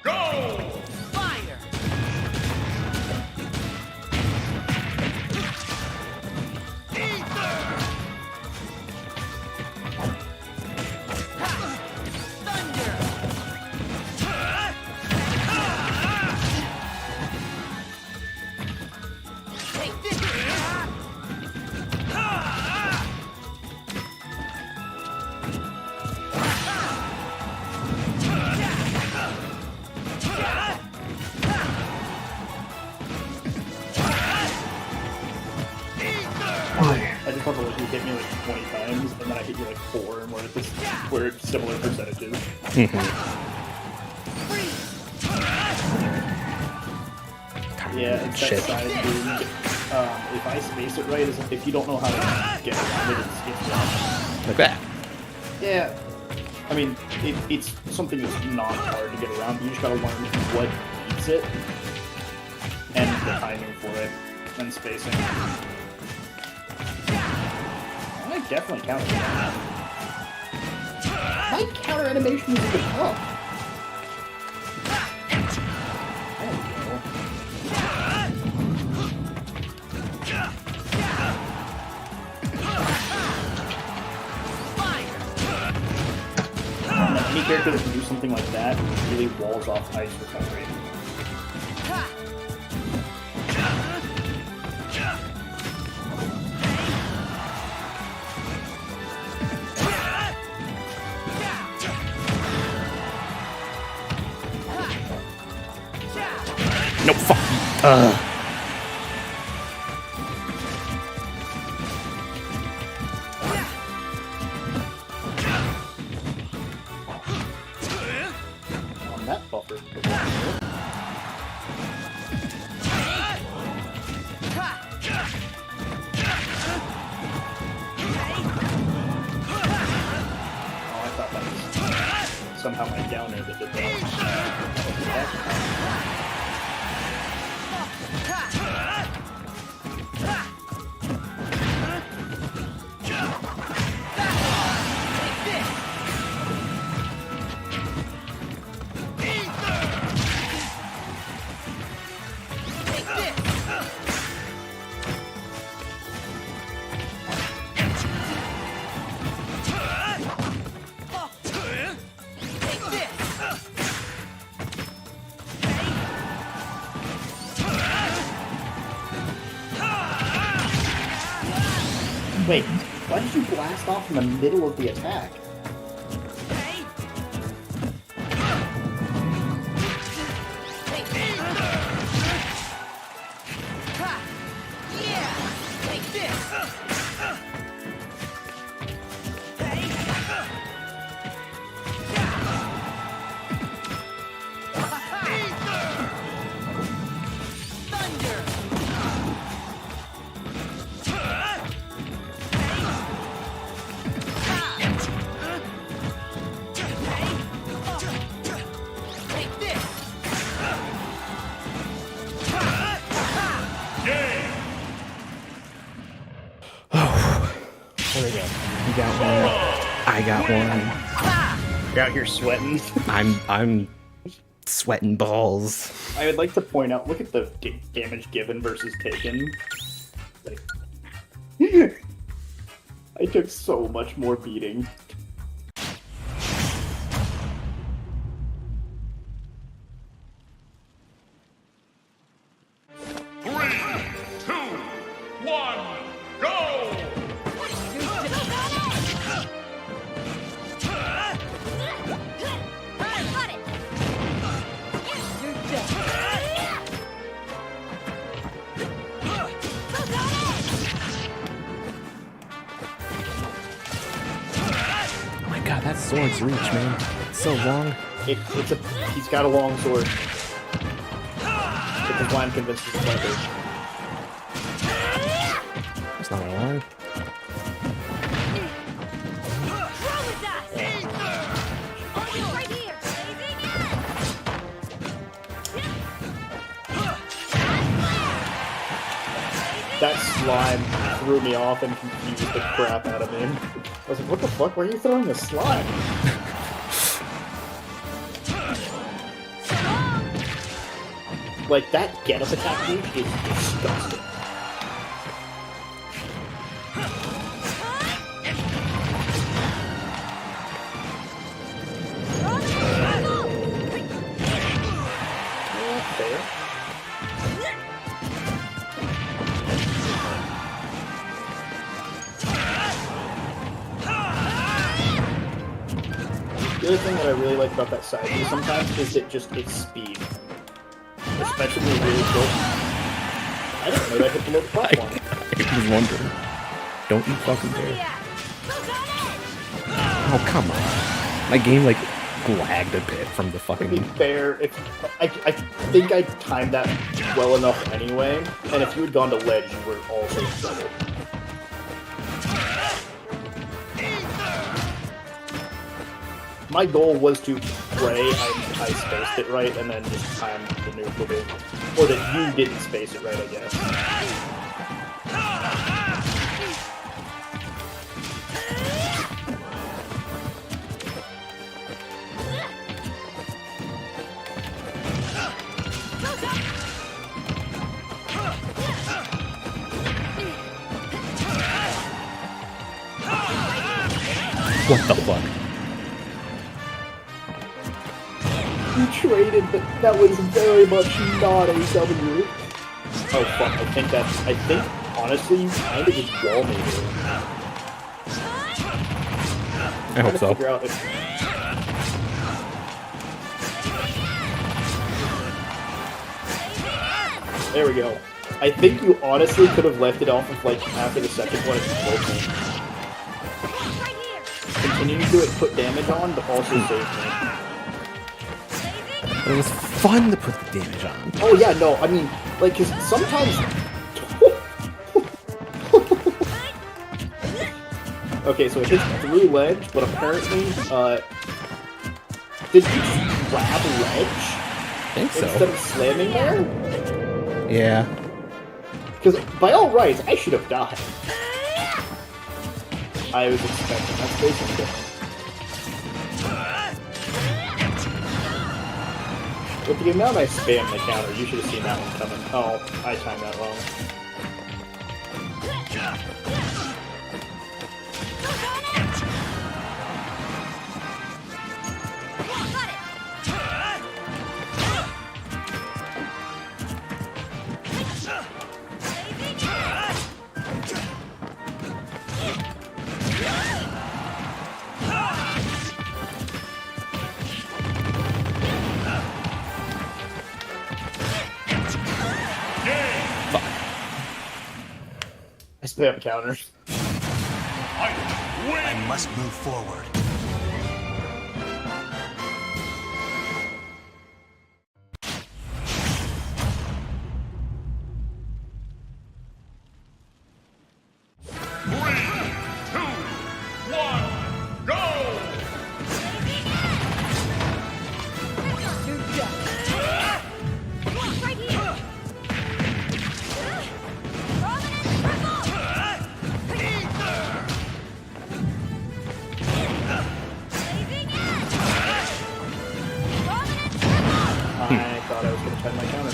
go! Fire! I just love the way you hit me like 20 times, and then I hit you like 4, and we're at similar percentages. Yeah, it's that side dude. If I space it right, if you don't know how to get around it, it's rough. Like that. Yeah. I mean, it's something that's not hard to get around, but you just gotta learn what beats it, and the timing for it, and spacing. I definitely counter that. My counter animation is a bit tough. There we go. Any character that can do something like that really walls off ice recovery. No, fuck. On that buffer. Oh, I thought that was somehow my downer that did that. Wait, why did you blast off in the middle of the attack? There we go. You got one. I got one. You're out here sweating. I'm sweating balls. I would like to point out, look at the damage given versus taken. Like, I took so much more beating. God, that sword's reach, man. It's so long. He's got a long sword. Which is why I'm convinced he's a fighter. It's not gonna lie. That slime threw me off and confused the crap out of me. I was like, what the fuck? Why are you throwing a slime? Like, that get-up attack move is disgusting. Fair. The other thing that I really like about that side view sometimes is its speed. Especially when you're really close. I didn't know that hit below the platform. I was wondering. Don't you fucking dare. Oh, come on. My game, like, lagged a bit from the To be fucking... fair, I think I timed that well enough anyway, and if you had gone to ledge, you were also in trouble. My goal was to pray I spaced it right and then just time the neutral. Or that you didn't space it right, I guess. What the fuck? You traded, but that was very much not a W. Oh fuck, I think, honestly, you kind of just wall me here. I hope so. Figure out if... There we go. I think you honestly could have left it off of, like, after the second one if you killed me. Continuing to put damage on, but also save me. It was fun to put the damage on. Oh yeah, no, I mean, like, cause sometimes... Okay, so it hits through ledge, but apparently, did you just grab ledge? I think so. Instead of slamming there? Yeah. Because by all rights, I should have died. I was expecting that space kill. With the amount I spammed the counter, you should have seen that one coming. Oh, I timed that wrong. spam counters. I must move forward. I thought I was going to time my counter.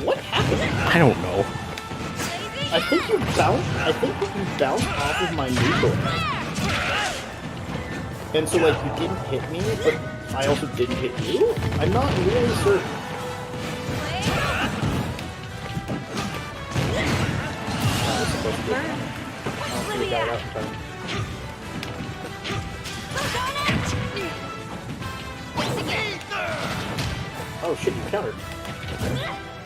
What happened? I don't know. I think you bounced off of my neutral. And so, like, you didn't hit me, but I also didn't hit you? I'm not really certain. Oh shit, you countered.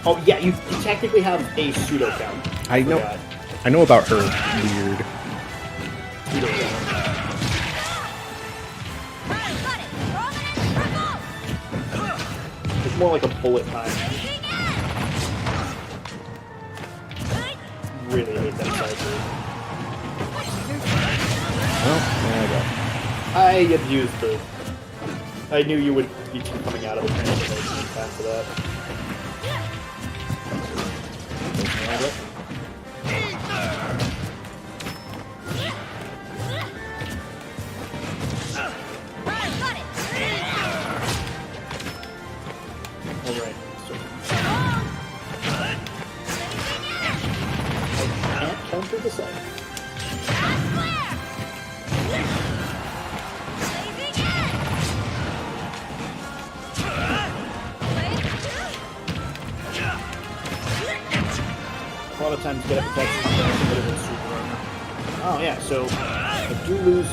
Oh yeah, you technically have a pseudo count. I know. Forgot. I know about her weird. Pseudo count. It's more like a bullet time. Really hate that side move. Well, there I go. I abused the. I knew you would be coming out of the transformation in time for that. Alright, so. I can't counter the side. A lot of times get up attacks and a bit of a super runner. Oh yeah, so I do lose.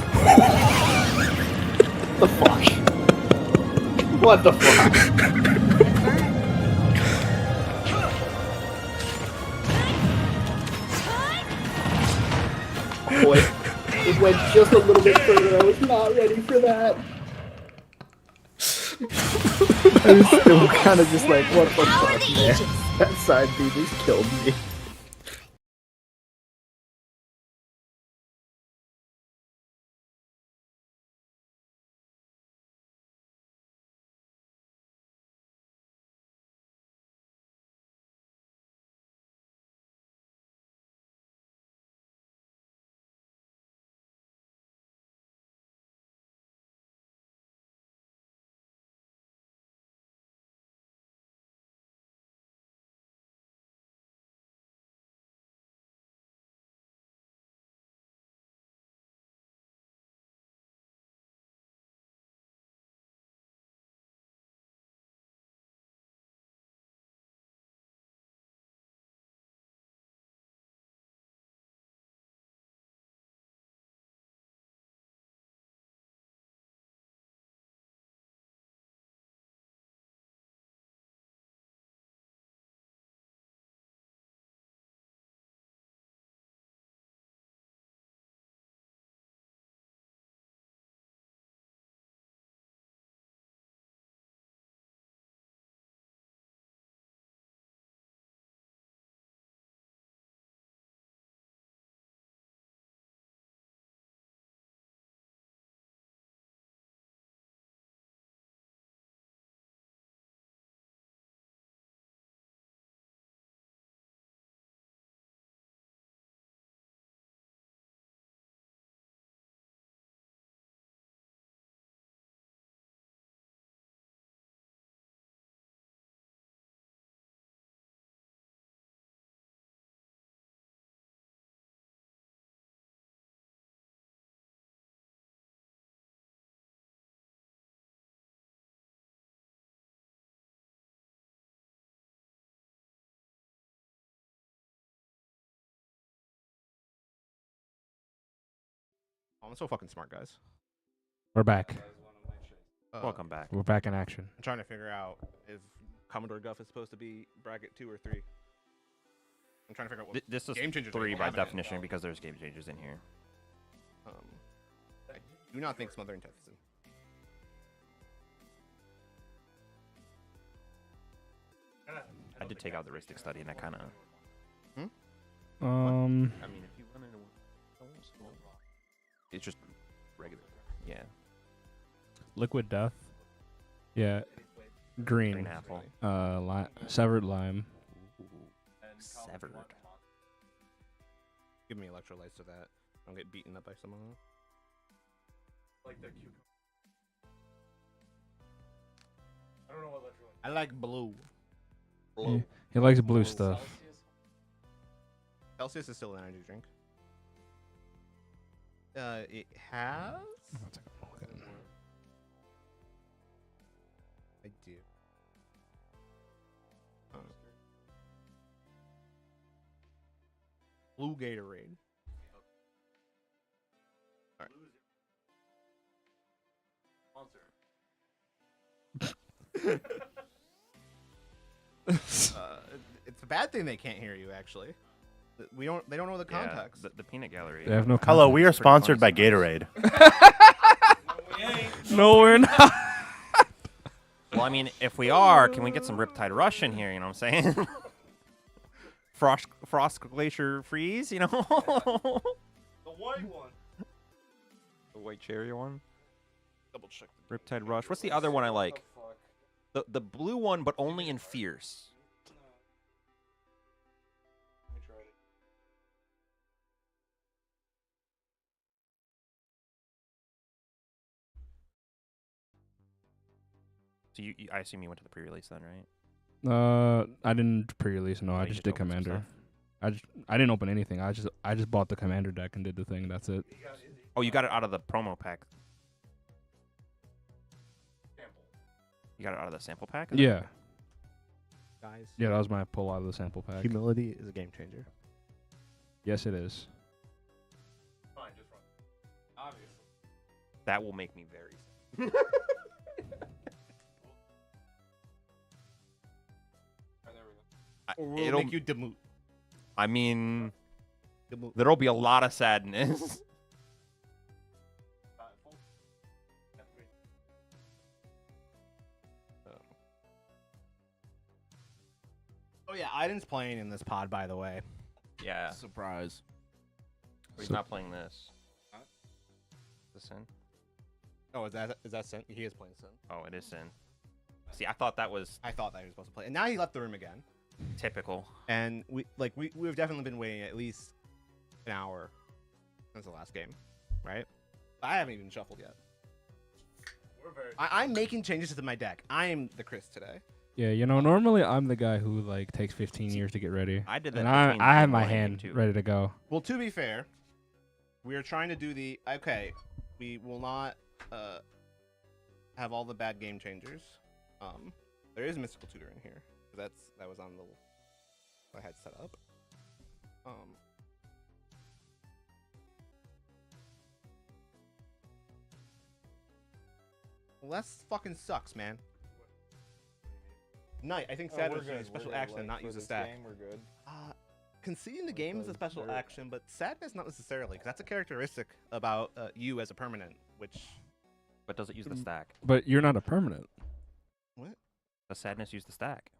What the fuck? What the fuck? Boy, it went just a little bit further. I was not ready for that. I was still kind of just like, what the fuck, man? That side B just killed me. Oh, I'm so fucking smart, guys. We're back. Welcome back. We're back in action. I'm trying to figure out if Commodore Guff is supposed to be bracket 2 or 3. I'm trying to figure out what This is game changers 3 we by have in it, definition though. because there's game changers in here. I do not think Smother and Tethison. I did take out the Ristic Study, and I kind of. Um, I mean, if you run into it's just regular. Yeah. Liquid Death. Yeah. Green. Green apple. Severed Lime. Severed. Give me electrolytes so that I don't get beaten up by someone else. Like the cucumber. I don't know what electrolyte. I like blue. He likes blue stuff. Celsius is still an energy drink. It has. I do. Blue Gatorade. It's a bad thing they can't hear you. Actually, we don't. They don't know the context. Yeah, the peanut gallery. They have no. Hello, we are Pretty sponsored by funny Gatorade. No, we're not. Well, I mean, if we are, can we get some Riptide Rush in here? You know what I'm saying? Frost Glacier Freeze, you know? The white one. The white cherry one? Double check. Riptide Rush. What's the other one I like? The blue one, but only in Fierce. So I assume you went to the pre-release then, right? I didn't pre-release. No, I you just just did opened some Commander. I didn't open anything. I just bought the Commander deck and did the thing. That's it. Oh, you got it out of the promo pack. You got it out of the sample pack? Is Yeah. Guys. Yeah, that was my pull out of the sample pack. Humility is a game changer. Yes, it is. Fine, just run. Obviously. That will make me very sad. Or will It'll make you demoot. I mean, Demoot. there'll be a lot of sadness. Oh yeah, Ajdin's playing in this pod, by the way. Yeah. Surprise. He's not playing this. Is this Sin? Oh, is that Sin? He is playing Sin. Oh, it is Sin. See, I thought that was I thought that he was supposed to play, and now he left the room again. typical. And we've definitely been waiting at least an hour since the last game, right? I haven't even shuffled yet. I'm making changes to my deck. I'm the Chris today. Yeah, you know, normally I'm the guy who like takes 15 years to get ready. I did that. And between I have game my one and hand game two. ready to go. Well, to be fair, we are trying to do the we will not have all the bad game changers. There is Mystical Tutor in here. That was on the I had set up. Less fucking sucks, man. Knight, I think Sadness is a special action and not use a stack. We're good. Conceding the game is a special action, but Sadness not necessarily, because that's a characteristic about you as a permanent, which... But does it use the stack? But you're not a permanent. What? Does Sadness use the stack?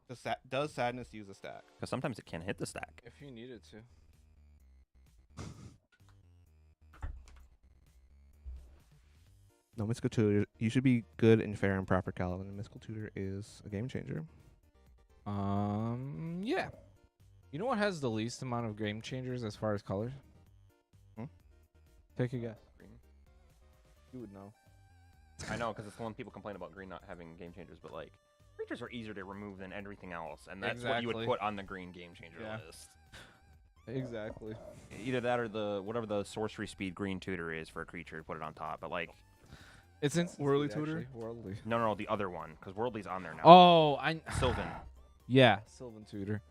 Does Sadness use a stack? Because sometimes it can hit the stack. If you needed to. No, Mystical Tutor, you should be good and fair and proper, Calvin, and Mystical Tutor is a game changer. Yeah. You know what has the least amount of game changers as far as colors? Take a guess. Green. You would know. I know, because it's the one people complain about green not having game changers, but like, creatures are easier to remove than everything else, and that's what you would Exactly. put on the green game changer Yeah. list. Exactly. Either that or whatever the sorcery speed green tutor is for a creature, put it on top. But like, It's in Whirly Tutor? Worldly. no, the other one, because Worldly's on there now. Oh, Sylvan. Yeah, Sylvan Tutor.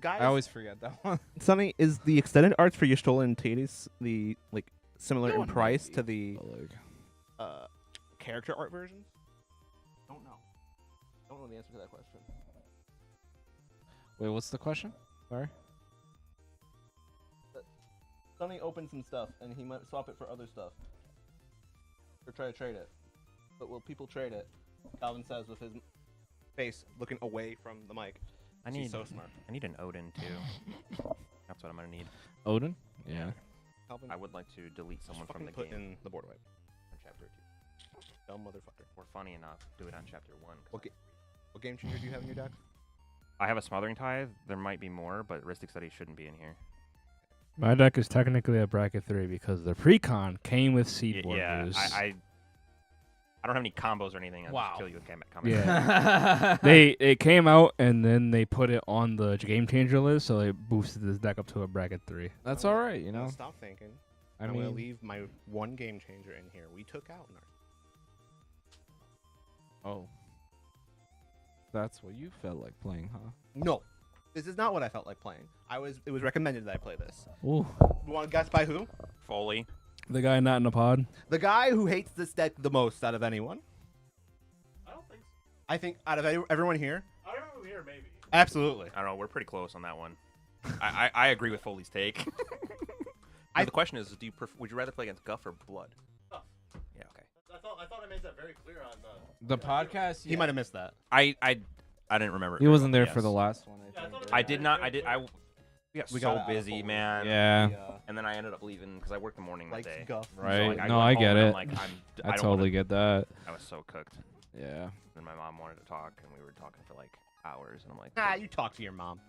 Guys, I always forget that one. Sonny, is the extended arts for Y'shtola and Tatis similar in price to the character art versions? Don't know. Don't know the answer to that question. Wait, what's the question? Sorry. Sonny opened some stuff, and he might swap it for other stuff. Or try to trade it. But will people trade it? Calvin says with his face looking away from the mic. He's so smart. I need an Odin too. That's what I'm gonna need. Odin? Yeah. Calvin, I would like to delete someone from the put game in the board wipe. on chapter 2. Dumb motherfucker. Or funny enough, do it on chapter 1. What game changer do you have in your deck? I have a Smothering Tithe. There might be more, but Ristic Study shouldn't be in here. My deck is technically a bracket 3 because the Precon came with Seedboard Yeah, news. I don't have any combos or anything. I'll Wow. just kill you with comment. Yeah. It came out and then they put it on the game changer list, so they boosted this deck up to a bracket 3. That's all right, you I'm gonna know. stop thinking. I I'm gonna mean, leave my one game changer in here. We took out Nar. oh, that's what you felt like playing, huh? No, this is not what I felt like playing. It was recommended that I play this. Ooh. You want to guess by who? Foley. The guy not in the pod? The guy who hates this deck the most out of anyone. I don't think so. I think out of everyone here. I don't know here, maybe. Absolutely. I don't know. We're pretty close on that one. I agree with Foley's take. Now, the question is, would you rather play against Guff or Blood? Guff. Yeah. Okay. I thought I made that very clear on The podcast. He might have missed that. I didn't remember. it He very wasn't well, there for the yes. last one. Yeah, I thought it I was did very, not. very I did. clear. We got We so got out of busy, Foley. man. Yeah. And then I ended up leaving because I worked the morning that Likes day. Guff. So, Right. like, No, went I home get and it. I'm like, I don't totally wanna- get that. I was so cooked. Yeah. Then my mom wanted to talk, and we were talking for like hours, and I'm like, Ah, you talk to your mom.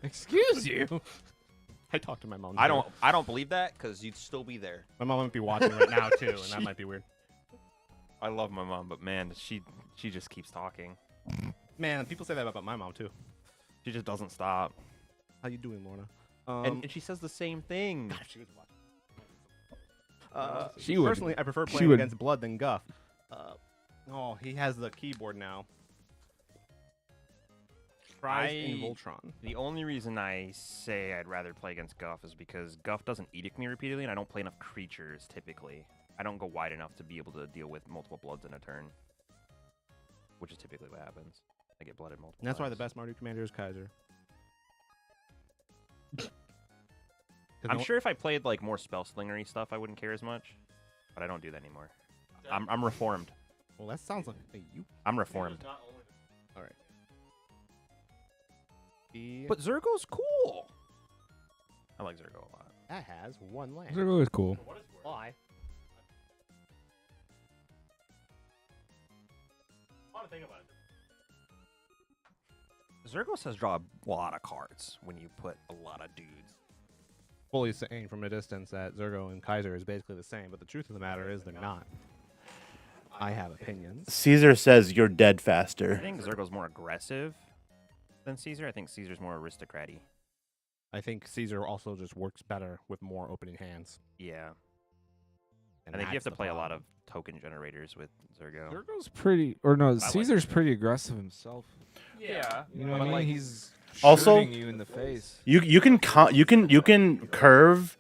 Excuse you. I talk to my mom. I too. don't believe that because you'd still be there. My mom might be watching right now too, and that might be weird. I love my mom, but man, she just keeps talking. Man, people say that about my mom too. She just doesn't stop, How you doing, Lorna? and she says the same thing. She was She would- personally, I prefer she playing would- against Blood than Guff. Oh, he has the keyboard now. Prize in Voltron. The only reason I say I'd rather play against Guff is because Guff doesn't edict me repeatedly, and I don't play enough creatures typically. I don't go wide enough to be able to deal with multiple bloods in a turn, which is typically what happens. I get blooded multiple And that's why the times. best Mardu commander is Kaiser. I'm sure if I played like more spell slingery stuff, I wouldn't care as much, but I don't do that anymore. I'm reformed. Well, that sounds like you. I'm reformed. All right. But Zergo's cool. I like Zergo a lot. That has one land. Zergo is cool. Why? I want to think about it. Zergo says draw a lot of cards when you put a lot of dudes. Fully saying from a distance that Zergo and Kaiser is basically the same, but the truth of the matter is they're not. I have opinions. Caesar says you're dead I faster. think Zergo's more aggressive than Caesar. I think Caesar's more aristocrat-y. I think Caesar also just works better with more opening hands. Yeah. And I think you have that's to the play a lot problem. of token generators with Zergo. Zergo's pretty, or no, like Caesar's pretty aggressive himself. Yeah. You know what I mean? He's Also- shooting you in the face. You can curve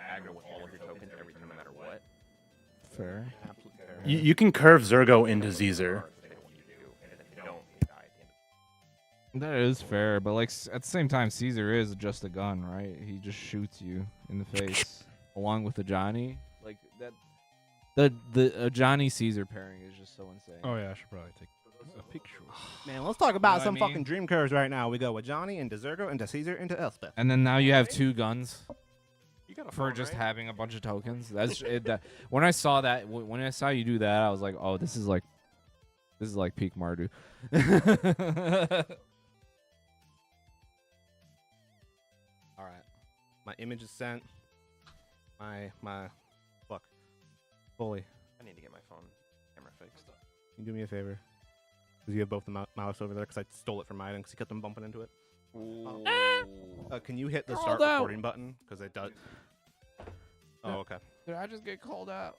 Aggro with all of your tokens, everything, no matter what. Fair. you can curve Zergo into Caesar. That is fair, but like at the same time, Caesar is just a gun, right? He just shoots you in the face, along with the Johnny. Like that, the Johnny Caesar pairing is just so insane. Oh yeah, I should probably take a picture. Man, let's talk about what I some mean? fucking dream curves right now. We go with Johnny into Zergo into Caesar into Elspeth. And then now you have two guns You got a for phone, just right? having a bunch of tokens. That's it, that. When I saw that, when I saw you do that, I was like, oh, this is like peak Mardu. All right, my image is sent. My fuck, Fully. I need to get my phone camera fixed. Can you do me a favor? Because you have both the mouse over there. Because I stole it from Ajdin. Because he kept them bumping into it. Can you hit the Called start out. recording button? Because it does. Oh, okay. Did I just get called out?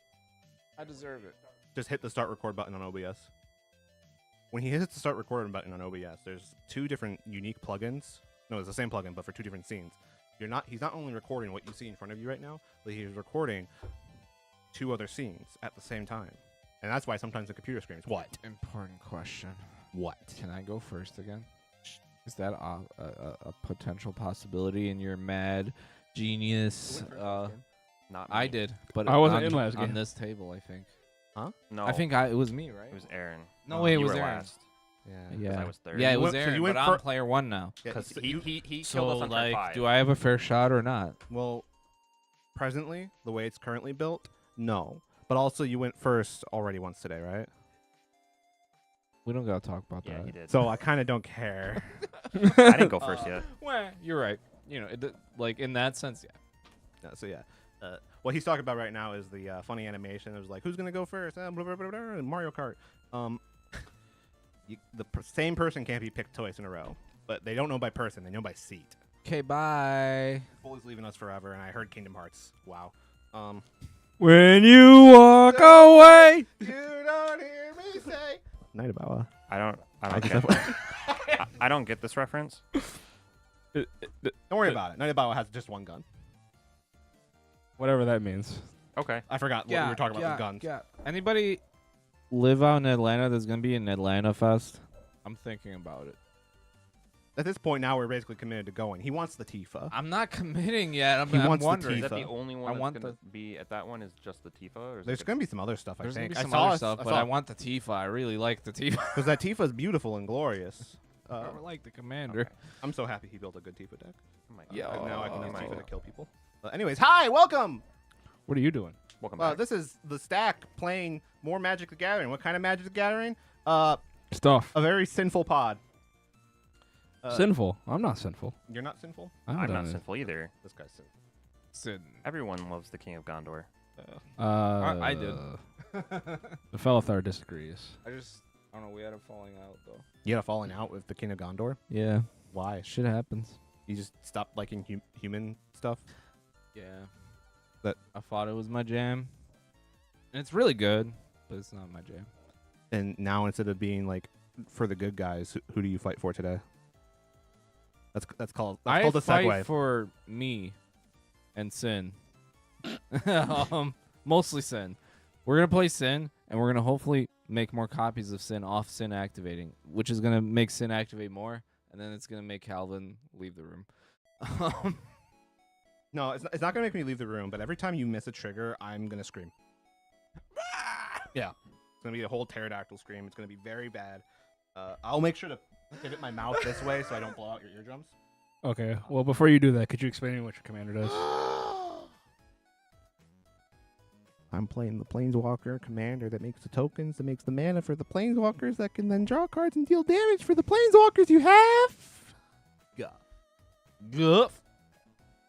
I deserve it. Just hit the start record button on OBS. When he hits the start recording button on OBS, there's two different unique plugins. No, it's the same plugin, but for two different scenes. He's not only recording what you see in front of you right now, but he's recording 2 other scenes at the same time. And that's why sometimes the computer screams, what? Important question. What? Can I go first again? Is that a potential possibility in your mad genius? Not I me. did, but I wasn't on, in last on game. this table, I think. No. I think it was me, right? it was Aaron. No, wait, it you was were Aaron. last. Yeah. I was third. Yeah, it You was went- so Aaron, you went but I'm fir- player 1 now. Yeah, Because so he So, killed us on turn like, 5. do I have a fair shot or not? well, presently, the way it's currently built, no. But also, you went first already once today, right? We don't gotta talk about Yeah, that. he did. So I kind of don't care. I didn't go first yet. Well, you're right. You know, like in that sense, yeah. So yeah, what he's talking about right now is the funny animation. It was like, who's gonna go first? Blah, blah, blah, blah, blah, in Mario Kart. Same person can't be picked twice in a row, but they don't know by person. They know by seat. Okay, bye. Foley's leaving us forever, and I heard Kingdom Hearts. Wow. When you walk away. You don't hear me say. Night about. I don't guess get I don't get this reference. Don't worry about it. Night about has just one gun. Whatever that means. Okay. I forgot what we were talking about with guns. Yeah. Anybody live out in Atlanta that's gonna be an Atlanta Fest? I'm thinking about it. At this point now, we're basically committed to going. He wants the Tifa. I'm not committing yet. He I'm wants the wondering. Is that the Tifa. only I one want that's going to be at that one is just the Tifa? Or is There's it gonna be some other stuff. There's I think. gonna be some I saw other us- stuff, I but saw- I want the Tifa. I really like the Tifa. Because that Tifa's beautiful and glorious. I like the commander. Okay. I'm so happy he built a good Tifa deck. Oh my Yeah. God. Now I can use Oh my Tifa to God. kill people. Anyways, hi, welcome. What are you doing? Welcome back. This is the Stack playing more Magic the Gathering. What kind of Magic the Gathering? Stuff. A very sinful pod. Sinful. I'm not sinful. You're not sinful. I haven't I'm done not it. sinful either. This guy's sinful. Sid. Everyone loves the King of Gondor. I did. The Felithar disagrees. I don't know. We had a falling out though. You had a falling out with the King of Gondor. Yeah. Why? Shit happens. You just stopped liking human stuff. Yeah. That- I thought it was my jam. And it's really good, but it's not my jam. And now instead of being like for the good guys, who do you fight for today? That's called a fight segue. for me and Sin. Mostly Sin. We're gonna play Sin, and we're gonna hopefully make more copies of Sin off Sin activating, which is gonna make Sin activate more, and then it's gonna make Calvin leave the room. No, it's not gonna make me leave the room. But every time you miss a trigger, I'm gonna scream. Yeah, it's gonna be a whole pterodactyl scream. It's gonna be very bad. I'll make sure to pivot my mouth this way so I don't blow out your eardrums. Okay. Well, before you do that, could you explain to me what your commander does? I'm playing the Planeswalker commander that makes the tokens, that makes the mana for the Planeswalkers, that can then draw cards and deal damage for the Planeswalkers you have. Guff.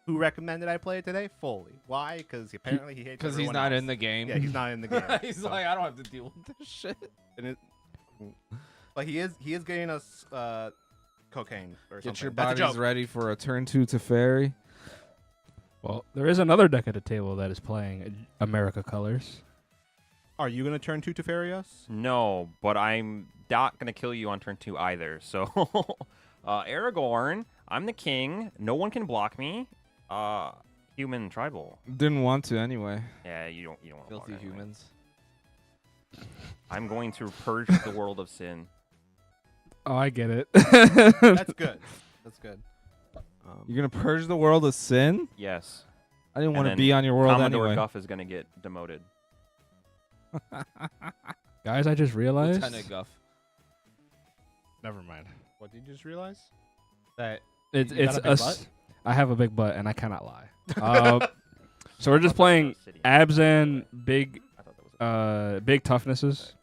Who recommended I play it today? Foley. Why? Because apparently he hates Because he's everyone not else. in the game. Yeah, he's not in the game. He's So- like, I don't have to deal with this shit. and it, but he is getting us cocaine or something. Get your That's a bodies joke. ready for a turn 2 to Fairy. Well, there is another deck at the table that is playing America Colors. Are you gonna turn 2 Teferi us? No, but I'm not going to kill you on turn 2 either. So, Aragorn, I'm the king. No one can block me. Human tribal. Didn't want to anyway. Yeah, you don't want to block Filthy anyway. humans. I'm going to purge the world of sin. Oh, I get it. That's good. That's good. You're gonna purge the world of sin? Yes. I didn't And want to then be on your world Commodore anyway. Guff is going to get demoted. Guys, I just realized. Lieutenant Guff. Never mind. What did you just realize? That It's you got a big us. I have a big butt, and I cannot lie. So we're just I thought that playing was City. Abzan, big, I thought that was big toughnesses.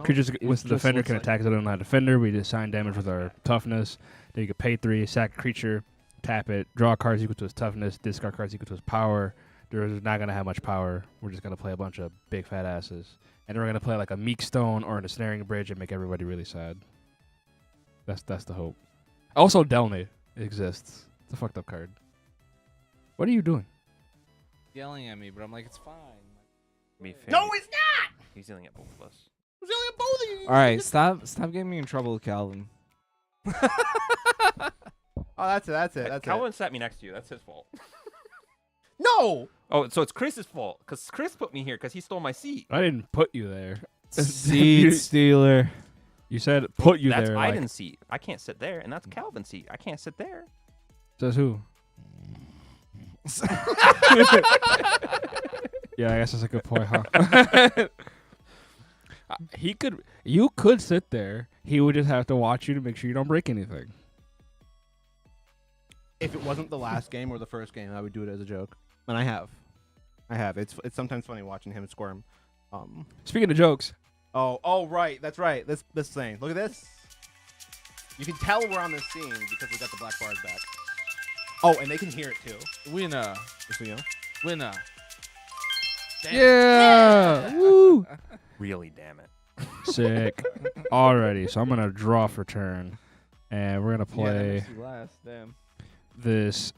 Creatures with the defender can attack as a non defender. We assign damage with our toughness. Then you can pay 3, sack a creature, tap it, draw cards equal to its toughness, discard cards equal to its power. They're not gonna have much power. We're just gonna play a bunch of big fat asses, and then we're gonna play like a Meek Stone or an Ensnaring Bridge and make everybody really sad. That's the hope. Also, Delney exists. It's a fucked up card. What are you doing? Yelling at me, but I'm like, it's fine. Me fair. No, it's not. He's yelling at both of us. It's only a both of you. All right, stop getting me in trouble with Calvin. Oh, that's it. That's it. Calvin sat me next to you. That's his fault. No. Oh, so it's Chris's fault because Chris put me here because he stole my seat. I didn't put you there. Seed stealer. You said put you That's there. Ajdin's Like, seat. I can't sit there, and that's Calvin's seat. I can't sit there. says who? Yeah, I guess that's a good point, huh? You could sit there. He would just have to watch you to make sure you don't break anything. If it wasn't the last game or the first game, I would do it as a joke, and I have. It's sometimes funny watching him squirm. Speaking of jokes, Oh, right. That's right. This thing. Look at this. You can tell we're on this scene because we got the black bars back. Oh, and they can hear it too. Winner. Just so you know. Winner. yeah, woo, Really, damn it. sick. Alrighty, so I'm gonna draw for turn, and we're gonna Yeah, play last. Damn. this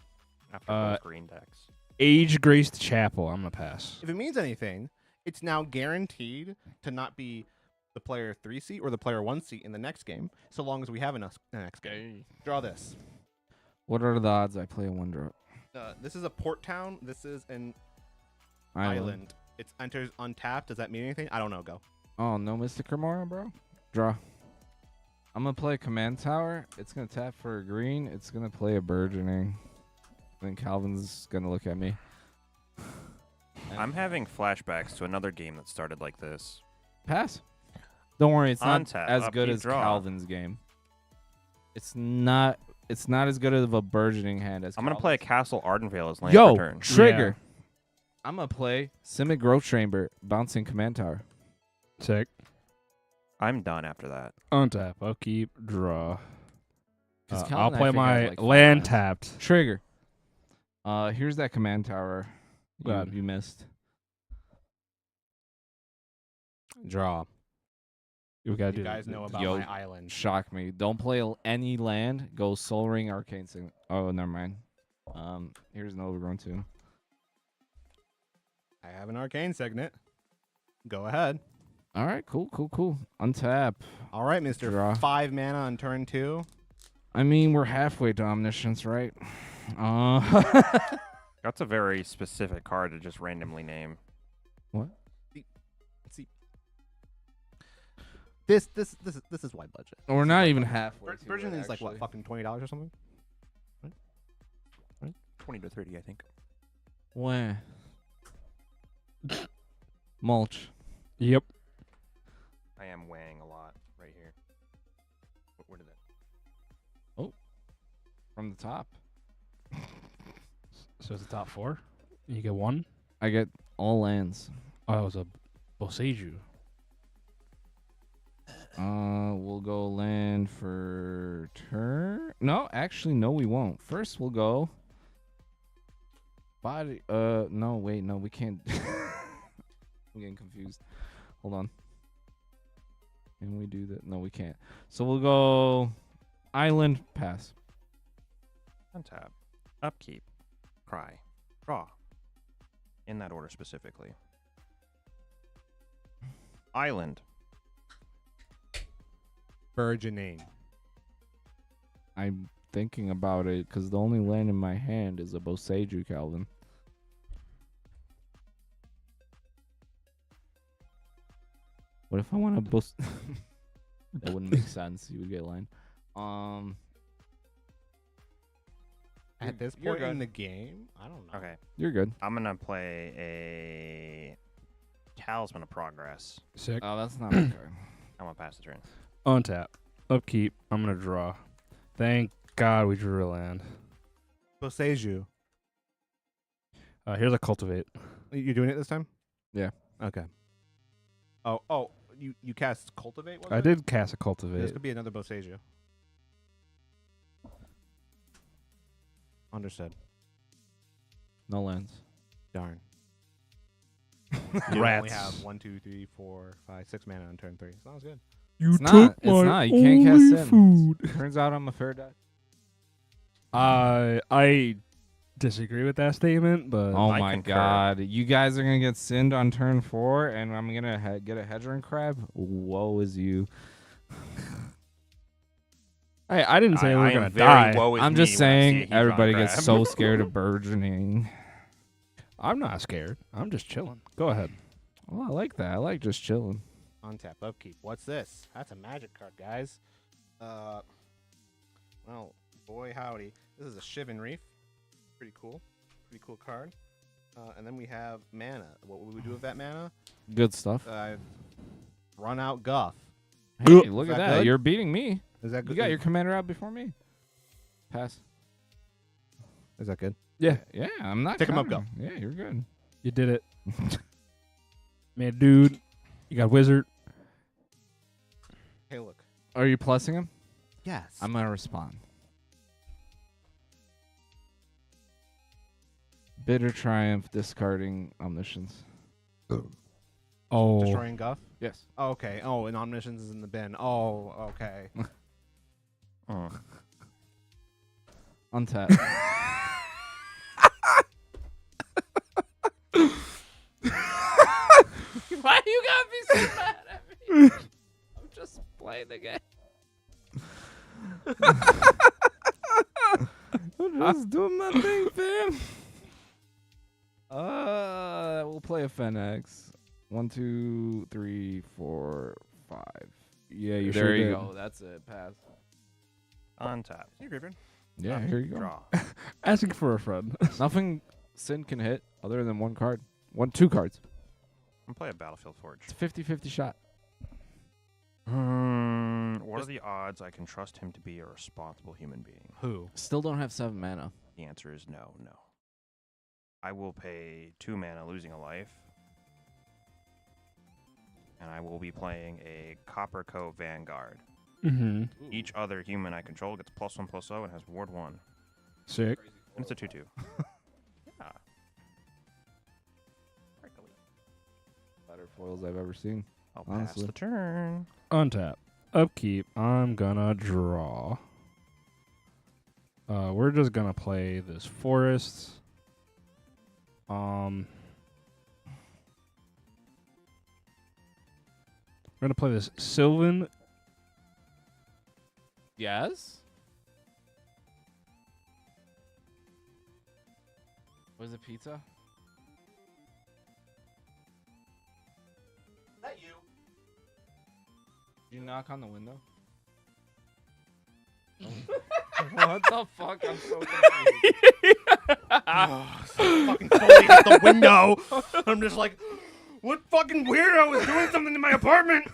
After both green decks. Age Graced Chapel. I'm gonna pass. If it means anything, it's now guaranteed to not be the player 3 seat or the player 1 seat in the next game, so long as we have the next game. Draw this. What are the odds I play a 1-drop? This is a port town. This is an island. It enters untapped. Does that mean anything? I don't know. Go. Oh, no Mystic Remora, bro? Draw. I'm going to play a command tower. It's going to tap for a green. It's going to play a burgeoning. Then Calvin's going to look at me. I'm having flashbacks to another game that started like this. Pass. Don't worry, it's not Untap, as up, good you as draw. Calvin's game. It's not as good of a burgeoning hand as I'm going to play a Calvin's. Castle Ardenvale as land Yo, for turn. trigger. I'm going to play Simic Growth Chamber, bouncing command tower. Sick. I'm done after that. Untap. Upkeep. Draw. 'Cause I'll Calvin, I play think, my has, like, 5 land lands. tapped. Trigger. Here's that command tower God. you missed. Draw. We gotta You do guys that. know about Yo, my island. Shock me. Don't play any land. Go Soul Ring, Arcane Signet. Oh, never mind. Here's an Overgrown Tomb. I have an arcane signet. Go ahead. All right, cool. Untap. All right, Mr. Draw. 5 mana on turn 2. I mean, we're halfway to Omniscience, right? That's a very specific card to just randomly name. What? See. This is wide budget. We're not even halfway. to Version it, is like what, actually. fucking $20 or something? 20 to 30, I think. When? Mulch. Yep. I am weighing a lot right here. Where did that? From the top. So it's the top 4. You get 1. I get all lands. Oh, it was a Boseiju. We'll go land for turn. No, actually, no, we won't. First, we'll go. Body. No, wait, no, we can't. I'm getting confused. Hold on. Can we do that? No, we can't. So we'll go. Island. Pass. Untap. Upkeep. Cry. Draw. In that order specifically. Island. Burgeoning. I'm thinking about it because the only land in my hand is a Boseiju, Calvin. What if I want to Bos? That wouldn't make sense. You would get land. At this You're point in good. the game, I don't know. Okay. You're good. I'm going to play a Talisman of Progress. Sick. Oh, that's not okay. I'm going to pass the turn. Untap. Upkeep. I'm gonna draw. Thank God we drew a land. Boseiju. Here's a cultivate. You doing it this time? Yeah. Okay. Oh, you cast Cultivate, was I it? did cast a This cultivate. could be another Boseiju. Understood. No lands. Darn. Rats. You only have 1, 2, 3, 4, 5, 6 mana on turn 3. Sounds good. You It's not. It's not. You can't cast in. Turns out I'm a fair deck. I disagree with that statement, but Oh I my concur. God! You guys are gonna get sinned on turn 4, and I'm gonna get a Hedron Crab. Woe is you! I didn't say we I were am gonna very die. woe is I'm me just when I see a saying Hedron everybody crab. gets so scared of burgeoning. I'm not scared. I'm just chilling. Go ahead. Oh, I like that. I like just chilling. Untap, upkeep. What's this? That's a magic card, guys. Well, boy howdy. This is a Shivan Reef. Pretty cool. Pretty cool card. And then we have mana. What would we do with that mana? Good stuff. Run out Guff. Hey, look Is at that that. good? You're beating me. Is that You good? got your commander out before me. Pass. Is that good? Yeah, Yeah, I'm not. Pick 'em up, countering. Yeah, you're good. you did it. Man, dude, you got wizard. Hey, look. Are you plussing him? Yes. I'm gonna respond. Bitter Triumph, discarding Omniscience. Oh, destroying Guff. Yes. Oh, okay. Oh, and Omniscience is in the bin. Oh, okay. Untap. Why you gotta be so mad at me? I'm just playing the game. I'm just doing my thing, fam. We'll play a Fennex. 1, 2, 3, 4, 5. yeah, you There sure you did. go. That's it. Pass. Untap. Yeah, here you go. Draw. Asking for a friend. Nothing Sin can hit other than one card. 2 cards. I'm play a Battlefield Forge. It's a 50-50 shot. What are the odds I can trust him to be a responsible human being? Who? Still don't have 7 mana. The answer is no. I will pay 2 mana, losing a life. And I will be playing a Copper Cove Vanguard. Mm-hmm. Each other human I control gets +1/+0 and has Ward 1. Sick. And it's a 2/2. Yeah. Better foils I've ever seen. I'll Honestly. pass the turn. Untap. Upkeep. I'm gonna draw. We're just gonna play this forest. We're gonna play this Sylvan. Yes? Was it pizza? Is that you? Did you knock on the window? What the fuck? I'm so confused. Fucking Foley hit the window. I'm just like, what fucking weirdo is doing something to my apartment?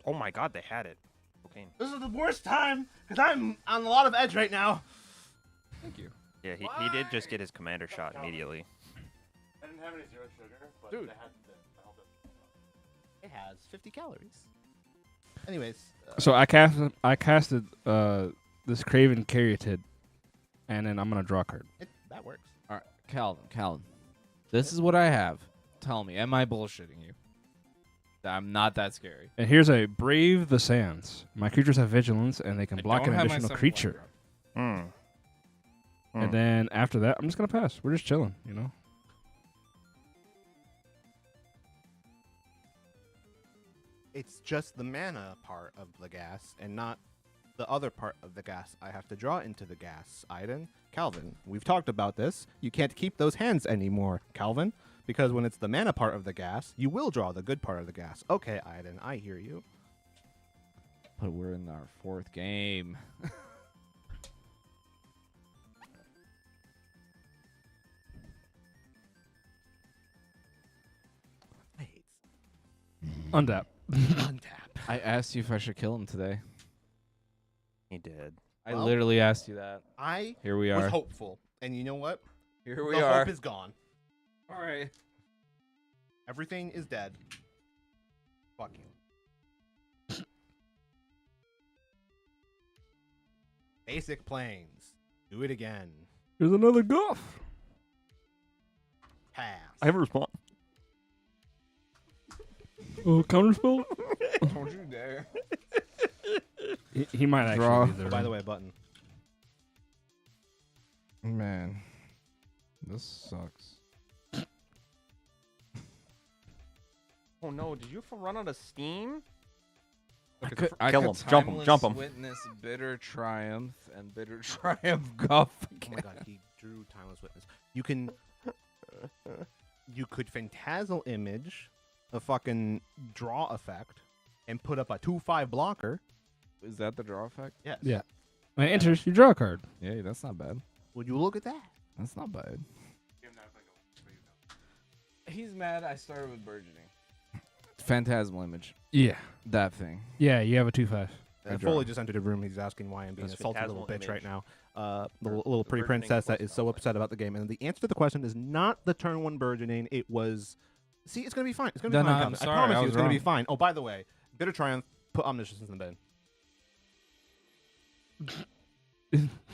Oh my god, they had it. Cocaine. This is the worst time because I'm on a lot of edge right now. Thank you. Yeah, he did just get his commander shot immediately. I didn't have any zero sugar, but Dude. they had the It has 50 calories. Anyways. So I casted this Craven Caryatid, and then I'm gonna draw a card. That works. All right, Calvin. This is what I have. Tell me, am I bullshitting you? I'm not that scary. And here's a Brave the Sands. My creatures have vigilance, and they can I block don't an have my additional 7 creature. black And then after that, I'm just gonna pass. We're just chilling, you know. It's just the mana part of the gas and not the other part of the gas I have to draw into the gas. Ajdin, Calvin, we've talked about this. You can't keep those hands anymore, Calvin, because when it's the mana part of the gas, you will draw the good part of the gas. Okay, Ajdin, I hear you. But we're in our 4th game. Wait. Untap. Untap. I asked you if I should kill him today. He did. I Well, literally asked you that. I Here we was are. hopeful. And you know what? Here The we are. hope is gone. All right. Everything is dead. Fuck you. Basic planes. Do it again. There's another Goff. Pass. I have a response. Oh, counterspell. Don't you dare. He might actually Draw. be there. Oh, by the way, button. Man, this sucks. Oh no, did you run out of steam? I Kill could 'em, jump 'em, timeless jump 'em. Witness bitter triumph and bitter triumph guff. Oh my god, he drew Timeless Witness. You can. You could Phantasmal Image a fucking draw effect and put up a 2/5 blocker. Is that the draw effect? Yes. Yeah. When it enters, you draw a card. Yeah, that's not bad. Would you look at that? That's not bad. He's mad I started with burgeoning. Phantasmal image. Yeah. That thing. Yeah, you have a 2/5. Foley just entered the room. He's asking why I'm being a That's salty little Phantasmal bitch right Image. now. The little pretty burgeoning princess that plus is so upset about the game. And the answer to the question is not the turn 1 burgeoning. It was. See, it's gonna be fine. It's gonna be No, fine. no, I'm Calvin. sorry, I promise I you, was it's gonna be wrong. fine. Oh, by the way, Bitter Triumph, put Omniscience in the bin.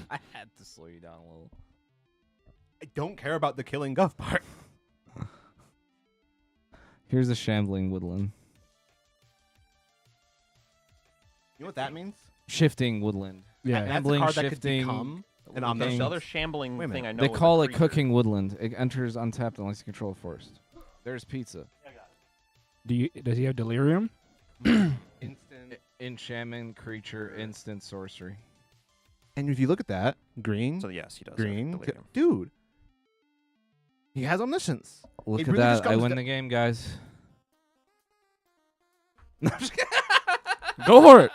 I had to slow you down a little. I don't care about the killing Guff part. Here's a shambling woodland. You know what that means? Shifting woodland. Yeah. That's a Shambling, card that could shifting. become an The Omniscience. other shambling Wait a thing minute. I know. They is a call it creature. cooking woodland. It enters untapped unless you control a forest. There's pizza. Does he have delirium? Instant. Enchantment, creature, instant sorcery. And if you look at that, green, So yes, he does. have green, delirium. dude. He has Omniscience. Look It at really just that. I comes win da- the game, guys. Go for it.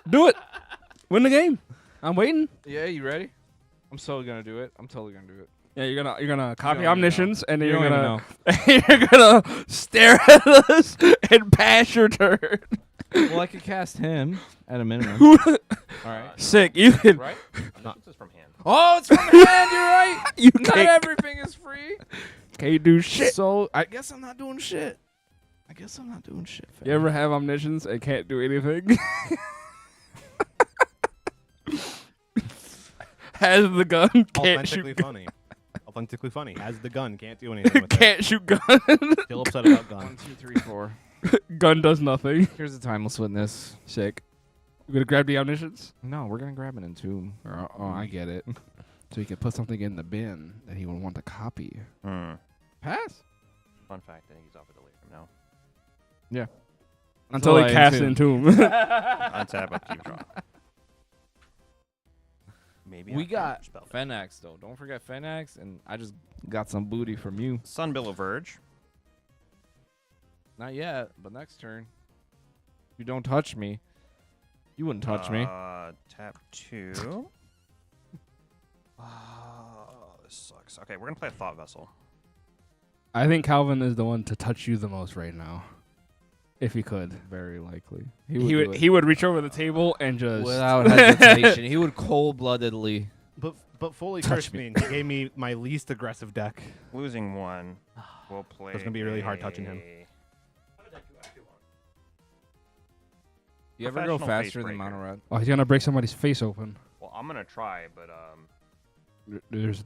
Do it. Win the game. I'm waiting. Yeah, you ready? I'm so gonna do it. I'm totally gonna do it. Yeah, you're gonna copy don't even Omniscience, and then You you're don't gonna even you're gonna stare at us and pass your turn. Well, I could cast him at a minimum. All right. Sick. You can. Right? This is from hand. Oh, it's from hand. You're right. You Not can't, everything is free. can't do shit. So I guess I'm not doing shit. Fam. You ever have Omniscience and can't do anything? Has the gun, can't Authentically shoot. funny. Authentically funny. Has the gun, can't do anything with it. Can't shoot gun. Still upset about 1, gun. 2, 3, 4. Gun does nothing. Here's a timeless witness. Sick. You gonna grab the Omniscience? No, we're gonna grab an entomb. Oh, I get it. So he can put something in the bin that he would want to copy. Pass. Fun fact: I think he's off with delirium now. Yeah. Until he I casts entomb. Entomb. Untap, upkeep, draw. Maybe We I'll got spell it. Fenax though. Don't forget Fenax, and I just got some booty from you. Sunbillow Verge. Not yet, but next turn. You don't touch me. You wouldn't touch me. Tap 2. This sucks. Okay, we're gonna play a Thought Vessel. I think Calvin is the one to touch you the most right now. If he could. Very likely. He would reach over the table and just without hesitation. He would cold-bloodedly. But Foley Touch cursed me and he gave me my least aggressive deck. Losing 1. We'll play. It's gonna be really hard touching him. You ever go Professional faster than Facebreaker. Mono Red? Oh, he's gonna break somebody's face open. Well, I'm gonna try, but There's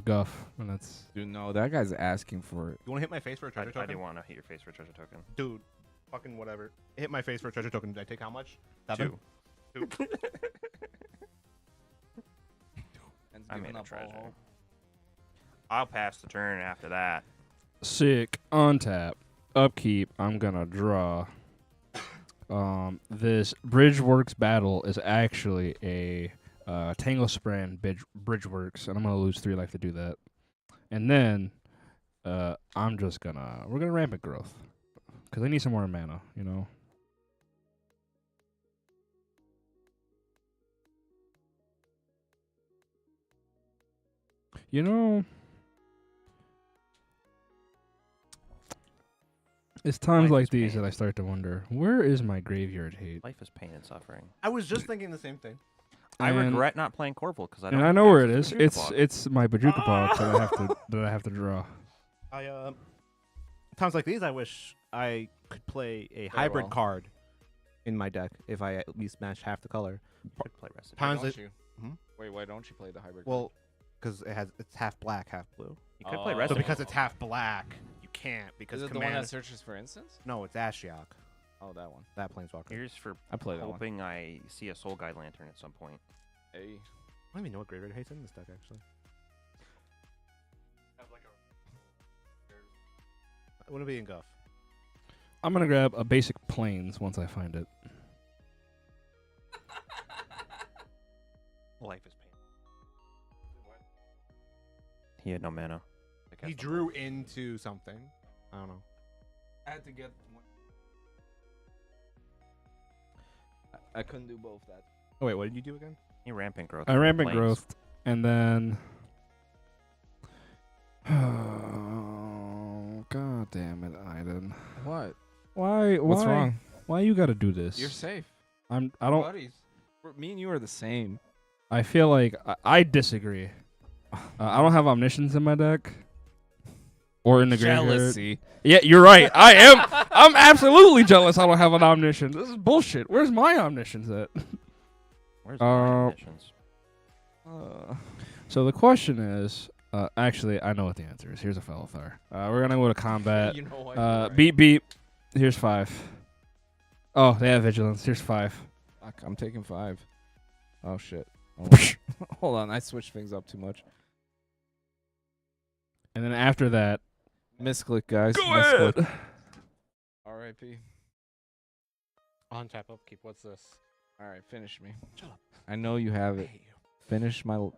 Guff, and that's Dude, no, that guy's asking for it. You want to hit my face for a I treasure do token? want to hit your face for a treasure token. Dude, fucking whatever. Hit my face for a treasure token. Did I take how much? 7? 2. 2. I made a treasure. I'll pass the turn after that. sick. On tap, upkeep. I'm gonna draw. This Bridgeworks battle is actually a Tangle Sprint Bridgeworks, and I'm gonna lose 3 life to do that. And then we're gonna Rampant Growth because I need some more mana, you know. You know, it's times Life like is these pain. that I start to wonder, where is my graveyard hate? Life is pain and suffering. I was just thinking the same thing. I And- regret not playing Corval because I don't. And I have know where it access is. to It's Bazooka Block. it's my Bajuka box that I have to draw. Times like these, I wish I could play a hybrid well. card in my deck if I at least match half the color. Could play Recipe. Times Why it, don't you? Hmm? Wait, why don't you play the hybrid? well, because it's half black, half blue. You could play Oh. So Recipe. because it's half black, you can't because is it the one command. that searches for instance? No, it's Ashiok. Oh, that one. That planeswalker. Here's for I play that one. hoping I see a Soul Guide Lantern at some point. Hey. I don't even know what graveyard hate's in this deck actually. Wouldn't it be in Guff? I'm gonna grab a basic plains once I find it. He had no mana. to cast He the drew into something. I don't know. I had to get. I couldn't do both. That. Oh wait, what did you do again? He rampant growth. I rampant Plains. growth, and then. Oh, God damn it, Aiden. What? Why? What's wrong? Why you gotta do this? You're safe. I don't. Buddies. Me and you are the same. I feel like I disagree. I don't have omniscience in my deck. Or in the graveyard. Jealousy. Yeah, you're right. I am. I'm absolutely jealous. I don't have an omniscience. This is bullshit. Where's my omniscience at? Where's my missions? So the question is, actually, I know what the answer is. Here's a fellow Thar. We're gonna go to combat. You know what, you're right. Beep beep. Here's 5. Oh, they have vigilance. Here's 5. Fuck, I'm taking 5. Oh shit. Hold on, I switched things up too much. And then after that, misclick, guys. Go misclick. ahead. R.I.P. On tap upkeep. What's this? All right, finish me. Shut up. I know you have it. Finish my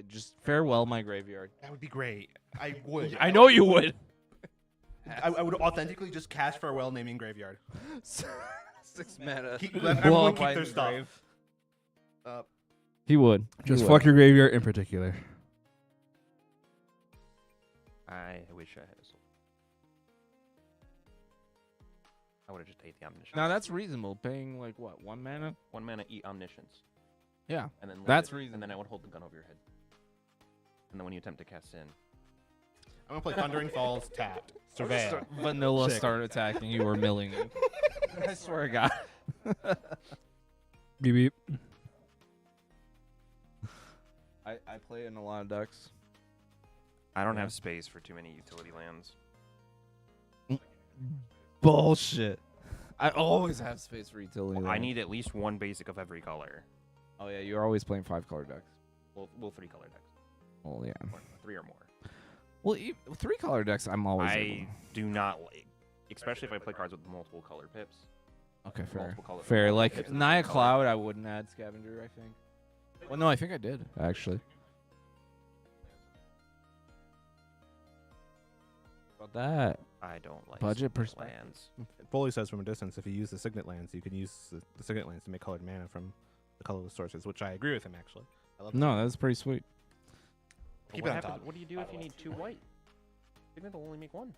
just farewell my graveyard. That would be great. I would. I know you would. I would authentically just cast farewell naming graveyard. 6 mana. Let Blow everyone up keep their Lightning stuff. Grave. He would. Just fuck your graveyard in particular. I wish I had a soul. I would have just taken the omniscience. Now that's reasonable. Paying like what, 1 mana? 1 mana, eat omniscience. Yeah, And then that's reasonable. reasonable. And then I would hold the gun over your head. And then when you attempt to cast in, I'm gonna play Thundering Falls tapped. Surveil. Vanilla Sick. start attacking you or milling you. I swear to God. Beep beep. I play in a lot of decks. I don't Yeah. have space for too many utility lands. Bullshit. I always have space for utility. I lands. need at least 1 basic of every color. Oh yeah, you're always playing 5-color decks. Well, 3 color decks. Well, yeah. Or 3 or more. Well, 3-color decks, I'm always. I do not like, especially if I play cards with multiple color pips. Okay, fair. multiple color- Fair. multiple Like pips in the Naya same color. Cloud, I wouldn't add Scavenger. I think. Well, no, I think I did actually. About that. I don't like Budget signet perspective. lands. Foley says from a distance, if you use the Signet lands, you can use the Signet lands to make colored mana from the colorless sources, which I agree with him actually. I love No, that's pretty sweet. Keep what it on happens- top. What do you do if you need 2 white? Signet will only make 1.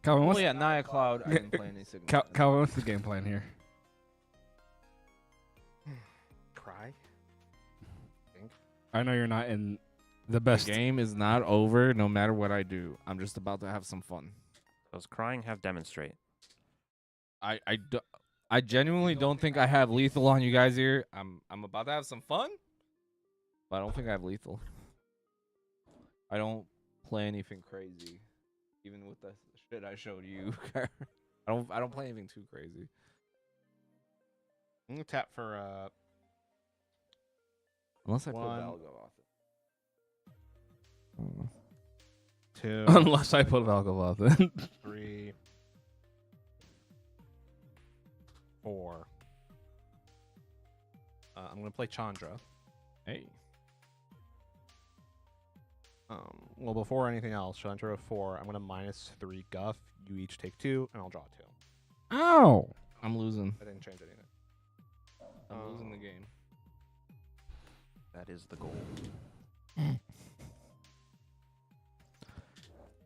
Calvin, Oh what's, yeah, Naya Cloud. I didn't play any Sigma. Calvin, what's the game plan here? Cry. I know you're not in the The best. game is not over. No matter what I do, I'm just about to have some fun. Does crying have demonstrate? I genuinely don't think I have lethal on you guys here. I'm about to have some fun, but I don't think I have lethal. I don't play anything crazy, even with the shit I showed you. I don't play anything too crazy. I'm gonna tap for Unless I put One. Valgo off it. 2, Unless I put Valgavoth in. 3, 4. I'm gonna play Chandra. Hey. Well, before anything else, Chandra of 4. I'm gonna -3 Guff. You each take 2, and I'll draw 2. Ow! I'm losing. I didn't change anything. I'm losing the game. That is the goal.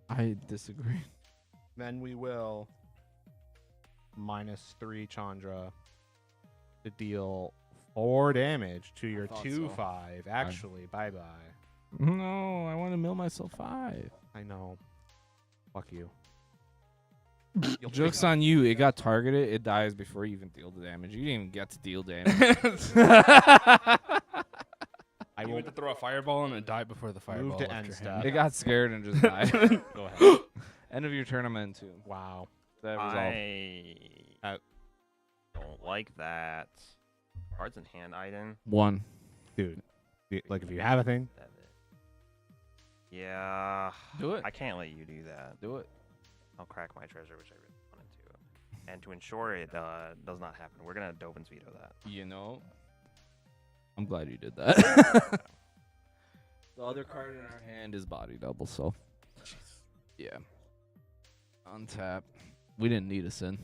I disagree. Then we will -3 Chandra to deal 4 damage to your thought 2/5. Actually, bye bye. No, I want to mill myself 5. I know. Fuck you. Joke's on you. It got targeted. It dies before you even deal the damage. You didn't even get to deal damage. I You will went to throw a fireball and it died before the fireball to left end your step. hand. It got scared and just died. go ahead. End of your turn, I'm in 2. Wow. That resolved. I don't like that. Cards in hand, Ajdin. 1. Dude. Like, if you have a thing, Yeah. Do it. I can't let you do that. Do it. I'll crack my treasure, which I really wanted to. And to ensure it does not happen, we're going to Dovin's veto that. You know, I'm glad you did that. The other card in our hand is body double, so yeah. Untap. We didn't need a sin.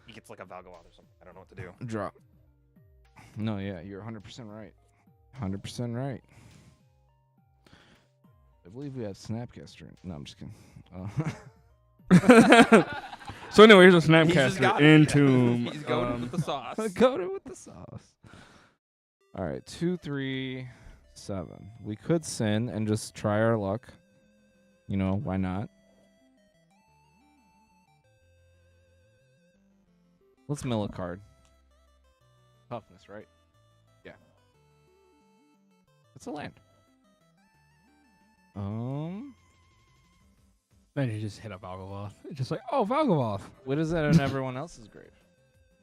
He gets like a Valgoth or something. I don't know what to do. Drop. No, yeah, you're 100% right. 100% right. I believe we have Snapcaster. No, I'm just kidding. So anyway, here's a He's just Snapcaster got it. into He's going with the sauce. Coated with the sauce. All right, 2, 3, 7. We could sin and just try our luck. You know, why not? Let's mill a card. Toughness, right? Yeah. It's a land. Then you just hit a Valgavoth. It's just like, oh, Valgavoth. What is that in everyone else's grave?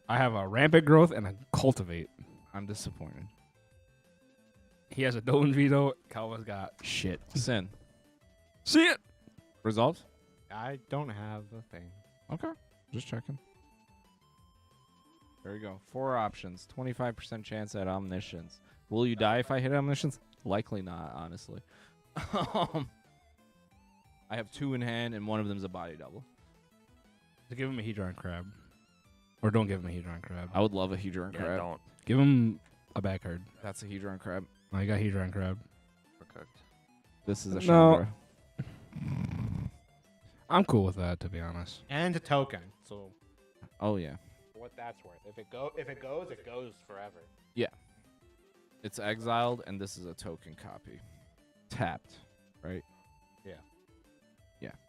I have a Rampant Growth and a Cultivate. I'm disappointed. He has a Dolan Veto. Calva's got shit. Sin. See it. Resolved? I don't have a thing. Okay. Just checking. There you go. 4 options. 25% chance at Omniscience. Will you die if I hit Omniscience? Likely not, honestly. I have 2 in hand, and one of them's a body double. So give him a Hedron Crab. Or don't give him a Hedron Crab. I would love a Hedron Yeah, Crab. don't. Give him a back card. That's a Hedron Crab. Oh, you got Hedron Crab. We're cooked. This is a No. Chandra. I'm cool with that, to be honest. And a token. So Oh, yeah. for what that's worth. If it goes, it goes forever. It's exiled, and this is a token copy. Tapped, right?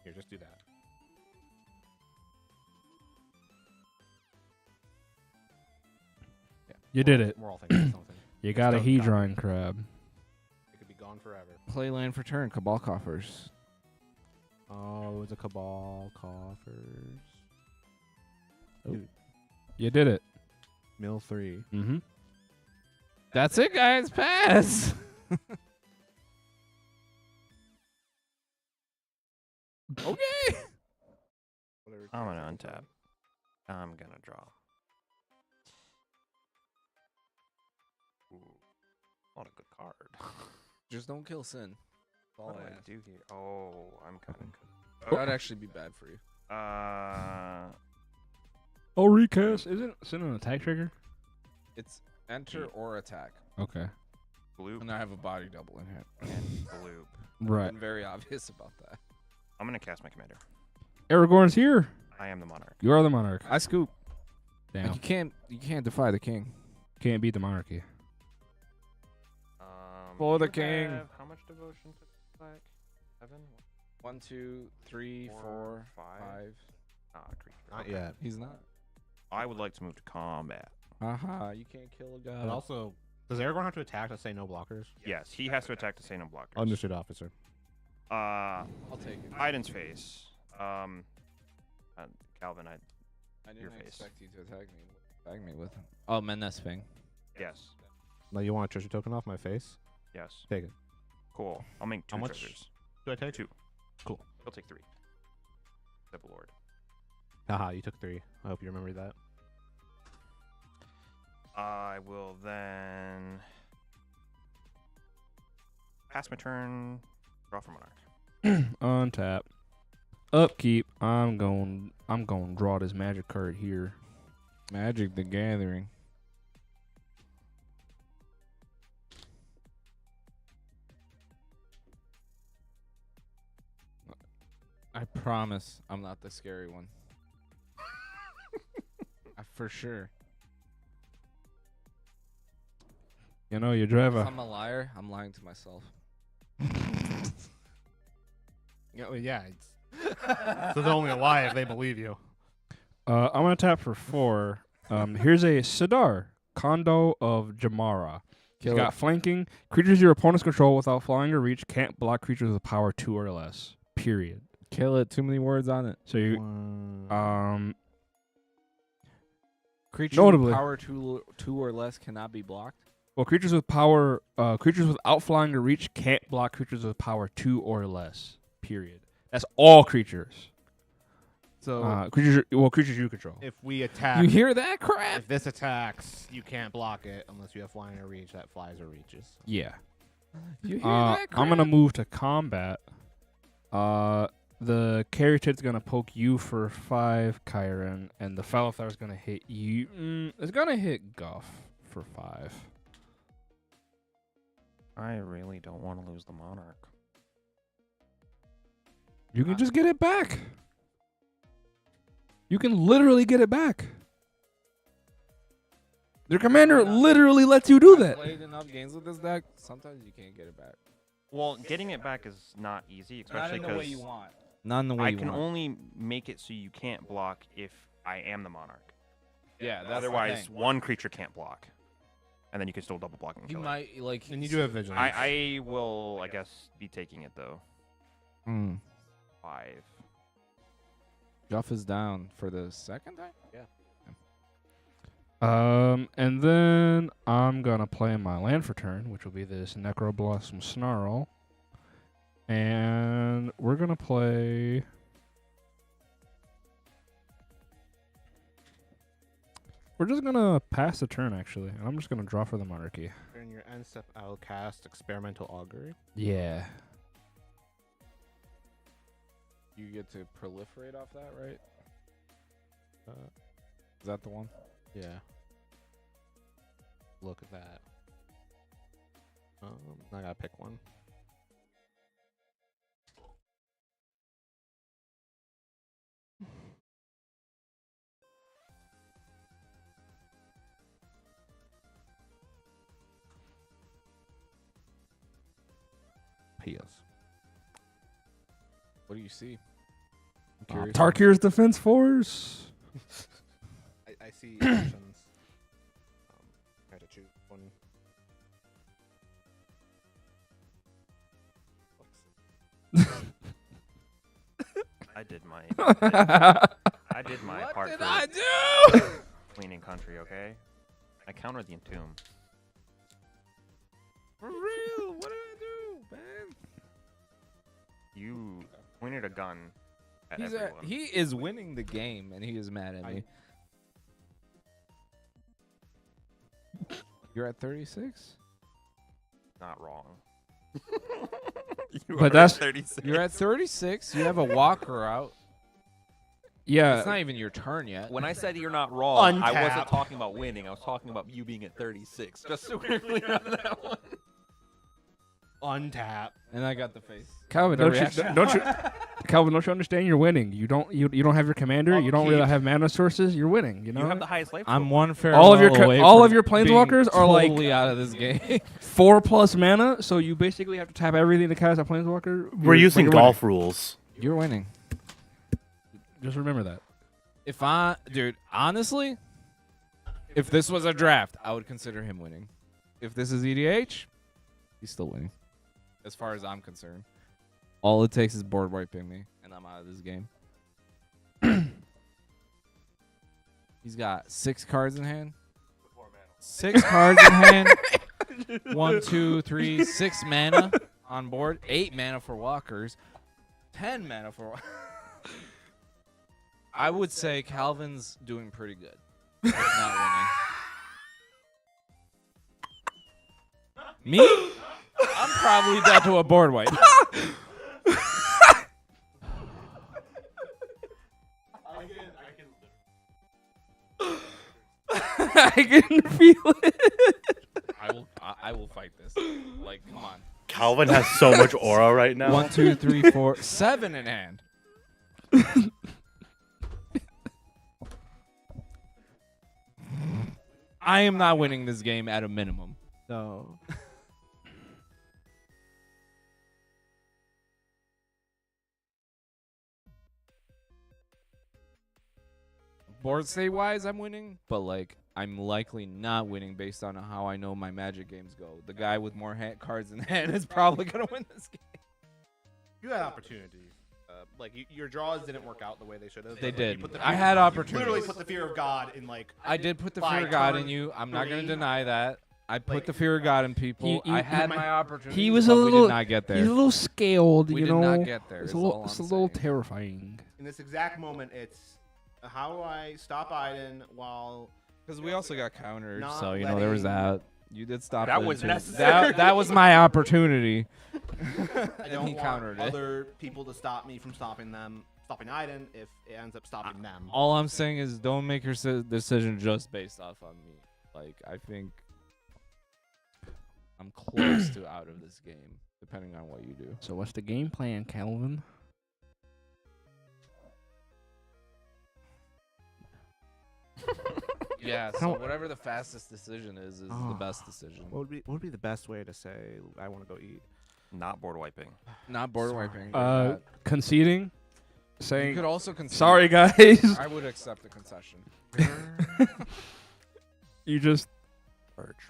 Here, just do that. You did it. We're all thinking of something. You got a don't copy. Hedron Crab. It could be gone forever. Play land for turn. Cabal Coffers. Oh, it's a Cabal Coffers. You did it. Mill 3. Mm-hmm. That's it, guys. Pass. Okay. I'm gonna untap. I'm gonna draw. Ooh, not a good card. Just don't kill Sin. That's all What do I I ask. do here? Oh, I'm kind of. That'd actually be bad for you. Oh, recast. Isn't Sin an attack trigger? It's enter or attack. Okay. Bloop And I have a body double in hand. and bloop. Right. Been very obvious about that. I'm gonna cast my commander. Aragorn's here. I am the monarch. You are the monarch. I scoop. Damn. Like you can't defy the king. Can't beat the monarchy. For the you king. have how much devotion to black? 7? 1, 2, 3, 4, 5. Ah, creature. Not yet. He's not. I would like to move to combat. Haha, you can't kill a god. But also, does Aragorn have to attack to say no blockers? Yes, he has to attack to say no blockers. Understood, officer. I'll take it. Ajdin's face. Calvin, I your didn't face. expect you to attack me with. Oh, Menes Fang. yes, Now you want a treasure token off my face? yes, Take it. cool. I'll make 2 How much? treasures. Do I take 2. Cool. He'll take 3. Double Lord. Haha, you took 3. I hope you remember that. I will then pass my turn. Draw for monarch. Untap. Upkeep. I'm going draw this magic card here. Magic the Gathering. I promise I'm not the scary one. For sure. You know, you drive If a I'm a liar, I'm lying to myself. Yeah, it's so they're only a lie if they believe you. I'm gonna tap for 4. Here's a Sidar, Condo of Jamara. He's got flanking. Creatures your opponents control without flying or reach can't block creatures with power 2 or less. Period. Kill it. Too many words on it. So you Creatures Notably. with power 2 or less cannot be blocked. well, creatures with power, creatures without flying or reach can't block creatures with power 2 or less. Period. That's all creatures. So Creatures you control. if we attack, You hear that crap? if this attacks, you can't block it unless you have flying or reach that flies or reaches. Yeah. You hear that? I'm gonna move to combat. The Caryatid's gonna poke you for 5, Kyron, and the Falafel is gonna hit you. It's gonna hit Guff for 5. I really don't want to lose the Monarch. You can just get it back. You can literally get it back. Their commander literally lets you do I've that. played enough games with this deck. Sometimes you can't get it back. Well, getting it back is not easy, especially Not in the way you because want. Not in the way I you can want. only make it so you can't block if I am the Monarch. Yeah, that's Otherwise, the thing. one creature can't block, and then you can still double block and You kill it. might like. And you do have vigilance. I will, I guess, be taking it though. 5. Guff is down for the second time. Yeah. And then I'm gonna play my land for turn, which will be this Necroblossom Snarl. And we're gonna play. We're just gonna pass the turn actually, and I'm just gonna draw for the Monarchy. During your end step, I'll cast Experimental Augury. Yeah. You get to proliferate off that, right? Is that the one? Yeah. Look at that. I gotta pick one. Pias. What do you see? I'm curious. Tarkir's Defense Force. I see options. I had to choose one. I did my. I did my What part did for I do? cleaning country. Okay. I countered the Entomb. For real? What did I do, man? You pointed a gun at He's everyone. he is winning the game, and he is mad at me. You're at 36. Not wrong. But that's 36. You're at 36. You have a walker out. yeah. It's not even your turn yet. When I said you're not wrong, I wasn't Untap. talking about winning. I was talking about you being at 36. Just so we're clear on that one. Untap. And I got the face. Calvin, The don't you, reaction. don't you, Calvin, don't you understand? You're winning. You don't have your commander. You don't really have mana sources. You're winning. You know. You have the highest life. I'm total. one fair. All of your all from of your planeswalkers being are like totally out of this game. 4+ mana, so you basically have to tap everything to cast a planeswalker. We're using you're golf rules. You're winning. winning. Just remember that. If dude, honestly, if this was a draft, I would consider him winning. If this is EDH, he's still winning. As far as I'm concerned. All it takes is board wiping me, and I'm out of this game. He's got 6 cards in hand. 6 cards in hand. 1, 2, 3, 6 mana on board. 8 mana for walkers. 10 mana for. I would say Calvin's doing pretty good. If not winning. Me? I'm probably down to a board wipe. I can feel it. I will fight this. Like, come on. Calvin has so much aura right now. 1, 2, 3, 4, 7 in hand. I am not winning this game at a minimum. No. Board state wise, I'm winning, but like I'm likely not winning based on how I know my Magic games go. The guy with more cards in hand is probably gonna win this game. You had opportunities. Your draws didn't work out the way they should have. They but did. You put the I fear- had you opportunities. Literally put the fear of God in like. I did put the By fear of God in turn you. I'm not gonna 3. deny that. I put Like, the fear of God in people. he- I he- had my opportunities. He was but a we little. did not get there. He's a little scaled. We you did know. not get there. It's is a little. all It's a I'm little saying. terrifying. In this exact moment, it's how do I stop Ajdin while Because we also got countered, Not so there was letting- that. You did stop That it, was too. necessary. That was my opportunity. I don't he want countered it. other people to stop me from stopping Ajdin if it ends up stopping them. All I'm saying is don't make your decision just based off on me. Like, I think I'm close to out of this game, depending on what you do. So what's the game plan, Calvin? Yeah, so whatever the fastest decision is the best decision. What would be the best way to say I want to go eat? Not board wiping. Not board wiping. Conceding? You Saying, could also concede. sorry, guys. I would accept the concession. You just... Urge.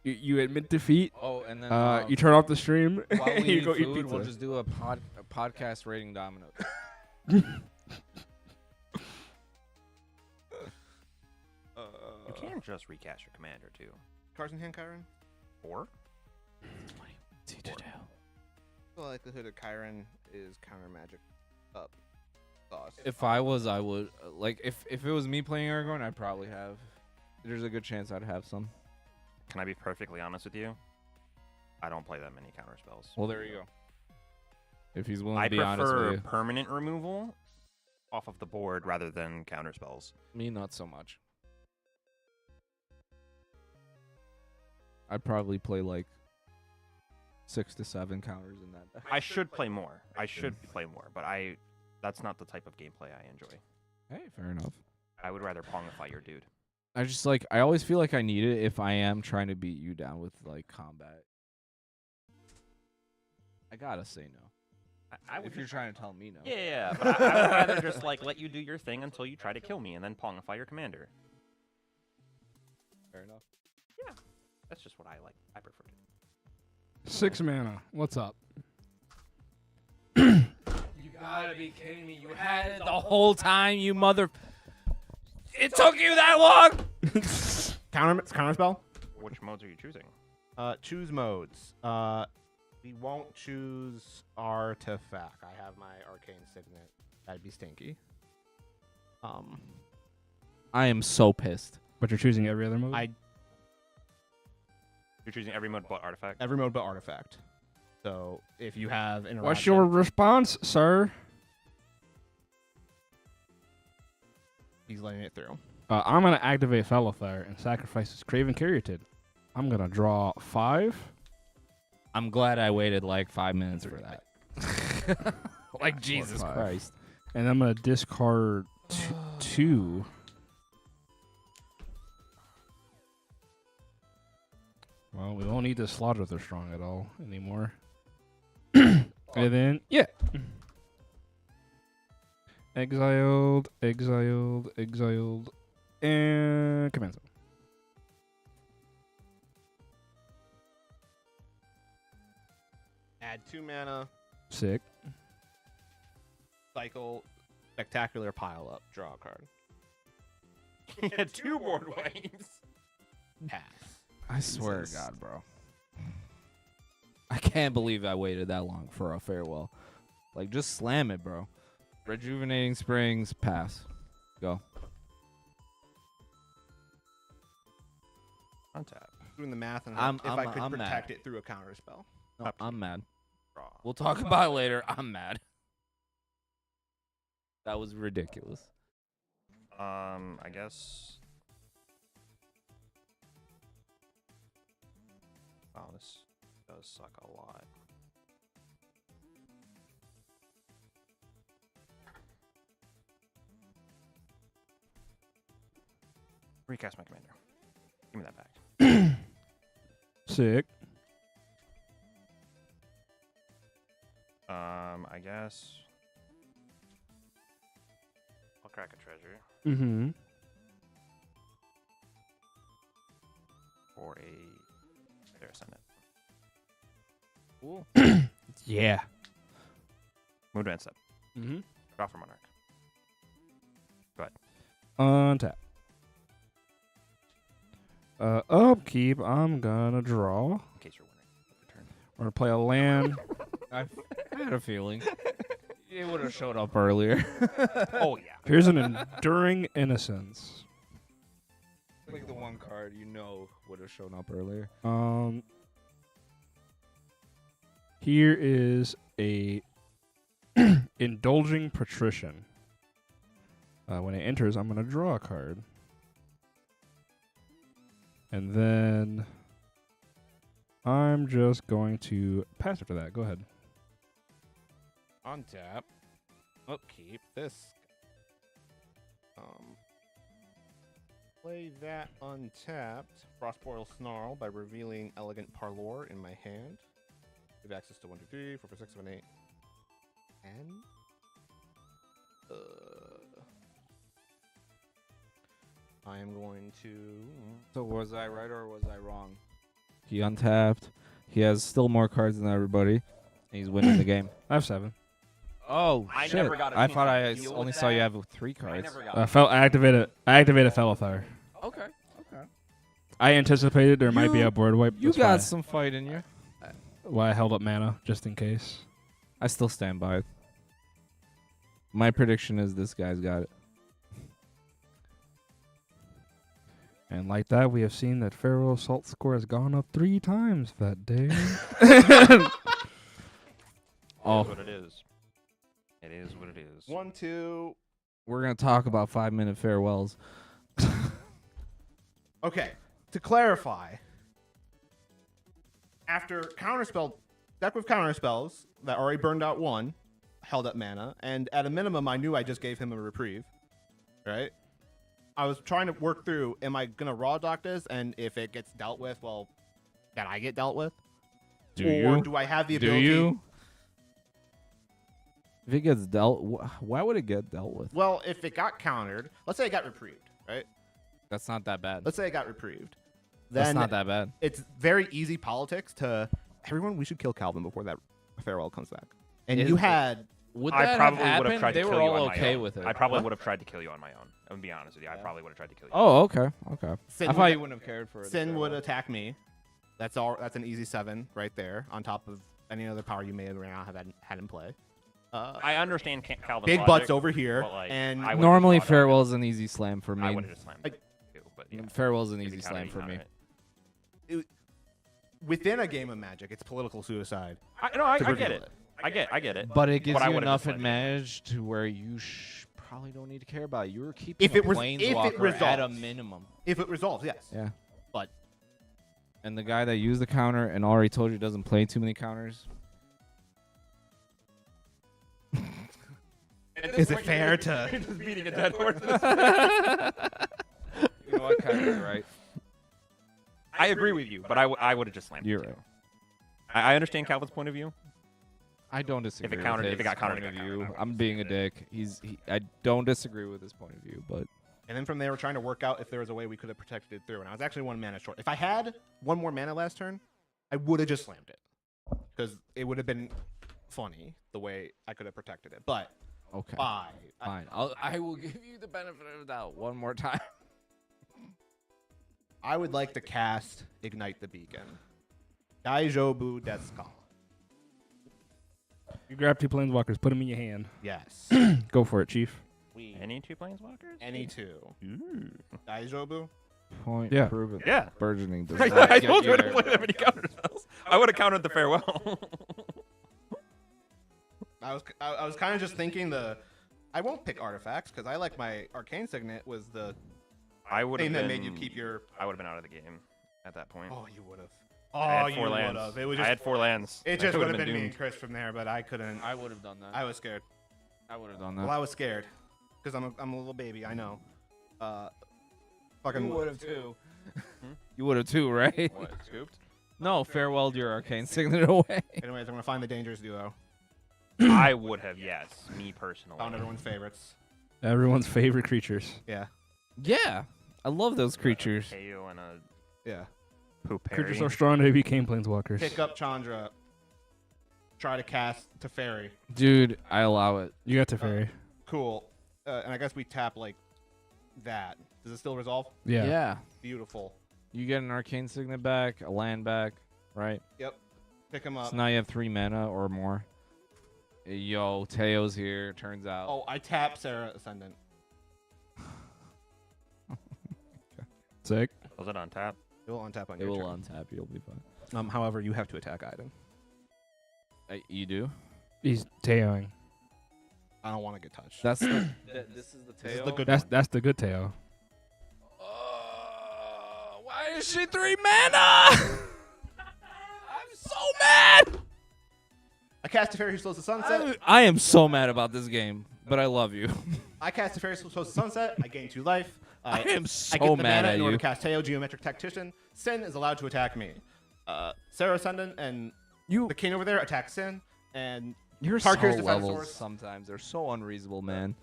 You admit defeat. Oh, and then you turn off the stream. while we you eat go eat food, pizza. we'll just do a podcast rating domino. You can just recast your commander too. Cards in hand, Kyron? Or The likelihood of Kyron is counter magic up. Sauce. If I was, I would. Like, if it was me playing Aragorn, I'd probably have. There's a good chance I'd have some. can I be perfectly honest with you? I don't play that many counter spells. Well, there you go. If he's willing I to be honest with prefer you. permanent removal off of the board rather than counter spells. Me, not so much. I'd probably play like 6 to 7 counters in that deck. I should play more. I should play more, but that's not the type of gameplay I enjoy. Hey, fair enough. I would rather pongify your dude. I just like, I always feel like I need it if I am trying to beat you down with like combat. I gotta say no. If you're trying to tell me no. Yeah, but I would rather just like let you do your thing until you try to kill me and then pongify your commander. Fair enough. Yeah, that's just what I like. I prefer to. 6 mana. What's up? You gotta be kidding me. You had it the whole time, you mother... It took you that long? Counter spell? Which modes are you choosing? Choose modes. We won't choose artifact. I have my arcane signet. That'd be stinky. I am so pissed. But you're choosing every other mode? You're choosing every mode but artifact? Every mode but artifact. So if you have interaction... What's your response, sir? He's letting it through. I'm going to activate Fellowfire and sacrifice his Craven Caryatid. I'm going to draw 5. I'm glad I waited like 5 minutes for that. Like Jesus Christ. And I'm going to discard 2. Well, we won't need to Slaughter the Strong at all anymore. And then, yeah. Exiled, and command zone. Add 2 mana. Sick. Cycle. Spectacular pile up. Draw a card. He had 2 board waves. Pass. I swear to God, bro. I can't believe I waited that long for a farewell. Like, just slam it, bro. Rejuvenating Springs, pass. Go. Untap. Doing the math and I'm if I could mad. protect it through a counter spell. No, I'm mad. Draw. We'll talk about it later. I'm mad. That was ridiculous. I guess. Wow, this does suck a lot. Recast my commander. Give me that back. Sick. I guess I'll crack a treasure Mm-hmm. for a there, send it. Cool. Yeah. Move advance step. Mm-hmm. Draw for Monarch. Go ahead. Untap. Upkeep, I'm gonna draw. In case you're winning. Return. We're gonna play a land. I had a feeling. It would have showed up earlier. Oh yeah. Here's an Enduring Innocence. Like the one card you know would have shown up earlier. Here is a Indulging Patrician. When it enters, I'm going to draw a card. And then I'm just going to pass after that. Go ahead. Untap. Upkeep. This. Play that untapped. Frostboil Snarl by revealing Elegant Parlor in my hand. Give access to 1, 2, 3, 4, 5, 6, 7, 8, 10. I am going to. So was I right or was I wrong? He untapped. He has still more cards than everybody. And he's winning the game. I have 7. Oh, I shit. never got a I chance thought to I deal only with saw you that. have 3 cards. I activated Felithar. Okay. I anticipated there might be You- a board wipe. You That's why- got some fight in you. Why I held up mana, just in case. I still stand by it. My prediction is this guy's got it. And like that, we have seen that Pharaoh's Salt score has gone up 3 times that day. Oh, It is what it is. It is what it is. 1, 2. we're going to talk about 5-minute farewells. Okay, to clarify, after counterspell, deck with counterspells that already burned out 1, held up mana, and at a minimum, I knew I just gave him a reprieve, right? I was trying to work through, am I going to raw dock this, and if it gets dealt with, well, can I get dealt with? Do or you? do I have the Do ability? you? If it gets dealt, why would it get dealt with? Well, if it got countered, let's say it got reprieved, right? That's not that bad. Let's say it got reprieved. That's Then not that bad. it's very easy politics to everyone. We should kill Calvin before that farewell comes back. And Is you it- had Would I that probably have would have happened? tried They to were kill you all on my okay own. with it. I probably What? would have tried to kill you on my own. I'm gonna be honest with you. I probably would have tried to kill you. Oh, okay, okay. Sin I thought would- you wouldn't have cared for it. Sin would attack me. That's all. That's an easy 7 right there, on top of any other power you may or may not have had in play. I understand Calvin's Big logic, butts over here, but, like, and I would've Normally, just brought it up. farewell's an easy slam for me. I would have just slammed it too, but yeah. Farewell's an If easy you slam countered, for you me. countered within a game of Magic, it's political suicide. I to get reveal it. I get it. But it gives I you would've enough just let it. advantage to where you probably don't need to care about it. You were keeping If a it was- planeswalker at a minimum. If it resolves, yes. Yeah. But And the guy that used the counter and already told you doesn't play too many counters. is it fair to? just beating a dead horse? You know what? Kind of right. I agree with you, but I would have just slammed. You're it too. right. I understand Calvin's point of view. I don't disagree. countered- with if it his got countered, point it of got view. countered. I I'm being a dick. I don't disagree with his point of view, but And then from there, we're trying to work out if there was a way we could have protected it through. And I was actually 1 mana short. If I had 1 more mana last turn, I would have just slammed it because it would have been funny the way I could have protected it. But okay, fine. fine. I will give you the benefit of the doubt one more time. I would like to cast Ignite the Beacon. Daijobu Deska. You grab 2 planeswalkers, put them in your hand. Yes. Go for it, Chief. Any 2 planeswalkers? Any 2. Ooh. Daijobu. Point Yeah. proven. Yeah. Burgeoning does I not get told you I you didn't play that many counter spells. I would have countered the farewell. I was kind of just thinking I won't pick artifacts because I like my Arcane Signet was the I would have thing been. that made you keep your. I would have been out of the game at that point. Oh, you would have. I Oh, had you 4 would lands. have. It was I just. had 4 lands. It I just would have would've been me and doomed. Chris from there, but I couldn't. I would have done that. I was scared. I would have done Well, I was scared because I'm a little baby. I know. Fucking. You would have too. You would have too, right? What, scooped? No, farewell your arcane signet away. Anyways, I'm gonna find the dangerous duo. I would have, yes. Me personally. Found everyone's favorites. Everyone's favorite creatures. Yeah. Yeah, I love those creatures. KO and a Yeah. poop Creatures so strong they became planeswalkers. Pick up Chandra. Try to cast Teferi. Dude, I allow it. You got Teferi. Cool. And I guess we tap like that. Does it still resolve? Yeah. Yeah. Beautiful. You get an arcane signet back, a land back, right? Yep. Pick him up. So now you have 3 mana or more. Yo, Teo's here. Turns out. Oh, I tap Sarah Ascendant. Sick. Was it on tap? It will untap on It your will turn. untap. You'll be fine. However, you have to attack Ajdin. You do? He's Teoing. I don't want to get touched. That's the. This is the This is tail. the good That's one. that's the good Teo. Why is she 3 mana? I'm so mad. I cast a fairy who slows the sunset. I am so mad about this game, but I love you. I cast a fairy who slows the sunset. I gain 2 life. I am I so get the mad mana at in order you. to cast Teo, Geometric Tactician. Sin is allowed to attack me. Sarah Ascendant and the king over there attack Sin, and Your Tarkar's soul Defense levels Source. sometimes they're so unreasonable, man.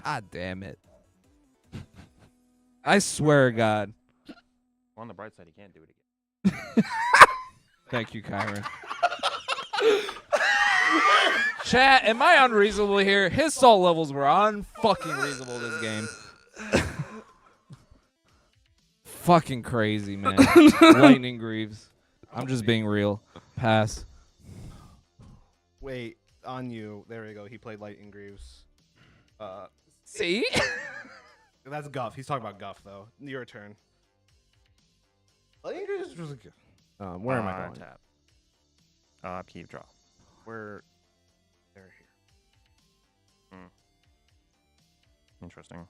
God damn it. I swear to God. On the bright side, he can't do it again. Thank you, Kyron. Chat, am I unreasonable here? His soul levels were unfucking reasonable this game. Fucking crazy, man. Lightning Greaves. I'm just being real. Pass. wait, on you. There we go. He played Lightning Greaves. See? That's Guff. He's talking about Guff, though. Your turn. Lightning Greaves was good. Where am I going? Tap. Keep draw. Where? They're here. Interesting.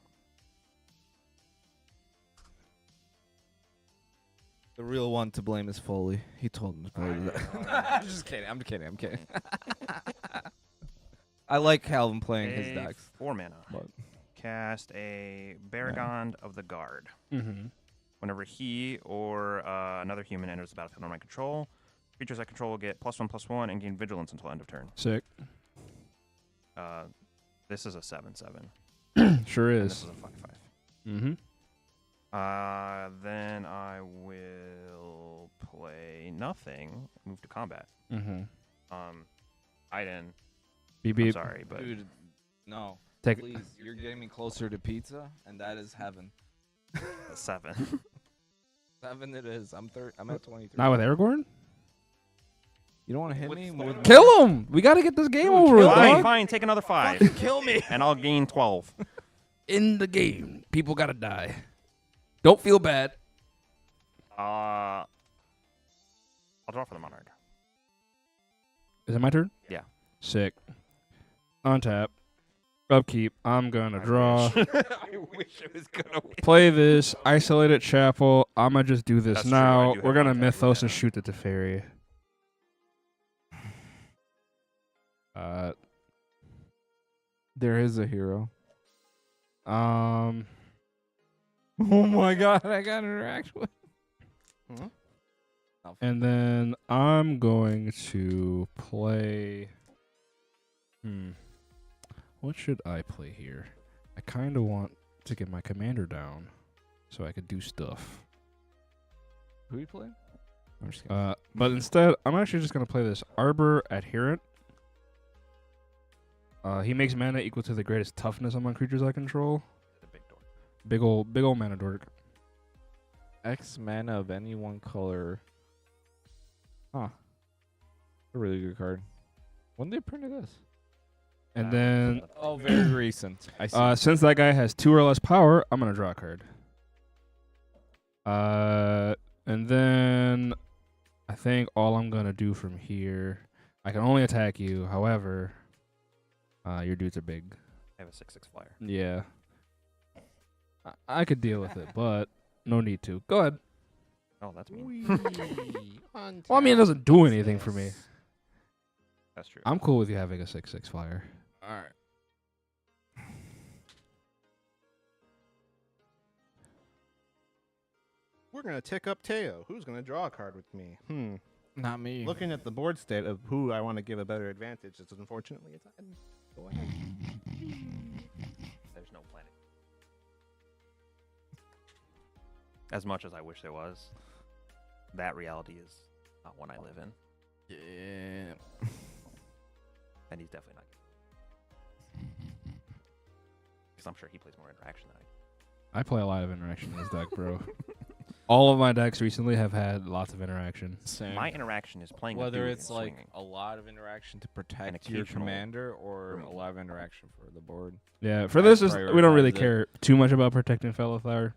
The real one to blame is Foley. He told him to play that. I'm just kidding. I'm kidding. I like Calvin playing his decks. 4 mana. But Cast a Baragond of the Guard. Mm-hmm. Whenever he or another human enters the battlefield under my control, creatures I control will get +1/+1 and gain vigilance until end of turn. Sick. This is a 7/7. Sure And is. this is a 5/5. Mm-hmm. Then I will play nothing. Move to combat. Mm-hmm. Ajdin. Beep I'm beep. sorry, but dude, no. Take Please, you're getting me closer to pizza, and that is heaven. a 7. 7 it is. I'm at 23. Not with Aragorn? You don't want to hit me? With Kill him! We gotta get this game over with, Fine, dog. fine. Take another 5. Kill me. And I'll gain 12. In the game, people gotta die. Don't feel bad. I'll draw for the Monarch. Is it my turn? Yeah. Sick. On tap. Upkeep. I'm gonna draw. I wish it was gonna win. Play this. Isolated Chapel. I'm gonna just do this That's true, I now. do We're have gonna on tap, Mythos and yeah. shoot the Teferi. There is a hero. Um. Oh my god, I got to interact with. And then I'm going to play. What should I play here? I kind of want to get my commander down so I could do stuff. Who you playing? I'm just kidding. But instead, I'm actually just going to play this Arbor Adherent. He makes mana equal to the greatest toughness among creatures I control. The big door. Big old mana dork. X mana of any one color. Huh. A really good card. When they printed this? And then, Oh, very recent. I see. since that guy has 2 or less power, I'm going to draw a card. And then I think all I'm going to do from here, I can only attack you. However, your dudes are big. I have a 6/6 flyer. Yeah. I could deal with it, but no need to. Go ahead. Oh, that's mean. Well, I mean, it doesn't do anything for me. That's true. I'm cool with you having a 6/6 flyer. All right. We're gonna tick up Teo. Who's gonna draw a card with me? Not me. Looking at the board state of who I want to give a better advantage, it's unfortunately it's Ajdin. Go ahead. There's no planet. As much as I wish there was, that reality is not one I live in. Yeah. And he's definitely not. Because I'm sure he plays more interaction than I do. I play a lot of interaction in this deck, bro. All of my decks recently have had lots of interaction. My interaction is playing. Whether a dude it's and like swinging. a lot of interaction to protect your occasional commander or a removal. lot of interaction for the board. Yeah, for I this, we don't really prioritize it. care too much about protecting fellow flower.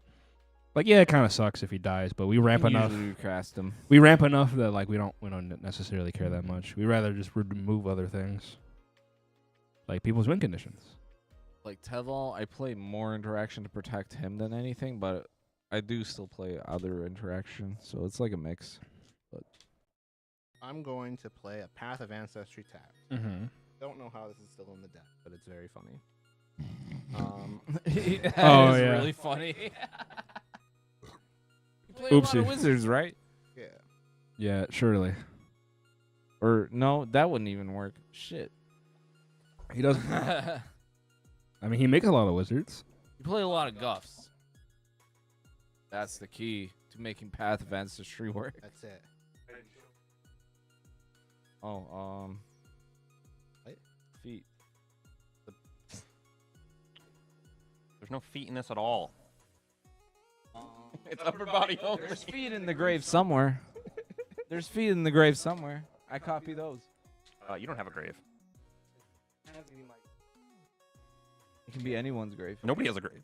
Like, yeah, it kind of sucks if he dies, but we ramp enough. Usually cast him. We ramp enough that like we don't necessarily care that much. We rather just remove other things, like people's win conditions. Like Teval, I play more interaction to protect him than anything, but I do still play other interaction, so it's like a mix. But I'm going to play a Path of Ancestry tap. Mm-hmm. Don't know how this is still in the deck, but it's very funny. Oh, is yeah. really funny. You play a lot Oopsie. of wizards, right? Yeah. Yeah, surely. Or no, that wouldn't even work. Shit. He doesn't. I mean, he makes a lot of wizards. You play a lot of guffs. That's the key to making Path of Ancestry work. That's it. Oh, What? feet. There's no feet in this at all. It's upper body only. There's feet in the grave somewhere. There's feet in the grave somewhere. I copy those. You don't have a grave. It can be anyone's grave. Nobody has a grave.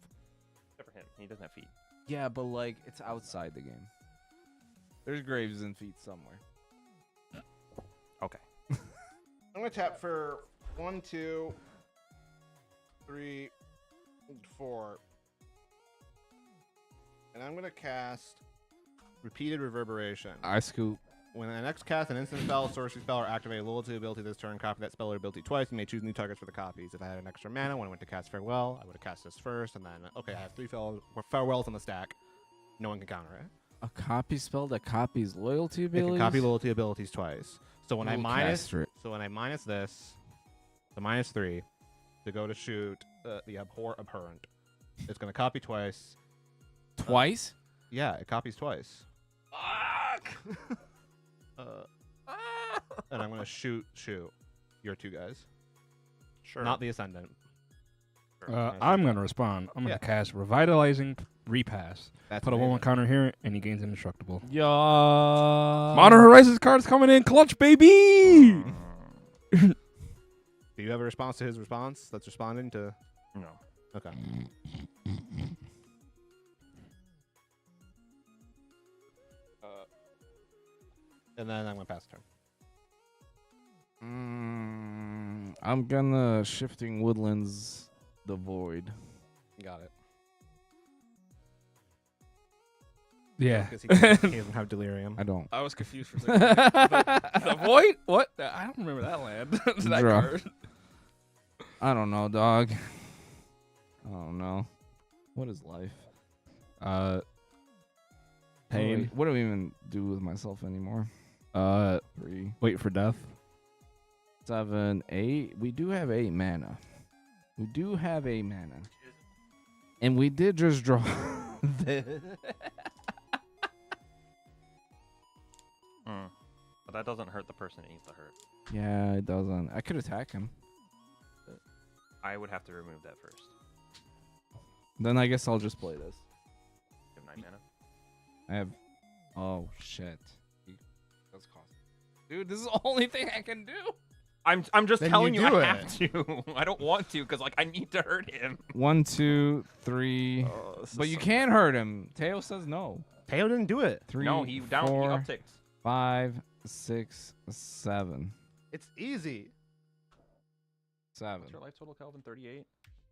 Except for him. He doesn't have feet. Yeah, but like it's outside the game. There's graves and feet somewhere. Okay. I'm gonna tap for 1, 2, 3, 4, and I'm gonna cast Repeated Reverberation. I scoop. When I next cast an instant spell, sorcery spell, or activate a loyalty ability this turn, copy that spell or ability twice. You may choose new targets for the copies. If I had an extra mana when I went to cast Farewell, I would have cast this first, and then okay, I have 3 Farewells on the stack. No one can counter it. A copy spell that copies loyalty It abilities. can copy loyalty abilities twice. So when I Ooh, minus, cast it. so when I minus this, the -3 to go to shoot the abhorrent, it's gonna copy twice. Twice? Yeah, it copies twice. Fuck! And I'm gonna shoot your 2 guys. Sure. Not the Ascendant. I'm gonna respond. I'm gonna cast Revitalizing Repass. That's Put a 1/1 amazing. counter here, and he gains Indestructible. Yeah. Modern Horizons cards coming in clutch, baby. Do you have a response to his response that's responding to? No. Okay. And then I'm gonna pass the turn. I'm gonna Shifting Woodlands the Void. Got it. Yeah. Because he doesn't have delirium. I don't. I was confused for a second. The Void? What? I don't remember that land. That Draw. card. I don't know, dog. I don't know. What is life? Pain. What do we even do with myself anymore? 3, Wait for death. 7, 8. We do have 8 mana. We do have 8 mana. And we did just draw this. But that doesn't hurt the person it needs to hurt. Yeah, it doesn't. I could attack him. I would have to remove that first. Then I guess I'll just play this. You have 9 mana. I have. Oh shit. That's cost. Dude, this is the only thing I can do. I'm just Then telling you you, do I have to. I don't want to because like I need to hurt him. 1, 2, 3. But you can't hurt him. Teo says no. Teo didn't do it. 3. No, he down. 4, He upticked. 5, 6, 7. It's easy. 7. What's your life total, Calvin? 38.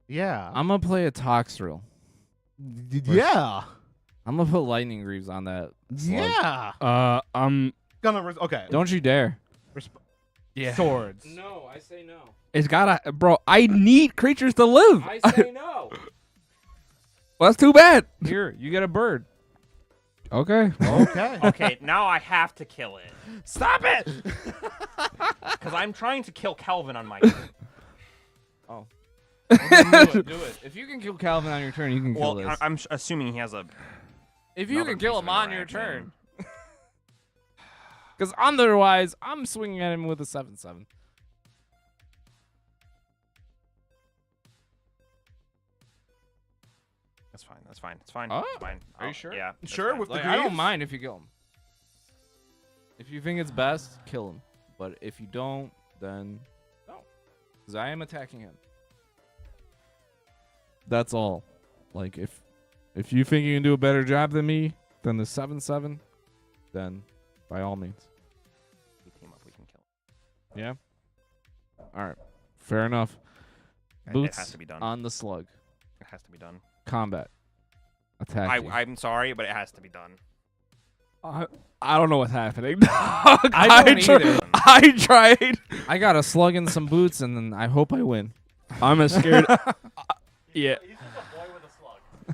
Yeah. I'm gonna play a Toxrill. Yeah. I'm gonna put Lightning Greaves on that. Slug. Yeah. I'm Okay. Don't you dare. yeah. Swords. No, I say no. It's gotta, bro. I need creatures to live. I say no. Well, that's too bad. Here, you get a bird. Okay. Okay. Okay, now I have to kill it Stop it! because I'm trying to kill Calvin on my turn. Oh. Do it. If you can kill Calvin on your turn, you can kill Well, this. I'm assuming he has a. If you another can kill piece him of on your interaction. turn. Because otherwise, I'm swinging at him with a 7/7. That's fine. That's fine. It's fine. Oh, it's fine. are you I'll- sure? Yeah. that's Sure, fine. with the Like, I don't greaves? mind if you kill him. If you think it's best, kill him. But if you don't, then don't. Because I am attacking him. That's all. Like, if you think you can do a better job than me, than the 7/7, then by all means. We team up. We can kill him. Yeah? All right. Fair enough. It Boots has to be done. on the slug. It has to be done. Combat. Attacking. I'm sorry, but it has to be done. I don't know what's happening. I don't either. I tried. I got a slug and some boots, and then I hope I win. I'm as scared. Yeah.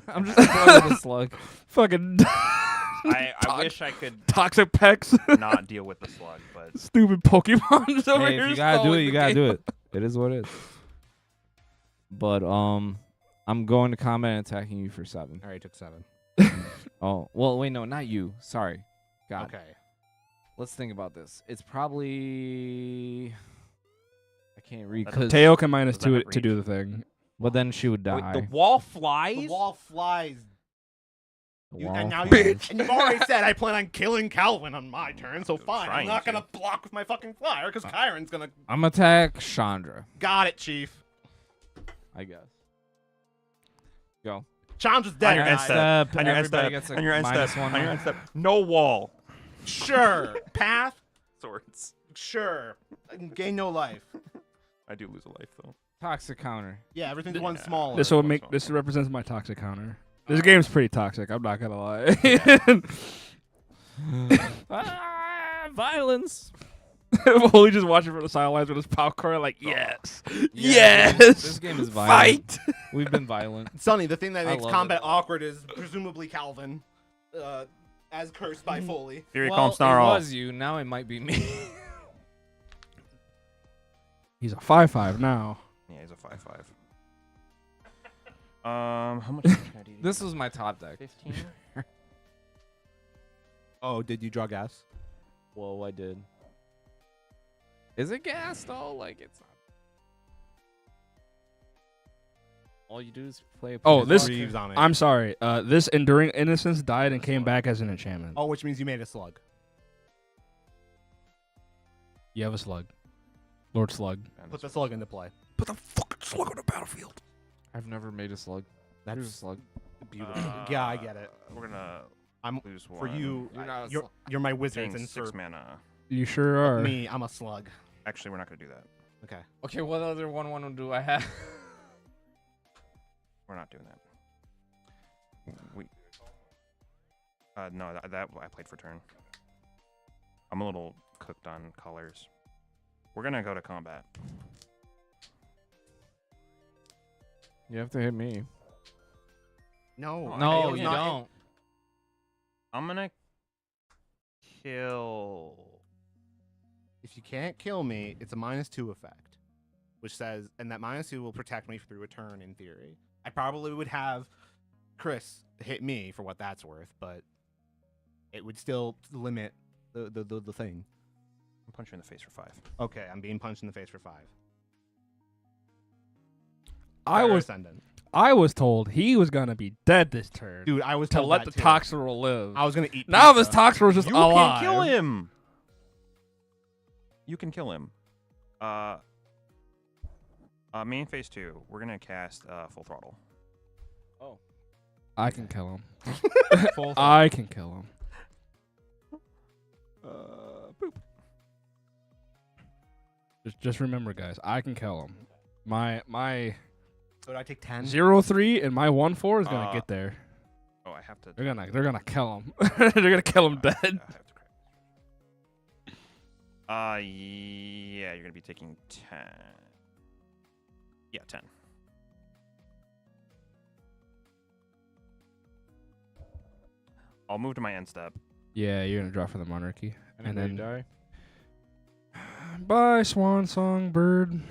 I'm just a boy with a slug. Fucking I wish I could toxic pecs. not deal with the slug, but Stupid Pokemon over Hey, here. if you gotta do stalling it, you the gotta game. do it. It is what it is. But I'm going to combat and attacking you for 7. I already took 7. Oh, well, wait, no, not you. Sorry. God. Okay. Let's think about this. It's probably I can't read That's because Teo can minus Does that 2 have it to do the thing. but then she would Wait, die. the wall flies? The wall flies. The You, wall and now you, flies. and you've already said I plan on killing Calvin on my turn, so fine. I'm trying not to. gonna block with my fucking flyer because Kyron's gonna. I'm attack Chandra, Got it, Chief. I guess. Go. Chandra's on dead. your end guys. step. On your end Everybody step. gets a On your end minus step. one On your now. end step. No wall. Sure. Path. Swords. Sure. Gain no life. I do lose a life though. Toxic counter. Yeah, everything's one smaller. This will that's make fine. this represents my toxic counter. This game's pretty toxic. I'm not gonna lie. Violence. Foley just watching from the sidelines with his popcorn, like yes, Yeah, yes. This game is violent. Fight. We've been violent. Sonny, the thing that I makes love combat it. awkward is presumably Calvin, as cursed by Foley. Fury Well, calm it snarl. was you. Now it might be me. He's a 5/5 now. Yeah, he's a 5/5. How much damage can I do? This was my top deck. 15. Oh, did you draw gas? Whoa, I did. Is it gas though? Like it's not. All you do is play. A Oh, this- Reeves on it. I'm sorry. This enduring innocence died and came back as an enchantment. Oh, which means you made a slug. You have a slug, Lord Slug. Put the slug into play. Put the fucking slug on the battlefield. I've never made a slug. Here's a slug. Beautiful. Yeah, I get it. We're gonna I'm lose for one. you. You're not a You're, slug. you're my wizard, Paying and 6 for mana. You sure are. me, I'm a slug. Actually, we're not gonna do that. Okay. Okay, what other 1/1 do I have? We're not doing that. We. No, that I played for turn. I'm a little cooked on colors. We're gonna go to combat. You have to hit me. No, No, I you not- don't. I'm gonna kill. If you can't kill me, it's a -2 effect, which says, and that -2 will protect me through a turn in theory. I probably would have Chris hit me for what that's worth, but it would still limit the thing. I'll punch you in the face for 5. Okay, I'm being punched in the face for 5. I Fire was Ascendant. I was told he was gonna be dead this turn. Dude, I was to told let the that too. Toxerol live. I was gonna eat. Now this pizza. Toxerol is just You alive. can kill him. You can kill him. Main phase 2. We're gonna cast full throttle. I can kill him. Full I can kill him. Just remember, guys. I can kill him. My So did I take 10? 0-3 and my 1-4 is gonna get there. Oh, I have to. They're gonna kill him. They're gonna kill him dead. I have to crack. Yeah, you're gonna be taking 10. Yeah, 10. I'll move to my end step. Yeah, you're gonna draw for the monarchy, and then die. bye, Swan Song Bird.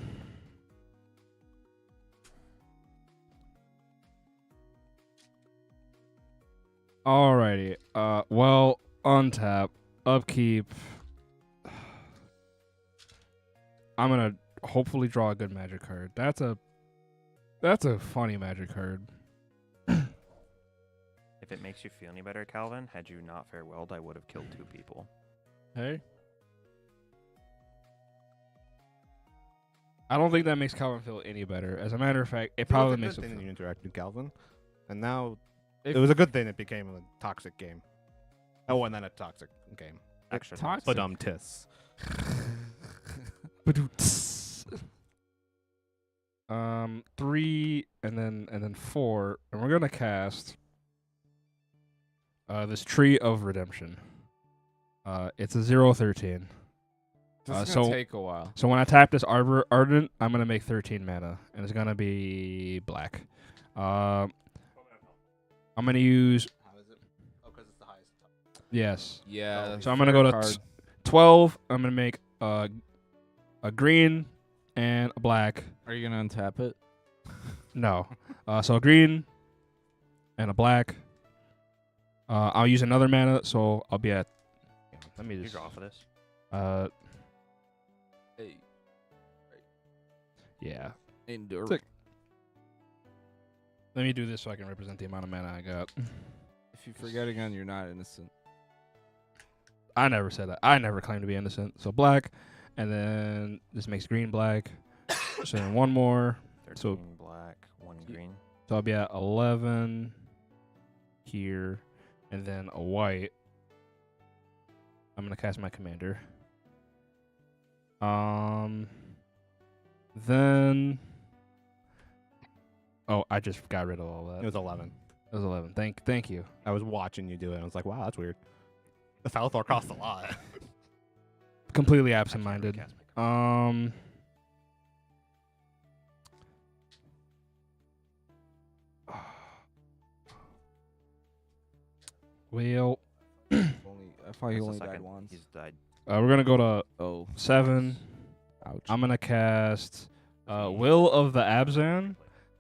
Alrighty. Well, untap, upkeep. I'm gonna hopefully draw a good magic card. That's a funny magic card. If it makes you feel any better, Calvin, had you not farewelled, I would have killed 2 people. Hey. I don't think that makes Calvin feel any better. As a matter of fact, it probably makes it him was a good thing feel. that you interacted, Calvin, and now it was a good thing it became a toxic game. Oh, and then a toxic game. Extra toxic. toxic. But tiss. 3 and then 4, and we're gonna cast this Tree of Redemption. It's a 0/13. This is so gonna take a while. So when I tap this Ardent, I'm gonna make 13 mana, and it's gonna be black. I'm gonna use. How is it? Oh, because it's the highest. Yes. Yeah. So I'm gonna go to card. 12. I'm gonna make a green and a black. Are you gonna untap it? No. So a green and a black. I'll use another mana, so I'll be at. Let me You just. draw off of this. Hey. Yeah. Endure. Sick. Let me do this so I can represent the amount of mana I got. If you forget again, you're not innocent. I never said that. I never claimed to be innocent. So black, and then this makes green black. So then one more. 13 So black, 1 green. So I'll be at 11 here, and then a white. I'm gonna cast my commander. Then. Oh, I just got rid of all that. It was 11. It was 11. Thank you. I was watching you do it. I was like, wow, that's weird. The Falthor cost a lot. Completely absent-minded. Well, I thought he That's the only died second. once. He's died. we're gonna go to 7. Ouch. I'm gonna cast Will of the Abzan.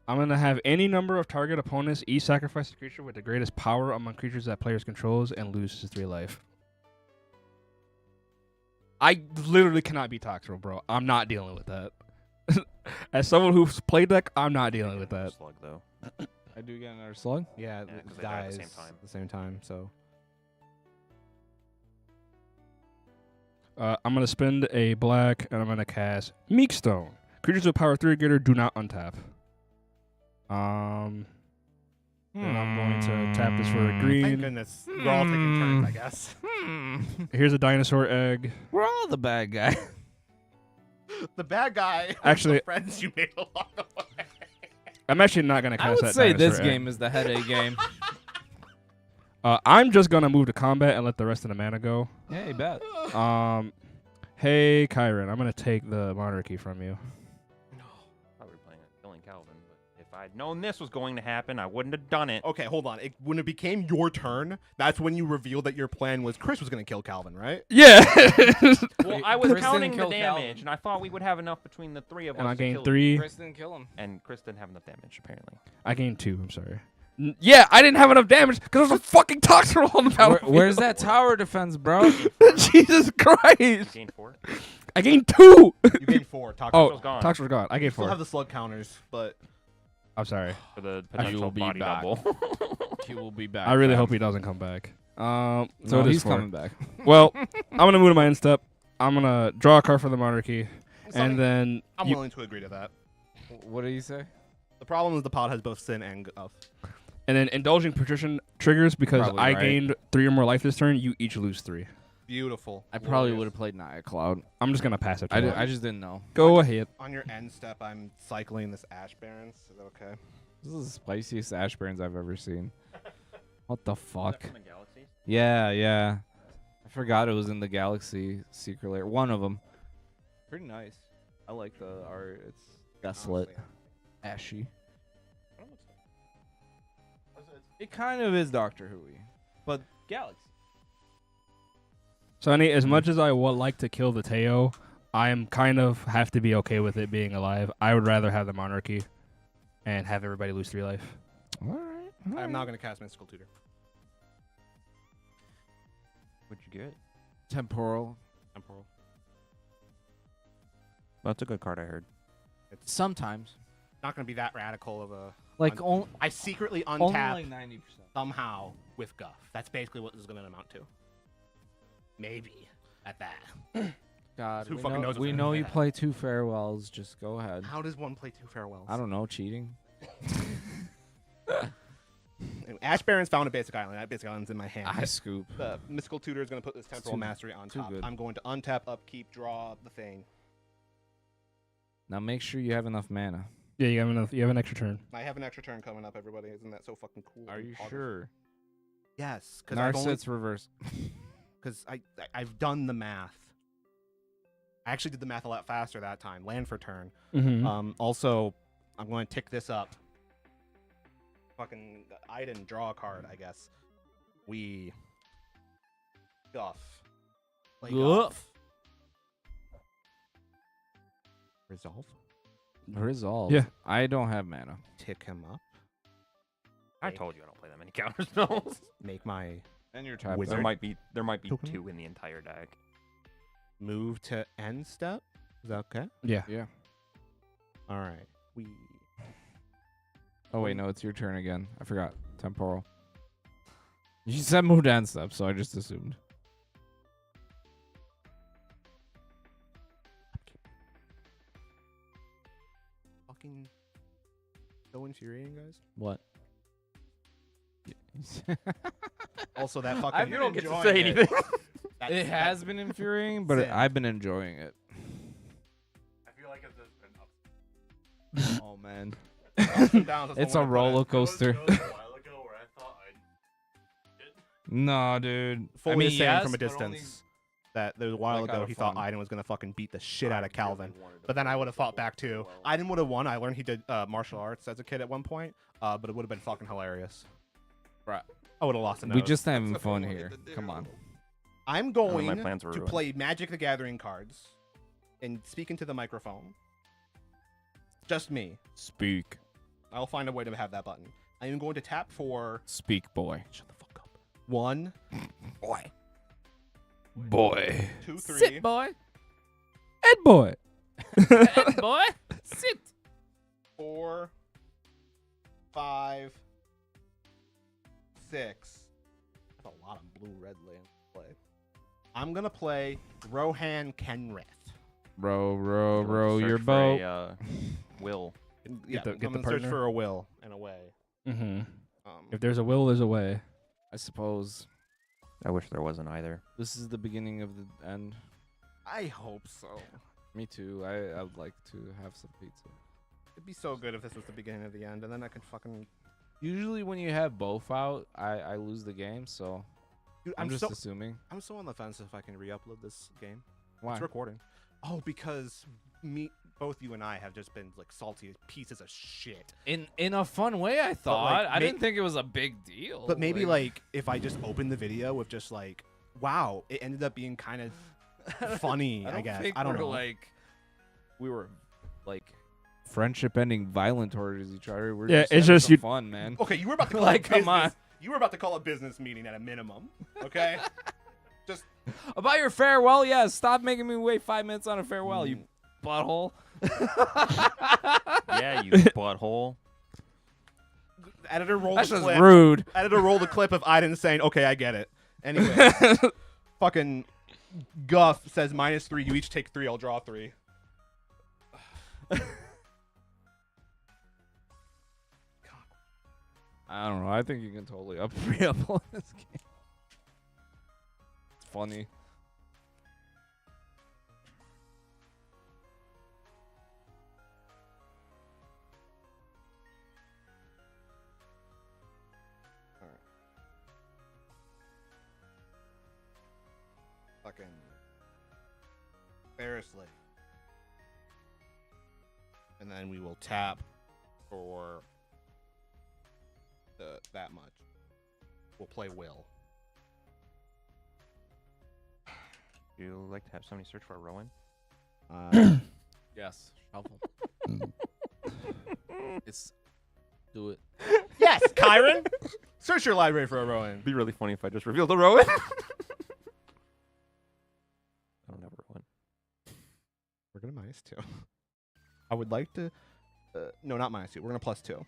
I'm gonna have any number of target opponents each sacrifice a creature with the greatest power among creatures that players controls and loses 3 life. I literally cannot be Toxtrol, bro. I'm not dealing with that. As someone who's played deck, I'm not dealing with that. Slug, though. I do get another slug. Yeah, Yeah, 'cause it they die at dies the same time. At the same time, so. I'm gonna spend a black and I'm gonna cast Meekstone. Creatures with power 3 or greater do not untap. Then I'm going to tap this for a Thank green. goodness. We're all taking turns, I guess. Here's a dinosaur egg. We're all the bad guy. The bad guy. Actually- the friends you made along the way. I'm actually not gonna cast I would that say dinosaur this egg. game is the headache game. I'm just gonna move to combat and let the rest of the mana go. Hey, bet. Hey Kyron, I'm gonna take the monarchy from you. I thought we were playing killing Calvin, but if I'd known this was going to happen, I wouldn't have done it. Okay, hold on. When it became your turn, that's when you revealed that your plan was Chris was going to kill Calvin, right? Yeah. Well, I was Chris counting didn't the kill damage, Calvin. and I thought we would have enough between the 3 of us And I to gained kill 3. Chris didn't kill him. you. And Chris didn't have enough damage, apparently. I gained 2. I'm sorry. Yeah, I didn't have enough damage because there's a fucking Toxtrol on the battlefield. Where's that tower defense, bro? Jesus Christ! You gained 4? I gained 2. You gained 4. Oh, gone. Toxtrol's gone. I gained Still 4. have the slug counters, but I'm sorry. For the You potential will be body back. double. He will be back. I really fam. hope he doesn't come back. So No, it is he's 4. coming back. Well, I'm gonna move to my end step. I'm gonna draw a card for the monarchy, and then I'm you- willing to agree to that. What did you say? The problem is the pod has both sin and guff. and then indulging patrician triggers because Probably I right. gained 3 or more life this turn. You each lose 3. Beautiful. I probably would have played Naya Cloud. I'm just gonna pass it. I, to you. I just didn't know. Go ahead. On your end step, I'm cycling this Ash Barons. Is that okay? This is the spiciest Ash Barons I've ever seen. What the fuck? From the galaxy? Yeah, yeah. I forgot it was in the Galaxy Secret Lair. One of them. Pretty nice. I like the art. It's desolate, ashy. It kind of is Doctor Who-y, but Galaxy. So as much as I would like to kill the Teo, I am kind of have to be okay with it being alive. I would rather have the monarchy and have everybody lose 3 life. All right. I'm now going to cast Mystical Tutor. What'd you get? Temporal. Temporal. Well, that's a good card, I heard. It's Sometimes. not going to be that radical of a Like I secretly only untap like 90%. somehow with Guff. That's basically what this is going to amount to. Maybe at that. God, Who we fucking know, knows what's we gonna know happen? you play 2 farewells. Just go ahead. How does one play 2 farewells? I don't know, cheating. Anyway, Ash Baron's found a basic island. That basic island's in my hand. I scoop. The Mystical Tutor is going to put this Temporal too- Mastery on too top. good. I'm going to untap, upkeep, draw the thing. Now make sure you have enough mana. Yeah, you have enough. You have an extra turn. I have an extra turn coming up, everybody. Isn't that so fucking cool? Are you August? sure? Yes, because I've only Narset's reverse. because I've done the math. I actually did the math a lot faster that time. Land for turn. Mm-hmm. Also, I'm going to tick this up. Fucking Ajdin, draw a card, I guess. We Guff. Play Guff. Resolve. Resolve. Yeah. I don't have mana. Tick him up. I told you I don't play that many counter spells. Make my And your type. Wizard. There might be Token. 2 in the entire deck. move to end step. Is that okay? Yeah. Yeah. All right. We Oh wait, no, it's your turn again. I forgot. Temporal. You said move to end step, so I just assumed. fucking so infuriating, guys. What? Also, that fucking. I don't get to enjoying say it. anything. It has been infuriating, but Sin. I've been enjoying it. I feel like it's been up. Oh man, Ups and downs, that's it's the a one I put in. roller coaster. A while ago where I thought No, dude. Foley I mean, is saying yes, from a but only- distance that there was a while like, ago out of he thought fun. Ajdin was gonna fucking beat the shit out of Calvin, but then I would have fought back too. Ajdin would have won. I learned he did martial arts as a kid at one point, but it would have been fucking hilarious. Right. I would have lost a nose. We just having fun here. Come on. I'm None of going my plans were to ruined. play Magic the Gathering cards and speak into the microphone. Just me. Speak. I'll find a way to have that button. I am going to tap for Speak, boy. shut the fuck up. 1, Boy. Boy. 2, 3, Sit, boy. Ed boy. Ed boy. Sit. 4, 5, 6. That's a lot of blue red land to play. I'm gonna play Rohan Kenrith. Row your Search for boat. a, Will. Yeah, the- get I'm the gonna search partner. for a will and a way. Mm-hmm. Um, If there's a will, there's a way. I suppose I wish there wasn't either. this is the beginning of the end. I hope so. Me too. I would like to have some pizza. It'd be so good if this was the beginning of the end, and then I could fucking. Usually when you have both out, I lose the game, so Dude, I'm just so assuming. I'm so on the fence if I can re-upload this game. Why? It's recording. Oh, because both you and I have just been like salty pieces of shit. In a fun way, I thought. I may- didn't think it was a big deal. But maybe like if I just opened the video with just like, wow, it ended up being kind of funny. I, don't guess think I don't we're, know. Like we were like friendship ending violent towards each other. We're Yeah, just it's having just some you- fun, man. Okay, you were about to call Like, a come business, on. You were about to call a business meeting at a minimum. Okay. Just About your farewell, yes. Stop making me wait 5 minutes on a farewell, you butthole. Yeah, you butthole. editor roll That's the just clip. rude. Editor roll the clip of Ajdin saying, "Okay, I get it." Anyway, fucking Guff says -3. You each take 3. I'll draw 3. I don't know. I think you can totally re-upload this game. It's funny. Fucking Ferrisly. And then we will tap for that much. We'll play Will. You like to have somebody search for a Rowan? Yes. Shuffle. It's do it. Yes, Kyron. Search your library for a Rowan. It'd be really funny if I just revealed a Rowan. I don't have a Rowan. We're gonna -2. I would like to. No, not -2. We're gonna +2.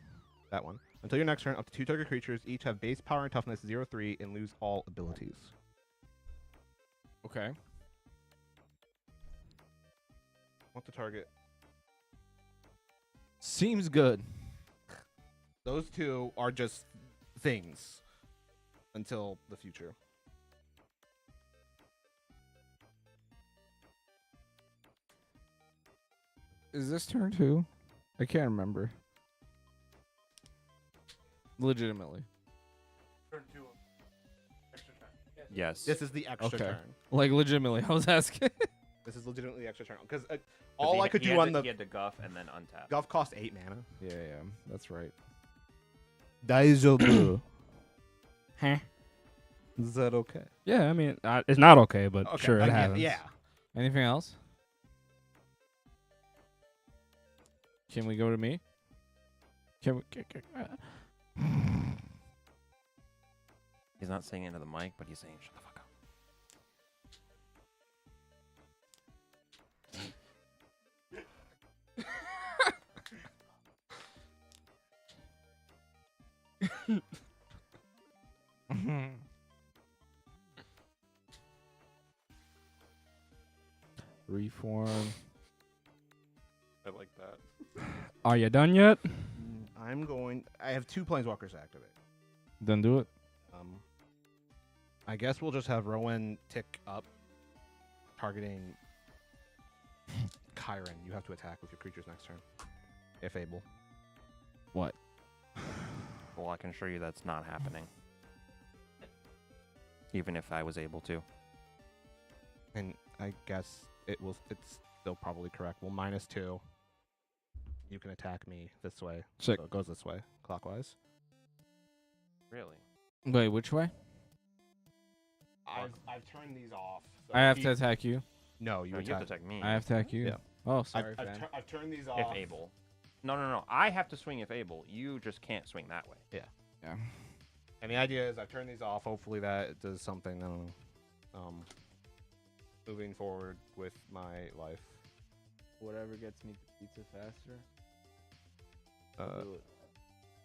That one. Until your next turn, up to 2 target creatures each have base power and toughness 0/3 and lose all abilities. Okay. What's the target? Seems good. Those 2 are just things until the future. Is this turn 2? I can't remember. Legitimately. Yes. This is the extra Okay. turn. Like legitimately, I was asking. This is legitimately the extra turn. Because all I could do on the He had to guff and then untap. Guff cost 8 mana. Yeah, that's right. Daijobu. Huh? Is that okay? Yeah, I mean, it's not okay, but Okay, sure, I it get it, happens. yeah. Anything else? Can we go to me? Can we? He's not saying into the mic, but he's saying shut the fuck up. Reform. I like that. Are you done yet? I'm going. I have 2 planeswalkers to activate. Then do it. I guess we'll just have Rowan tick up, targeting Kyron. You have to attack with your creatures next turn, if able. What? Well, I can assure you that's not happening. Even if I was able to. And I guess it's still probably correct. Well, -2. You can attack me this way. Sick. So it goes this way, clockwise. Really? Wait, which way? I've turned these off. So I have to attack you. No, you No, you attack. have to attack me. I have to attack you. Yeah. Oh, sorry, fan. I've turned these off. If able. No. I have to swing if able. You just can't swing that way. Yeah. And the idea is I've turned these off. Hopefully that does something. I don't know. Moving forward with my life. Whatever gets me to pizza faster. Do it.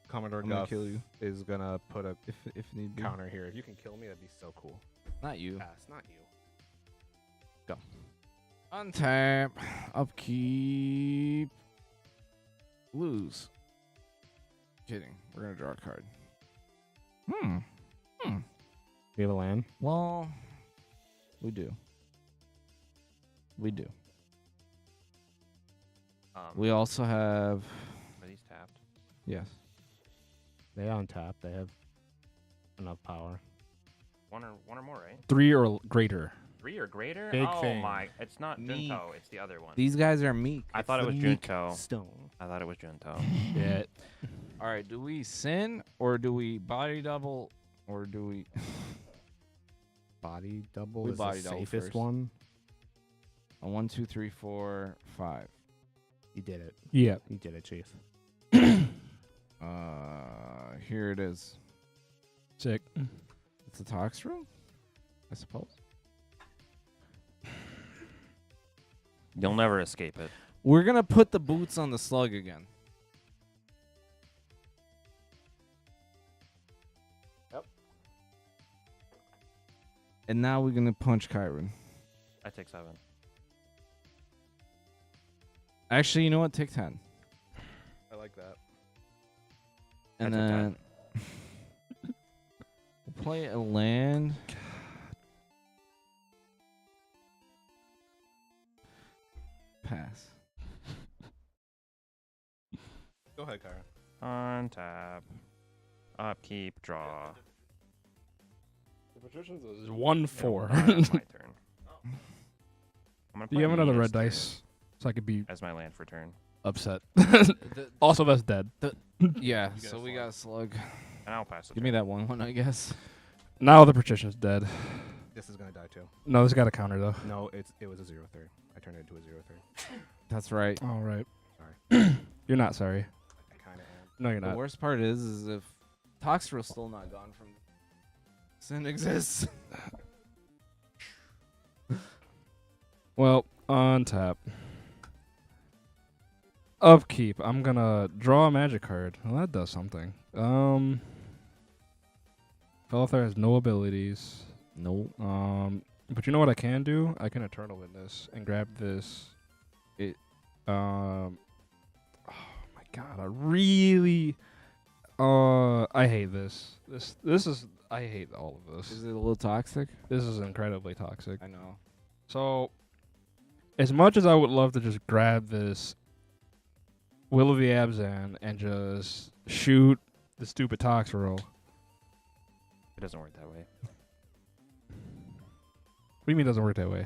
Commodore I'm gonna Guff kill you is gonna put a if need be. counter here. If you can kill me, that'd be so cool. Not you. Pass, not you. Go. Untap. Upkeep. Lose. Kidding. We're gonna draw a card. You have a land? Well, we do. We do. We also have. Are these tapped? Yes. They on tap. They have enough power. One or more, right? 3 or greater. 3 or greater? Big oh thing. my! It's not Meek. Junto. It's the other one. These guys are meek. I thought it was Junto. Stone. I thought it was Junto. Yeah. All right. Do we sin or do we body double or do we? Body double We is body the double safest first. one. A 1, 2, 3, 4, 5. You did it. Yeah. You did it, Chief. Here it is. Sick. It's a Tox room, I suppose. You'll never escape it. We're gonna put the boots on the slug again. Yep. And now we're gonna punch Kyron. I take 7. Actually, you know what? Take 10. I like that. And I took 10. then we'll play a land. Pass. Go ahead, Kyron. Untap. Upkeep. Draw. The Patricians is 1/4. No, that's my turn. I'm gonna Do you have play another Venus red dice? So I could be as my land for turn. upset. Also, that's dead. Yeah, You got so a we slug. got a slug. And I'll pass it. Give me that one, I guess. Now the Patrician's dead. This is gonna die too. No, this got a counter though. No, it was a 0/3. I turned it into a 0/3. That's right. All right. Sorry. You're not sorry. I kind of am. No, you're The not. worst part is if Toxtral's still not gone from Sin exists. Well, on tap. upkeep, I'm gonna draw a magic card. Well, that does something. Fellow has no abilities. No. But you know what I can do? I can Eternal Witness and grab this. Oh my god, I really. I hate this. This is. I hate all of this. Is it a little toxic? This is incredibly toxic. I know. So, as much as I would love to just grab this Will of the Abzan and just shoot the stupid Tox roll. It doesn't work that way. What do you mean it doesn't work that way?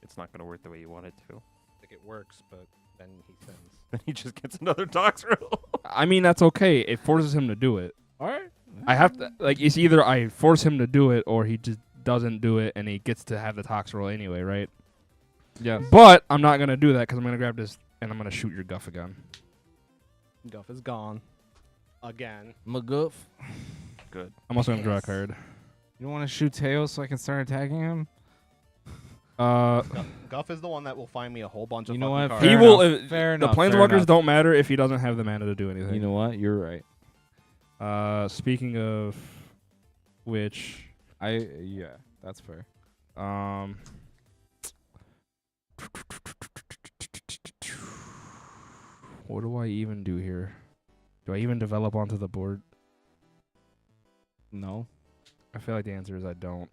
It's not going to work the way you want it to. Like it works, but then he sends. Then he just gets another Tox roll. I mean, that's okay. It forces him to do it. All right. I have to, like, it's either I force him to do it or he just doesn't do it and he gets to have the Tox roll anyway, right? Yeah. But I'm not going to do that because I'm going to grab this and I'm going to shoot your Guff again. Guff is gone. Again. Magoof. Good. I'm also going to draw a card. You don't want to shoot Teo so I can start attacking him? Guff is the one that will find me a whole bunch of You know fucking what? cards. He Fair will. enough, fair The enough, fair Planeswalkers enough. don't matter if he doesn't have the mana to do anything. You know what? You're right. Speaking of which, Yeah, that's fair. What do I even do here? Do I even develop onto the board? No. I feel like the answer is I don't.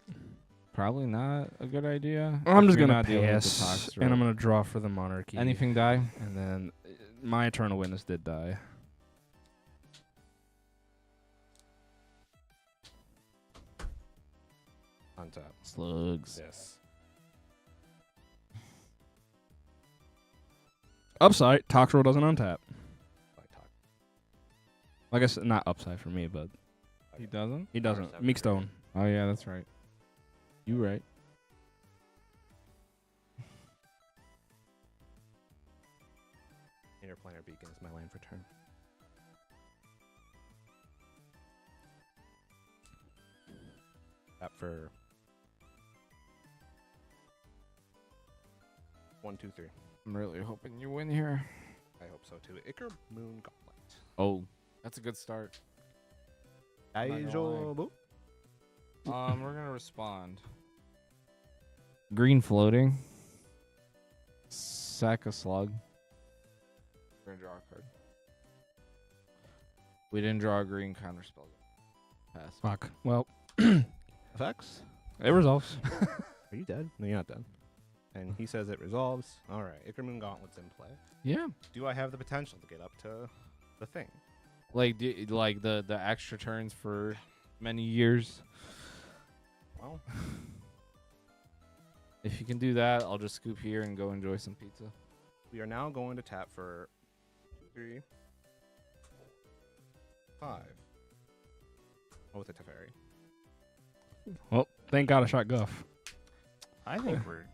Probably not a good idea. I'm if just you're gonna not dealing with the pass, Tox and I'm roll. gonna draw for the Monarchy. Anything die? And then my Eternal Witness did die. On top. Slugs. Yes. Upside, Tox roll doesn't untap. Like I said, not upside for me, but He doesn't? he doesn't. Meek Stone. Oh, yeah, that's right. You right. Interplanar Beacon is my land for turn. Tap for 1, 2, 3. I'm really hoping you win here. I hope so too. Icar Moon Gauntlet. Oh, that's a good start. not gonna lie. Daijobu. We're gonna respond. Green floating. Sack a slug. We're gonna draw a card. We didn't draw a green counter spell. Pass. Fuck. Well, Effects? it resolves. Are you dead? No, you're not dead. And he says it resolves. All right. Icar Moon Gauntlet's in play. Yeah. Do I have the potential to get up to the thing? Like the extra turns for many years. Well, If you can do that, I'll just scoop here and go enjoy some pizza. we are now going to tap for 3, 5. Oh, with a Teferi. Well, thank God I shot Guff. I think we're.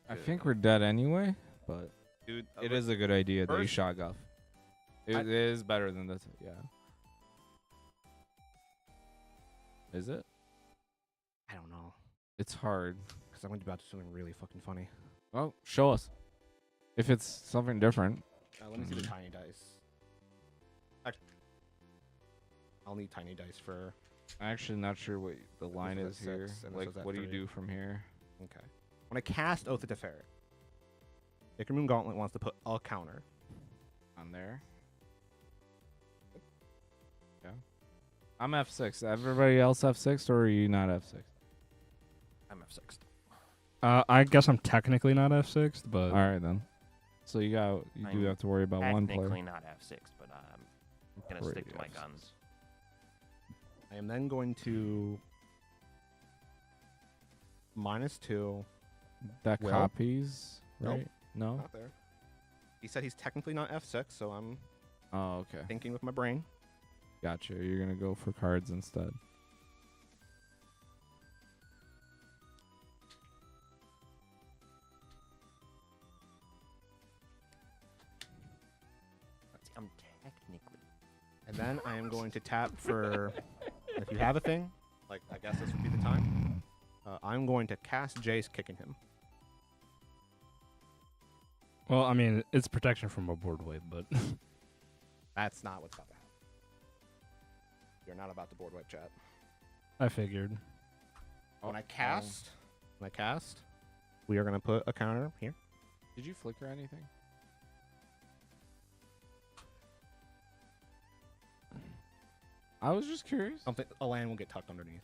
I think we're dead anyway, but Dude, it is a good idea that you first- shot Guff. It is better than this. Yeah. Is it? I don't know. It's hard. Because I'm going to be about to do something really fucking funny. Well, show us. If it's something different. Let me see the tiny dice. I'll need tiny dice for... I'm actually not sure what the line was is at here. 6, and this Like, was at what do you 3. do from here? Okay. When I cast Oath of Teferi, Icar Moon Gauntlet wants to put a counter. On there. Yeah. I'm F6. Everybody else F6, or are you not F6? I'm F6. I guess I'm technically not F6, but All right then. So you do I'm have to worry about one player. Technically not F6, but I'm going to stick to my Pretty guns. I am then going to... -2. That Will? copies, Nope. right? No. Not there. He said he's technically not F6, so I'm Oh, okay. thinking with my brain. Gotcha. You're gonna go for cards instead. I'm technically. And then I am going to tap for... if you have a thing, like I guess this would be the time. I'm going to cast Jace, kicking him. Well, I mean, it's protection from a board wipe, but That's not what's about to happen. You're not about to board wipe, chat. I figured. When I cast, we are gonna put a counter here. Did you flicker anything? I was just curious. Something a land will get tucked underneath.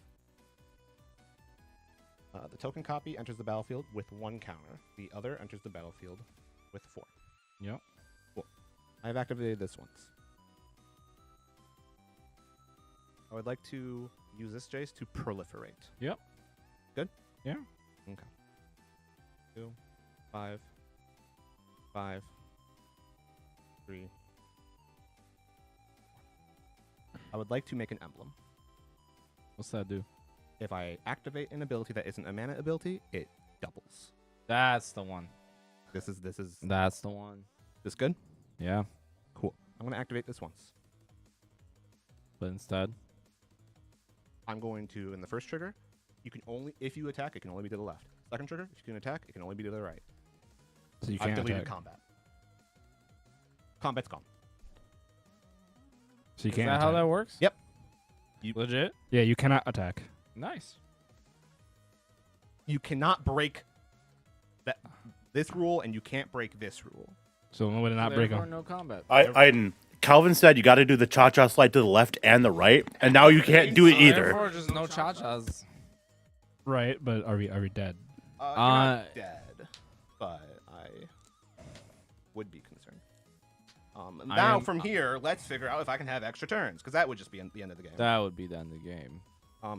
The token copy enters the battlefield with 1 counter. The other enters the battlefield with 4. Yep. Cool. I've activated this once. I would like to use this Jace to proliferate. Yep. Good? Yeah. Okay. 2, 5, 5, 3. I would like to make an emblem. What's that do? If I activate an ability that isn't a mana ability, it doubles. That's the one. This is That's the one. this good? Yeah. Cool. I'm gonna activate this once. But instead, I'm going to, in the first trigger, you can only, if you attack, it can only be to the left. Second trigger, if you can attack, it can only be to the right. So you I've can't deleted attack. combat. Combat's gone. So you is can't. that how attack. that works? Yep. Legit? Yeah, you cannot attack. Nice. You cannot break this rule, and you can't break this rule. So I'm gonna not break Therefore, them. no combat. Ajdin, Calvin said you got to do the cha-cha slide to the left and the right, and now you can't do it either. Therefore, just no cha-chas. Right, but are we dead? You're not dead, but I would be concerned. Now, from here, let's figure out if I can have extra turns, because that would just be the end of the game. That would be the end of the game.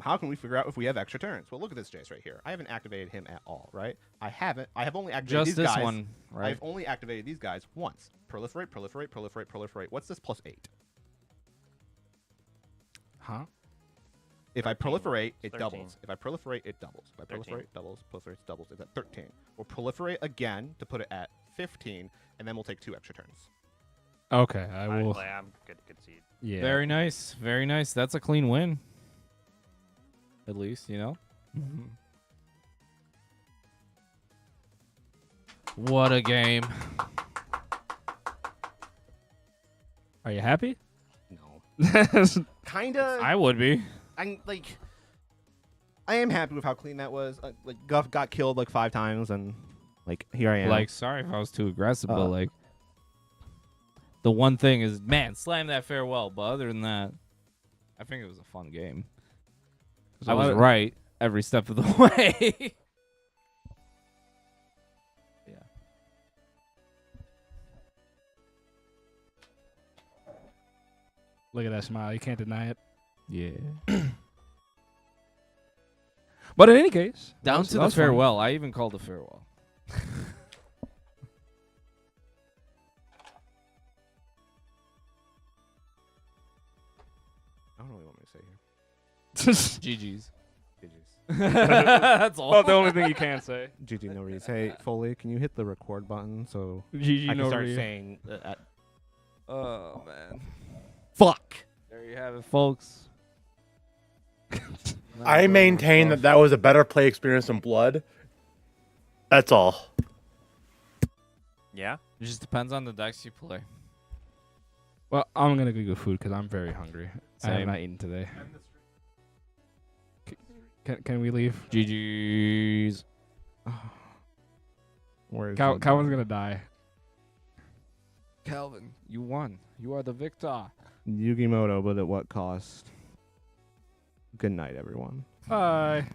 How can we figure out if we have extra turns? Well, look at this Jace right here. I haven't activated him at all, right? I have only activated Just these this guys. one, right? I've only activated these guys once. Proliferate, proliferate, proliferate, proliferate. What's this plus 8? Huh? If I proliferate, it 13. doubles. If I proliferate, it doubles. If I 13. proliferate, doubles. Proliferate, doubles. It's at 13. We'll proliferate again to put it at 15, and then we'll take 2 extra turns. Okay, I will. I'm good seed. Yeah. Very nice. Very nice. That's a clean win. At least, you know? What a game. Are you happy? No. Kinda. I would be. I am happy with how clean that was. Like Guff got killed like 5 times, and like here I am. Like, sorry if I was too aggressive, but like, the one thing is, man, slam that farewell. But other than that, I think it was a fun game. I was right every step of the way. Yeah. Look at that smile. You can't deny it. Yeah. But in any case, Down to the farewell. I even called the farewell. I don't know what you want me to say here. GG's. GG's. That's all. Well, the only thing you can say. GG no reads. Hey Foley, can you hit the record button so GG I can no start read. saying? Oh, man. Fuck. There you have it, folks. I maintain that that was a better play experience than Blood. That's all. Yeah? It just depends on the decks you play. Well, I'm gonna go get food because I'm very hungry. I have Same. not eaten today. Can we leave? GG's. Where is Calvin's gonna die. Calvin, you won. You are the victor. Yugimoto, but at what cost? Good night, everyone. Bye.